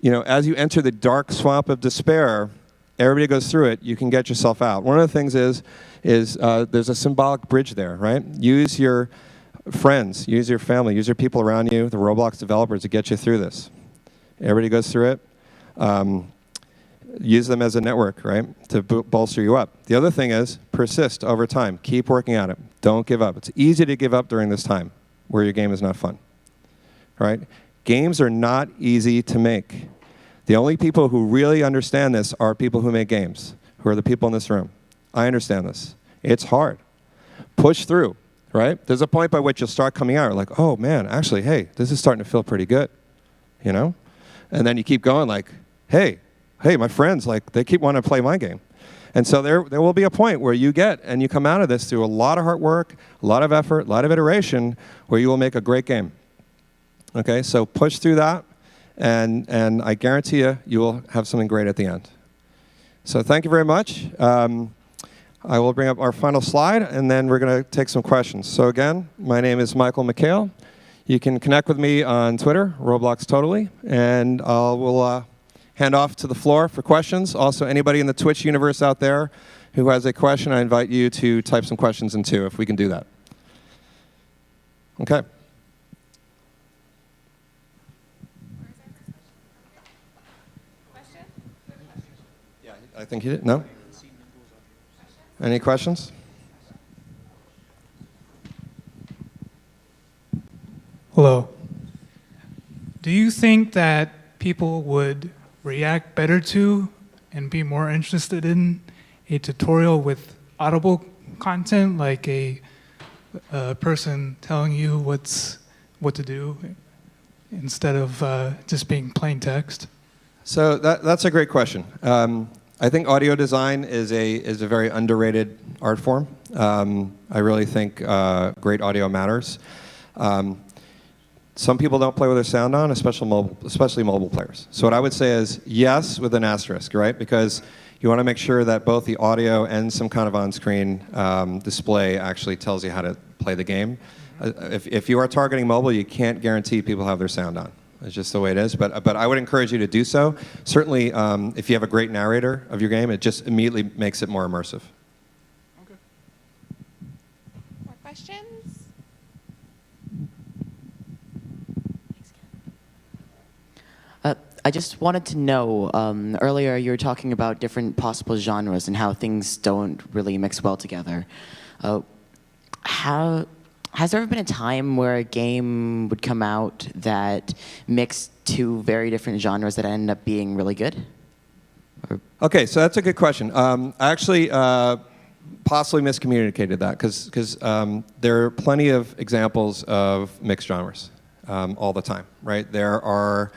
as you enter the dark swamp of despair, everybody goes through it, you can get yourself out. One of the things is there's a symbolic bridge there, right? Use your friends, use your family, use your people around you, the Roblox developers, to get you through this. Everybody goes through it. Use them as a network, right, to bolster you up. The other thing is persist over time. Keep working at it. Don't give up. It's easy to give up during this time where your game is not fun, right? Games are not easy to make. The only people who really understand this are people who make games, who are the people in this room. I understand this. It's hard. Push through, right? There's a point by which you'll start coming out like, oh man, actually, hey, this is starting to feel pretty good, And then you keep going like, hey, my friends, they keep wanting to play my game. And so there will be a point where you come out of this through a lot of hard work, a lot of effort, a lot of iteration, where you will make a great game. Okay, so push through that. And I guarantee you will have something great at the end. So thank you very much. I will bring up our final slide, and then we're going to take some questions. So again, my name is Michael McHale. You can connect with me on Twitter, Roblox Totally, and we'll hand off to the floor for questions. Also, anybody in the Twitch universe out there who has a question, I invite you to type some questions in too, if we can do that. Okay. I think you did. No? Any questions? Hello. Do you think that people would react better to and be more interested in a tutorial with audible content, like a person telling you what to do instead of just being plain text? So that's a great question. I think audio design is a very underrated art form. I really think great audio matters. Some people don't play with their sound on, especially mobile players. So what I would say is yes, with an asterisk, right? Because you want to make sure that both the audio and some kind of on-screen display actually tells you how to play the game. If you are targeting mobile, you can't guarantee people have their sound on. It's just the way it is. But I would encourage you to do so. Certainly, if you have a great narrator of your game, it just immediately makes it more immersive. More questions? I just wanted to know, earlier you were talking about different possible genres and how things don't really mix well together. Has there ever been a time where a game would come out that mixed two very different genres that ended up being really good? Okay, so that's a good question. I actually possibly miscommunicated that because there are plenty of examples of mixed genres all the time, right? There are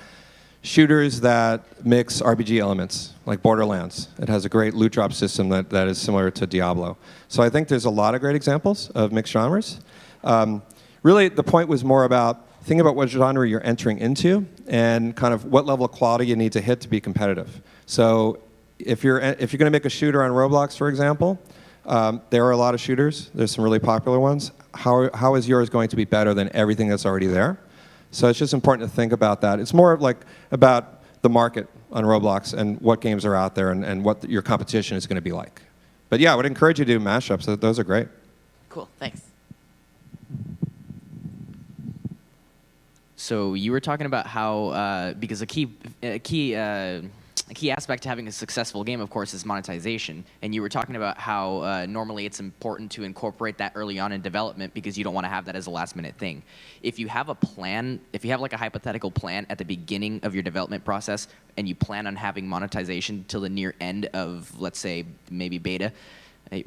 shooters that mix RPG elements, like Borderlands. It has a great loot drop system that is similar to Diablo. So I think there's a lot of great examples of mixed genres. Really, the point was more about thinking about what genre you're entering into and kind of what level of quality you need to hit to be competitive. So if you're going to make a shooter on Roblox, for example, there are a lot of shooters. There's some really popular ones. How is yours going to be better than everything that's already there? So it's just important to think about that. It's more like about the market on Roblox and what games are out there and what your competition is going to be like. But yeah, I would encourage you to do mashups. Those are great. Cool, thanks. So you were talking about how, because a key aspect to having a successful game, of course, is monetization. And you were talking about how normally it's important to incorporate that early on in development because you don't want to have that as a last-minute thing. If you have a plan, if you have like a hypothetical plan at the beginning of your development process and you plan on having monetization till the near end of, let's say, maybe beta,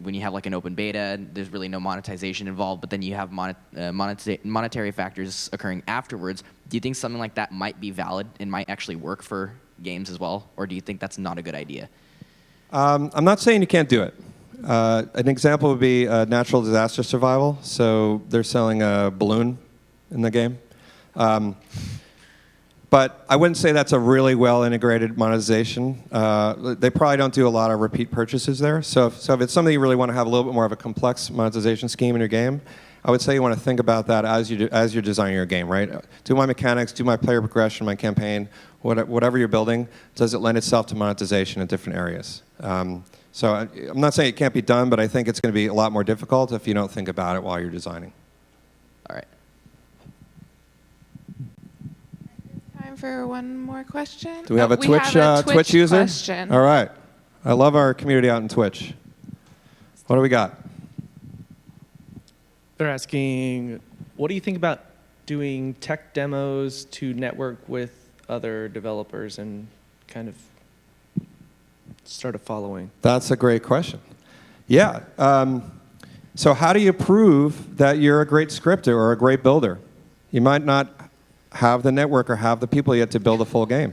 when you have like an open beta, there's really no monetization involved, but then you have monetary factors occurring afterwards. Do you think something like that might be valid and might actually work for games as well, or do you think that's not a good idea? I'm not saying you can't do it. An example would be natural disaster survival. So they're selling a balloon in the game. But I wouldn't say that's a really well-integrated monetization. They probably don't do a lot of repeat purchases there. So if it's something you really want to have a little bit more of a complex monetization scheme in your game, I would say you want to think about that as you're designing your game, right? Do my mechanics, do my player progression, my campaign, whatever you're building, does it lend itself to monetization in different areas? So I'm not saying it can't be done, but I think it's going to be a lot more difficult if you don't think about it while you're designing. All right. Time for one more question. Do we have a Twitch user? Question. All right. I love our community out in Twitch. What do we got? They're asking, what do you think about doing tech demos to network with other developers and kind of start a following? That's a great question. Yeah. So how do you prove that you're a great scripter or a great builder? You might not have the network or have the people yet to build a full game.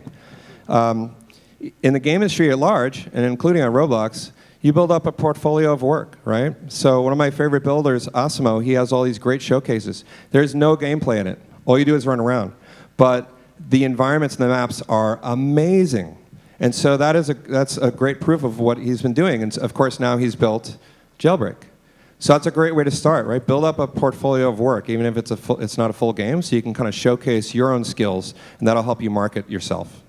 In the game industry at large, and including on Roblox, you build up a portfolio of work, right? So one of my favorite builders, Asimo, he has all these great showcases. There's no gameplay in it. All you do is run around. But the environments and the maps are amazing. And so that's a great proof of what he's been doing. And of course, now he's built Jailbreak. So that's a great way to start, right? Build up a portfolio of work, even if it's not a full game, so you can kind of showcase your own skills, and that'll help you market yourself.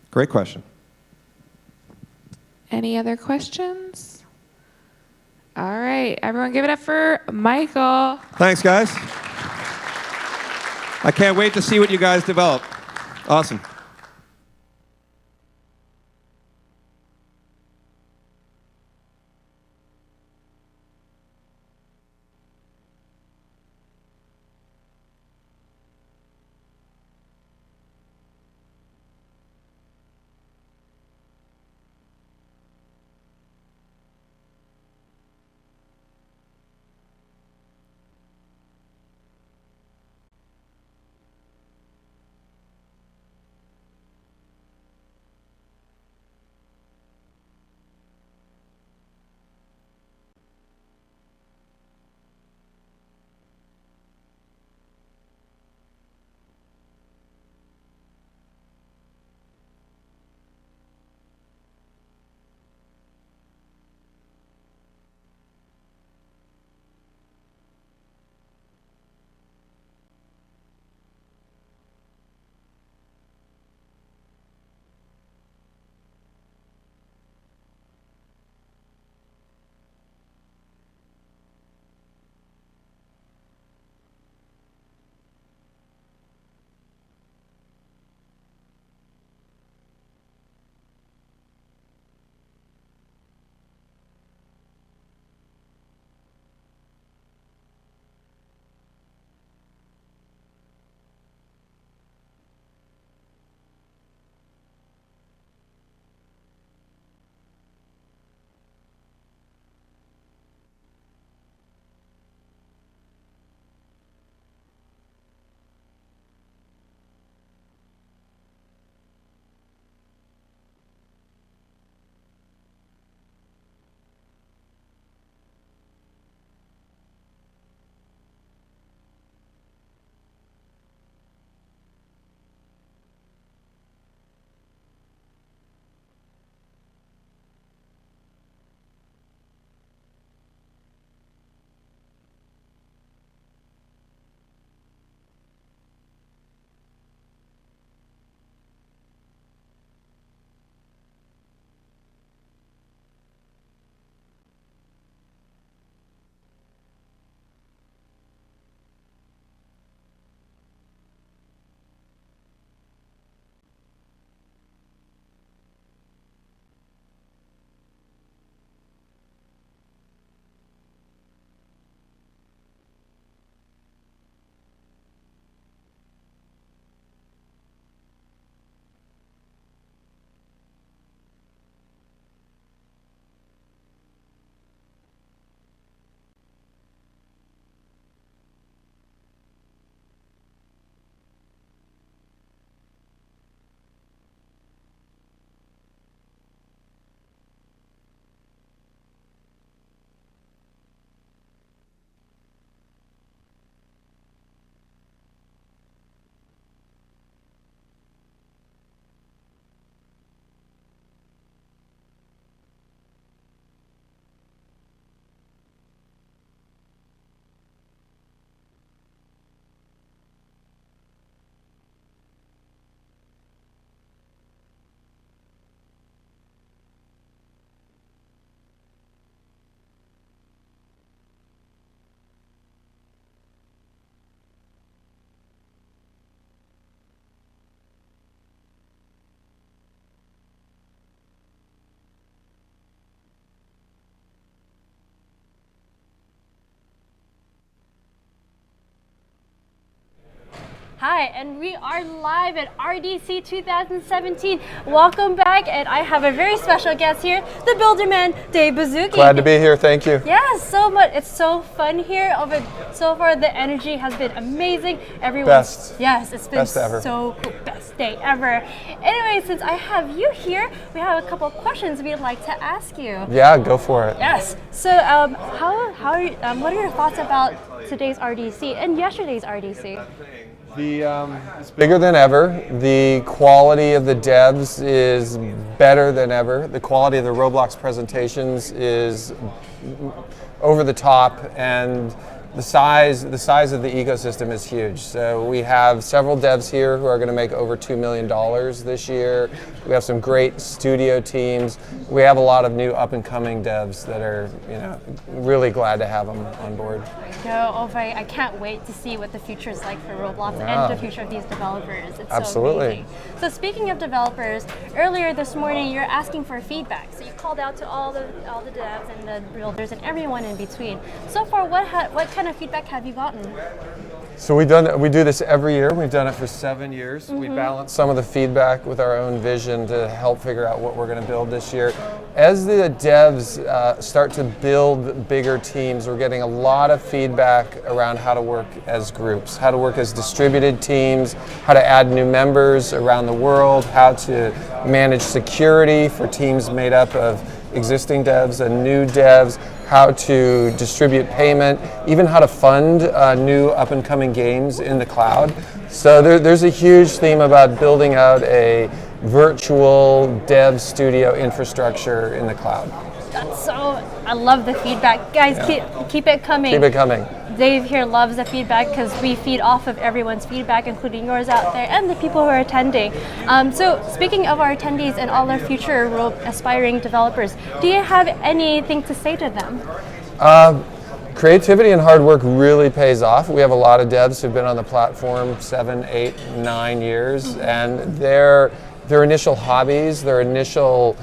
Great question. Any other questions? All right, everyone give it up for Michael. Thanks, guys. I can't wait to see what you guys develop. Awesome. Hi, and we are live at RDC 2017. Welcome back, and I have a very special guest here, the Builderman, Dave Bazuki. Glad to be here, thank you. Yes, so much. It's so fun here. So far, the energy has been amazing. Everyone's Best. Yes, it's been Best ever. so cool. Best day ever. Anyway, since I have you here, we have a couple of questions we'd like to ask you. Yeah, go for it. Yes. So, what are your thoughts about today's RDC and yesterday's RDC? It's bigger than ever. The quality of the devs is better than ever. The quality of the Roblox presentations is over the top, and the size of the ecosystem is huge. So we have several devs here who are going to make over $2 million this year. We have some great studio teams. We have a lot of new up-and-coming devs that are, really glad to have them on board. No, Ove, I can't wait to see what the future is like for Roblox Wow. and the future of these developers. It's Absolutely. so amazing. So speaking of developers, earlier this morning you're asking for feedback. So you called out to all the devs and the builders and everyone in between. So far, what kind of feedback have you gotten? So we do this every year. We've done it for 7 years. We balance some of the feedback with our own vision to help figure out what we're going to build this year. As the devs start to build bigger teams, we're getting a lot of feedback around how to work as groups, how to work as distributed teams, how to add new members around the world, how to manage security for teams made up of existing devs and new devs, how to distribute payment, even how to fund new up-and-coming games in the cloud. So there's a huge theme about building out a virtual dev studio infrastructure in the cloud. I love the feedback. Guys, keep it coming. Keep it coming. Dave here loves the feedback because we feed off of everyone's feedback, including yours out there and the people who are attending. So speaking of our attendees and all our future aspiring developers, do you have anything to say to them? Creativity and hard work really pays off. We have a lot of devs who've been on the platform 7, 8, 9 years, and their initial hobbies, their initial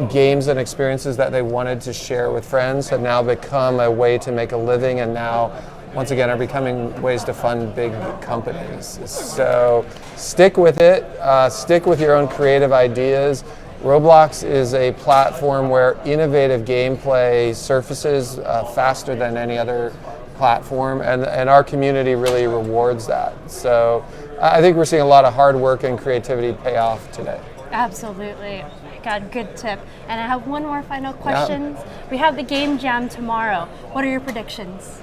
games and experiences that they wanted to share with friends have now become a way to make a living, and now once again are becoming ways to fund big companies. So stick with it, stick with your own creative ideas. Roblox is a platform where innovative gameplay surfaces faster than any other platform, and our community really rewards that. So I think we're seeing a lot of hard work and creativity pay off today. Absolutely. God, good tip. And I have one more final question. We have the game jam tomorrow. What are your predictions?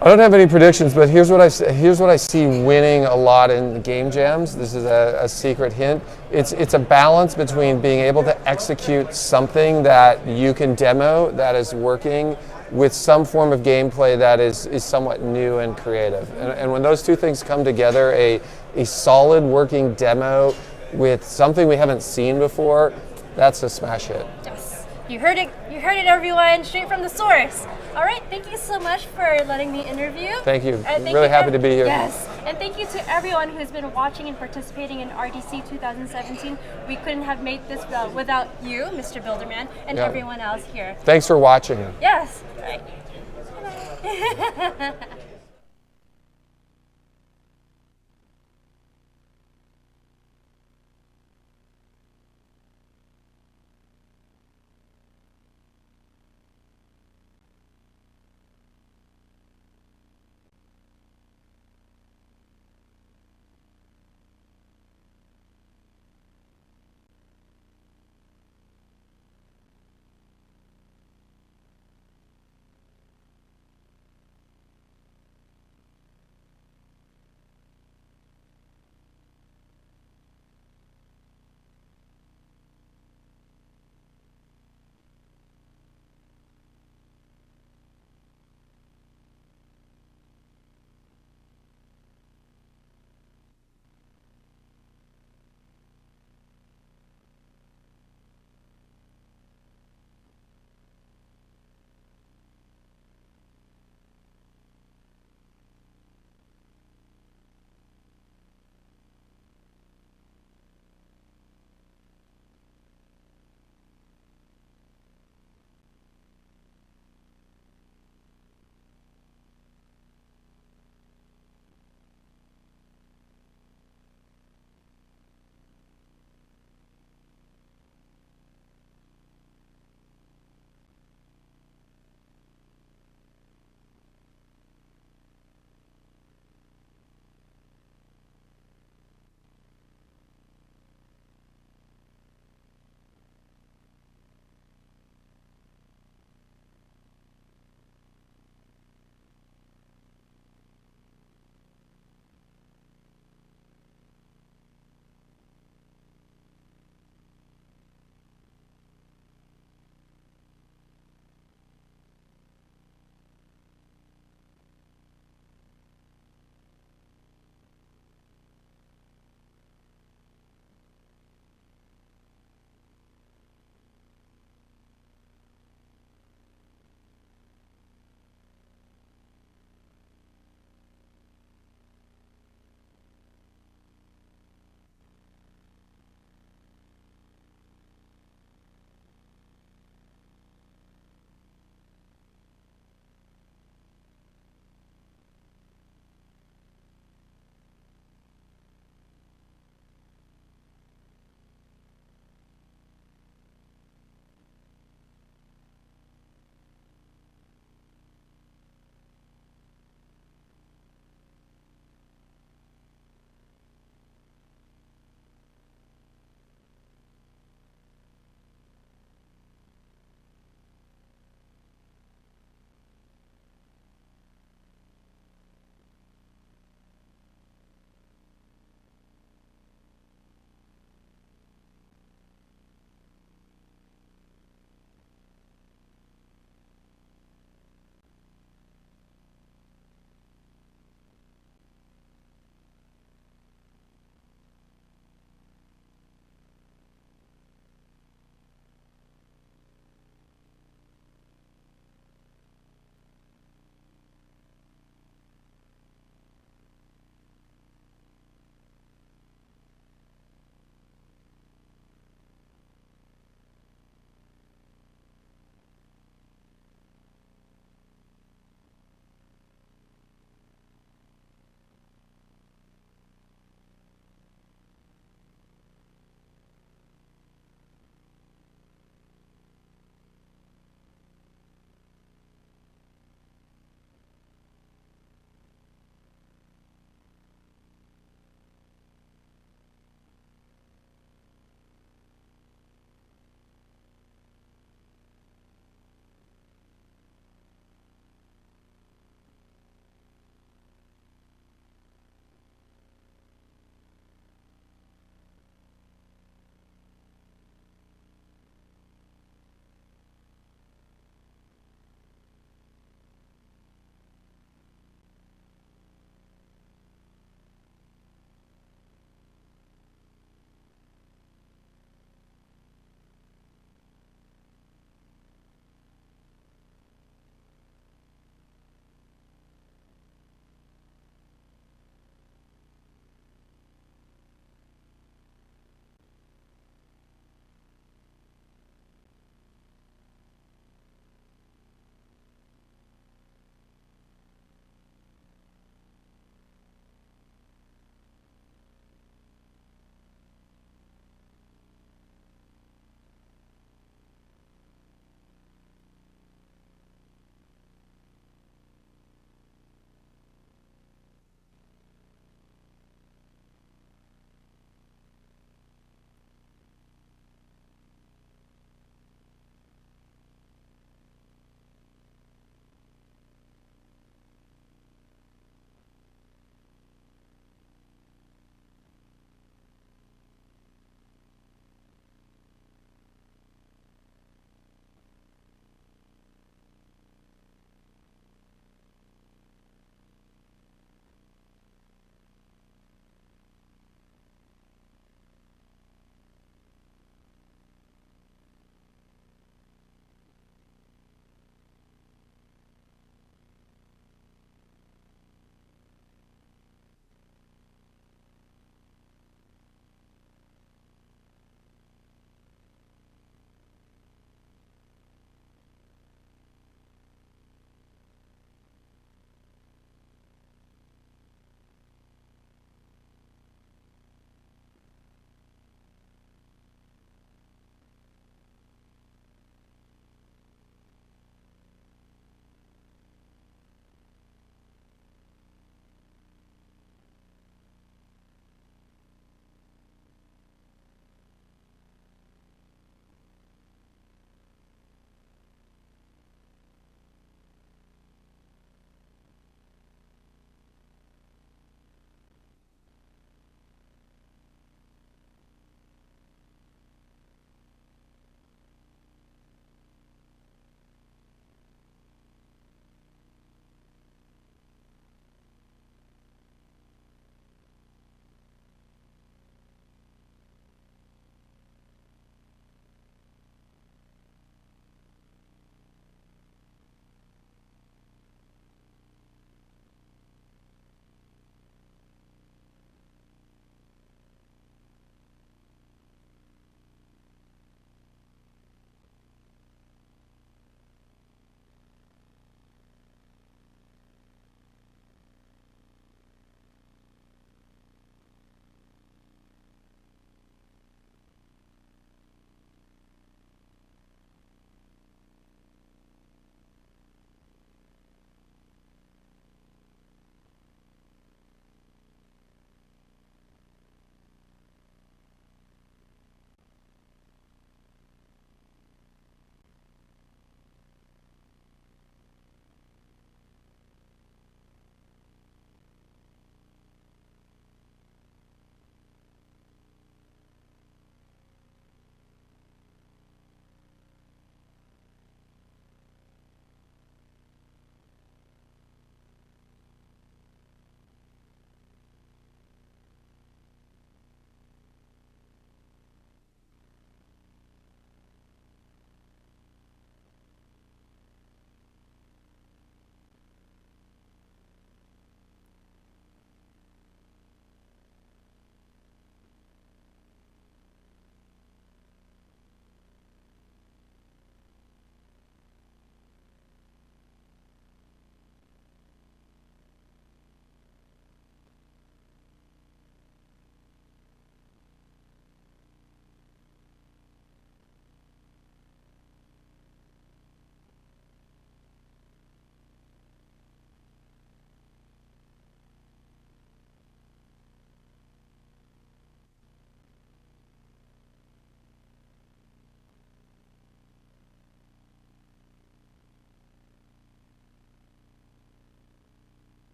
I don't have any predictions, but here's what I see winning a lot in the game jams. This is a secret hint. It's a balance between being able to execute something that you can demo that is working with some form of gameplay that is somewhat new and creative. And when those two things come together, a solid working demo with something we haven't seen before, that's a smash hit. Yes. You heard it, everyone, straight from the source. All right, thank you so much for letting me interview. Thank you. Really happy to be here. Yes, and thank you to everyone who's been watching and participating in RDC 2017. We couldn't have made this without you, Mr. Builderman, and everyone else here. Thanks for watching. Yes. Right.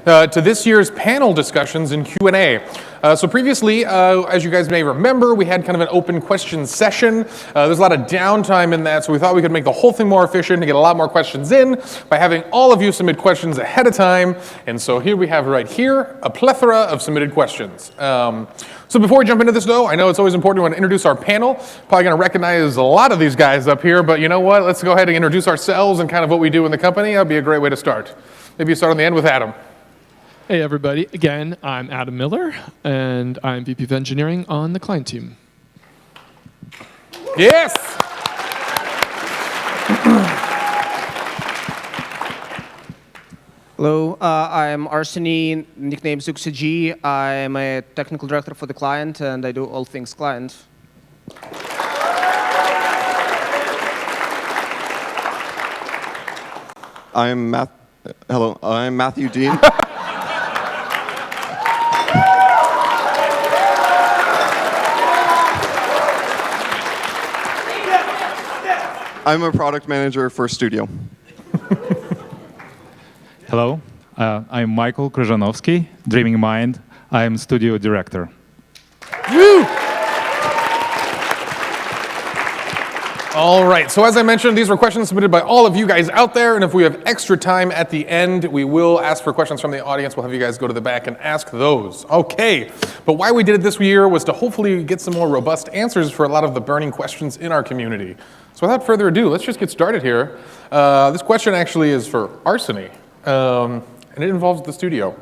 to this year's panel discussions and Q&A. So previously, as you guys may remember, we had kind of an open question session. There's a lot of downtime in that, so we thought we could make the whole thing more efficient and get a lot more questions in by having all of you submit questions ahead of time. And so here we have right here a plethora of submitted questions. So before we jump into this though, I know it's always important to introduce our panel. Probably going to recognize a lot of these guys up here, but you know what? Let's go ahead and introduce ourselves and kind of what we do in the company. That'd be a great way to start. Maybe you start on the end with Adam. Hey everybody, again, I'm Adam Miller, and I'm VP of Engineering on the client team. Yes! Hello, I'm Arseny, nickname Zuxi. I'm a technical director for the client, and I do all things client. Hello, I'm Matthew Dean. I'm a product manager for Studio. Hello, I'm Michael Krzyżanowski, Dreaming Mind. I'm studio director. Woo! All right, so as I mentioned, these were questions submitted by all of you guys out there, and if we have extra time at the end, we will ask for questions from the audience. We'll have you guys go to the back and ask those. Okay, but why we did it this year was to hopefully get some more robust answers for a lot of the burning questions in our community. So without further ado, let's just get started here. This question actually is for Arseny, and it involves the studio.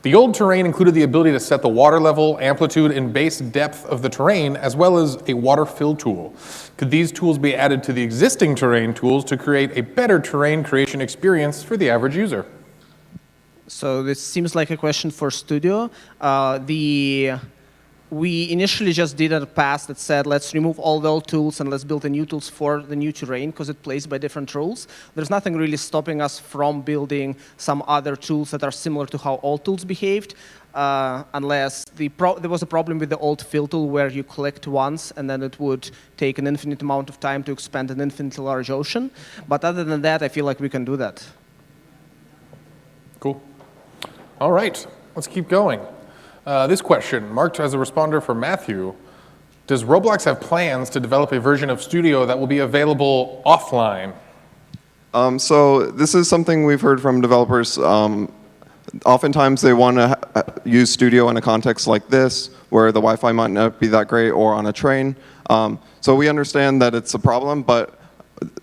The old terrain included the ability to set the water level, amplitude, and base depth of the terrain, as well as a water fill tool. Could these tools be added to the existing terrain tools to create a better terrain creation experience for the average user? So this seems like a question for Studio. We initially just did a pass that said, let's remove all the old tools and let's build the new tools for the new terrain because it plays by different rules. There's nothing really stopping us from building some other tools that are similar to how old tools behaved, unless there was a problem with the old fill tool where you clicked once and then it would take an infinite amount of time to expand an infinitely large ocean. But other than that, I feel like we can do that. Cool. All right, let's keep going. This question, marked as a responder for Matthew, does Roblox have plans to develop a version of Studio that will be available offline? So this is something we've heard from developers. Oftentimes they want to use Studio in a context like this, where the Wi-Fi might not be that great, or on a train. So we understand that it's a problem, but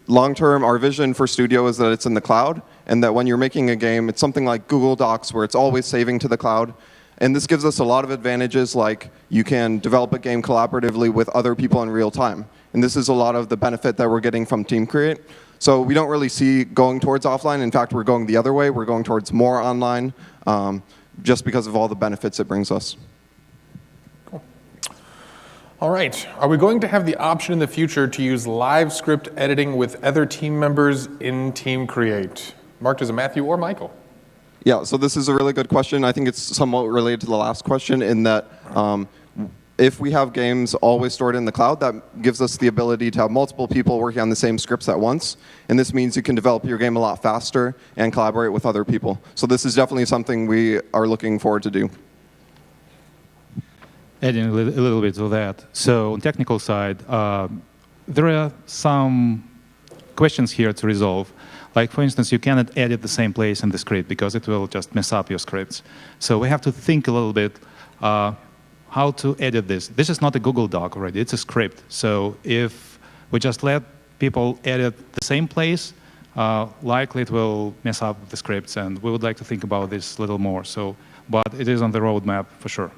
long-term, our vision for Studio is that it's in the cloud, and that when you're making a game, it's something like Google Docs, where it's always saving to the cloud. And this gives us a lot of advantages, like you can develop a game collaboratively with other people in real time. And this is a lot of the benefit that we're getting from Team Create. So we don't really see going towards offline. In fact, we're going the other way. We're going towards more online, just because of all the benefits it brings us. Cool. All right. Are we going to have the option in the future to use live script editing with other team members in Team Create? Marked as a Matthew or Michael. Yeah, so this is a really good question. I think it's somewhat related to the last question in that if we have games always stored in the cloud, that gives us the ability to have multiple people working on the same scripts at once. And this means you can develop your game a lot faster and collaborate with other people. So this is definitely something we are looking forward to do. Adding a little bit to that. So on technical side, there are some questions here to resolve. Like, for instance, you cannot edit the same place in the script because it will just mess up your scripts. So we have to think a little bit how to edit this. This is not a Google Doc already, it's a script. So if we just let people edit the same place, likely it will mess up the scripts, and we would like to think about this a little more. So, but it is on the roadmap for sure.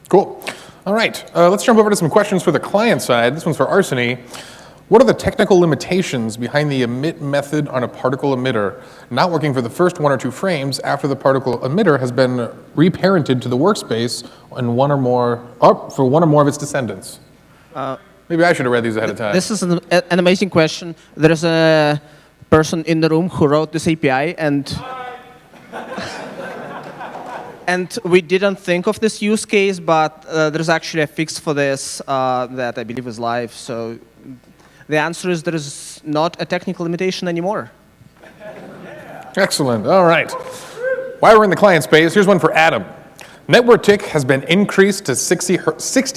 Cool. All right, let's jump over to some questions for the client side. This one's for Arseny. What are the technical limitations behind the emit method on a particle emitter not working for the first 1 or 2 frames after the particle emitter has been reparented to the workspace and for one or more of its descendants? Maybe I should have read these ahead of time. This is an amazing question. There is a person in the room who wrote this API, and we didn't think of this use case, but there's actually a fix for this that I believe is live. So the answer is there is not a technical limitation anymore. Excellent. All right. While we're in the client space, here's one for Adam. Network tick has been increased to 60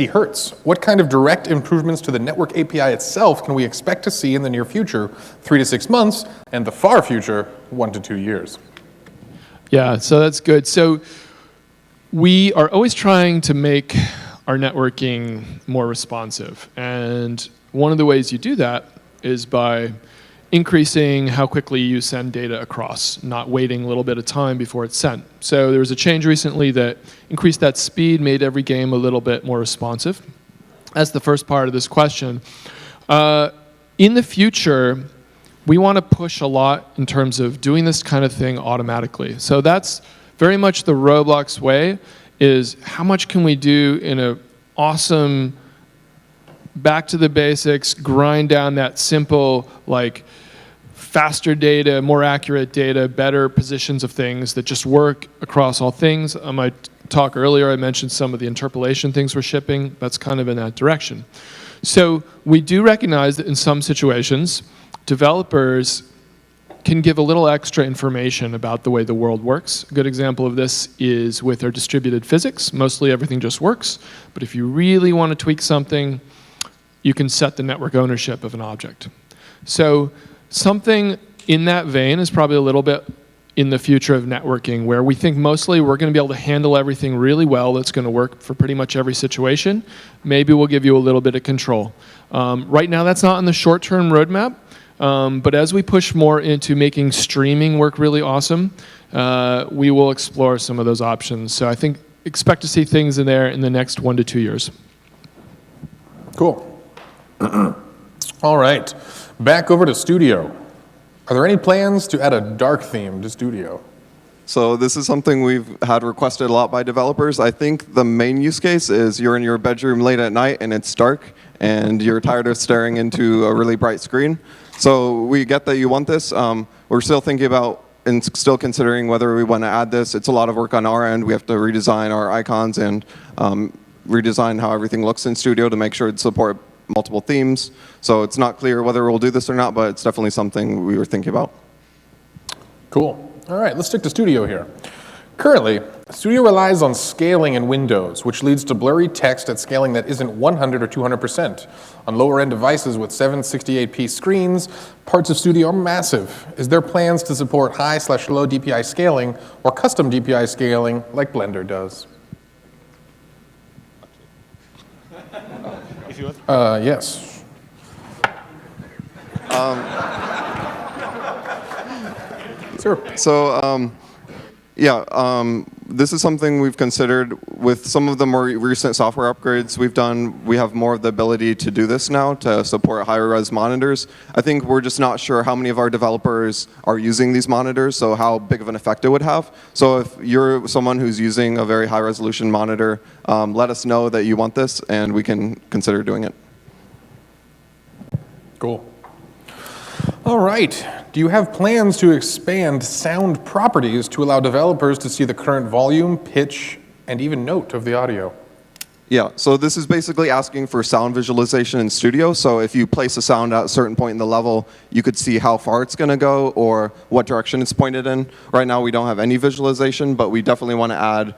hertz. What kind of direct improvements to the network API itself can we expect to see in the near future, 3 to 6 months, and the far future, 1 to 2 years? Yeah, so that's good. So we are always trying to make our networking more responsive. And one of the ways you do that is by increasing how quickly you send data across, not waiting a little bit of time before it's sent. So there was a change recently that increased that speed, made every game a little bit more responsive. That's the first part of this question. In the future, we want to push a lot in terms of doing this kind of thing automatically. So that's very much the Roblox way, is how much can we do in an awesome, back to the basics, grind down that simple, like, faster data, more accurate data, better positions of things that just work across all things. On my talk earlier, I mentioned some of the interpolation things we're shipping. That's kind of in that direction. So we do recognize that in some situations, developers can give a little extra information about the way the world works. A good example of this is with our distributed physics. Mostly everything just works, but if you really want to tweak something, you can set the network ownership of an object. So something in that vein is probably a little bit in the future of networking, where we think mostly we're going to be able to handle everything really well that's going to work for pretty much every situation. Maybe we'll give you a little bit of control. Right now that's not on the short-term roadmap, but as we push more into making streaming work really awesome, we will explore some of those options. So I think expect to see things in there in the next 1 to 2 years. Cool. All right. Back over to Studio. Are there any plans to add a dark theme to Studio? So this is something we've had requested a lot by developers. I think the main use case is you're in your bedroom late at night and it's dark and you're tired of staring into a really bright screen. So we get that you want this. We're still thinking about and still considering whether we want to add this. It's a lot of work on our end. We have to redesign our icons and redesign how everything looks in Studio to make sure it supports multiple themes. So it's not clear whether we'll do this or not, but it's definitely something we were thinking about. Cool. All right, let's stick to Studio here. Currently, Studio relies on scaling in Windows, which leads to blurry text at scaling that isn't 100 or 200%. On lower-end devices with 768p screens, parts of Studio are massive. Is there plans to support high/low DPI scaling or custom DPI scaling like Blender does? Yes. This is something we've considered with some of the more recent software upgrades we've done. We have more of the ability to do this now to support higher res monitors. I think we're just not sure how many of our developers are using these monitors, so how big of an effect it would have. So if you're someone who's using a very high resolution monitor, let us know that you want this and we can consider doing it. Cool. All right. Do you have plans to expand sound properties to allow developers to see the current volume, pitch, and even note of the audio? Yeah, so this is basically asking for sound visualization in Studio. So if you place a sound at a certain point in the level, you could see how far it's going to go or what direction it's pointed in. Right now we don't have any visualization, but we definitely want to add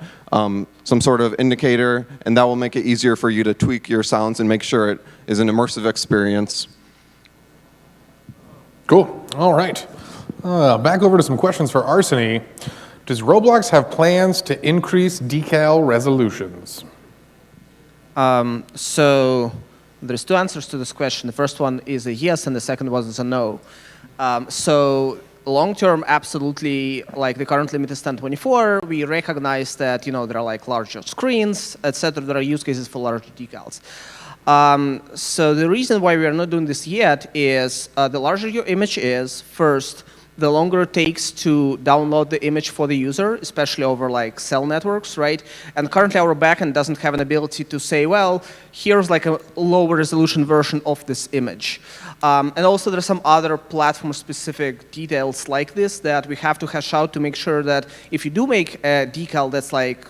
some sort of indicator, and that will make it easier for you to tweak your sounds and make sure it is an immersive experience. Cool. All right. Back over to some questions for Arseny. Does Roblox have plans to increase decal resolutions? So there's two answers to this question. The first one is a yes, and the second one is a no. So long term, absolutely, like the current limit is 1024. We recognize that there are like larger screens, etc. There are use cases for larger decals. So the reason why we are not doing this yet is the larger your image is, first, the longer it takes to download the image for the user, especially over like cell networks, right? And currently our backend doesn't have an ability to say, well, here's like a lower resolution version of this image. And also there's some other platform specific details like this that we have to hash out to make sure that if you do make a decal that's like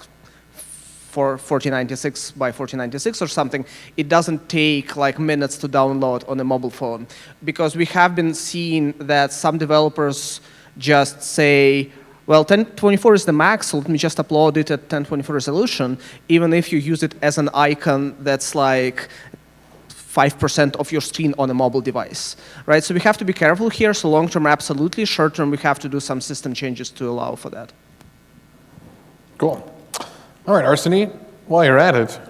for 4096 by 4096 or something, it doesn't take like minutes to download on a mobile phone. Because we have been seeing that some developers just say, well, 1024 is the max, so let me just upload it at 1024 resolution, even if you use it as an icon that's like 5% of your screen on a mobile device, right? So we have to be careful here. So long-term, absolutely. Short-term, we have to do some system changes to allow for that. Cool. All right, Arseny, while you're at it,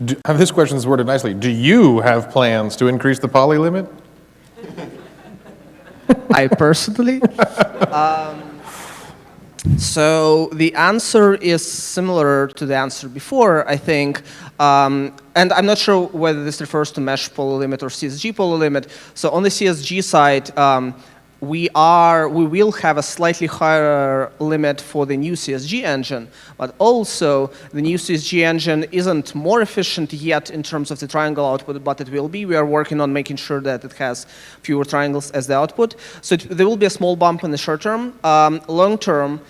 this question is worded nicely. Do you have plans to increase the poly limit? I personally? So the answer is similar to the answer before, I think. And I'm not sure whether this refers to mesh poly limit or CSG poly limit. So on the CSG side, we will have a slightly higher limit for the new CSG engine, but also the new CSG engine isn't more efficient yet in terms of the triangle output, but it will be. We are working on making sure that it has fewer triangles as the output. So there will be a small bump in the short term. Long term,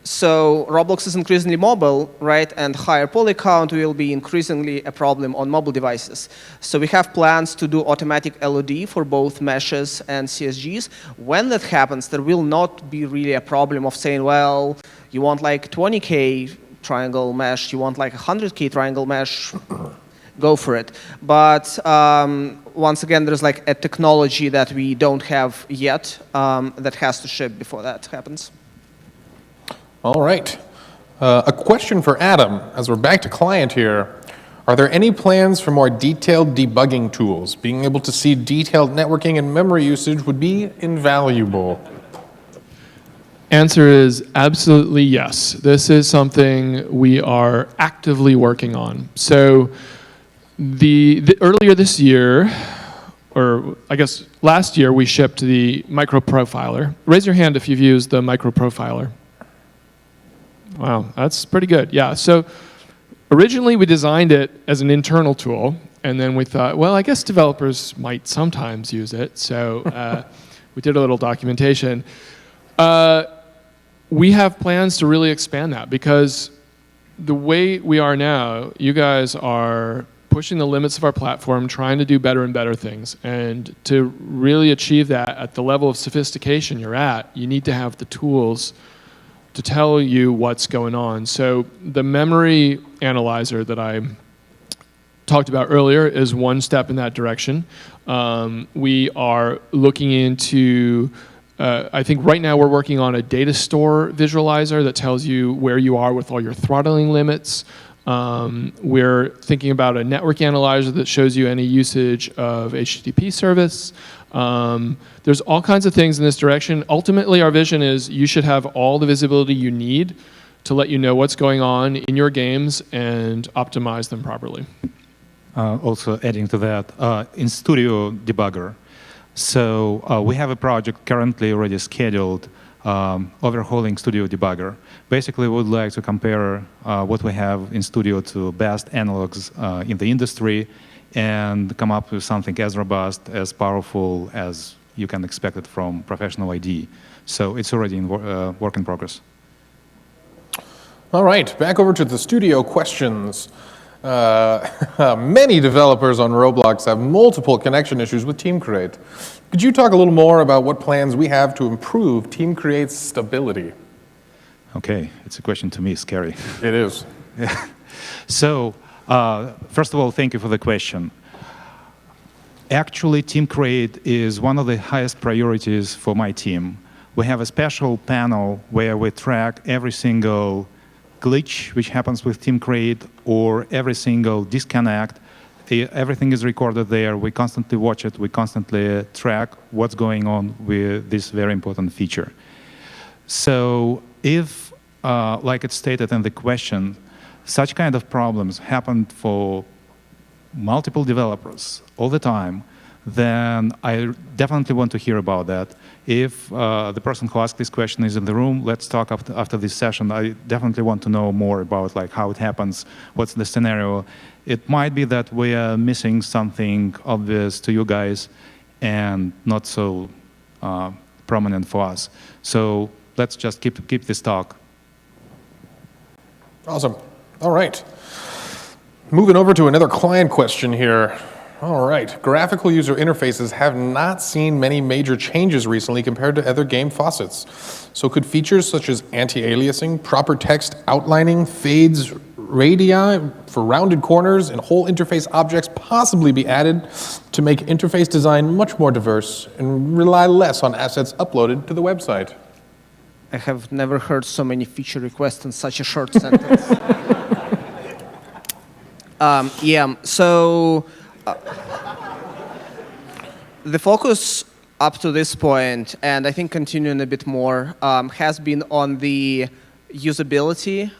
so Roblox is increasingly mobile, right? And higher poly count will be increasingly a problem on mobile devices. So we have plans to do automatic LOD for both meshes and CSGs. When that happens, there will not be really a problem of saying, well, you want like 20K triangle mesh, you want like 100K triangle mesh, go for it. But once again, there's like a technology that we don't have yet that has to ship before that happens. All right. A question for Adam, as we're back to client here. Are there any plans for more detailed debugging tools? Being able to see detailed networking and memory usage would be invaluable. Answer is absolutely yes. This is something we are actively working on. So earlier this year, or I guess last year, we shipped the micro profiler. Raise your hand if you've used the micro profiler. Wow, that's pretty good. Yeah, so originally we designed it as an internal tool, and then we thought, well, I guess developers might sometimes use it, so we did a little documentation. We have plans to really expand that, because the way we are now, you guys are pushing the limits of our platform, trying to do better and better things, and to really achieve that at the level of sophistication you're at, you need to have the tools to tell you what's going on. So the memory analyzer that I talked about earlier is one step in that direction. We are looking into, I think right now we're working on a data store visualizer that tells you where you are with all your throttling limits. We're thinking about a network analyzer that shows you any usage of HTTP service. There's all kinds of things in this direction. Ultimately, our vision is you should have all the visibility you need to let you know what's going on in your games and optimize them properly. Also adding to that, in Studio Debugger, so we have a project currently already scheduled overhauling Studio Debugger. Basically, we would like to compare what we have in Studio to best analogs in the industry and come up with something as robust, as powerful as you can expect it from professional ID. So it's already in work in progress. All right, back over to the studio questions. Many developers on Roblox have multiple connection issues with Team Create. Could you talk a little more about what plans we have to improve Team Create's stability? Okay, it's a question to me, scary. It is. So, first of all, thank you for the question. Actually, Team Create is one of the highest priorities for my team. We have a special panel where we track every single glitch which happens with Team Create or every single disconnect. Everything is recorded there. We constantly watch it. We constantly track what's going on with this very important feature. So if, like it's stated in the question, such kind of problems happen for multiple developers all the time, then I definitely want to hear about that. If the person who asked this question is in the room, let's talk after this session. I definitely want to know more about like how it happens, what's the scenario. It might be that we are missing something obvious to you guys and not so prominent for us. So let's just keep this talk. Awesome. All right. Moving over to another client question here. All right. Graphical user interfaces have not seen many major changes recently compared to other game faucets. So could features such as anti-aliasing, proper text outlining, fades, radii for rounded corners, and whole interface objects possibly be added to make interface design much more diverse and rely less on assets uploaded to the website? I have never heard so many feature requests in such a short sentence. The focus up to this point, and I think continuing a bit more, has been on the usability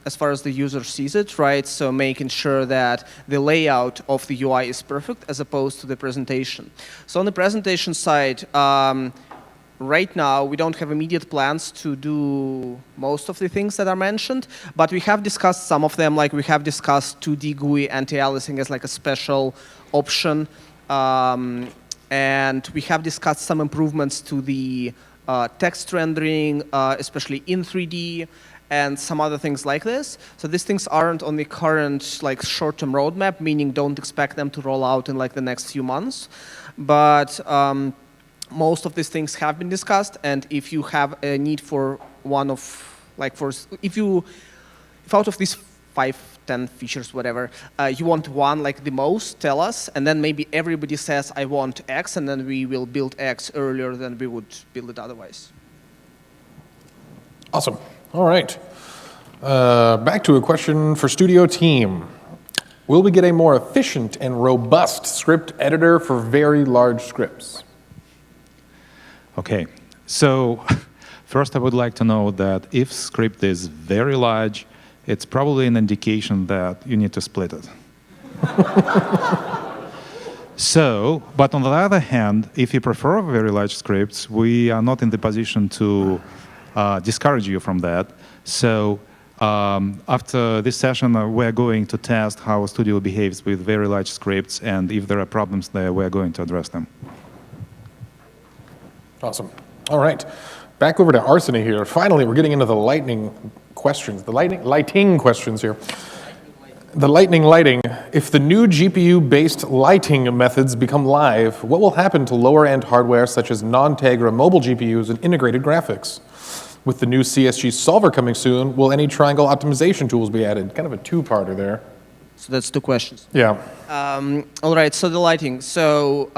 as far as the user sees it, right? So making sure that the layout of the UI is perfect as opposed to the presentation. So on the presentation side, right now, we don't have immediate plans to do most of the things that are mentioned, but we have discussed some of them, like we have discussed 2D GUI anti-aliasing as like a special option, and we have discussed some improvements to the text rendering, especially in 3D, and some other things like this. So these things aren't on the current like short-term roadmap, meaning don't expect them to roll out in like the next few months, but most of these things have been discussed, and if you have a need for one of, like if out of these 5, 10 features, whatever, you want one like the most, tell us, and then maybe everybody says, I want X, and then we will build X earlier than we would build it otherwise. Awesome. All right. Back to a question for studio team. Will we get a more efficient and robust script editor for very large scripts? Okay, so first I would like to know that if script is very large, it's probably an indication that you need to split it. But on the other hand, if you prefer very large scripts, we are not in the position to discourage you from that. So after this session, we're going to test how Studio behaves with very large scripts, and if there are problems there, we're going to address them. Awesome. All right. Back over to Arseny here. Finally, we're getting into the lightning questions, the lighting questions here. The lighting. If the new GPU-based lighting methods become live, what will happen to lower-end hardware such as non-Tegra mobile GPUs and integrated graphics? With the new CSG solver coming soon, will any triangle optimization tools be added? Kind of a two-parter there. So that's 2 questions. Yeah. All right, so the lighting. So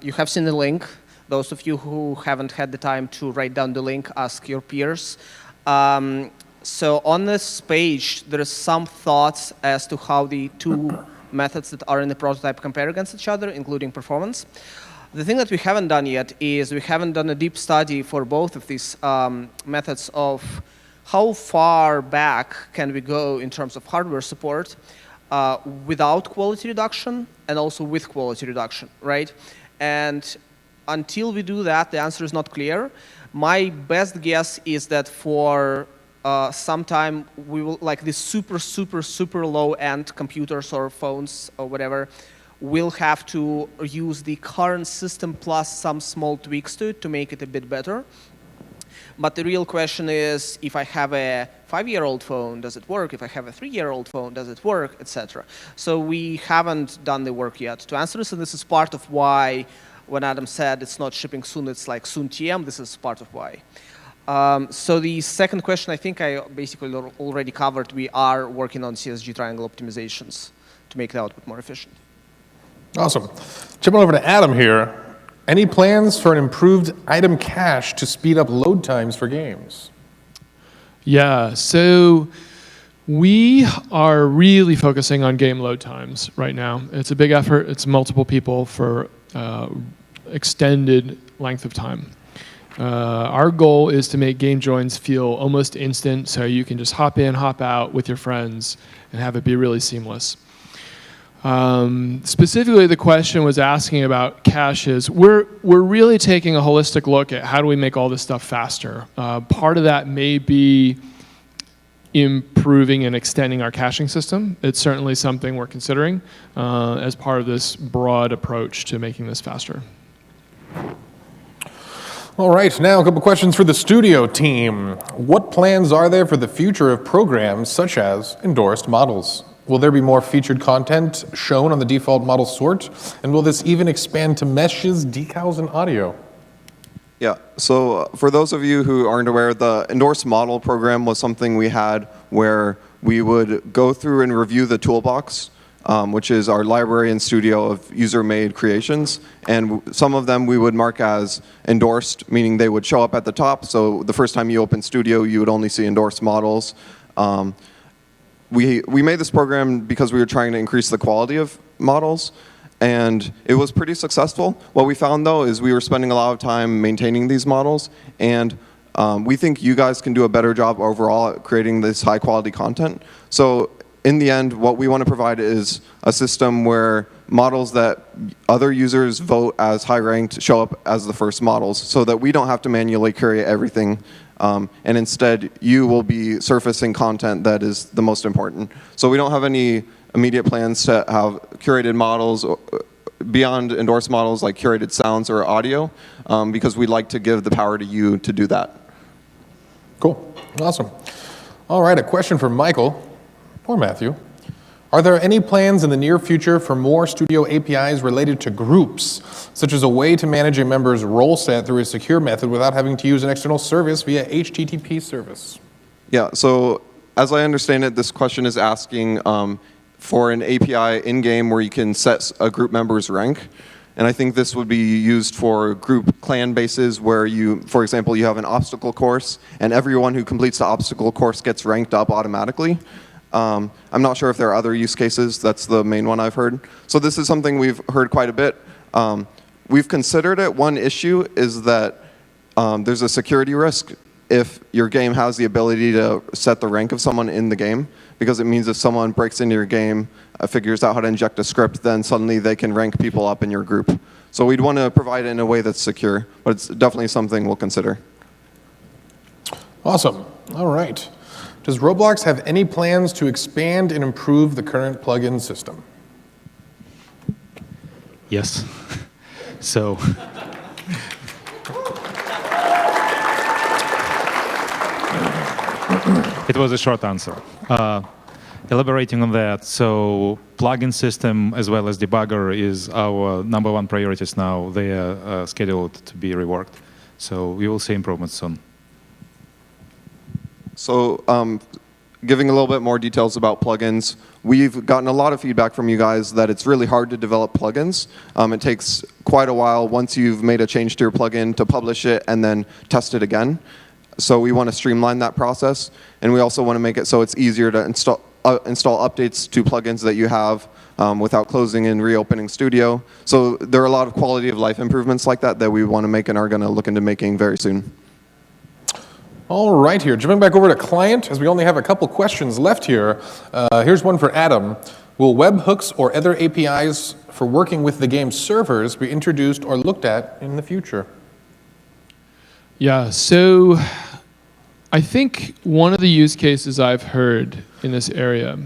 you have seen the link. Those of you who haven't had the time to write down the link, ask your peers. So on this page, there is some thoughts as to how the 2 methods that are in the prototype compare against each other, including performance. The thing that we haven't done yet is we haven't done a deep study for both of these methods of how far back can we go in terms of hardware support without quality reduction and also with quality reduction, right? And until we do that, the answer is not clear. My best guess is that for some time, we will, like the super low-end computers or phones or whatever, will have to use the current system plus some small tweaks to it to make it a bit better. But the real question is, if I have a 5-year-old phone, does it work? If I have a 3-year-old phone, does it work, etc. So we haven't done the work yet to answer this, and this is part of why when Adam said it's not shipping soon, it's like soon TM, this is part of why. So the second question, I think I basically already covered. We are working on CSG triangle optimizations to make the output more efficient. Awesome. Jumping over to Adam here. Any plans for an improved item cache to speed up load times for games? Yeah, so we are really focusing on game load times right now. It's a big effort. It's multiple people for extended length of time. Our goal is to make game joins feel almost instant, so you can just hop in, hop out with your friends and have it be really seamless. Specifically, the question was asking about caches. We're really taking a holistic look at how do we make all this stuff faster. Part of that may be improving and extending our caching system. It's certainly something we're considering as part of this broad approach to making this faster. All right, now a couple questions for the studio team. What plans are there for the future of programs such as endorsed models? Will there be more featured content shown on the default model sort? And will this even expand to meshes, decals, and audio? Yeah, so for those of you who aren't aware, the endorsed model program was something we had where we would go through and review the toolbox, which is our library and studio of user-made creations. And some of them we would mark as endorsed, meaning they would show up at the top. So the first time you open Studio, you would only see endorsed models. We made this program because we were trying to increase the quality of models. And it was pretty successful. What we found, though, is we were spending a lot of time maintaining these models. And we think you guys can do a better job overall at creating this high-quality content. So in the end, what we want to provide is a system where models that other users vote as high-ranked show up as the first models, so that we don't have to manually curate everything. And instead, you will be surfacing content that is the most important. So we don't have any immediate plans to have curated models beyond endorsed models like curated sounds or audio, because we'd like to give the power to you to do that. Cool. Awesome. All right, a question for Michael or Matthew. Are there any plans in the near future for more Studio APIs related to groups, such as a way to manage a member's role set through a secure method without having to use an external service via HTTP service? Yeah, so as I understand it, this question is asking for an API in-game where you can set a group member's rank. And I think this would be used for group clan bases where you, for example, you have an obstacle course, and everyone who completes the obstacle course gets ranked up automatically. I'm not sure if there are other use cases. That's the main one I've heard. So this is something we've heard quite a bit. We've considered it. One issue is that there's a security risk if your game has the ability to set the rank of someone in the game, because it means if someone breaks into your game, figures out how to inject a script, then suddenly they can rank people up in your group. So we'd want to provide it in a way that's secure, but it's definitely something we'll consider. Awesome. All right. Does Roblox have any plans to expand and improve the current plugin system? Yes. So it was a short answer. Elaborating on that, so plugin system as well as debugger is our #1 priorities now. They are scheduled to be reworked. So we will see improvements soon. So giving a little bit more details about plugins, we've gotten a lot of feedback from you guys that it's really hard to develop plugins. It takes quite a while once you've made a change to your plugin to publish it and then test it again. So we want to streamline that process, and we also want to make it so it's easier to install updates to plugins that you have without closing and reopening Studio. So there are a lot of quality of life improvements like that that we want to make and are going to look into making very soon. All right, here, jumping back over to client, as we only have a couple questions left here. Here's one for Adam. Will webhooks or other APIs for working with the game's servers be introduced or looked at in the future? Yeah, so I think one of the use cases I've heard in this area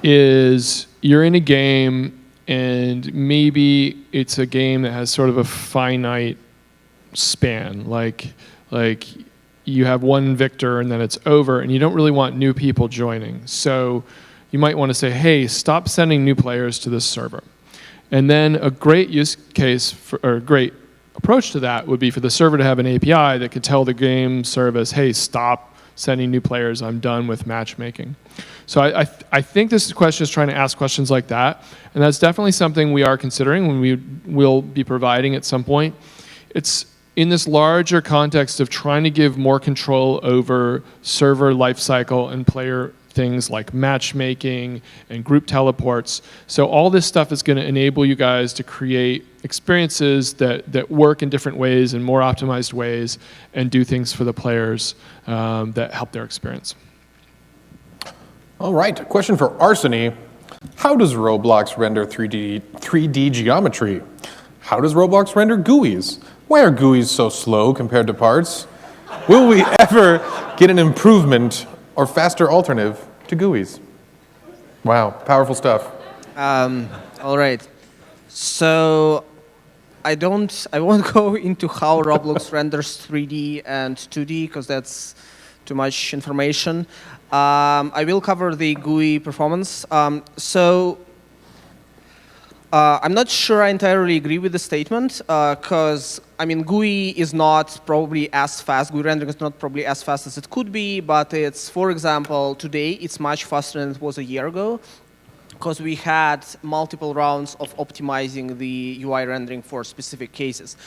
is you're in a game and maybe it's a game that has sort of a finite span, like you have one victor and then it's over, and you don't really want new people joining. So you might want to say, hey, stop sending new players to this server. And then a great use case, or a great approach to that would be for the server to have an API that could tell the game service, hey, stop sending new players, I'm done with matchmaking. So I think this question is trying to ask questions like that, and that's definitely something we are considering when we will be providing at some point. It's in this larger context of trying to give more control over server lifecycle and player things like matchmaking and group teleports. So all this stuff is going to enable you guys to create experiences that work in different ways and more optimized ways and do things for the players that help their experience. All right, question for Arseny. How does Roblox render 3D geometry? How does Roblox render GUIs? Why are GUIs so slow compared to parts? Will we ever get an improvement or faster alternative to GUIs? Wow, powerful stuff. All right. So I won't go into how Roblox renders 3D and 2D, because that's too much information. I will cover the GUI performance. I'm not sure I entirely agree with the statement, because I mean GUI is not probably as fast. GUI rendering is not probably as fast as it could be, but it's, for example, today it's much faster than it was a year ago, because we had multiple rounds of optimizing the UI rendering for specific cases.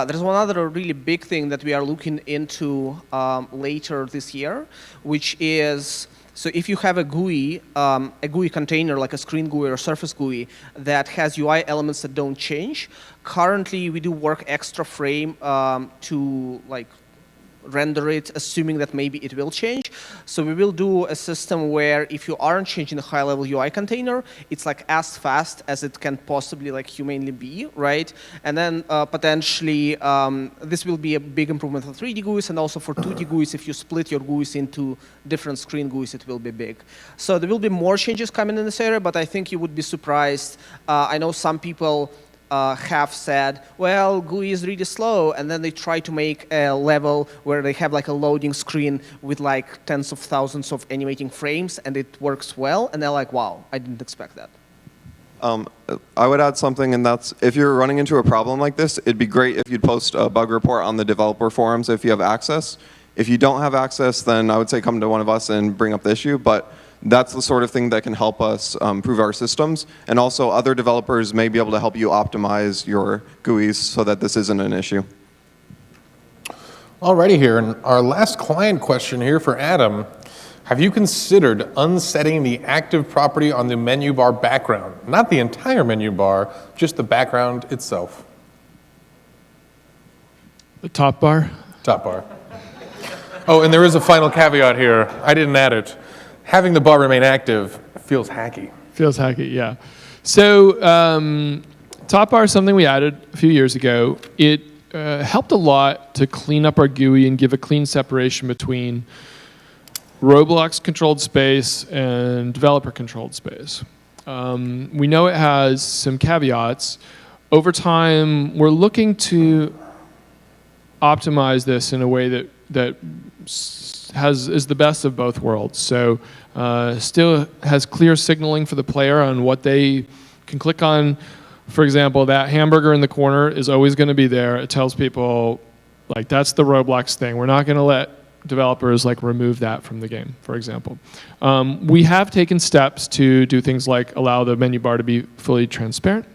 There's one other really big thing that we are looking into later this year, which is, so if you have a GUI container, like a screen GUI or surface GUI, that has UI elements that don't change, currently we do work extra frame to like render it, assuming that maybe it will change. So we will do a system where if you aren't changing the high-level UI container, it's like as fast as it can possibly like humanly be, right? And then potentially this will be a big improvement for 3D GUIs, and also for 2D GUIs. If you split your GUIs into different screen GUIs, it will be big. So there will be more changes coming in this area, but I think you would be surprised. I know some people have said, well, GUI is really slow, and then they try to make a level where they have like a loading screen with like tens of thousands of animating frames, and it works well, and they're like, wow, I didn't expect that. I would add something, and that's if you're running into a problem like this, it'd be great if you'd post a bug report on the developer forums if you have access. If you don't have access, then I would say come to one of us and bring up the issue, but that's the sort of thing that can help us improve our systems. And also other developers may be able to help you optimize your GUIs so that this isn't an issue. Alrighty here, and our last client question here for Adam. Have you considered unsetting the active property on the menu bar background? Not the entire menu bar, just the background itself. The top bar? Top bar. Oh, and there is a final caveat here. I didn't add it. Having the bar remain active feels hacky. Feels hacky, yeah. So top bar is something we added a few years ago. It helped a lot to clean up our GUI and give a clean separation between Roblox controlled space and developer controlled space. We know it has some caveats. Over time, we're looking to optimize this in a way that is the best of both worlds. So still has clear signaling for the player on what they can click on. For example, that hamburger in the corner is always going to be there. It tells people, like, that's the Roblox thing. We're not going to let developers like remove that from the game, for example. We have taken steps to do things like allow the menu bar to be fully transparent.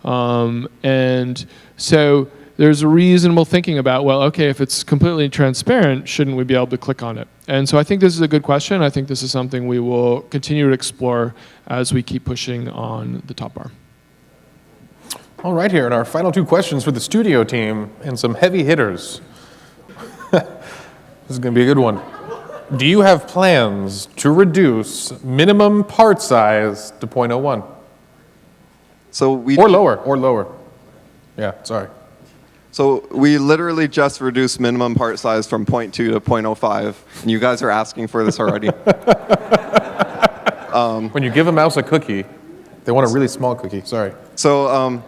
And so there's a reasonable thinking about, well, okay, if it's completely transparent, shouldn't we be able to click on it? And so I think this is a good question. I think this is something we will continue to explore as we keep pushing on the top bar. All right here, and our final two questions for the studio team and some heavy hitters. This is going to be a good one. Do you have plans to reduce minimum part size to 0.01? So or lower. Yeah, sorry. So we literally just reduced minimum part size from 0.2 to 0.05, and you guys are asking for this already. When you give a mouse a cookie, they want a really small cookie. Sorry. So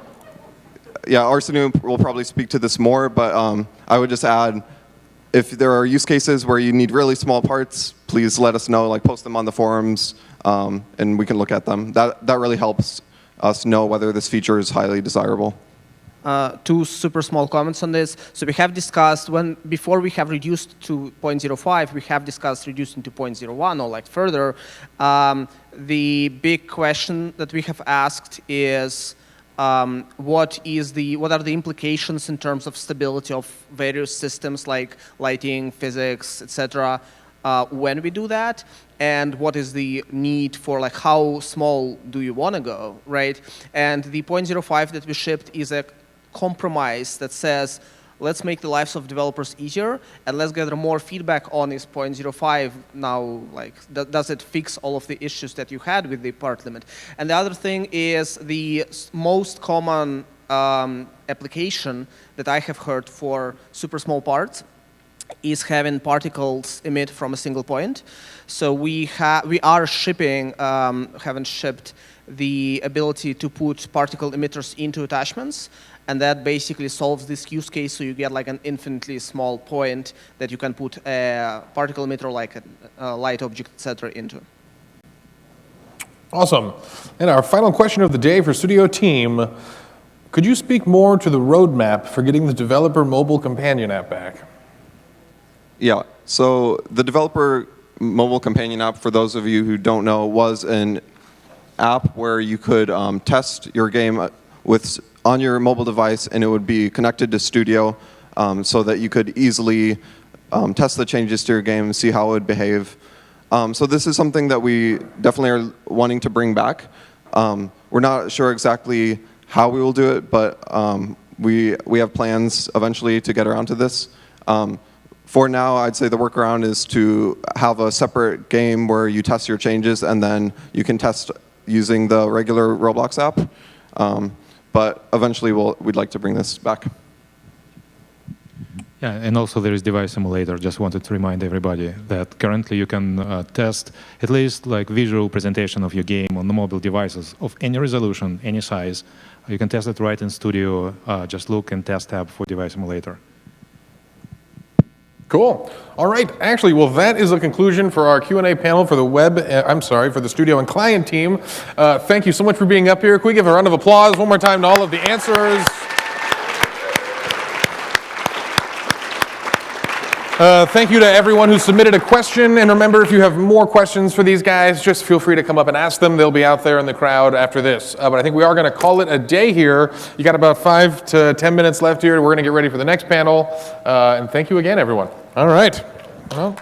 yeah, Arsenu will probably speak to this more, but I would just add, if there are use cases where you need really small parts, please let us know, like post them on the forums, and we can look at them. That really helps us know whether this feature is highly desirable. Two super small comments on this. So we have discussed before we have reduced to 0.05, we have discussed reducing to 0.01 or like further. The big question that we have asked is, what are the implications in terms of stability of various systems like lighting, physics, etc. When we do that, and what is the need for, like, how small do you want to go, right? And the 0.05 that we shipped is a compromise that says, let's make the lives of developers easier, and let's gather more feedback on this 0.05 now, like, does it fix all of the issues that you had with the part limit? And the other thing is the most common application that I have heard for super small parts is having particles emit from a single point. So we are shipping, haven't shipped the ability to put particle emitters into attachments, and that basically solves this use case. So you get like an infinitely small point that you can put a particle emitter, like a light object, etc., into. Awesome. And our final question of the day for studio team. Could you speak more to the roadmap for getting the developer mobile companion app back? Yeah, so the developer mobile companion app, for those of you who don't know, was an app where you could test your game on your mobile device, and it would be connected to Studio so that you could easily test the changes to your game and see how it would behave. So this is something that we definitely are wanting to bring back. We're not sure exactly how we will do it, but we have plans eventually to get around to this. For now, I'd say the workaround is to have a separate game where you test your changes, and then you can test using the regular Roblox app. But eventually, we'd like to bring this back. Yeah, and also there is device emulator. Just wanted to remind everybody that currently you can test at least like visual presentation of your game on the mobile devices of any resolution, any size. You can test it right in Studio. Just look in Test tab for device emulator. Cool. All right. Actually, well, that is the conclusion for our Q&A panel for the for the studio and client team. Thank you so much for being up here. Can we give a round of applause one more time to all of the answers? Thank you to everyone who submitted a question. And remember, if you have more questions for these guys, just feel free to come up and ask them. They'll be out there in the crowd after this. But I think we are going to call it a day here. You got about 5 to 10 minutes left here. We're going to get ready for the next panel. And thank you again, everyone. All right. Well.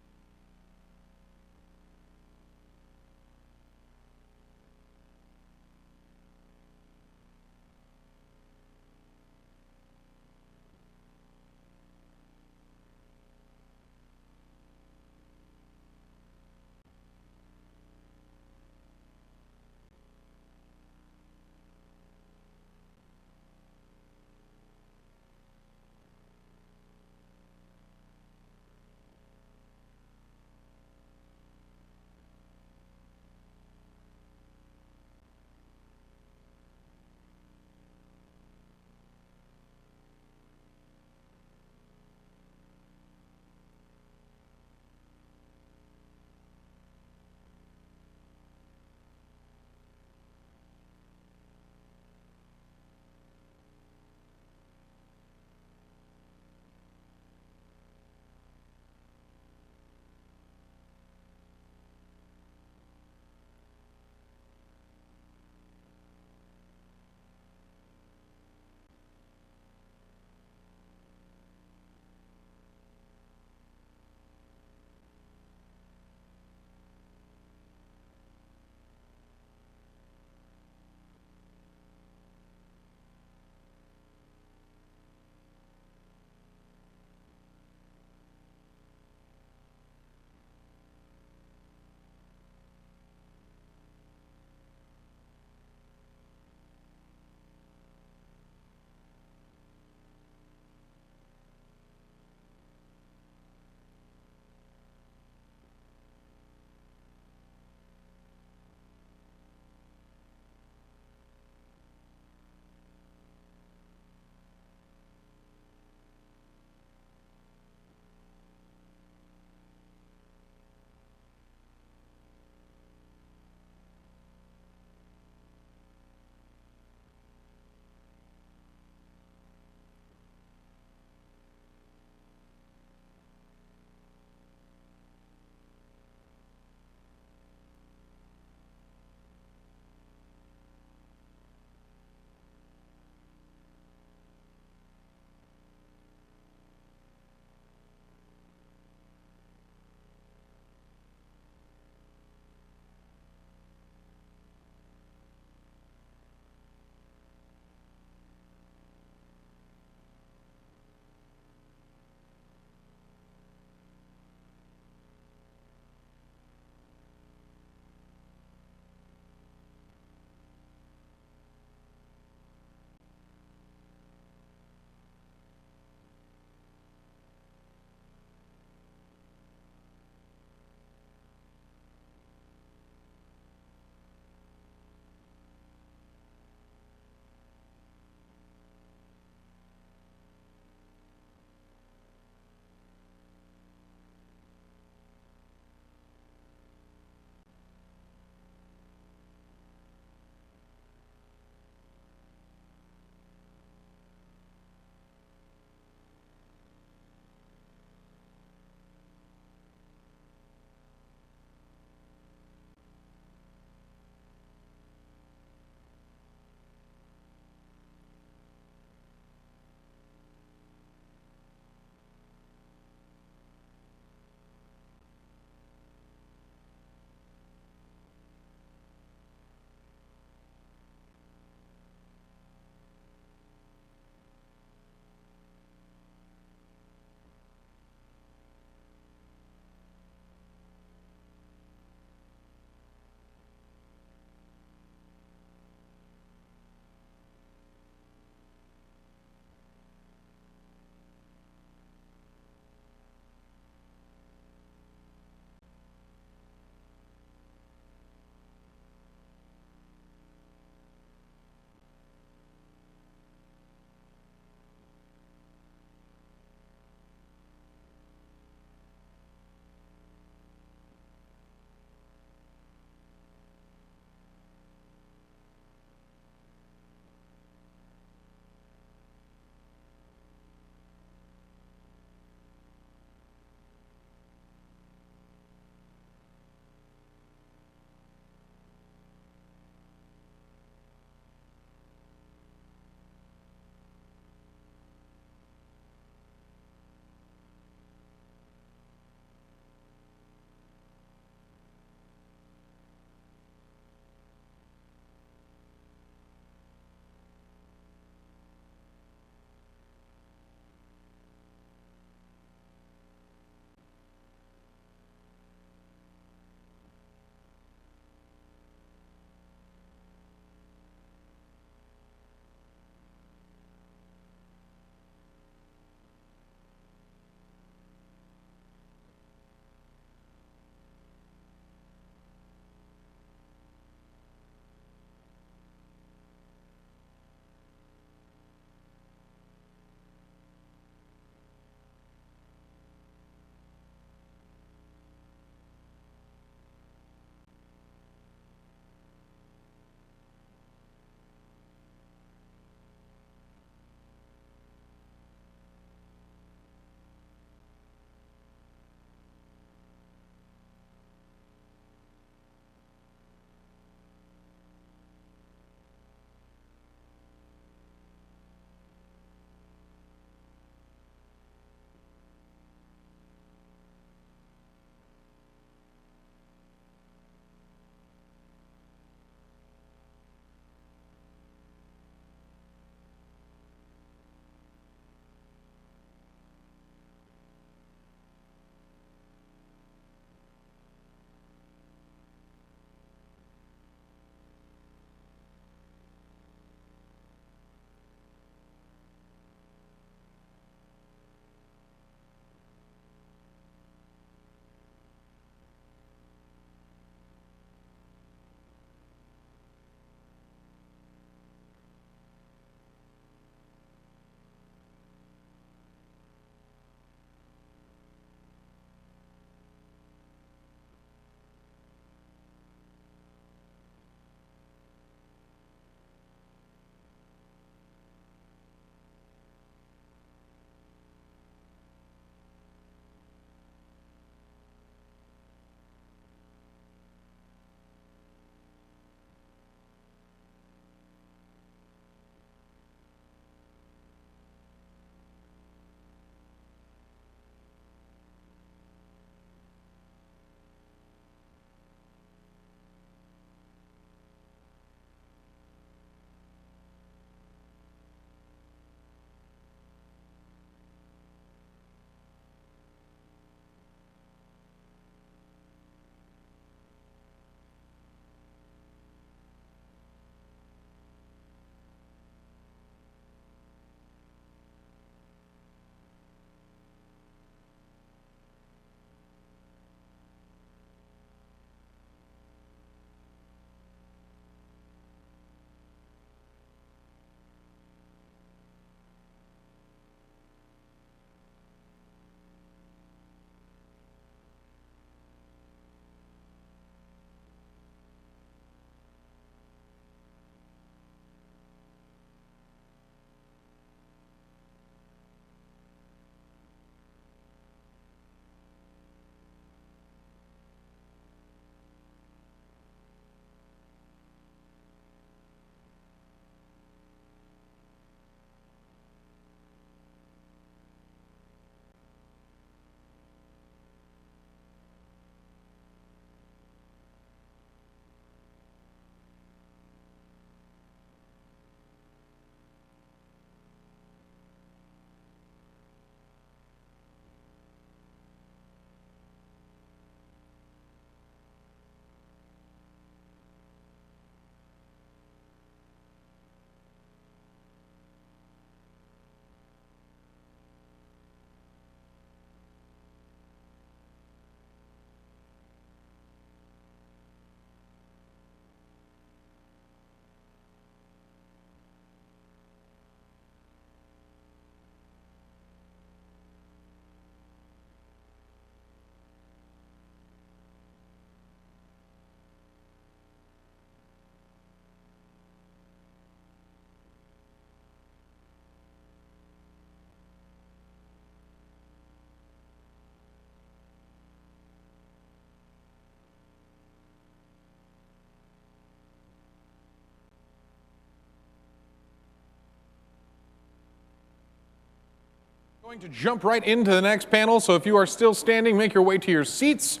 Going to jump right into the next panel, so if you are still standing, make your way to your seats.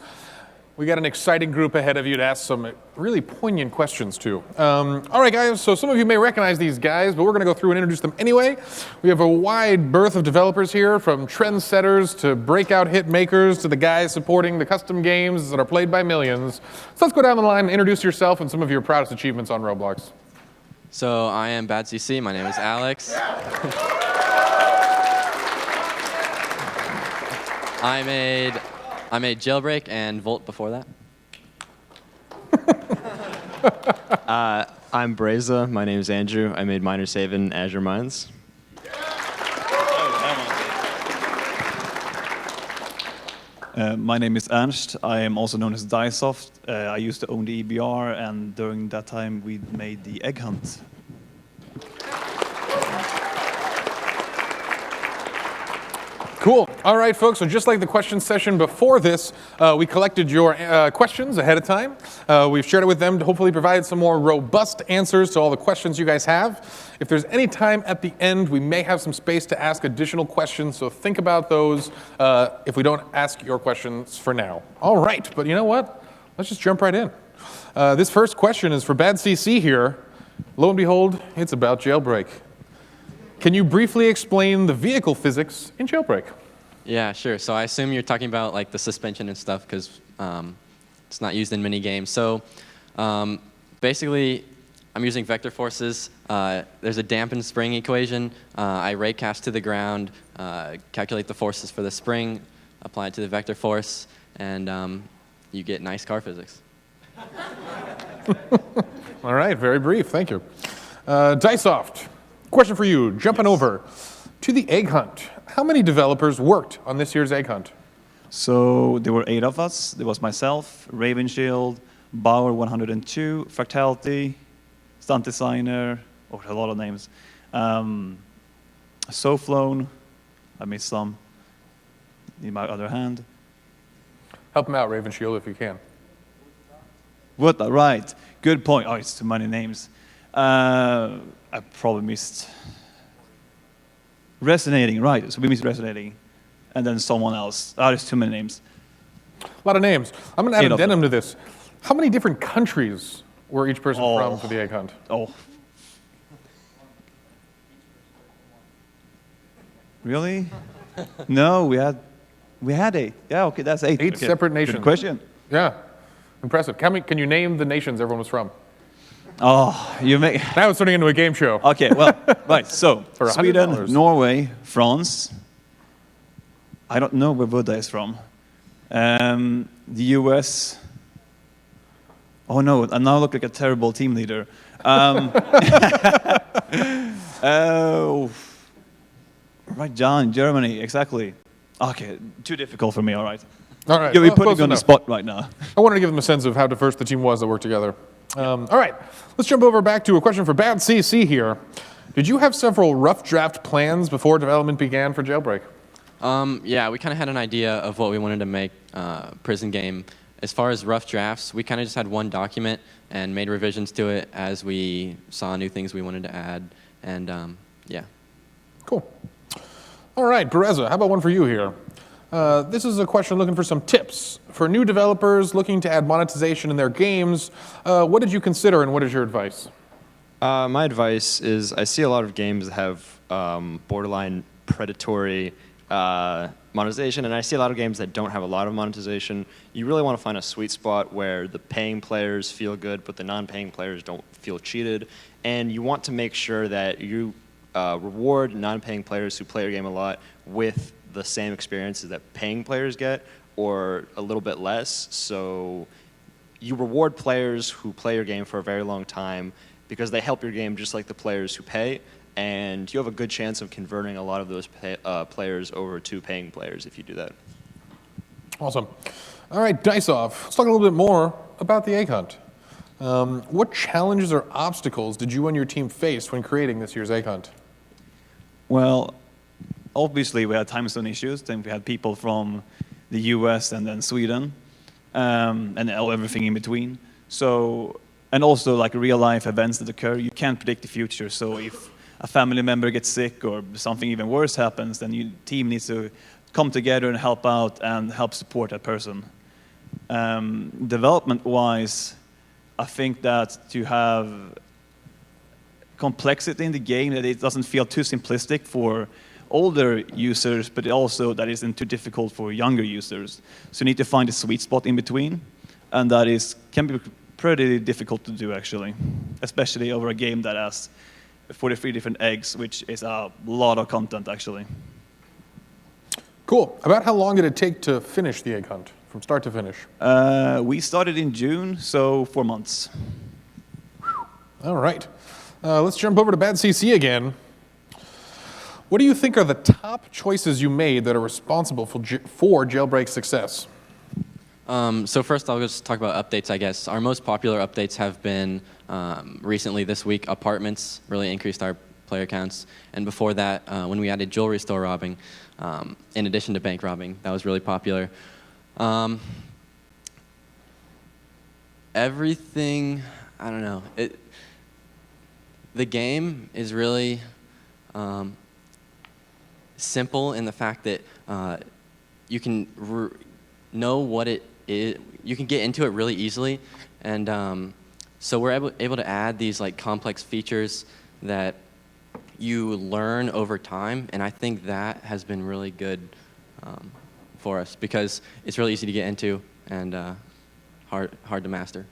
We got an exciting group ahead of you to ask some really poignant questions to. All right, guys, so some of you may recognize these guys, but we're going to go through and introduce them anyway. We have a wide berth of developers here, from trendsetters to breakout hit makers to the guys supporting the custom games that are played by millions. So let's go down the line and introduce yourself and some of your proudest achievements on Roblox. So I am Bad CC. My name is Alex. I made Jailbreak and Volt before that. I'm Braza. My name is Andrew. I made Miner Save in Azure Mines. My name is Ernst. I am also known as Diesoft. I used to own the EBR, and during that time we made the Egg Hunt. Cool. All right, folks, so just like the question session before this, we collected your questions ahead of time. We've shared it with them to hopefully provide some more robust answers to all the questions you guys have. If there's any time at the end, we may have some space to ask additional questions, so think about those if we don't ask your questions for now. All right, but you know what? Let's just jump right in. This first question is for Bad CC here. Lo and behold, it's about Jailbreak. Can you briefly explain the vehicle physics in Jailbreak? Yeah, sure. So I assume you're talking about like the suspension and stuff because it's not used in many games. So basically, I'm using vector forces. There's a dampened spring equation. I raycast to the ground, calculate the forces for the spring, apply it to the vector force, and you get nice car physics. All right, very brief. Thank you. Diesoft. Question for you, jumping over to the Egg Hunt. How many developers worked on this year's Egg Hunt? So there were 8 of us. There was myself, Ravenshield, Bauer 102, Fractality, Stunt Designer, a lot of names. Soflone, I missed some in my other hand. Help him out, Ravenshield, if you can. What? Right. Good point. Oh, it's too many names. I probably missed Resonating, right. So we missed Resonating. And then someone else. Oh, there's too many names. A lot of names. I'm going to add an addendum to this. How many different countries were each person from for the Egg Hunt? Oh. Really? No, we had 8. Yeah, okay, that's 8. 8 okay. separate nations. Good question. Yeah. Impressive. Can you name the nations everyone was from? Oh, you make... Now it's turning into a game show. Okay, well, right. So, For Sweden, $100. Norway, France. I don't know where Buddha is from. The US. Oh no, I now look like a terrible team leader. Oh, right, John, Germany, exactly. Okay, too difficult for me, all right. All right. You're well, putting close me on the enough. spot right now. I wanted to give them a sense of how diverse the team was that worked together. All right, let's jump over back to a question for Bad CC here. Did you have several rough draft plans before development began for Jailbreak? Yeah, we kind of had an idea of what we wanted to make prison game. As far as rough drafts, we kind of just had one document and made revisions to it as we saw new things we wanted to add. And yeah. Cool. All right, Bereza, how about one for you here? This is a question looking for some tips. For new developers looking to add monetization in their games, what did you consider and what is your advice? My advice is I see a lot of games that have borderline predatory monetization, and I see a lot of games that don't have a lot of monetization. You really want to find a sweet spot where the paying players feel good, but the non-paying players don't feel cheated. And you want to make sure that you reward non-paying players who play your game a lot with the same experiences that paying players get, or a little bit less. So you reward players who play your game for a very long time because they help your game just like the players who pay, and you have a good chance of converting a lot of those players over to paying players if you do that. Awesome. All right, Diesoft, let's talk a little bit more about the Egg Hunt. What challenges or obstacles did you and your team face when creating this year's Egg Hunt? Well, obviously we had time zone issues. Then we had people from the US and then Sweden, and everything in between. So, and also like real life events that occur, you can't predict the future. So if a family member gets sick or something even worse happens, then your team needs to come together and help out and help support that person. Development-wise, I think that to have complexity in the game, that it doesn't feel too simplistic for older users, but also that isn't too difficult for younger users. So you need to find a sweet spot in between, and that can be pretty difficult to do, actually, especially over a game that has 43 different eggs, which is a lot of content, actually. Cool. About how long did it take to finish the egg hunt, from start to finish? We started in June, so 4 months. All right. Let's jump over to Bad CC again. What do you think are the top choices you made that are responsible for Jailbreak's success? So first, I'll just talk about updates, I guess. Our most popular updates have been recently this week. Apartments really increased our player counts. And before that, when we added jewelry store robbing, in addition to bank robbing, that was really popular. Everything, I don't know. The game is really simple in the fact that you can know what it is. You can get into it really easily, and so we're able to add these like complex features that you learn over time, and I think that has been really good for us because it's really easy to get into and hard to master.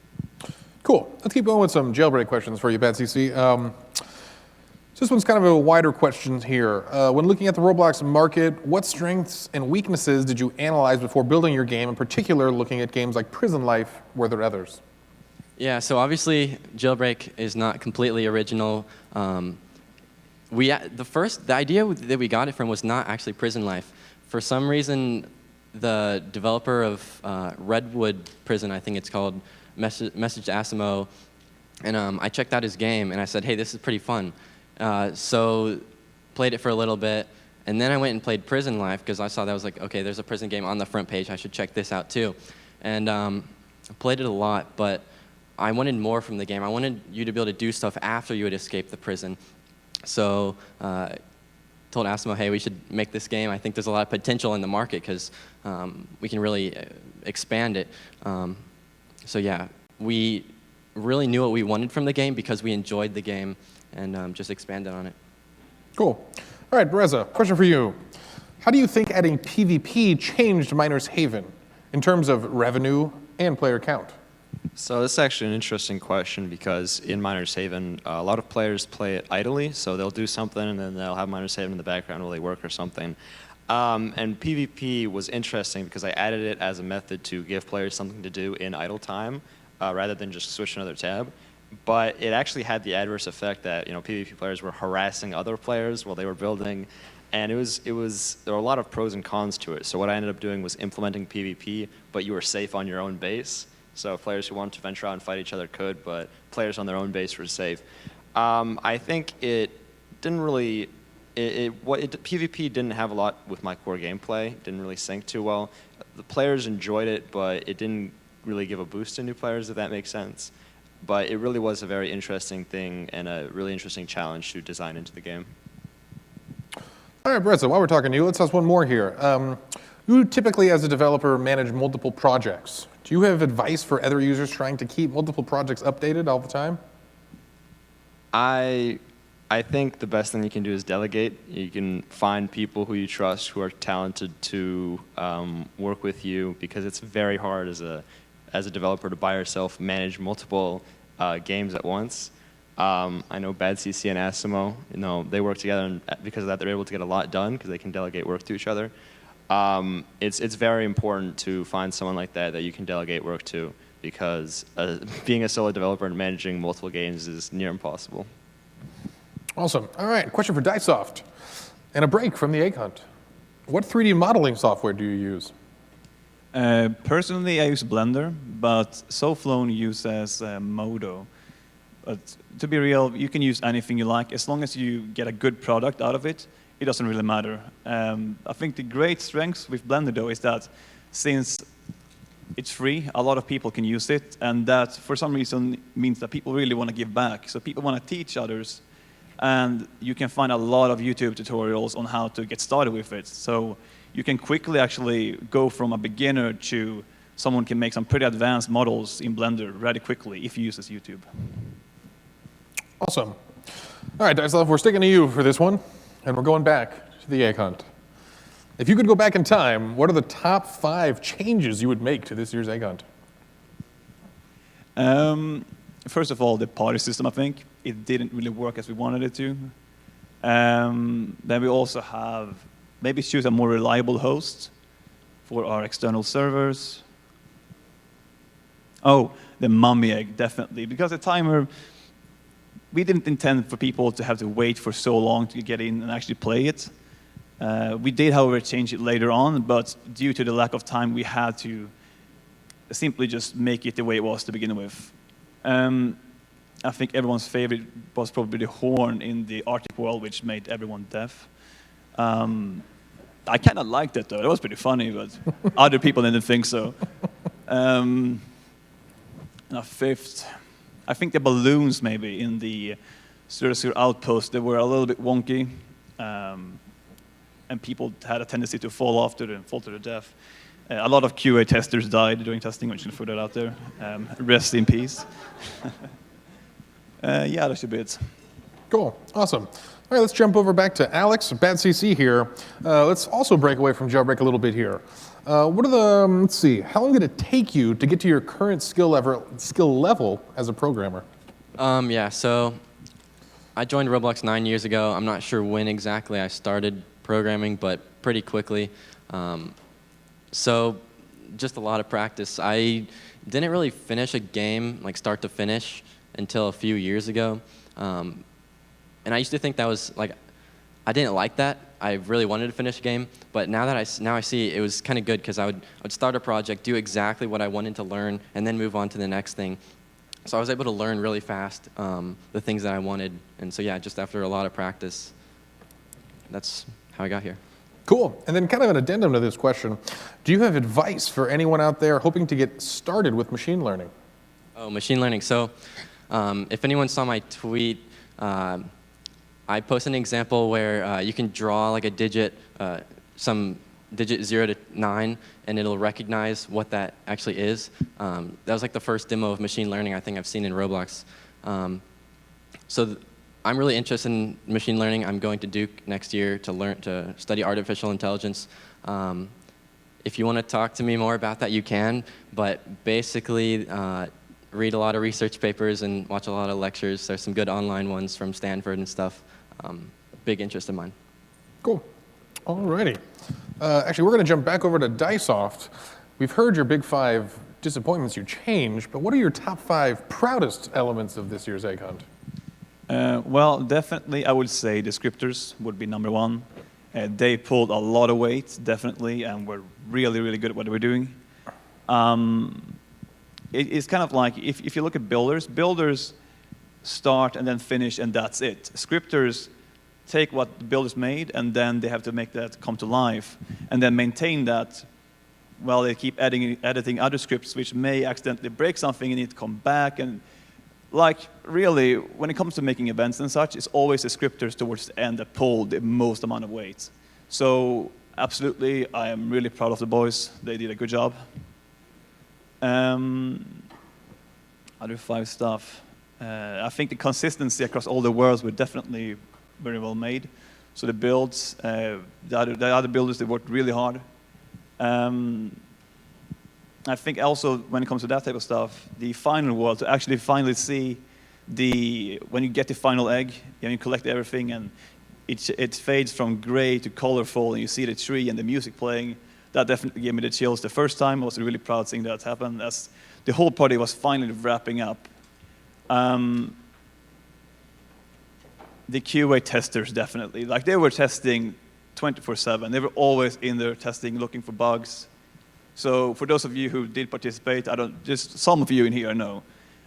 Cool. Let's keep going with some jailbreak questions for you, Bad CC. This one's kind of a wider question here. When looking at the Roblox market, what strengths and weaknesses did you analyze before building your game, in particular looking at games like Prison Life? Were there others? Yeah, so obviously Jailbreak is not completely original. The idea that we got it from was not actually Prison Life. For some reason, the developer of Redwood Prison, I think it's called, messaged Asimo, and I checked out his game, and I said, hey, this is pretty fun. So played it for a little bit, and then I went and played Prison Life because I saw that was like, okay, there's a prison game on the front page. I should check this out too. And I played it a lot, but I wanted more from the game. I wanted you to be able to do stuff after you had escaped the prison. So told Asimo, hey, we should make this game. I think there's a lot of potential in the market because we can really expand it. So yeah, we really knew what we wanted from the game because we enjoyed the game and just expanded on it. Cool. All right, Bereza, question for you. How do you think adding PvP changed Miner's Haven in terms of revenue and player count? So this is actually an interesting question because in Miner's Haven, a lot of players play it idly, so they'll do something and then they'll have Miner's Haven in the background while they work or something. And PvP was interesting because I added it as a method to give players something to do in idle time rather than just switch another tab. But it actually had the adverse effect that PvP players were harassing other players while they were building, and there were a lot of pros and cons to it. So what I ended up doing was implementing PvP, but you were safe on your own base. So players who wanted to venture out and fight each other could, but players on their own base were safe. I think it didn't really. PvP didn't have a lot with my core gameplay. It didn't really sync too well. The players enjoyed it, but it didn't really give a boost to new players, if that makes sense. But it really was a very interesting thing and a really interesting challenge to design into the game. All right, Bereza, while we're talking to you, let's ask one more here. You typically, as a developer, manage multiple projects. Do you have advice for other users trying to keep multiple projects updated all the time? I think the best thing you can do is delegate. You can find people who you trust who are talented to work with you because it's very hard as a developer to by yourself manage multiple games at once. I know Bad CC and Asimo, they work together, and because of that, they're able to get a lot done because they can delegate work to each other. It's very important to find someone like that you can delegate work to because being a solo developer and managing multiple games is near impossible. Awesome. All right, question for Dicesoft and a break from the egg hunt. What 3D modeling software do you use? Personally, I use Blender, but Soulflown uses Modo. But to be real, you can use anything you like. As long as you get a good product out of it, it doesn't really matter. I think the great strength with Blender, though, is that since it's free, a lot of people can use it, and that, for some reason, means that people really want to give back. So people want to teach others And you can find a lot of YouTube tutorials on how to get started with it. So you can quickly actually go from a beginner to someone can make some pretty advanced models in Blender really quickly if you use YouTube. Awesome. All right, Daislav, we're sticking to you for this one, and we're going back to the egg hunt. If you could go back in time, what are the top 5 changes you would make to this year's egg hunt? First of all, the party system, I think. It didn't really work as we wanted it to. Then we also have maybe choose a more reliable host for our external servers. Oh, the mummy egg, definitely. Because the timer, we didn't intend for people to have to wait for so long to get in and actually play it. We did, however, change it later on, but due to the lack of time, we had to simply just make it the way it was to begin with. I think everyone's favorite was probably the horn in the Arctic world, which made everyone deaf. I kind of liked it, though. It was pretty funny, but other people didn't think so. And a 5th, I think the balloons maybe in the Sur outpost, they were a little bit wonky, and people had a tendency to fall to their death. A lot of QA testers died during testing, which should put that out there. Rest in peace. Yeah, that should be it. Cool, awesome. All right, let's jump over back to Alex, Bad CC here. Let's also break away from Jailbreak a little bit here. What are the, let's see, how long did it take you to get to your current skill level as a programmer? Yeah, so I joined Roblox 9 years ago. I'm not sure when exactly I started programming, but pretty quickly. So just a lot of practice. I didn't really finish a game, like start to finish, until a few years ago. And I used to think that was like, I didn't like that. I really wanted to finish a game, but now that I see it was kind of good because I would start a project, do exactly what I wanted to learn, and then move on to the next thing. So I was able to learn really fast the things that I wanted. And so yeah, just after a lot of practice, that's how I got here. Cool. And then kind of an addendum to this question, do you have advice for anyone out there hoping to get started with machine learning? Oh, machine learning. So if anyone saw my tweet, I posted an example where you can draw like a digit, some digit 0 to 9, and it'll recognize what that actually is. That was like the first demo of machine learning I think I've seen in Roblox. I'm really interested in machine learning. I'm going to Duke next year to study artificial intelligence. If you want to talk to me more about that, you can. But basically, read a lot of research papers and watch a lot of lectures. There's some good online ones from Stanford and stuff. Big interest of mine. Cool. Alrighty. Actually, we're going to jump back over to Dicesoft. We've heard your big 5 disappointments you changed, but what are your top 5 proudest elements of this year's Egg Hunt? Well, definitely, I would say descriptors would be number 1. They pulled a lot of weight, definitely, and were really, really good at what they were doing. It's kind of like, if you look at builders start and then finish, and that's it. Scripters take what the builders made, and then they have to make that come to life, and then maintain that while they keep editing other scripts, which may accidentally break something and need to come back. And like, really, when it comes to making events and such, it's always the scripters towards the end that pull the most amount of weight. So absolutely, I am really proud of the boys. They did a good job. Other 5 stuff. I think the consistency across all the worlds were definitely very well made. So the builds, the other builders, they worked really hard. I think also when it comes to that type of stuff, the final world, to actually finally see when you get the final egg, you collect everything and it fades from gray to colorful, and you see the tree and the music playing. That definitely gave me the chills the first time. I was really proud seeing that happen as the whole party was finally wrapping up. The QA testers, definitely. Like, they were testing 24/7. They were always in there testing, looking for bugs. So for those of you who did participate, just some of you in here I know.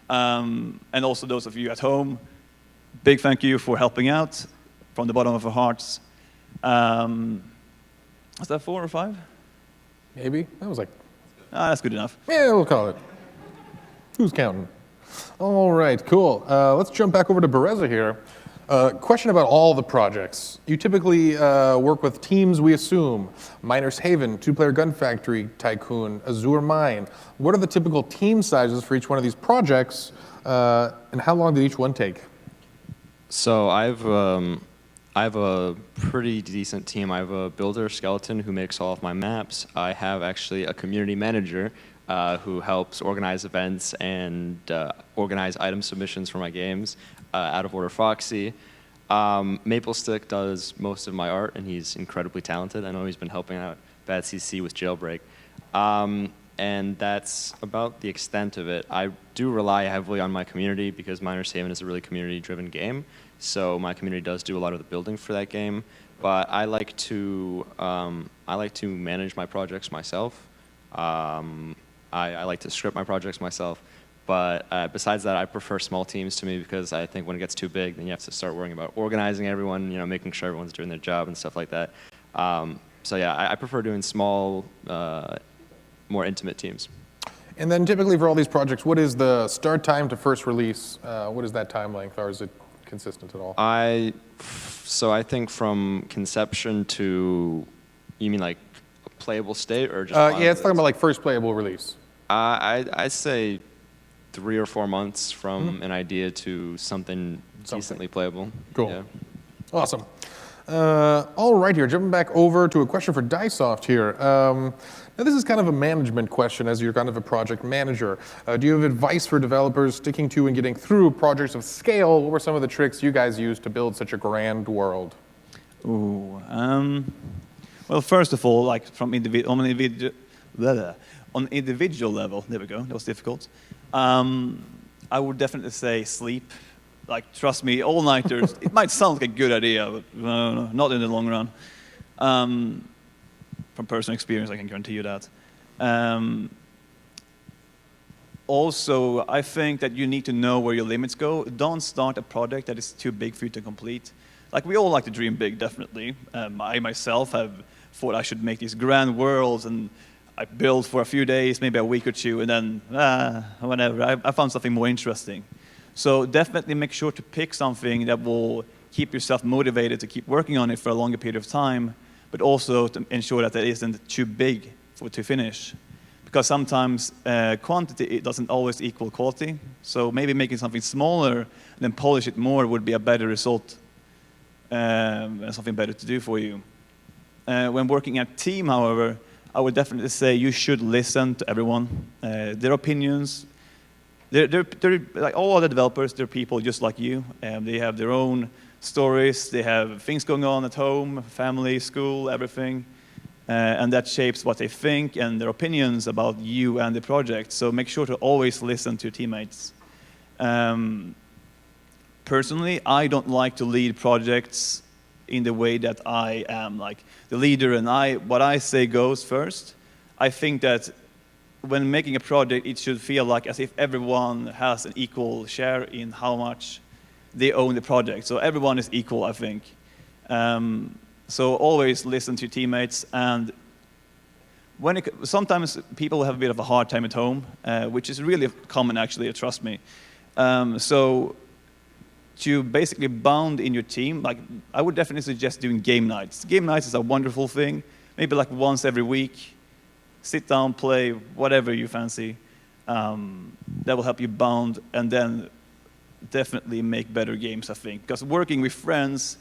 And also those of you at home, big thank you for helping out from the bottom of our hearts. Is that 4 or 5? Maybe. That was like... that's good enough. Yeah, we'll call it. Who's counting? All right, cool. Let's jump back over to Bereza here. Question about all the projects. You typically work with teams, we assume. Miners Haven, Two-Player Gun Factory Tycoon, Azure Mine. What are the typical team sizes for each one of these projects, and how long did each one take? So I have a pretty decent team. I have a builder skeleton who makes all of my maps. I have actually a community manager who helps organize events and organize item submissions for my games. Out of Order Foxy. Maplestick does most of my art, and he's incredibly talented. I know he's been helping out Bad CC with Jailbreak. And that's about the extent of it. I do rely heavily on my community because Miners Haven is a really community-driven game. So my community does do a lot of the building for that game. But I like to manage my projects myself. I like to script my projects myself. But besides that, I prefer small teams to me because I think when it gets too big, then you have to start worrying about organizing everyone, making sure everyone's doing their job and stuff like that. So yeah, I prefer doing small, more intimate teams. And then typically for all these projects, what is the start time to first release? What is that time length, or is it consistent at all? So I think from conception to, you mean like a playable state or just? Yeah, it's talking about like first playable release. I'd say 3 or 4 months from an idea to something decently playable. Cool. Yeah. Awesome. All right, here, jumping back over to a question for Diesoft here. Now, this is kind of a management question, as you're kind of a project manager. Do you have advice for developers sticking to and getting through projects of scale? What were some of the tricks you guys used to build such a grand world? Ooh, well, first of all, like from on an individual level, there we go, that was difficult. I would definitely say sleep. Like, trust me, all-nighters, it might sound like a good idea, but not in the long run. From personal experience, I can guarantee you that. Also, I think that you need to know where your limits go. Don't start a project that is too big for you to complete. Like, we all like to dream big, definitely. I myself have thought I should make these grand worlds, and I built for a few days, maybe a week or two, and then, whatever, I found something more interesting. So definitely make sure to pick something that will keep yourself motivated to keep working on it for a longer period of time, but also to ensure that it isn't too big to finish. Because sometimes quantity it doesn't always equal quality. So maybe making something smaller and then polish it more would be a better result and something better to do for you. When working at team, however, I would definitely say you should listen to everyone. Their opinions, they're like all other developers, they're people just like you. They have their own stories, they have things going on at home, family, school, everything. And that shapes what they think and their opinions about you and the project. So make sure to always listen to your teammates. Personally, I don't like to lead projects in the way that I am like the leader and what I say goes first. I think that when making a project, it should feel like as if everyone has an equal share in how much they own the project. So everyone is equal, I think. So always listen to your teammates, and sometimes people have a bit of a hard time at home, which is really common actually, trust me. So to basically bond in your team, like I would definitely suggest doing game nights. Game nights is a wonderful thing, maybe like once every week. Sit down, play, whatever you fancy. That will help you bond and then definitely make better games, I think. Because working with friends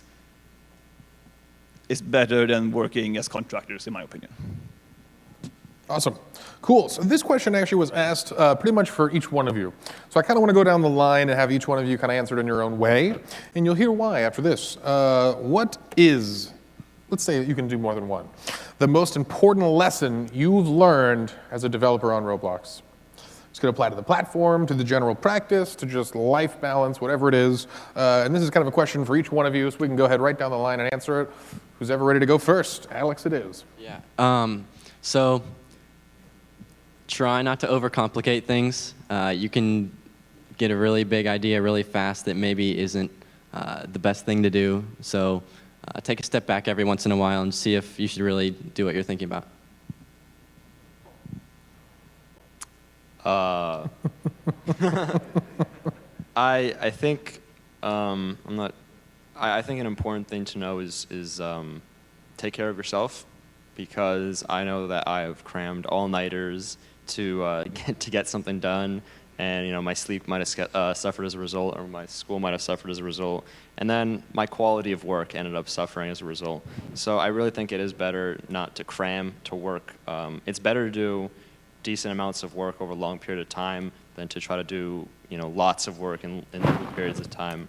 is better than working as contractors, in my opinion. Awesome. Cool. So this question actually was asked pretty much for each one of you. So I kind of want to go down the line and have each one of you kind of answer it in your own way. And you'll hear why after this. What is, let's say you can do more than one, the most important lesson you've learned as a developer on Roblox? It's going to apply to the platform, to the general practice, to just life balance, whatever it is. And this is kind of a question for each one of you, so we can go ahead right down the line and answer it. Who's ever ready to go first? Alex, it is. Yeah. So try not to overcomplicate things. You can get a really big idea really fast that maybe isn't the best thing to do. So take a step back every once in a while and see if you should really do what you're thinking about. I think I'm not I think an important thing to know is take care of yourself, because I know that I have crammed all-nighters to get something done, and my sleep might have suffered as a result, or my school might have suffered as a result, and then my quality of work ended up suffering as a result. So I really think it is better not to cram to work. It's better to do decent amounts of work over a long period of time than to try to do lots of work in little periods of time.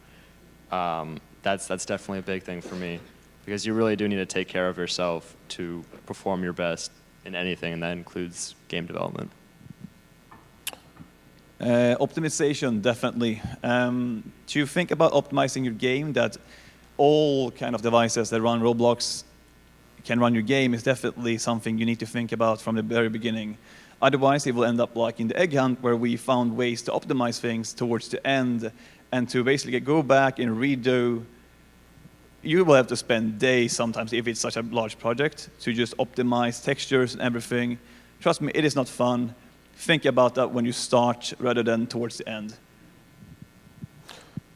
That's definitely a big thing for me, because you really do need to take care of yourself to perform your best in anything, and that includes game development. Optimization, definitely. To think about optimizing your game, that all kind of devices that run Roblox can run your game, is definitely something you need to think about from the very beginning. Otherwise, it will end up like in the egg hunt, where we found ways to optimize things towards the end, and to basically go back and redo. You will have to spend days sometimes, if it's such a large project, to just optimize textures and everything. Trust me, it is not fun. Think about that when you start rather than towards the end.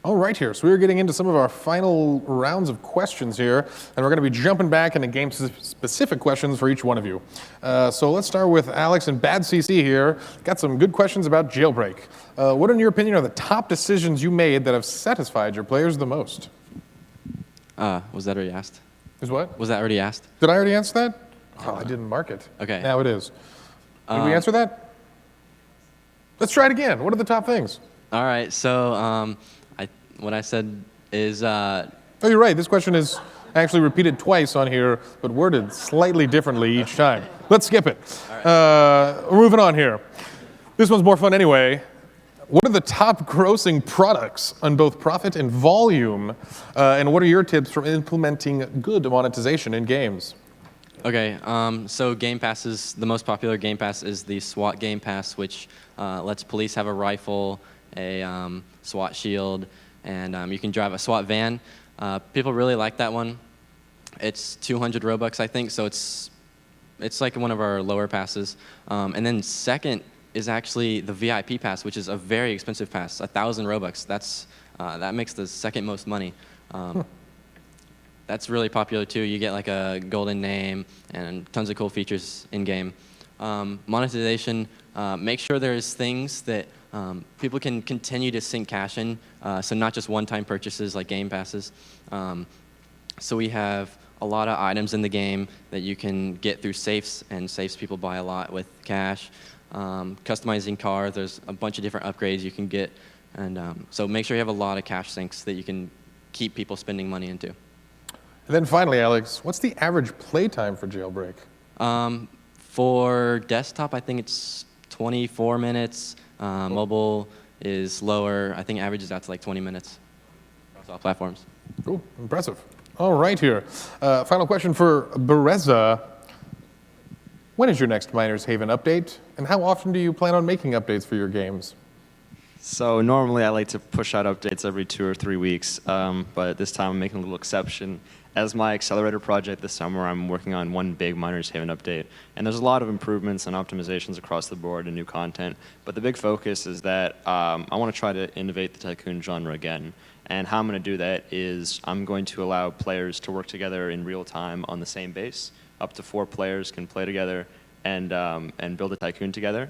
All right, here. So we're getting into some of our final rounds of questions here, and we're going to be jumping back into game-specific questions for each one of you. So let's start with Alex and Bad CC here. Got some good questions about Jailbreak. What, in your opinion, are the top decisions you made that have satisfied your players the most? Was that already asked? Is what? Was that already asked? Did I already answer that? Oh, I didn't mark it. Okay. Now it is. Did we answer that? Let's try it again. What are the top things? All right. So what I said is... Oh, you're right. This question is actually repeated twice on here, but worded slightly differently each time. Let's skip it. We're moving on here. This one's more fun anyway. What are the top grossing products on both profit and volume? And what are your tips for implementing good monetization in games? Okay, so Game Passes, the most popular Game Pass is the SWAT Game Pass, which lets police have a rifle, a SWAT shield, and you can drive a SWAT van. People really like that one. It's 200 Robux, I think, so it's like one of our lower passes. And then second is actually the VIP pass, which is a very expensive pass, 1,000 Robux. That makes the second most money. That's really popular too. You get like a golden name and tons of cool features in game. Monetization, make sure there's things that people can continue to sink cash in, so not just one-time purchases like game passes. So we have a lot of items in the game that you can get through safes, and safes people buy a lot with cash. Customizing cars, there's a bunch of different upgrades you can get, and so make sure you have a lot of cash sinks that you can keep people spending money into. And then finally, Alex, what's the average playtime for Jailbreak? For desktop, I think it's 24 minutes. Mobile is lower. I think average is out to like 20 minutes across all platforms. Cool, impressive. All right here. Final question for Bereza. When is your next Miners Haven update? And how often do you plan on making updates for your games? So normally I like to push out updates every 2 or 3 weeks, but this time I'm making a little exception. As my accelerator project this summer, I'm working on one big Miners Haven update, and there's a lot of improvements and optimizations across the board and new content, but the big focus is that I want to try to innovate the Tycoon genre again. And how I'm going to do that is I'm going to allow players to work together in real time on the same base. Up to 4 players can play together and build a Tycoon together.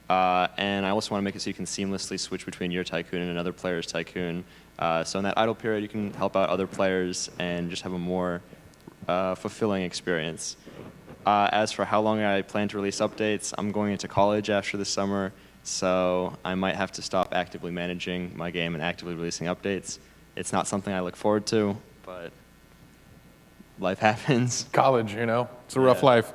And I also want to make it so you can seamlessly switch between your Tycoon and another player's Tycoon. So in that idle period, you can help out other players and just have a more fulfilling experience. As for how long I plan to release updates, I'm going into college after this summer, so I might have to stop actively managing my game and actively releasing updates. It's not something I look forward to, but life happens. College, you know, it's a rough life.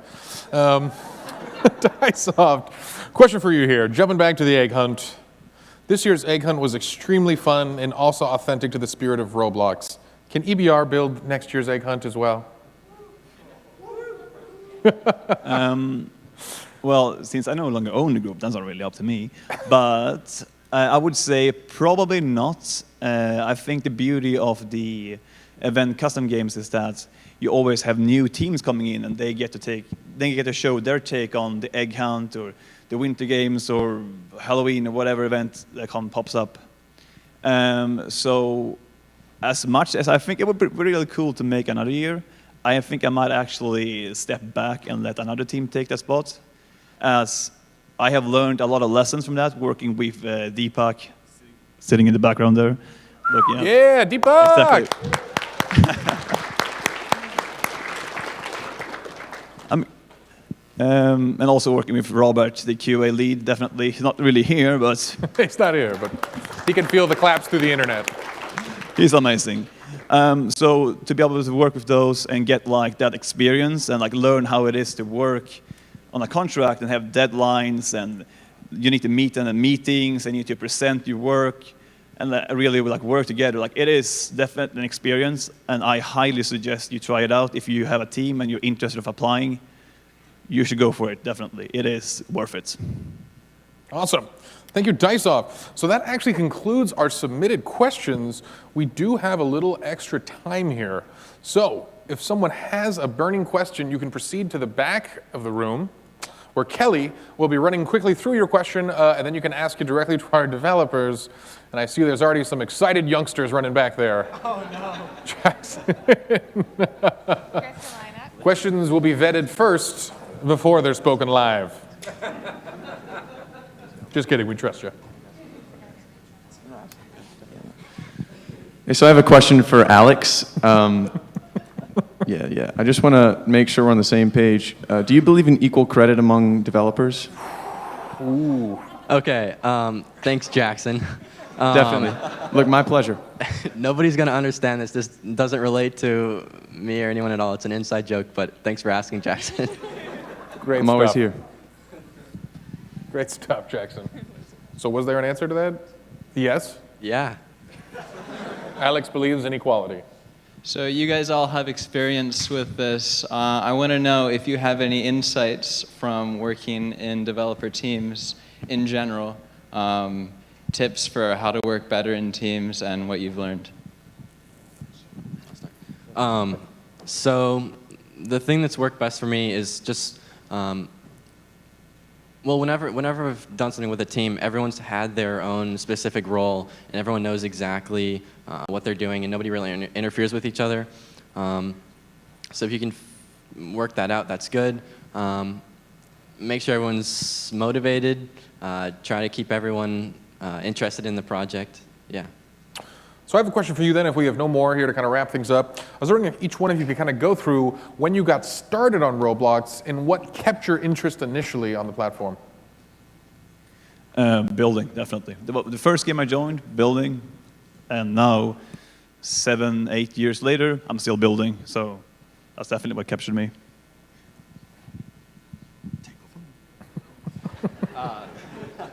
Diesoft, question for you here. Jumping back to the egg hunt. This year's egg hunt was extremely fun and also authentic to the spirit of Roblox. Can EBR build next year's egg hunt as well? Well, since I no longer own the group, that's not really up to me. But I would say probably not. I think the beauty of the event custom games is that you always have new teams coming in, and they get to show their take on the egg hunt or the winter games or Halloween or whatever event that pops up. So as much as I think it would be really cool to make another year, I think I might actually step back and let another team take that spot, as I have learned a lot of lessons from that, working with Deepak, sitting in the background there. Looking at. Yeah, Deepak! Exactly. And also working with Robert, the QA lead, definitely. He's not really here, but... He's not here, but he can feel the claps through the internet. He's amazing. So to be able to work with those and get like that experience and like learn how it is to work on a contract and have deadlines, and you need to meet in the meetings and you need to present your work and really like work together. Like, it is definitely an experience, and I highly suggest you try it out. If you have a team and you're interested in applying, you should go for it, definitely. It is worth it. Awesome. Thank you, Dice-Off. So that actually concludes our submitted questions. We do have a little extra time here. So if someone has a burning question, you can proceed to the back of the room, where Kelly will be running quickly through your question, and then you can ask it directly to our developers. And I see there's already some excited youngsters running back there. Oh, no. Jackson. Questions will be vetted first before they're spoken live. Just kidding, we trust you. Hey, so I have a question for Alex. Yeah. I just want to make sure we're on the same page. Do you believe in equal credit among developers? Ooh. Okay, thanks, Jackson. Definitely. Look, my pleasure. Nobody's going to understand this. This doesn't relate to me or anyone at all. It's an inside joke, but thanks for asking, Jackson. Great I'm always here. Great stuff, Jackson. So was there an answer to that? Yes? Yeah. Alex believes in equality. So you guys all have experience with this. I want to know if you have any insights from working in developer teams in general, tips for how to work better in teams and what you've learned. So the thing that's worked best for me is just, well, whenever I've done something with a team, everyone's had their own specific role, and everyone knows exactly what they're doing, and nobody really interferes with each other. So if you can work that out, that's good. Make sure everyone's motivated. Try to keep everyone interested in the project. Yeah. So I have a question for you then, if we have no more here to kind of wrap things up. I was wondering if each one of you could kind of go through when you got started on Roblox and what kept your interest initially on the platform. Building, definitely. The first game I joined, building, and now 7, 8 years later, I'm still building. So that's definitely what captured me.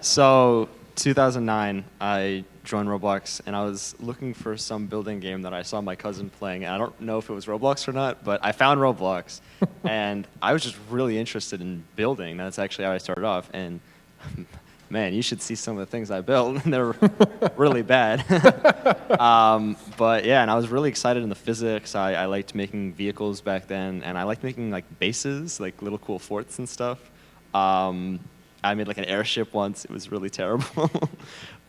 So 2009, I joined Roblox, and I was looking for some building game that I saw my cousin playing. And I don't know if it was Roblox or not, but I found Roblox, and I was just really interested in building. That's actually how I started off. And man, you should see some of the things I built. They're really bad. But yeah, and I was really excited in the physics. I liked making vehicles back then, and I liked making like bases, like little cool forts and stuff. I made like an airship once. It was really terrible.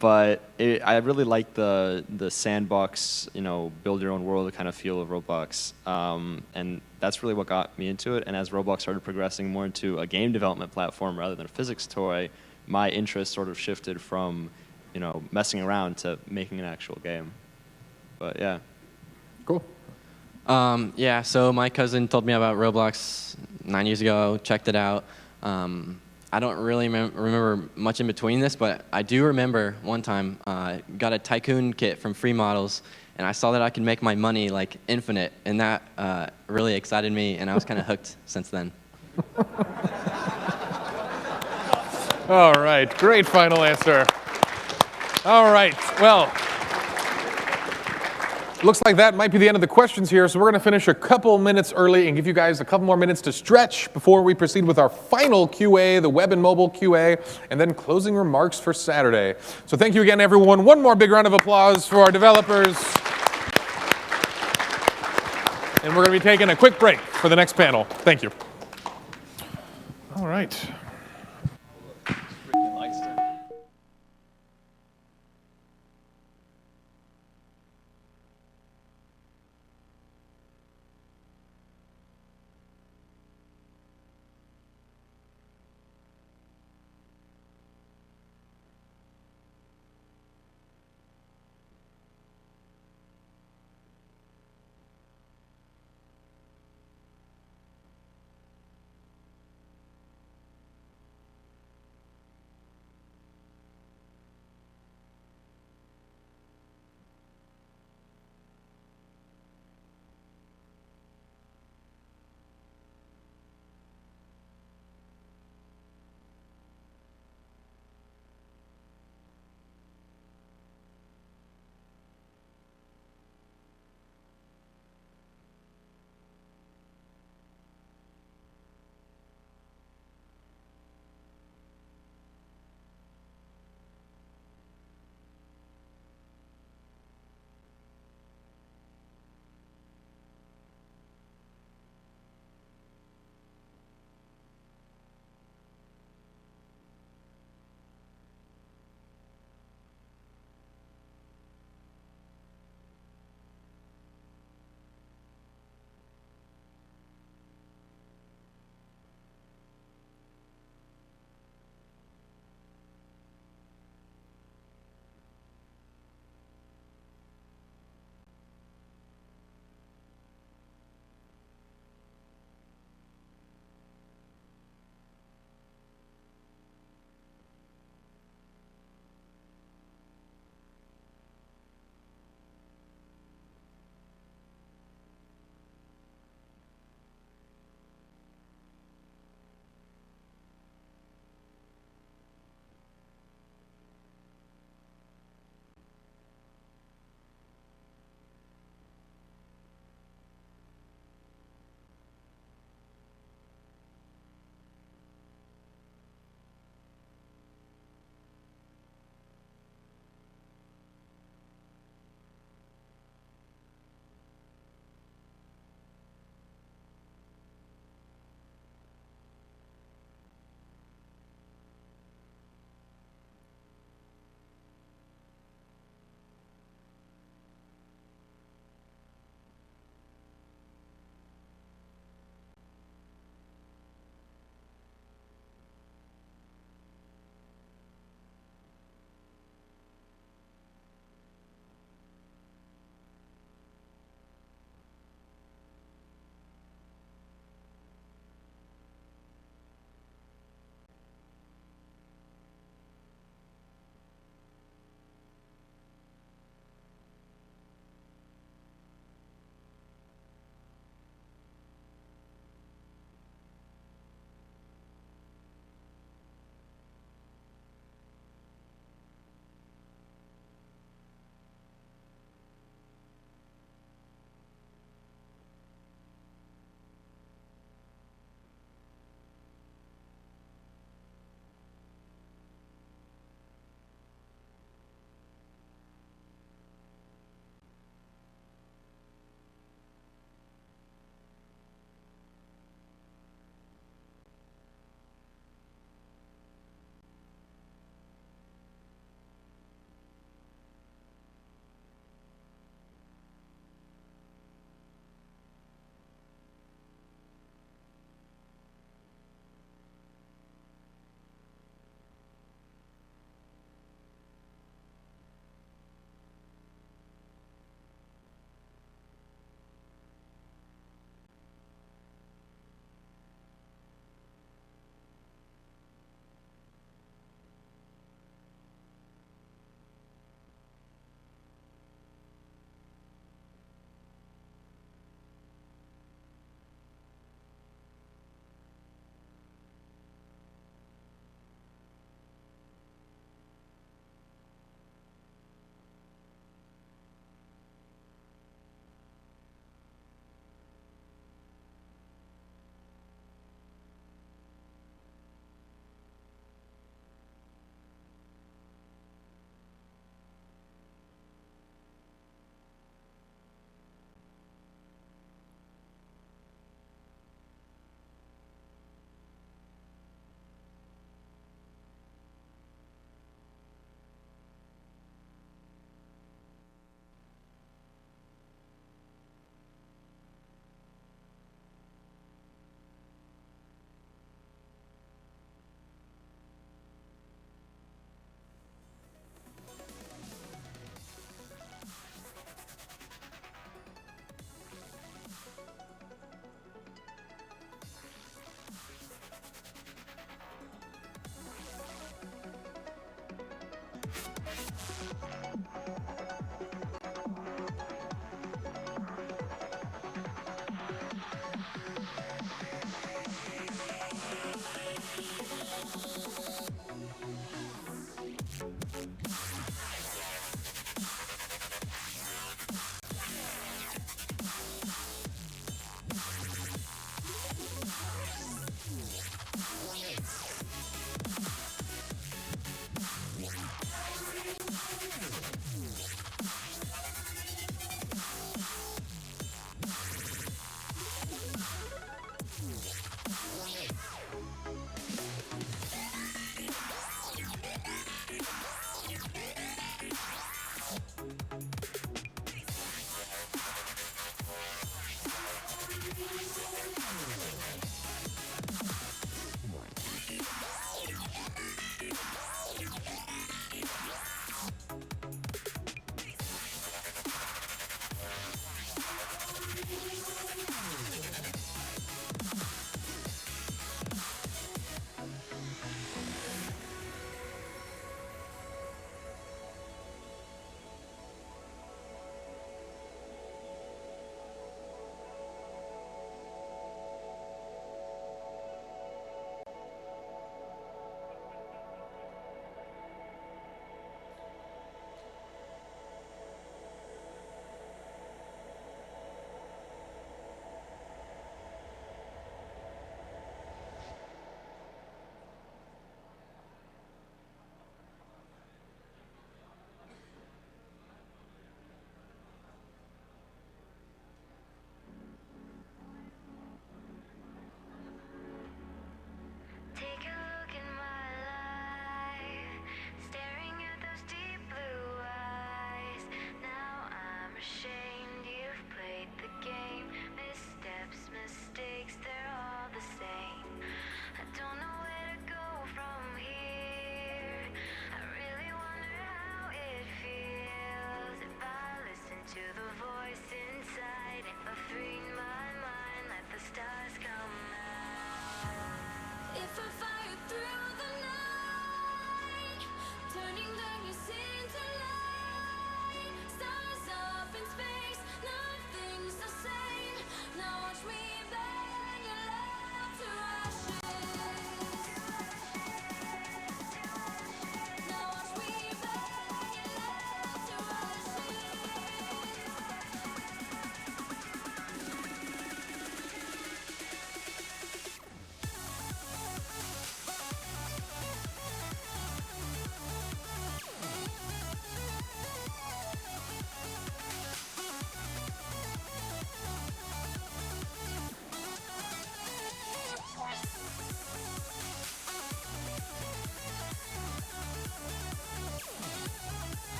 But I really liked the sandbox, build your own world kind of feel of Roblox. And that's really what got me into it. And as Roblox started progressing more into a game development platform rather than a physics toy, my interest sort of shifted from, messing around to making an actual game. But yeah. Cool. Yeah, so my cousin told me about Roblox 9 years ago, checked it out. I don't really remember much in between this, but I do remember one time got a tycoon kit from Free Models, and I saw that I could make my money like infinite, and that really excited me, and I was kind of hooked since then. All right, great final answer. All right, well, looks like that might be the end of the questions here, so we're going to finish a couple minutes early and give you guys a couple more minutes to stretch before we proceed with our final QA, the web and mobile QA, and then closing remarks for Saturday. So thank you again, everyone. One more big round of applause for our developers. And we're going to be taking a quick break for the next panel. Thank you. All right.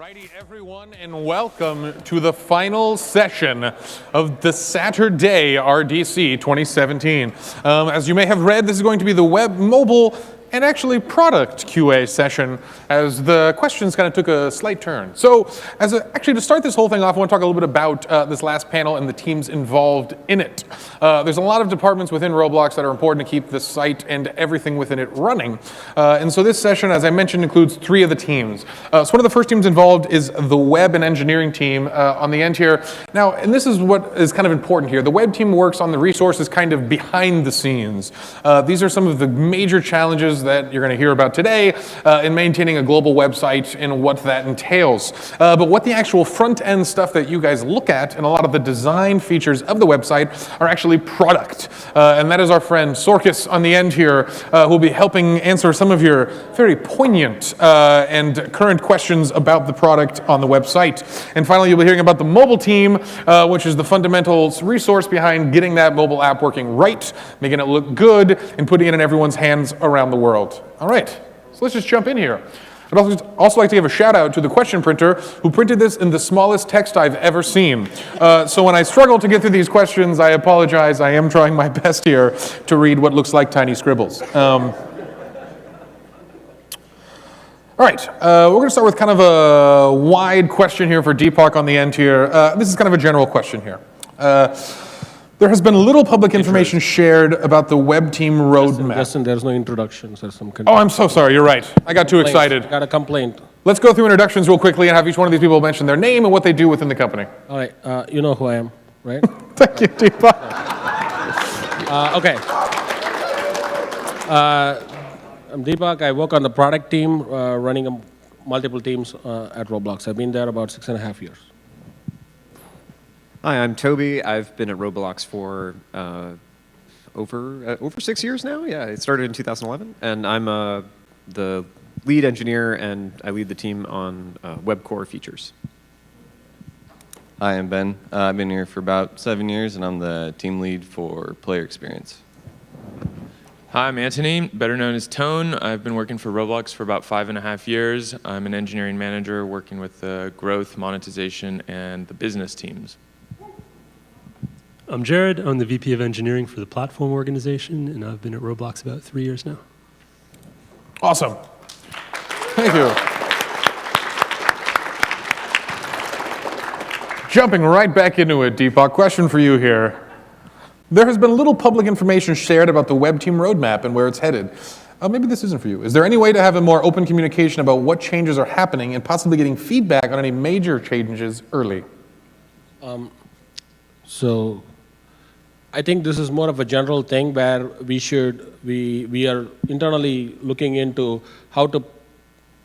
Alrighty, everyone, and welcome to the final session of the Saturday RDC 2017. As you may have read, this is going to be the web, mobile, and actually product QA session, as the questions kind of took a slight turn. So, actually, to start this whole thing off, I want to talk a little bit about this last panel and the teams involved in it. There's a lot of departments within Roblox that are important to keep the site and everything within it running. And so this session, as I mentioned, includes 3 of the teams. So one of the first teams involved is the web and engineering team on the end here. Now, and this is what is kind of important here. The web team works on the resources kind of behind the scenes. These are some of the major challenges that you're going to hear about today in maintaining a global website and what that entails. But what the actual front-end stuff that you guys look at and a lot of the design features of the website are actually product. And that is our friend Sorkis on the end here, who will be helping answer some of your very poignant and current questions about the product on the website. And finally, you'll be hearing about the mobile team, which is the fundamental resource behind getting that mobile app working right, making it look good, and putting it in everyone's hands around the world. All right, so let's just jump in here. I'd also like to give a shout out to the question printer who printed this in the smallest text I've ever seen. So when I struggle to get through these questions, I apologize. I am trying my best here to read what looks like tiny scribbles. All right, we're going to start with kind of a wide question here for Deepak on the end here. This is kind of a general question here. There has been little public information shared about the web team roadmap. Justin, there's no introductions. There's some. Oh, I'm so sorry. You're right. I got too excited. Got a complaint. Let's go through introductions real quickly and have each one of these people mention their name and what they do within the company. All right. You know who I am, right? Thank you, Deepak. Okay. I'm Deepak. I work on the product team, running multiple teams at Roblox. I've been there about 6.5 years. Hi, I'm Toby. I've been at Roblox for over 6 years now. Yeah, it started in 2011, and I'm the lead engineer, and I lead the team on web core features. Hi, I'm Ben. I've been here for about 7 years, and I'm the team lead for player experience. Hi, I'm Anthony, better known as Tone. I've been working for Roblox for about 5.5 years. I'm an engineering manager working with the growth, monetization, and the business teams. I'm Jared. I'm the VP of Engineering for the platform organization, and I've been at Roblox about 3 years now. Awesome. Thank you. Jumping right back into it, Deepak, question for you here. There has been little public information shared about the web team roadmap and where it's headed. Maybe this isn't for you. Is there any way to have a more open communication about what changes are happening and possibly getting feedback on any major changes early? So I think this is more of a general thing where we are internally looking into how to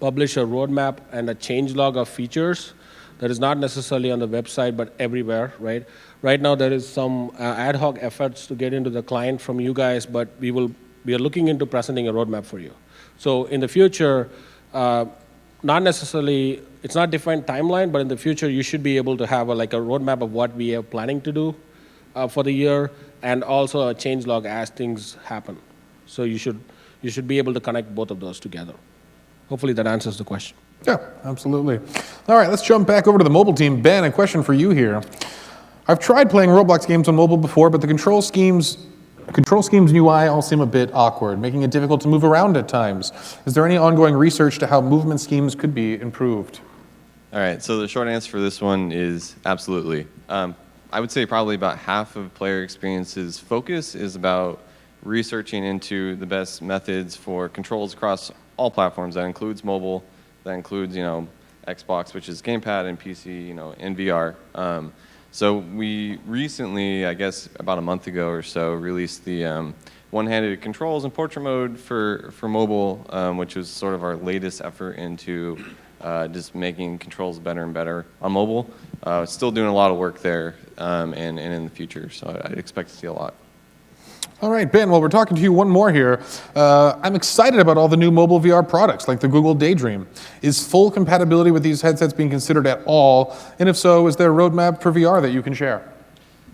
publish a roadmap and a changelog of features that is not necessarily on the website but everywhere, right? Right now there is some ad hoc efforts to get into the client from you guys, but we are looking into presenting a roadmap for you. So in the future, not necessarily, it's not defined timeline, but in the future you should be able to have a roadmap of what we are planning to do for the year, and also a changelog as things happen. So you should be able to connect both of those together. Hopefully that answers the question. Yeah, absolutely. All right, let's jump back over to the mobile team. Ben, a question for you here. I've tried playing Roblox games on mobile before, but the control schemes and UI all seem a bit awkward, making it difficult to move around at times. Is there any ongoing research to how movement schemes could be improved? All right, so the short answer for this one is absolutely. I would say probably about half of player experience's focus is about researching into the best methods for controls across all platforms. That includes mobile, that includes, Xbox, which is gamepad, and PC, and VR. So we recently, I guess about a month ago or so, released the one-handed controls in portrait mode for mobile, which was sort of our latest effort into just making controls better and better on mobile. Still doing a lot of work there and in the future, so I'd expect to see a lot. All right, Ben, well, we're talking to you one more here. I'm excited about all the new mobile VR products, like the Google Daydream. Is full compatibility with these headsets being considered at all? And if so, is there a roadmap for VR that you can share?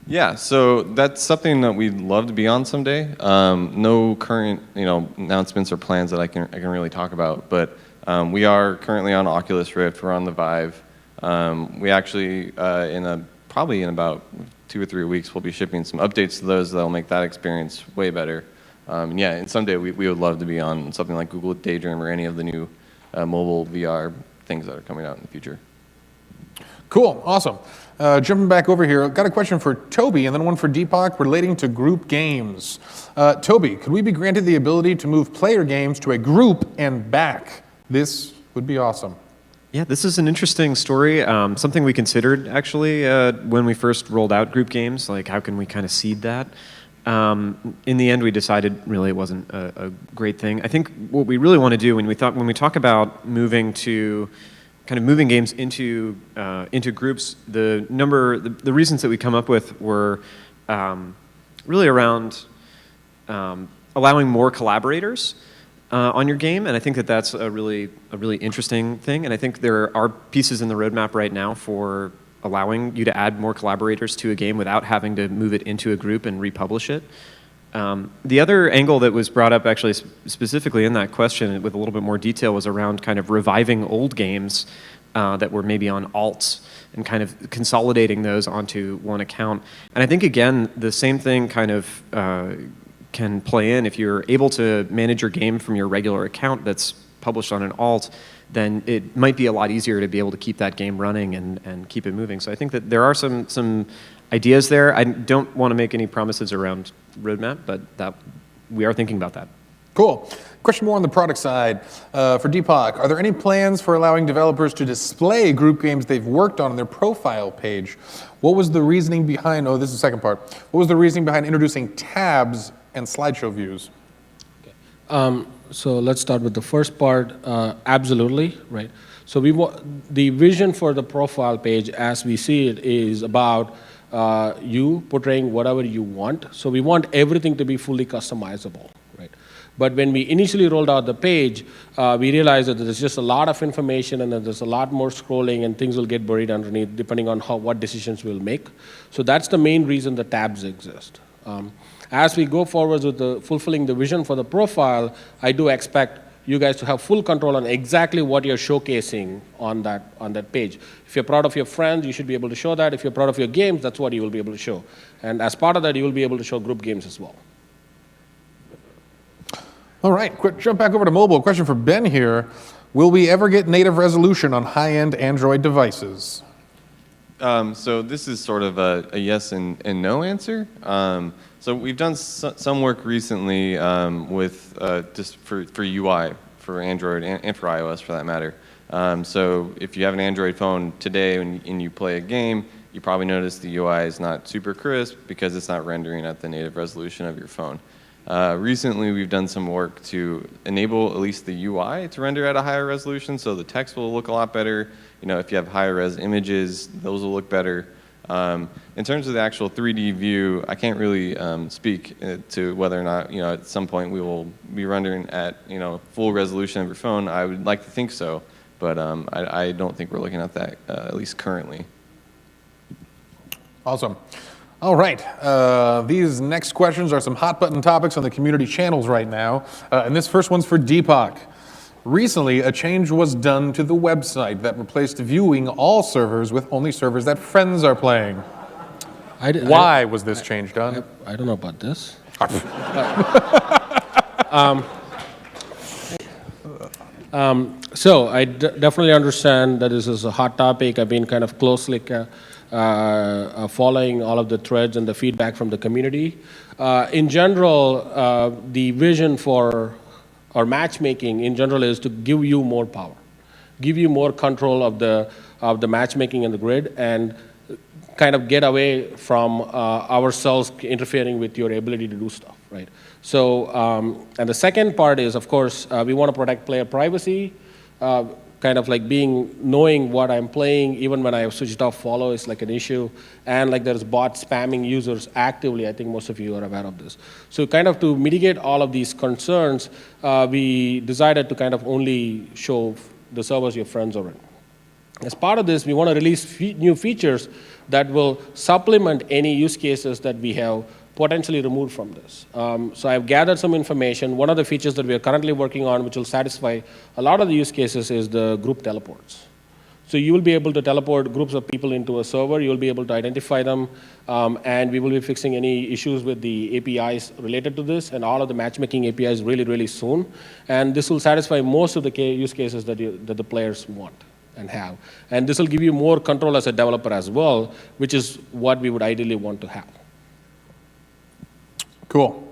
Yeah, so that's something that we'd love to be on someday. No current, announcements or plans that I can really talk about, but we are currently on Oculus Rift. We're on the Vive. We actually, probably in about 2 or 3 weeks, we'll be shipping some updates to those that'll make that experience way better. And someday we would love to be on something like Google Daydream or any of the new mobile VR things that are coming out in the future. Cool, awesome. Jumping back over here, got a question for Toby and then one for Deepak relating to group games. Toby, could we be granted the ability to move player games to a group and back? This would be awesome. Yeah, this is an interesting story. Something we considered actually when we first rolled out group games, like how can we kind of seed that? In the end, we decided really it wasn't a great thing. I think what we really want to do when we talk about moving games into groups, the reasons that we come up with were really around allowing more collaborators on your game, and I think that that's a really interesting thing. And I think there are pieces in the roadmap right now for allowing you to add more collaborators to a game without having to move it into a group and republish it. The other angle that was brought up actually specifically in that question with a little bit more detail was around kind of reviving old games that were maybe on alts and kind of consolidating those onto one account. And I think, again, the same thing kind of can play in. If you're able to manage your game from your regular account that's published on an alt, then it might be a lot easier to be able to keep that game running and keep it moving. So I think that there are some ideas there. I don't want to make any promises around roadmap, but that we are thinking about that. Cool. Question more on the product side. For Deepak, are there any plans for allowing developers to display group games they've worked on their profile page? What was the reasoning behind, this is the second part. What was the reasoning behind introducing tabs and slideshow views? So let's start with the first part. Absolutely, right? So the vision for the profile page, as we see it, is about you portraying whatever you want. So we want everything to be fully customizable, right? But when we initially rolled out the page, we realized that there's just a lot of information and that there's a lot more scrolling and things will get buried underneath depending on what decisions we'll make. So that's the main reason the tabs exist. As we go forward with fulfilling the vision for the profile, I do expect you guys to have full control on exactly what you're showcasing on that page. If you're proud of your friends, you should be able to show that. If you're proud of your games, that's what you will be able to show. And as part of that, you will be able to show group games as well. All right, quick jump back over to mobile. Question for Ben here. Will we ever get native resolution on high-end Android devices? So this is sort of a yes and no answer. So we've done some work recently with just for UI, for Android and for iOS for that matter. So if you have an Android phone today and you play a game, you probably notice the UI is not super crisp because it's not rendering at the native resolution of your phone. Recently, we've done some work to enable at least the UI to render at a higher resolution, so the text will look a lot better. If you have higher res images, those will look better. In terms of the actual 3D view, I can't really speak to whether or not at some point we will be rendering at full resolution of your phone. I would like to think so, but I don't think we're looking at that at least currently. Awesome. All right, these next questions are some hot button topics on the community channels right now. And this first one's for Deepak. Recently, a change was done to the website that replaced viewing all servers with only servers that friends are playing. Why was this change done? I don't know about this. So I definitely understand that this is a hot topic. I've been kind of closely following all of the threads and the feedback from the community. In general, the vision for our matchmaking in general is to give you more power, give you more control of the matchmaking and the grid, and kind of get away from ourselves interfering with your ability to do stuff, right? So, and the second part is, of course, we want to protect player privacy. kind of like knowing what I'm playing, even when I have switched off follow is like an issue. And like there's bot spamming users actively. I think most of you are aware of this. So kind of to mitigate all of these concerns, we decided to kind of only show the servers your friends are in. As part of this, we want to release new features that will supplement any use cases that we have potentially removed from this. So I've gathered some information. One of the features that we are currently working on, which will satisfy a lot of the use cases, is the group teleports. So you will be able to teleport groups of people into a server. You will be able to identify them, and we will be fixing any issues with the APIs related to this, and all of the matchmaking APIs really, really soon. And this will satisfy most of the use cases that the players want and have. And this will give you more control as a developer as well, which is what we would ideally want to have. Cool.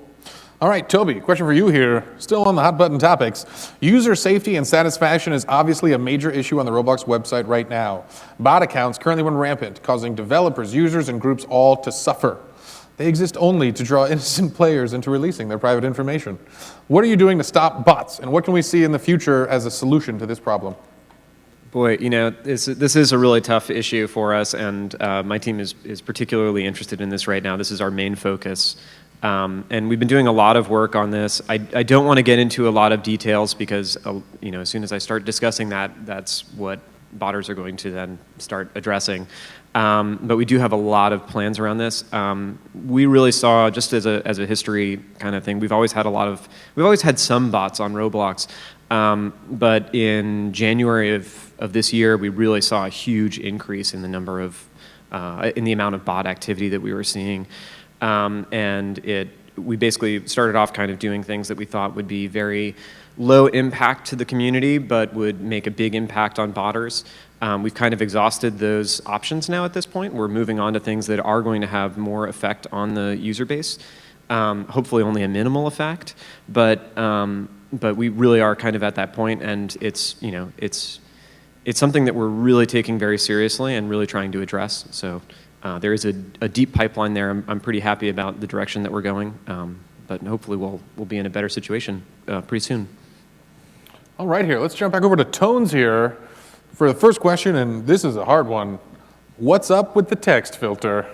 All right, Toby, question for you here. Still on the hot button topics. User safety and satisfaction is obviously a major issue on the Roblox website right now. Bot accounts currently run rampant, causing developers, users, and groups all to suffer. They exist only to draw innocent players into releasing their private information. What are you doing to stop bots, and what can we see in the future as a solution to this problem? Boy, you know, this is a really tough issue for us, and my team is particularly interested in this right now. This is our main focus. And we've been doing a lot of work on this. I don't want to get into a lot of details because, you know, as soon as I start discussing that, that's what botters are going to then start addressing. But we do have a lot of plans around this. We really saw, just as a history kind of thing, we've always had some bots on Roblox. But in January of this year, we really saw a huge increase in the number of, in the amount of bot activity that we were seeing. And we basically started off kind of doing things that we thought would be very low impact to the community, but would make a big impact on botters. We've kind of exhausted those options now at this point. We're moving on to things that are going to have more effect on the user base. Hopefully only a minimal effect, but we really are kind of at that point, and it's something that we're really taking very seriously and really trying to address. So. There is a deep pipeline there. I'm pretty happy about the direction that we're going, but hopefully we'll be in a better situation pretty soon. All right, here, let's jump back over to Tones here for the first question, and this is a hard one. What's up with the text filter?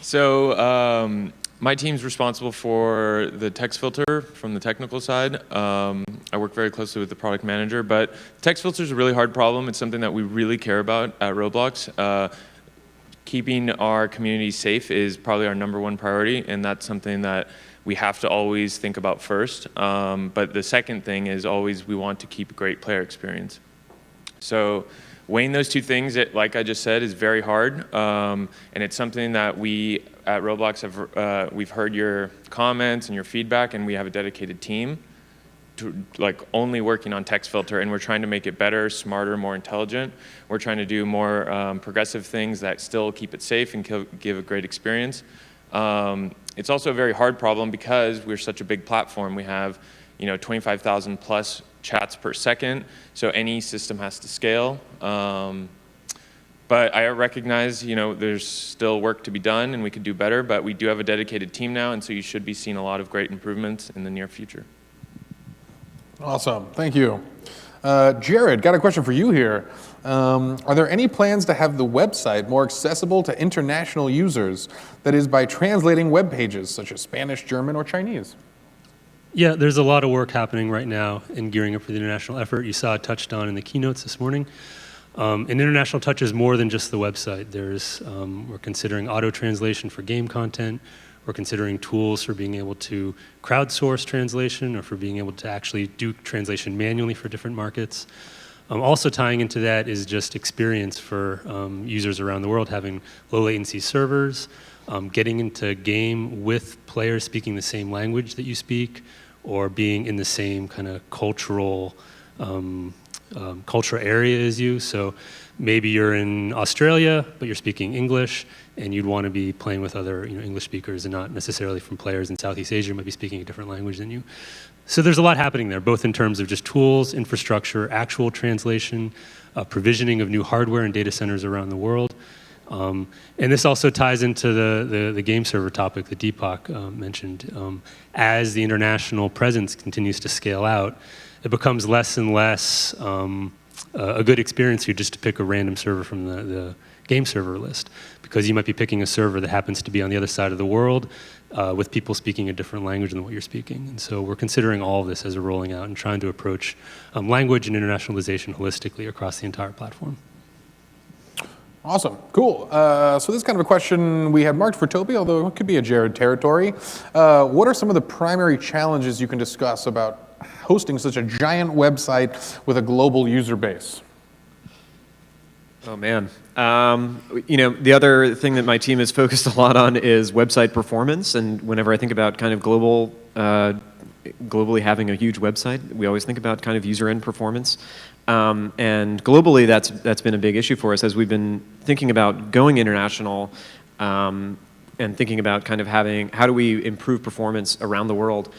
So my team's responsible for the text filter from the technical side. I work very closely with the product manager, but text filter is a really hard problem. It's something that we really care about at Roblox. Keeping our community safe is probably our #1 priority, and that's something that we have to always think about first. But the second thing is always we want to keep a great player experience. So weighing those two things, like I just said, is very hard, and it's something that we at Roblox we've heard your comments and your feedback, and we have a dedicated team to only working on text filter, and we're trying to make it better, smarter, more intelligent. We're trying to do more progressive things that still keep it safe and give a great experience. It's also a very hard problem because we're such a big platform. We have 25,000 plus chats per second, so any system has to scale. But I recognize, there's still work to be done and we could do better, but we do have a dedicated team now, and so you should be seeing a lot of great improvements in the near future. Awesome, thank you. Jared, got a question for you here. Are there any plans to have the website more accessible to international users? That is, by translating web pages such as Spanish, German, or Chinese? Yeah, there's a lot of work happening right now in gearing up for the international effort. You saw it touched on in the keynotes this morning. And international touches more than just the website. We're considering auto translation for game content. We're considering tools for being able to crowdsource translation or for being able to actually do translation manually for different markets. Also tying into that is just experience for users around the world, having low latency servers, getting into game with players speaking the same language that you speak, or being in the same kind of cultural area as you. So maybe you're in Australia, but you're speaking English, and you'd want to be playing with other English speakers and not necessarily from players in Southeast Asia who might be speaking a different language than you. So there's a lot happening there, both in terms of just tools, infrastructure, actual translation, provisioning of new hardware and data centers around the world. And this also ties into the game server topic that Deepak mentioned. As the international presence continues to scale out, it becomes less and less a good experience here just to pick a random server from the game server list, because you might be picking a server that happens to be on the other side of the world with people speaking a different language than what you're speaking. And so we're considering all of this as we're rolling out and trying to approach language and internationalization holistically across the entire platform. Awesome, cool. So this is kind of a question we had marked for Toby, although it could be a Jared territory. What are some of the primary challenges you can discuss about hosting such a giant website with a global user base? Oh man, the other thing that my team is focused a lot on is website performance. And whenever I think about kind of globally having a huge website, we always think about kind of user end performance. And globally, that's been a big issue for us as we've been thinking about going international and thinking about kind of how do we improve performance around the world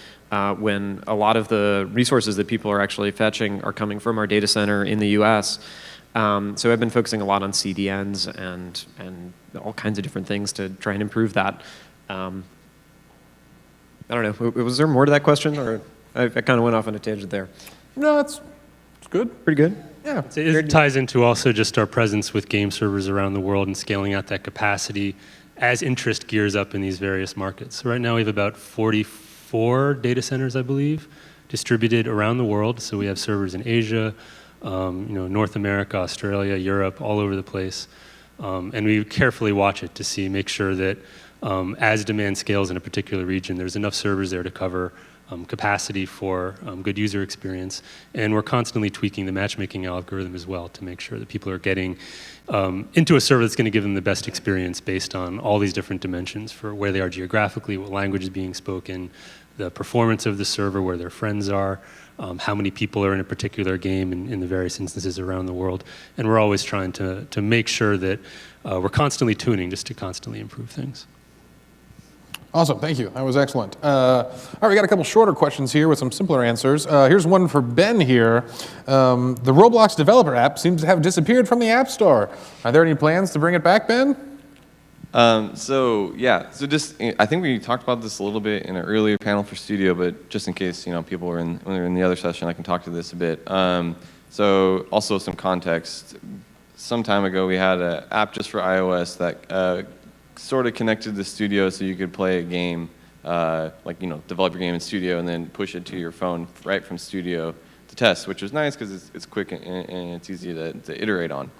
when a lot of the resources that people are actually fetching are coming from our data center in the US. So I've been focusing a lot on CDNs and all kinds of different things to try and improve that. I don't know, was there more to that question, or I kind of went off on a tangent there? No, it's good. Pretty good? Yeah. It ties into also just our presence with game servers around the world and scaling out that capacity as interest gears up in these various markets. So right now we have about 44 data centers, I believe, distributed around the world. So we have servers in Asia, North America, Australia, Europe, all over the place. And we carefully watch it to make sure that as demand scales in a particular region, there's enough servers there to cover capacity for good user experience. And we're constantly tweaking the matchmaking algorithm as well to make sure that people are getting into a server that's going to give them the best experience based on all these different dimensions for where they are geographically, what language is being spoken, the performance of the server, where their friends are, how many people are in a particular game in the various instances around the world. And we're always trying to make sure that we're constantly tuning just to constantly improve things. Awesome, thank you. That was excellent. All right, we got a couple shorter questions here with some simpler answers. Here's one for Ben here. The Roblox developer app seems to have disappeared from the App Store. Are there any plans to bring it back, Ben? So I think we talked about this a little bit in an earlier panel for Studio, but just in case people were when they were in the other session, I can talk to this a bit. So also some context. Some time ago, we had an app just for iOS that sort of connected to Studio, so you could play a game, develop your game in Studio and then push it to your phone right from Studio to test, which was nice because it's quick and it's easy to iterate on.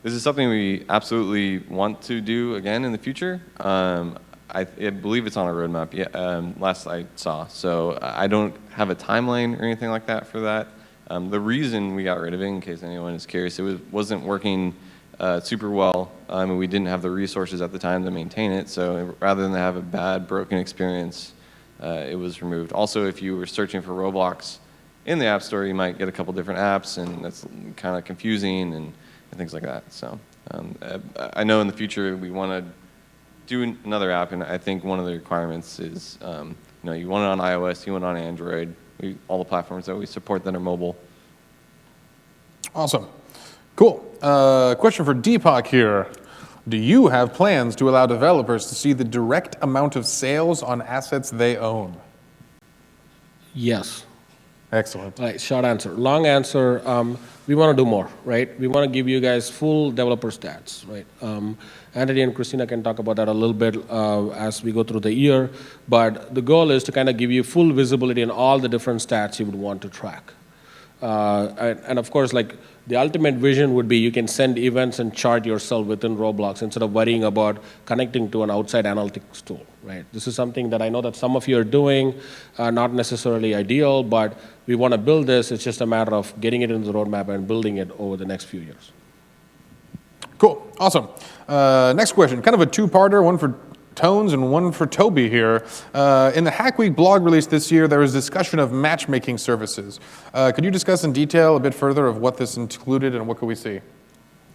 This is something we absolutely want to do again in the future. I believe it's on our roadmap. Last I saw, so I don't have a timeline or anything like that for that. The reason we got rid of it, in case anyone is curious, it wasn't working super well, and we didn't have the resources at the time to maintain it, so rather than have a bad, broken experience, it was removed. Also, if you were searching for Roblox in the App Store, you might get a couple different apps, and that's kind of confusing and things like that. So I know in the future we want to do another app, and I think one of the requirements is you want it on iOS, you want it on Android, all the platforms that we support that are mobile. Awesome. Cool. Question for Deepak here. Do you have plans to allow developers to see the direct amount of sales on assets they own? Yes. Excellent. Right, short answer. Long answer, we want to do more, right? We want to give you guys full developer stats, right? Anthony and Christina can talk about that a little bit as we go through the year, but the goal is to kind of give you full visibility in all the different stats you would want to track. And of course, the ultimate vision would be you can send events and chart yourself within Roblox instead of worrying about connecting to an outside analytics tool, right? This is something that I know that some of you are doing, not necessarily ideal, but we want to build this. It's just a matter of getting it into the roadmap and building it over the next few years. Cool, awesome. Next question, kind of a two-parter, one for Tones and one for Toby here. In the Hack Week blog release this year, there was discussion of matchmaking services. Could you discuss in detail a bit further of what this included and what could we see?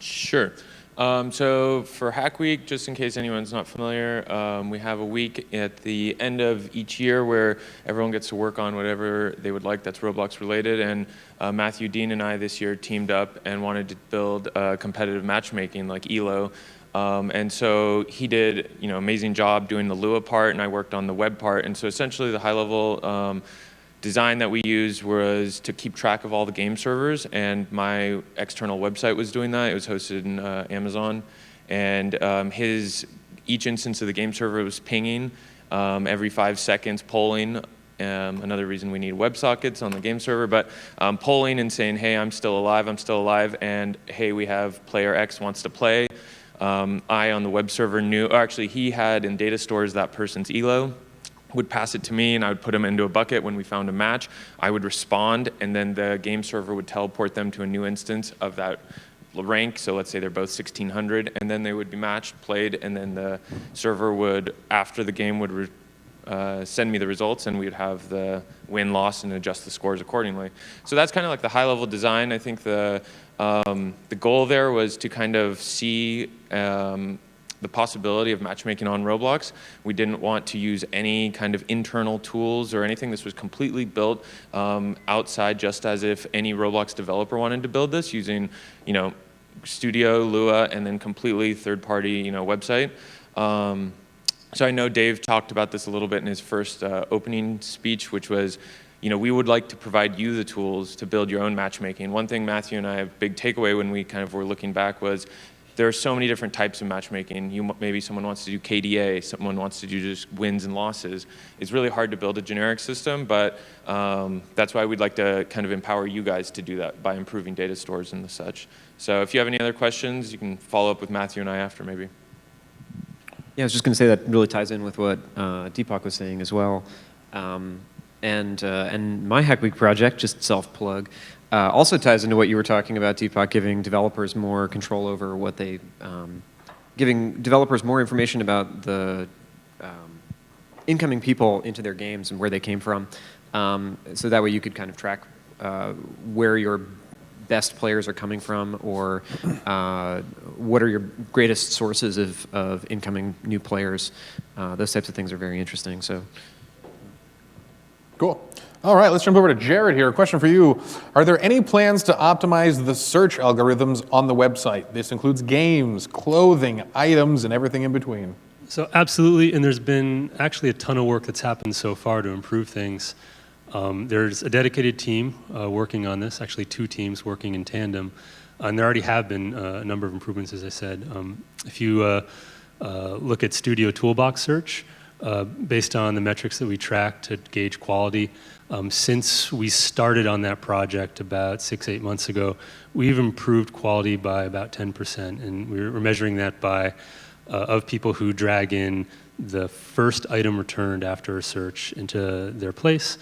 Sure. So for Hack Week, just in case anyone's not familiar, we have a week at the end of each year where everyone gets to work on whatever they would like that's Roblox related. And Matthew Dean and I this year teamed up and wanted to build competitive matchmaking like ELO. And so he did, amazing job doing the Lua part, and I worked on the web part. And so essentially the high-level design that we used was to keep track of all the game servers, and my external website was doing that. It was hosted in Amazon, and each instance of the game server was pinging every 5 seconds, polling. Another reason we need WebSockets on the game server, but polling and saying, hey, I'm still alive, and hey, we have player X wants to play. I on the web server knew, or actually he had in data stores that person's ELO, would pass it to me, and I would put them into a bucket. When we found a match, I would respond, and then the game server would teleport them to a new instance of that rank. So let's say they're both 1600, and then they would be matched, played, and then the server would, after the game, would send me the results, and we'd have the win-loss and adjust the scores accordingly. So that's kind of like the high-level design. I think the goal there was to kind of see the possibility of matchmaking on Roblox. We didn't want to use any kind of internal tools or anything. This was completely built outside, just as if any Roblox developer wanted to build this using, Studio, Lua, and then completely third-party, website. So I know Dave talked about this a little bit in his first opening speech, which was, we would like to provide you the tools to build your own matchmaking. One thing Matthew and I, a big takeaway when we kind of were looking back was, there are so many different types of matchmaking. Maybe someone wants to do KDA, someone wants to do just wins and losses. It's really hard to build a generic system, but that's why we'd like to kind of empower you guys to do that by improving data stores and the such. So if you have any other questions, you can follow up with Matthew and I after maybe. Yeah, I was just going to say that really ties in with what Deepak was saying as well. And my Hack Week project, just self-plug, also ties into what you were talking about, Deepak, giving developers more control over what they, giving developers more information about the incoming people into their games and where they came from. So that way you could kind of track where your best players are coming from, or what are your greatest sources of incoming new players. Those types of things are very interesting. So. Cool. All right, let's jump over to Jared here. A question for you. Are there any plans to optimize the search algorithms on the website? This includes games, clothing, items, and everything in between. So absolutely, and there's been actually a ton of work that's happened so far to improve things. There's a dedicated team working on this, actually 2 teams working in tandem, and there already have been a number of improvements, as I said. If you look at Studio Toolbox Search, based on the metrics that we track to gauge quality, since we started on that project about 6-8 months ago, we've improved quality by about 10%, and we're measuring that by of people who drag in the first item returned after a search into their place.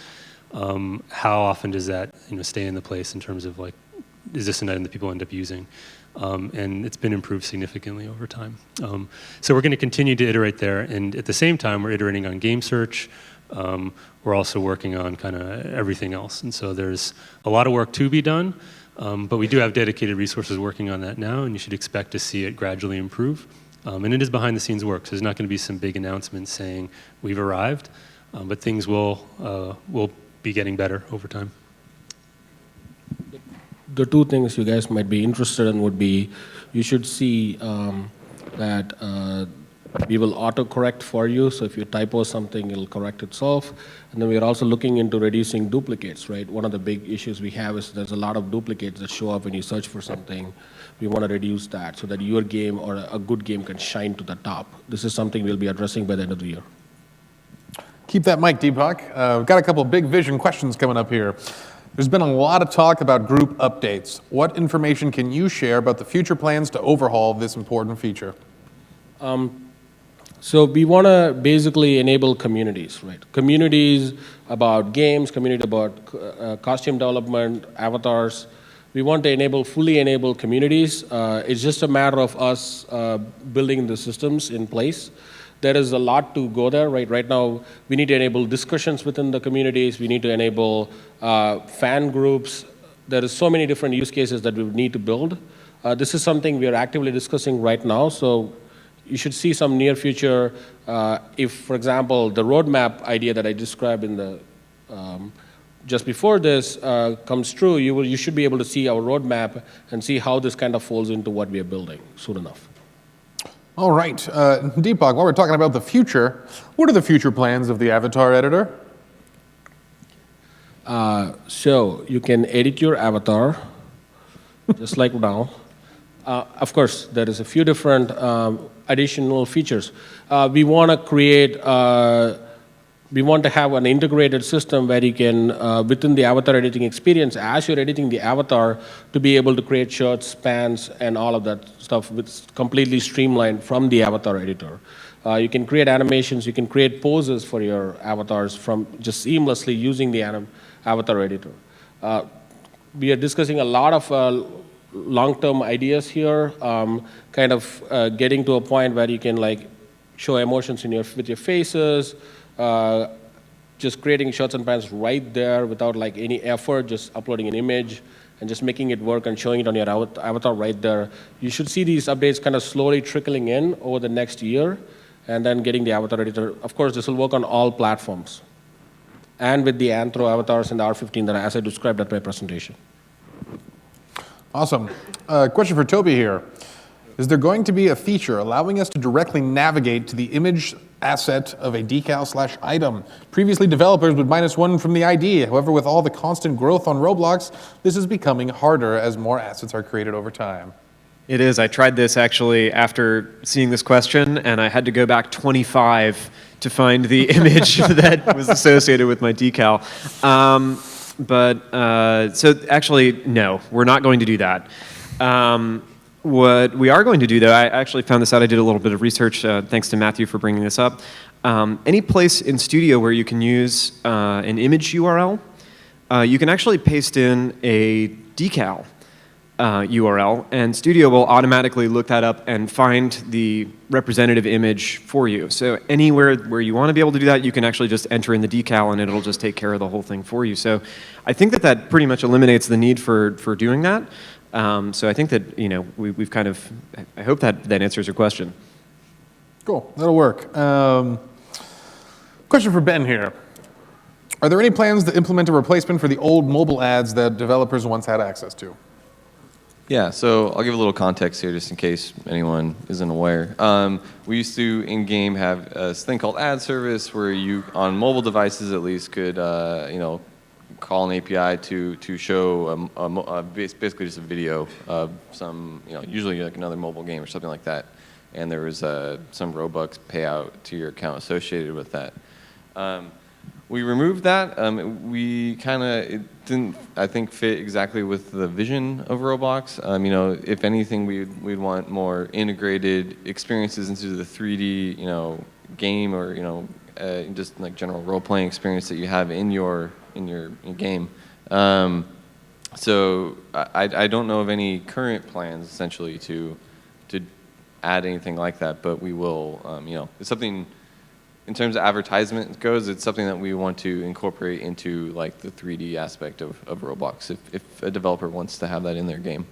How often does that stay in the place in terms of is this an item that people end up using? And it's been improved significantly over time. So we're going to continue to iterate there, and at the same time we're iterating on game search. We're also working on kind of everything else, and so there's a lot of work to be done, but we do have dedicated resources working on that now, and you should expect to see it gradually improve. And it is behind the scenes work, so there's not going to be some big announcement saying we've arrived, but things will be getting better over time. The 2 things you guys might be interested in would be, you should see that we will autocorrect for you. So if you typo something, it'll correct itself. And then we are also looking into reducing duplicates, right? One of the big issues we have is there's a lot of duplicates that show up when you search for something. We want to reduce that so that your game or a good game can shine to the top. This is something we'll be addressing by the end of the year. Keep that mic, Deepak. We've got a couple big vision questions coming up here. There's been a lot of talk about group updates. What information can you share about the future plans to overhaul this important feature? So we want to basically enable communities, right? Communities about games, community about costume development, avatars. We want to fully enable communities. It's just a matter of us building the systems in place. There is a lot to go there, right? Right now, we need to enable discussions within the communities. We need to enable fan groups. There is so many different use cases that we need to build. This is something we are actively discussing right now, so you should see some near future. If, for example, the roadmap idea that I described in the just before this comes true, you should be able to see our roadmap and see how this kind of folds into what we are building soon enough. All right, Deepak, while we're talking about the future, what are the future plans of the avatar editor? So you can edit your avatar, just like now. Of course, there is a few different additional features. We want to create, we want to have an integrated system where you can, within the avatar editing experience, as you're editing the avatar, to be able to create shirts, pants, and all of that stuff with completely streamlined from the avatar editor. You can create animations, you can create poses for your avatars from just seamlessly using the avatar editor. We are discussing a lot of long-term ideas here, kind of getting to a point where you can like show emotions with your faces, just creating shirts and pants right there without like any effort, just uploading an image and just making it work and showing it on your avatar right there. You should see these updates kind of slowly trickling in over the next year, and then getting the avatar editor. Of course, this will work on all platforms, and with the Anthro avatars and the R15 that, as I described at my presentation. Awesome. Question for Toby here. Is there going to be a feature allowing us to directly navigate to the image asset of a decal/item? Previously, developers would -1 from the ID. However, with all the constant growth on Roblox, this is becoming harder as more assets are created over time. It is. I tried this actually after seeing this question, and I had to go back 25 to find the image that was associated with my decal. So actually, no, we're not going to do that. What we are going to do, though, I actually found this out. I did a little bit of research, thanks to Matthew for bringing this up. Any place in Studio where you can use an image URL, you can actually paste in a decal URL, and Studio will automatically look that up and find the representative image for you. So anywhere where you want to be able to do that, you can actually just enter in the decal, and it'll just take care of the whole thing for you. So I think that that pretty much eliminates the need for doing that. So I think that, you know, we've kind of, I hope that answers your question. Cool, that'll work. Question for Ben here. Are there any plans to implement a replacement for the old mobile ads that developers once had access to? Yeah, so I'll give a little context here just in case anyone isn't aware. We used to, in-game, have this thing called ad service where you, on mobile devices at least, could, you know, call an API to show basically just a video of some, you know, usually like another mobile game or something like that. And there was some Robux payout to your account associated with that. We removed that. We kind of, it didn't, I think, fit exactly with the vision of Roblox. You know, if anything, we'd want more integrated experiences into the 3D, you know, game, or, you know, just like general role-playing experience that you have in your game. So I don't know of any current plans essentially to add anything like that, but we will. You know, it's something. In terms of advertisement goes, it's something that we want to incorporate into like the 3D aspect of Roblox if a developer wants to have that in their game.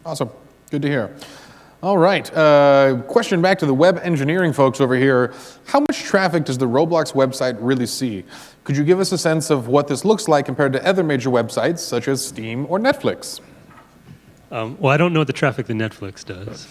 Awesome, good to hear. All right, question back to the web engineering folks over here. How much traffic does the Roblox website really see? Could you give us a sense of what this looks like compared to other major websites such as Steam or Netflix? Well, I don't know what the traffic that Netflix does.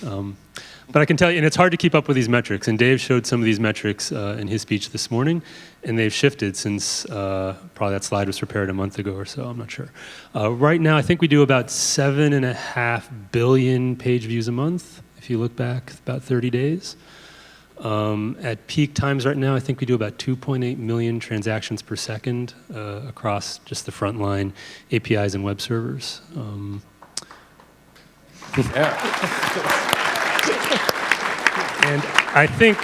But I can tell you, and it's hard to keep up with these metrics, and Dave showed some of these metrics in his speech this morning, and they've shifted since probably that slide was prepared a month ago or so, I'm not sure. Right now, I think we do about 7.5 billion page views a month, if you look back about 30 days. At peak times right now, I think we do about 2.8 million transactions per second across just the frontline APIs and web servers. And I think,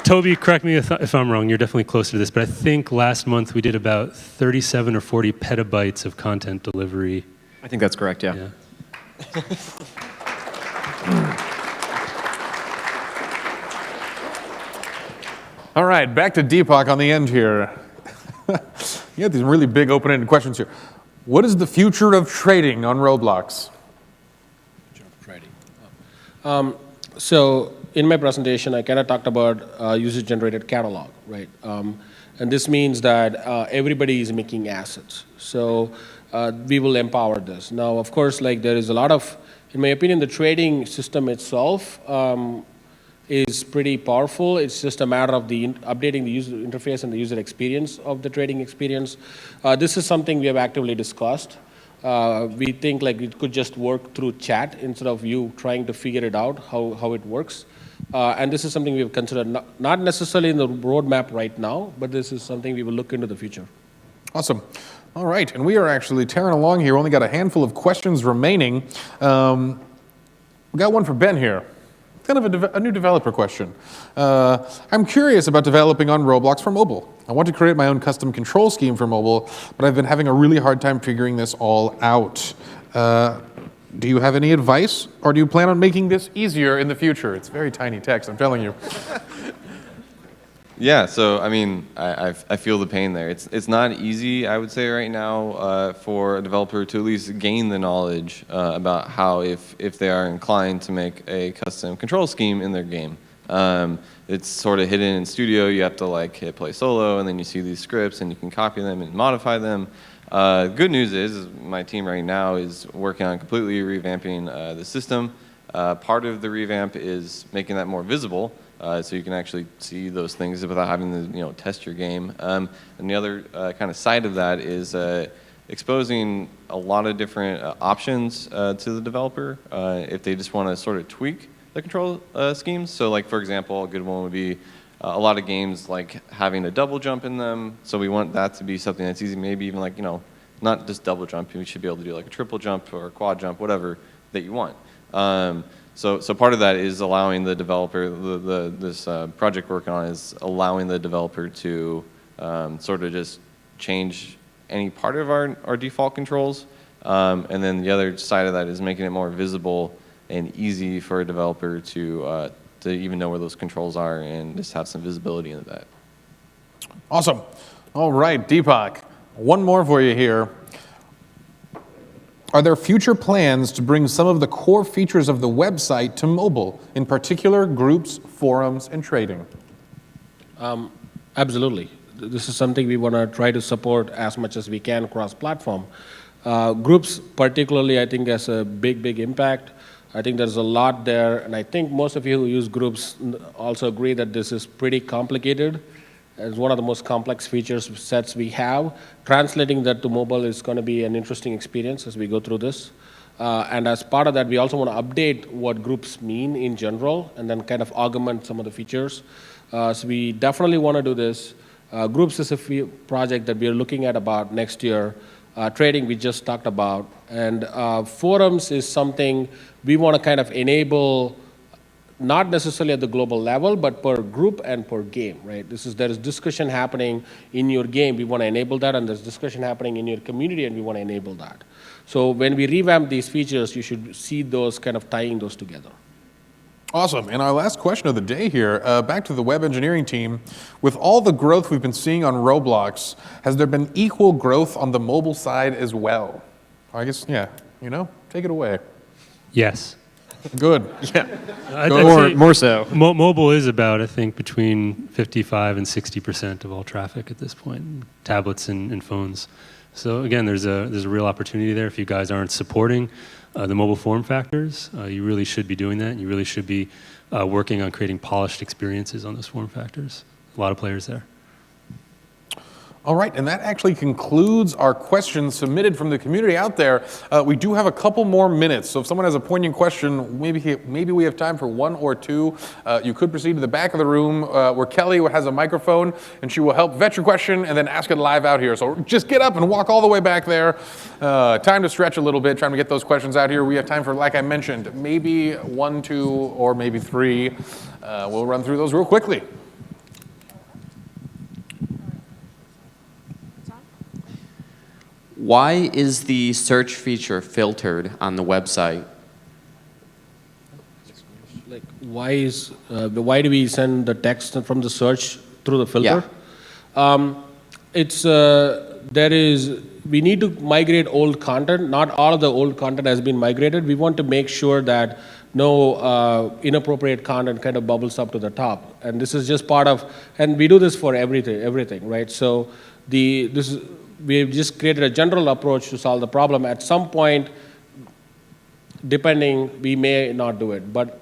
Toby, correct me if I'm wrong, you're definitely closer to this, but I think last month we did about 37 or 40 petabytes of content delivery. I think that's correct, yeah. All right, back to Deepak on the end here. You have these really big open-ended questions here. What is the future of trading on Roblox? So in my presentation, I kind of talked about user-generated catalog, right? And this means that everybody is making assets. So we will empower this. Now, of course, like there is a lot of, in my opinion, the trading system itself is pretty powerful. It's just a matter of updating the user interface and the user experience of the trading experience. This is something we have actively discussed. We think like it could just work through chat instead of you trying to figure it out, how it works. And this is something we've considered, not necessarily in the roadmap right now, but this is something we will look into the future. Awesome. All right, and we are actually tearing along here. We only got a handful of questions remaining. We got one for Ben here. Kind of a new developer question. I'm curious about developing on Roblox for mobile. I want to create my own custom control scheme for mobile, but I've been having a really hard time figuring this all out. Do you have any advice, or do you plan on making this easier in the future? It's very tiny text, I'm telling you. Yeah, so I mean, I feel the pain there. It's not easy, I would say, right now for a developer to at least gain the knowledge about how, if they are inclined to make a custom control scheme in their game. It's sort of hidden in Studio. You have to like hit play solo, and then you see these scripts, and you can copy them and modify them. Good news is my team right now is working on completely revamping the system. Part of the revamp is making that more visible. So you can actually see those things without having to test your game. And the other kind of side of that is exposing a lot of different options to the developer if they just want to sort of tweak the control schemes. So like, for example, a good one would be a lot of games like having a double jump in them. So we want that to be something that's easy, maybe even like, not just double jump. We should be able to do like a triple jump or a quad jump, whatever that you want. So part of that is allowing the developer, this project we're working on is allowing the developer to sort of just change any part of our default controls. And then the other side of that is making it more visible and easy for a developer to even know where those controls are and just have some visibility into that. Awesome. All right, Deepak, one more for you here. Are there future plans to bring some of the core features of the website to mobile, in particular groups, forums, and trading? Absolutely. This is something we want to try to support as much as we can cross-platform. Groups particularly, I think, has a big impact. I think there's a lot there, and I think most of you who use groups also agree that this is pretty complicated. It's one of the most complex features sets we have. Translating that to mobile is going to be an interesting experience as we go through this. And as part of that, we also want to update what groups mean in general and then kind of augment some of the features. So we definitely want to do this. Groups is a project that we are looking at about next year. Trading we just talked about. And forums is something we want to kind of enable, not necessarily at the global level, but per group and per game, right? There is discussion happening in your game, we want to enable that, and there's discussion happening in your community, and we want to enable that. So when we revamp these features, you should see those kind of tying those together. Awesome. And our last question of the day here, back to the web engineering team. With all the growth we've been seeing on Roblox, has there been equal growth on the mobile side as well? I guess, yeah, take it away. Yes. Good. Yeah. More so. Mobile is about, I think, between 55 and 60% of all traffic at this point, tablets and phones. So again, there's a real opportunity there. If you guys aren't supporting the mobile form factors, you really should be doing that. You really should be working on creating polished experiences on those form factors. A lot of players there. All right, and that actually concludes our questions submitted from the community out there. We do have a couple more minutes, so if someone has a poignant question, maybe we have time for one or two. You could proceed to the back of the room where Kelly has a microphone, and she will help vet your question and then ask it live out here. So just get up and walk all the way back there. Time to stretch a little bit, trying to get those questions out here. We have time for, like I mentioned, maybe 1, 2, or maybe 3. We'll run through those real quickly. Why is the search feature filtered on the website? Like, why do we send the text from the search through the filter? Yeah. we need to migrate old content. Not all of the old content has been migrated. We want to make sure that no inappropriate content kind of bubbles up to the top. And this is just part of, and we do this for everything, right? So we've just created a general approach to solve the problem. At some point, depending, we may not do it. But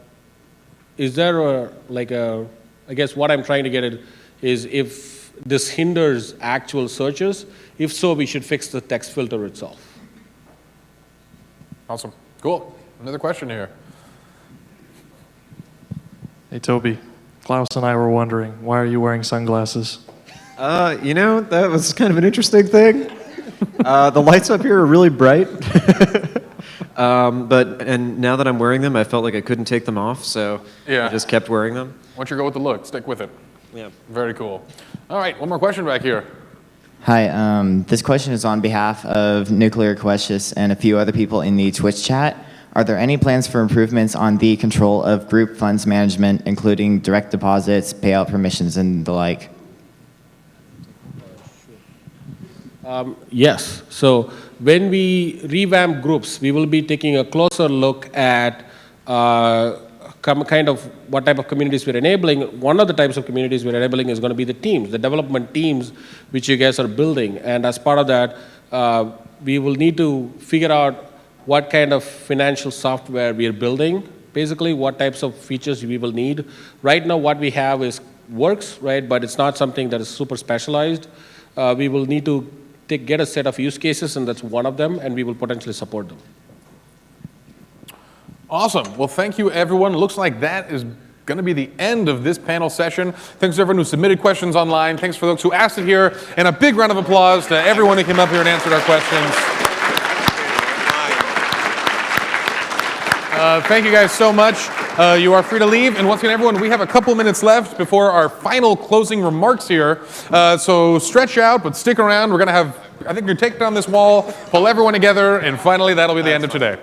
is there I guess what I'm trying to get at is if this hinders actual searches. If so, we should fix the text filter itself. Awesome. Cool. Another question here. Hey, Toby. Klaus and I were wondering, why are you wearing sunglasses? That was kind of an interesting thing. The lights up here are really bright. And now that I'm wearing them, I felt like I couldn't take them off, so I just kept wearing them. Once you go with the look, stick with it. Yeah. Very cool. All right, one more question back here. Hi, this question is on behalf of Nuclear Questions and a few other people in the Twitch chat. Are there any plans for improvements on the control of group funds management, including direct deposits, payout permissions, and the like? Yes. So when we revamp groups, we will be taking a closer look at kind of what type of communities we're enabling. One of the types of communities we're enabling is going to be the teams, the development teams, which you guys are building. And as part of that, we will need to figure out what kind of financial software we are building, basically what types of features we will need. Right now, what we have works, right? But it's not something that is super specialized. We will need to get a set of use cases, and that's one of them, and we will potentially support them. Awesome. Well, thank you, everyone. Looks like that is going to be the end of this panel session. Thanks to everyone who submitted questions online. Thanks for those who asked it here. And a big round of applause to everyone who came up here and answered our questions. Thank you guys so much. You are free to leave. And once again, everyone, we have a couple minutes left before our final closing remarks here. So stretch out, but stick around. We're going to have, I think, you're take down this wall, pull everyone together, and finally, that'll be the end of today.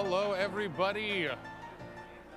Hello, everybody.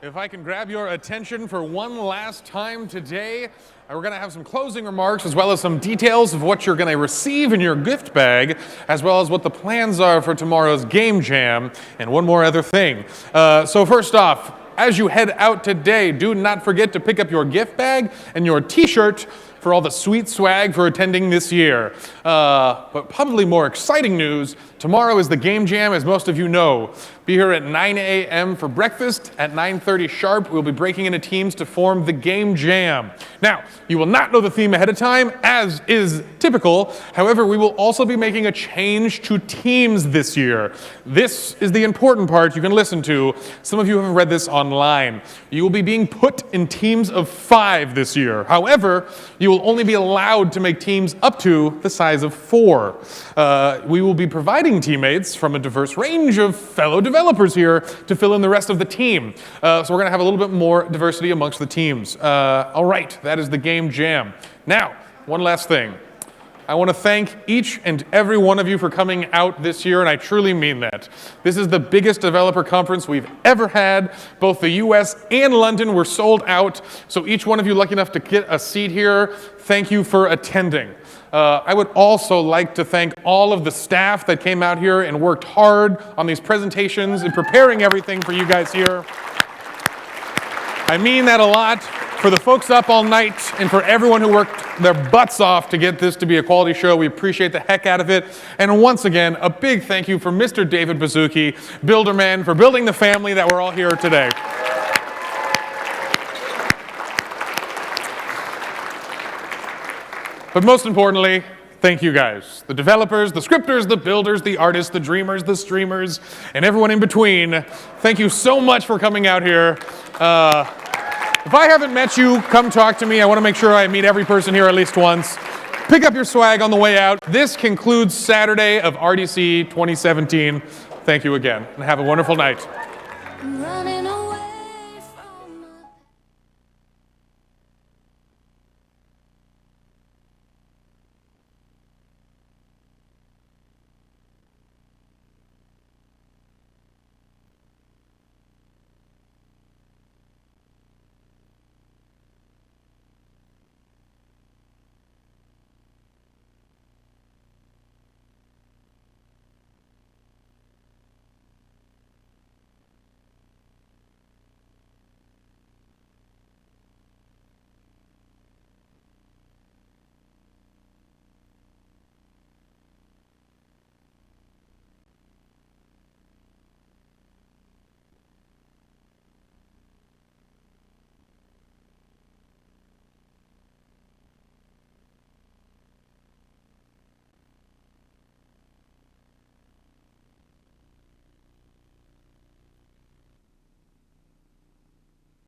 If I can grab your attention for one last time today, we're going to have some closing remarks as well as some details of what you're going to receive in your gift bag, as well as what the plans are for tomorrow's game jam, and one more other thing. So first off, as you head out today, do not forget to pick up your gift bag and your t-shirt for all the sweet swag for attending this year. But probably more exciting news, tomorrow is the game jam, as most of you know. Be here at 9 a.m. for breakfast. At 9:30 sharp, we'll be breaking into teams to form the game jam. Now, you will not know the theme ahead of time, as is typical. However, we will also be making a change to teams this year. This is the important part you can listen to. Some of you have read this online. You will be being put in teams of 5 this year. However, you will only be allowed to make teams up to the size of 4. We will be providing teammates from a diverse range of fellow developers here to fill in the rest of the team. So we're going to have a little bit more diversity amongst the teams. All right, that is the game jam. Now, one last thing. I want to thank each and every one of you for coming out this year, and I truly mean that. This is the biggest developer conference we've ever had. Both the US and London were sold out, so each one of you lucky enough to get a seat here, thank you for attending. I would also like to thank all of the staff that came out here and worked hard on these presentations and preparing everything for you guys here. I mean that a lot. For the folks up all night and for everyone who worked their butts off to get this to be a quality show, we appreciate the heck out of it. And once again, a big thank you for Mr. David Bazuki, Builderman, for building the family that we're all here today. But most importantly, thank you guys. The developers, the scripters, the builders, the artists, the dreamers, the streamers, and everyone in between. Thank you so much for coming out here. If I haven't met you, come talk to me. I want to make sure I meet every person here at least once. Pick up your swag on the way out. This concludes Saturday of RDC 2017. Thank you again, and have a wonderful night.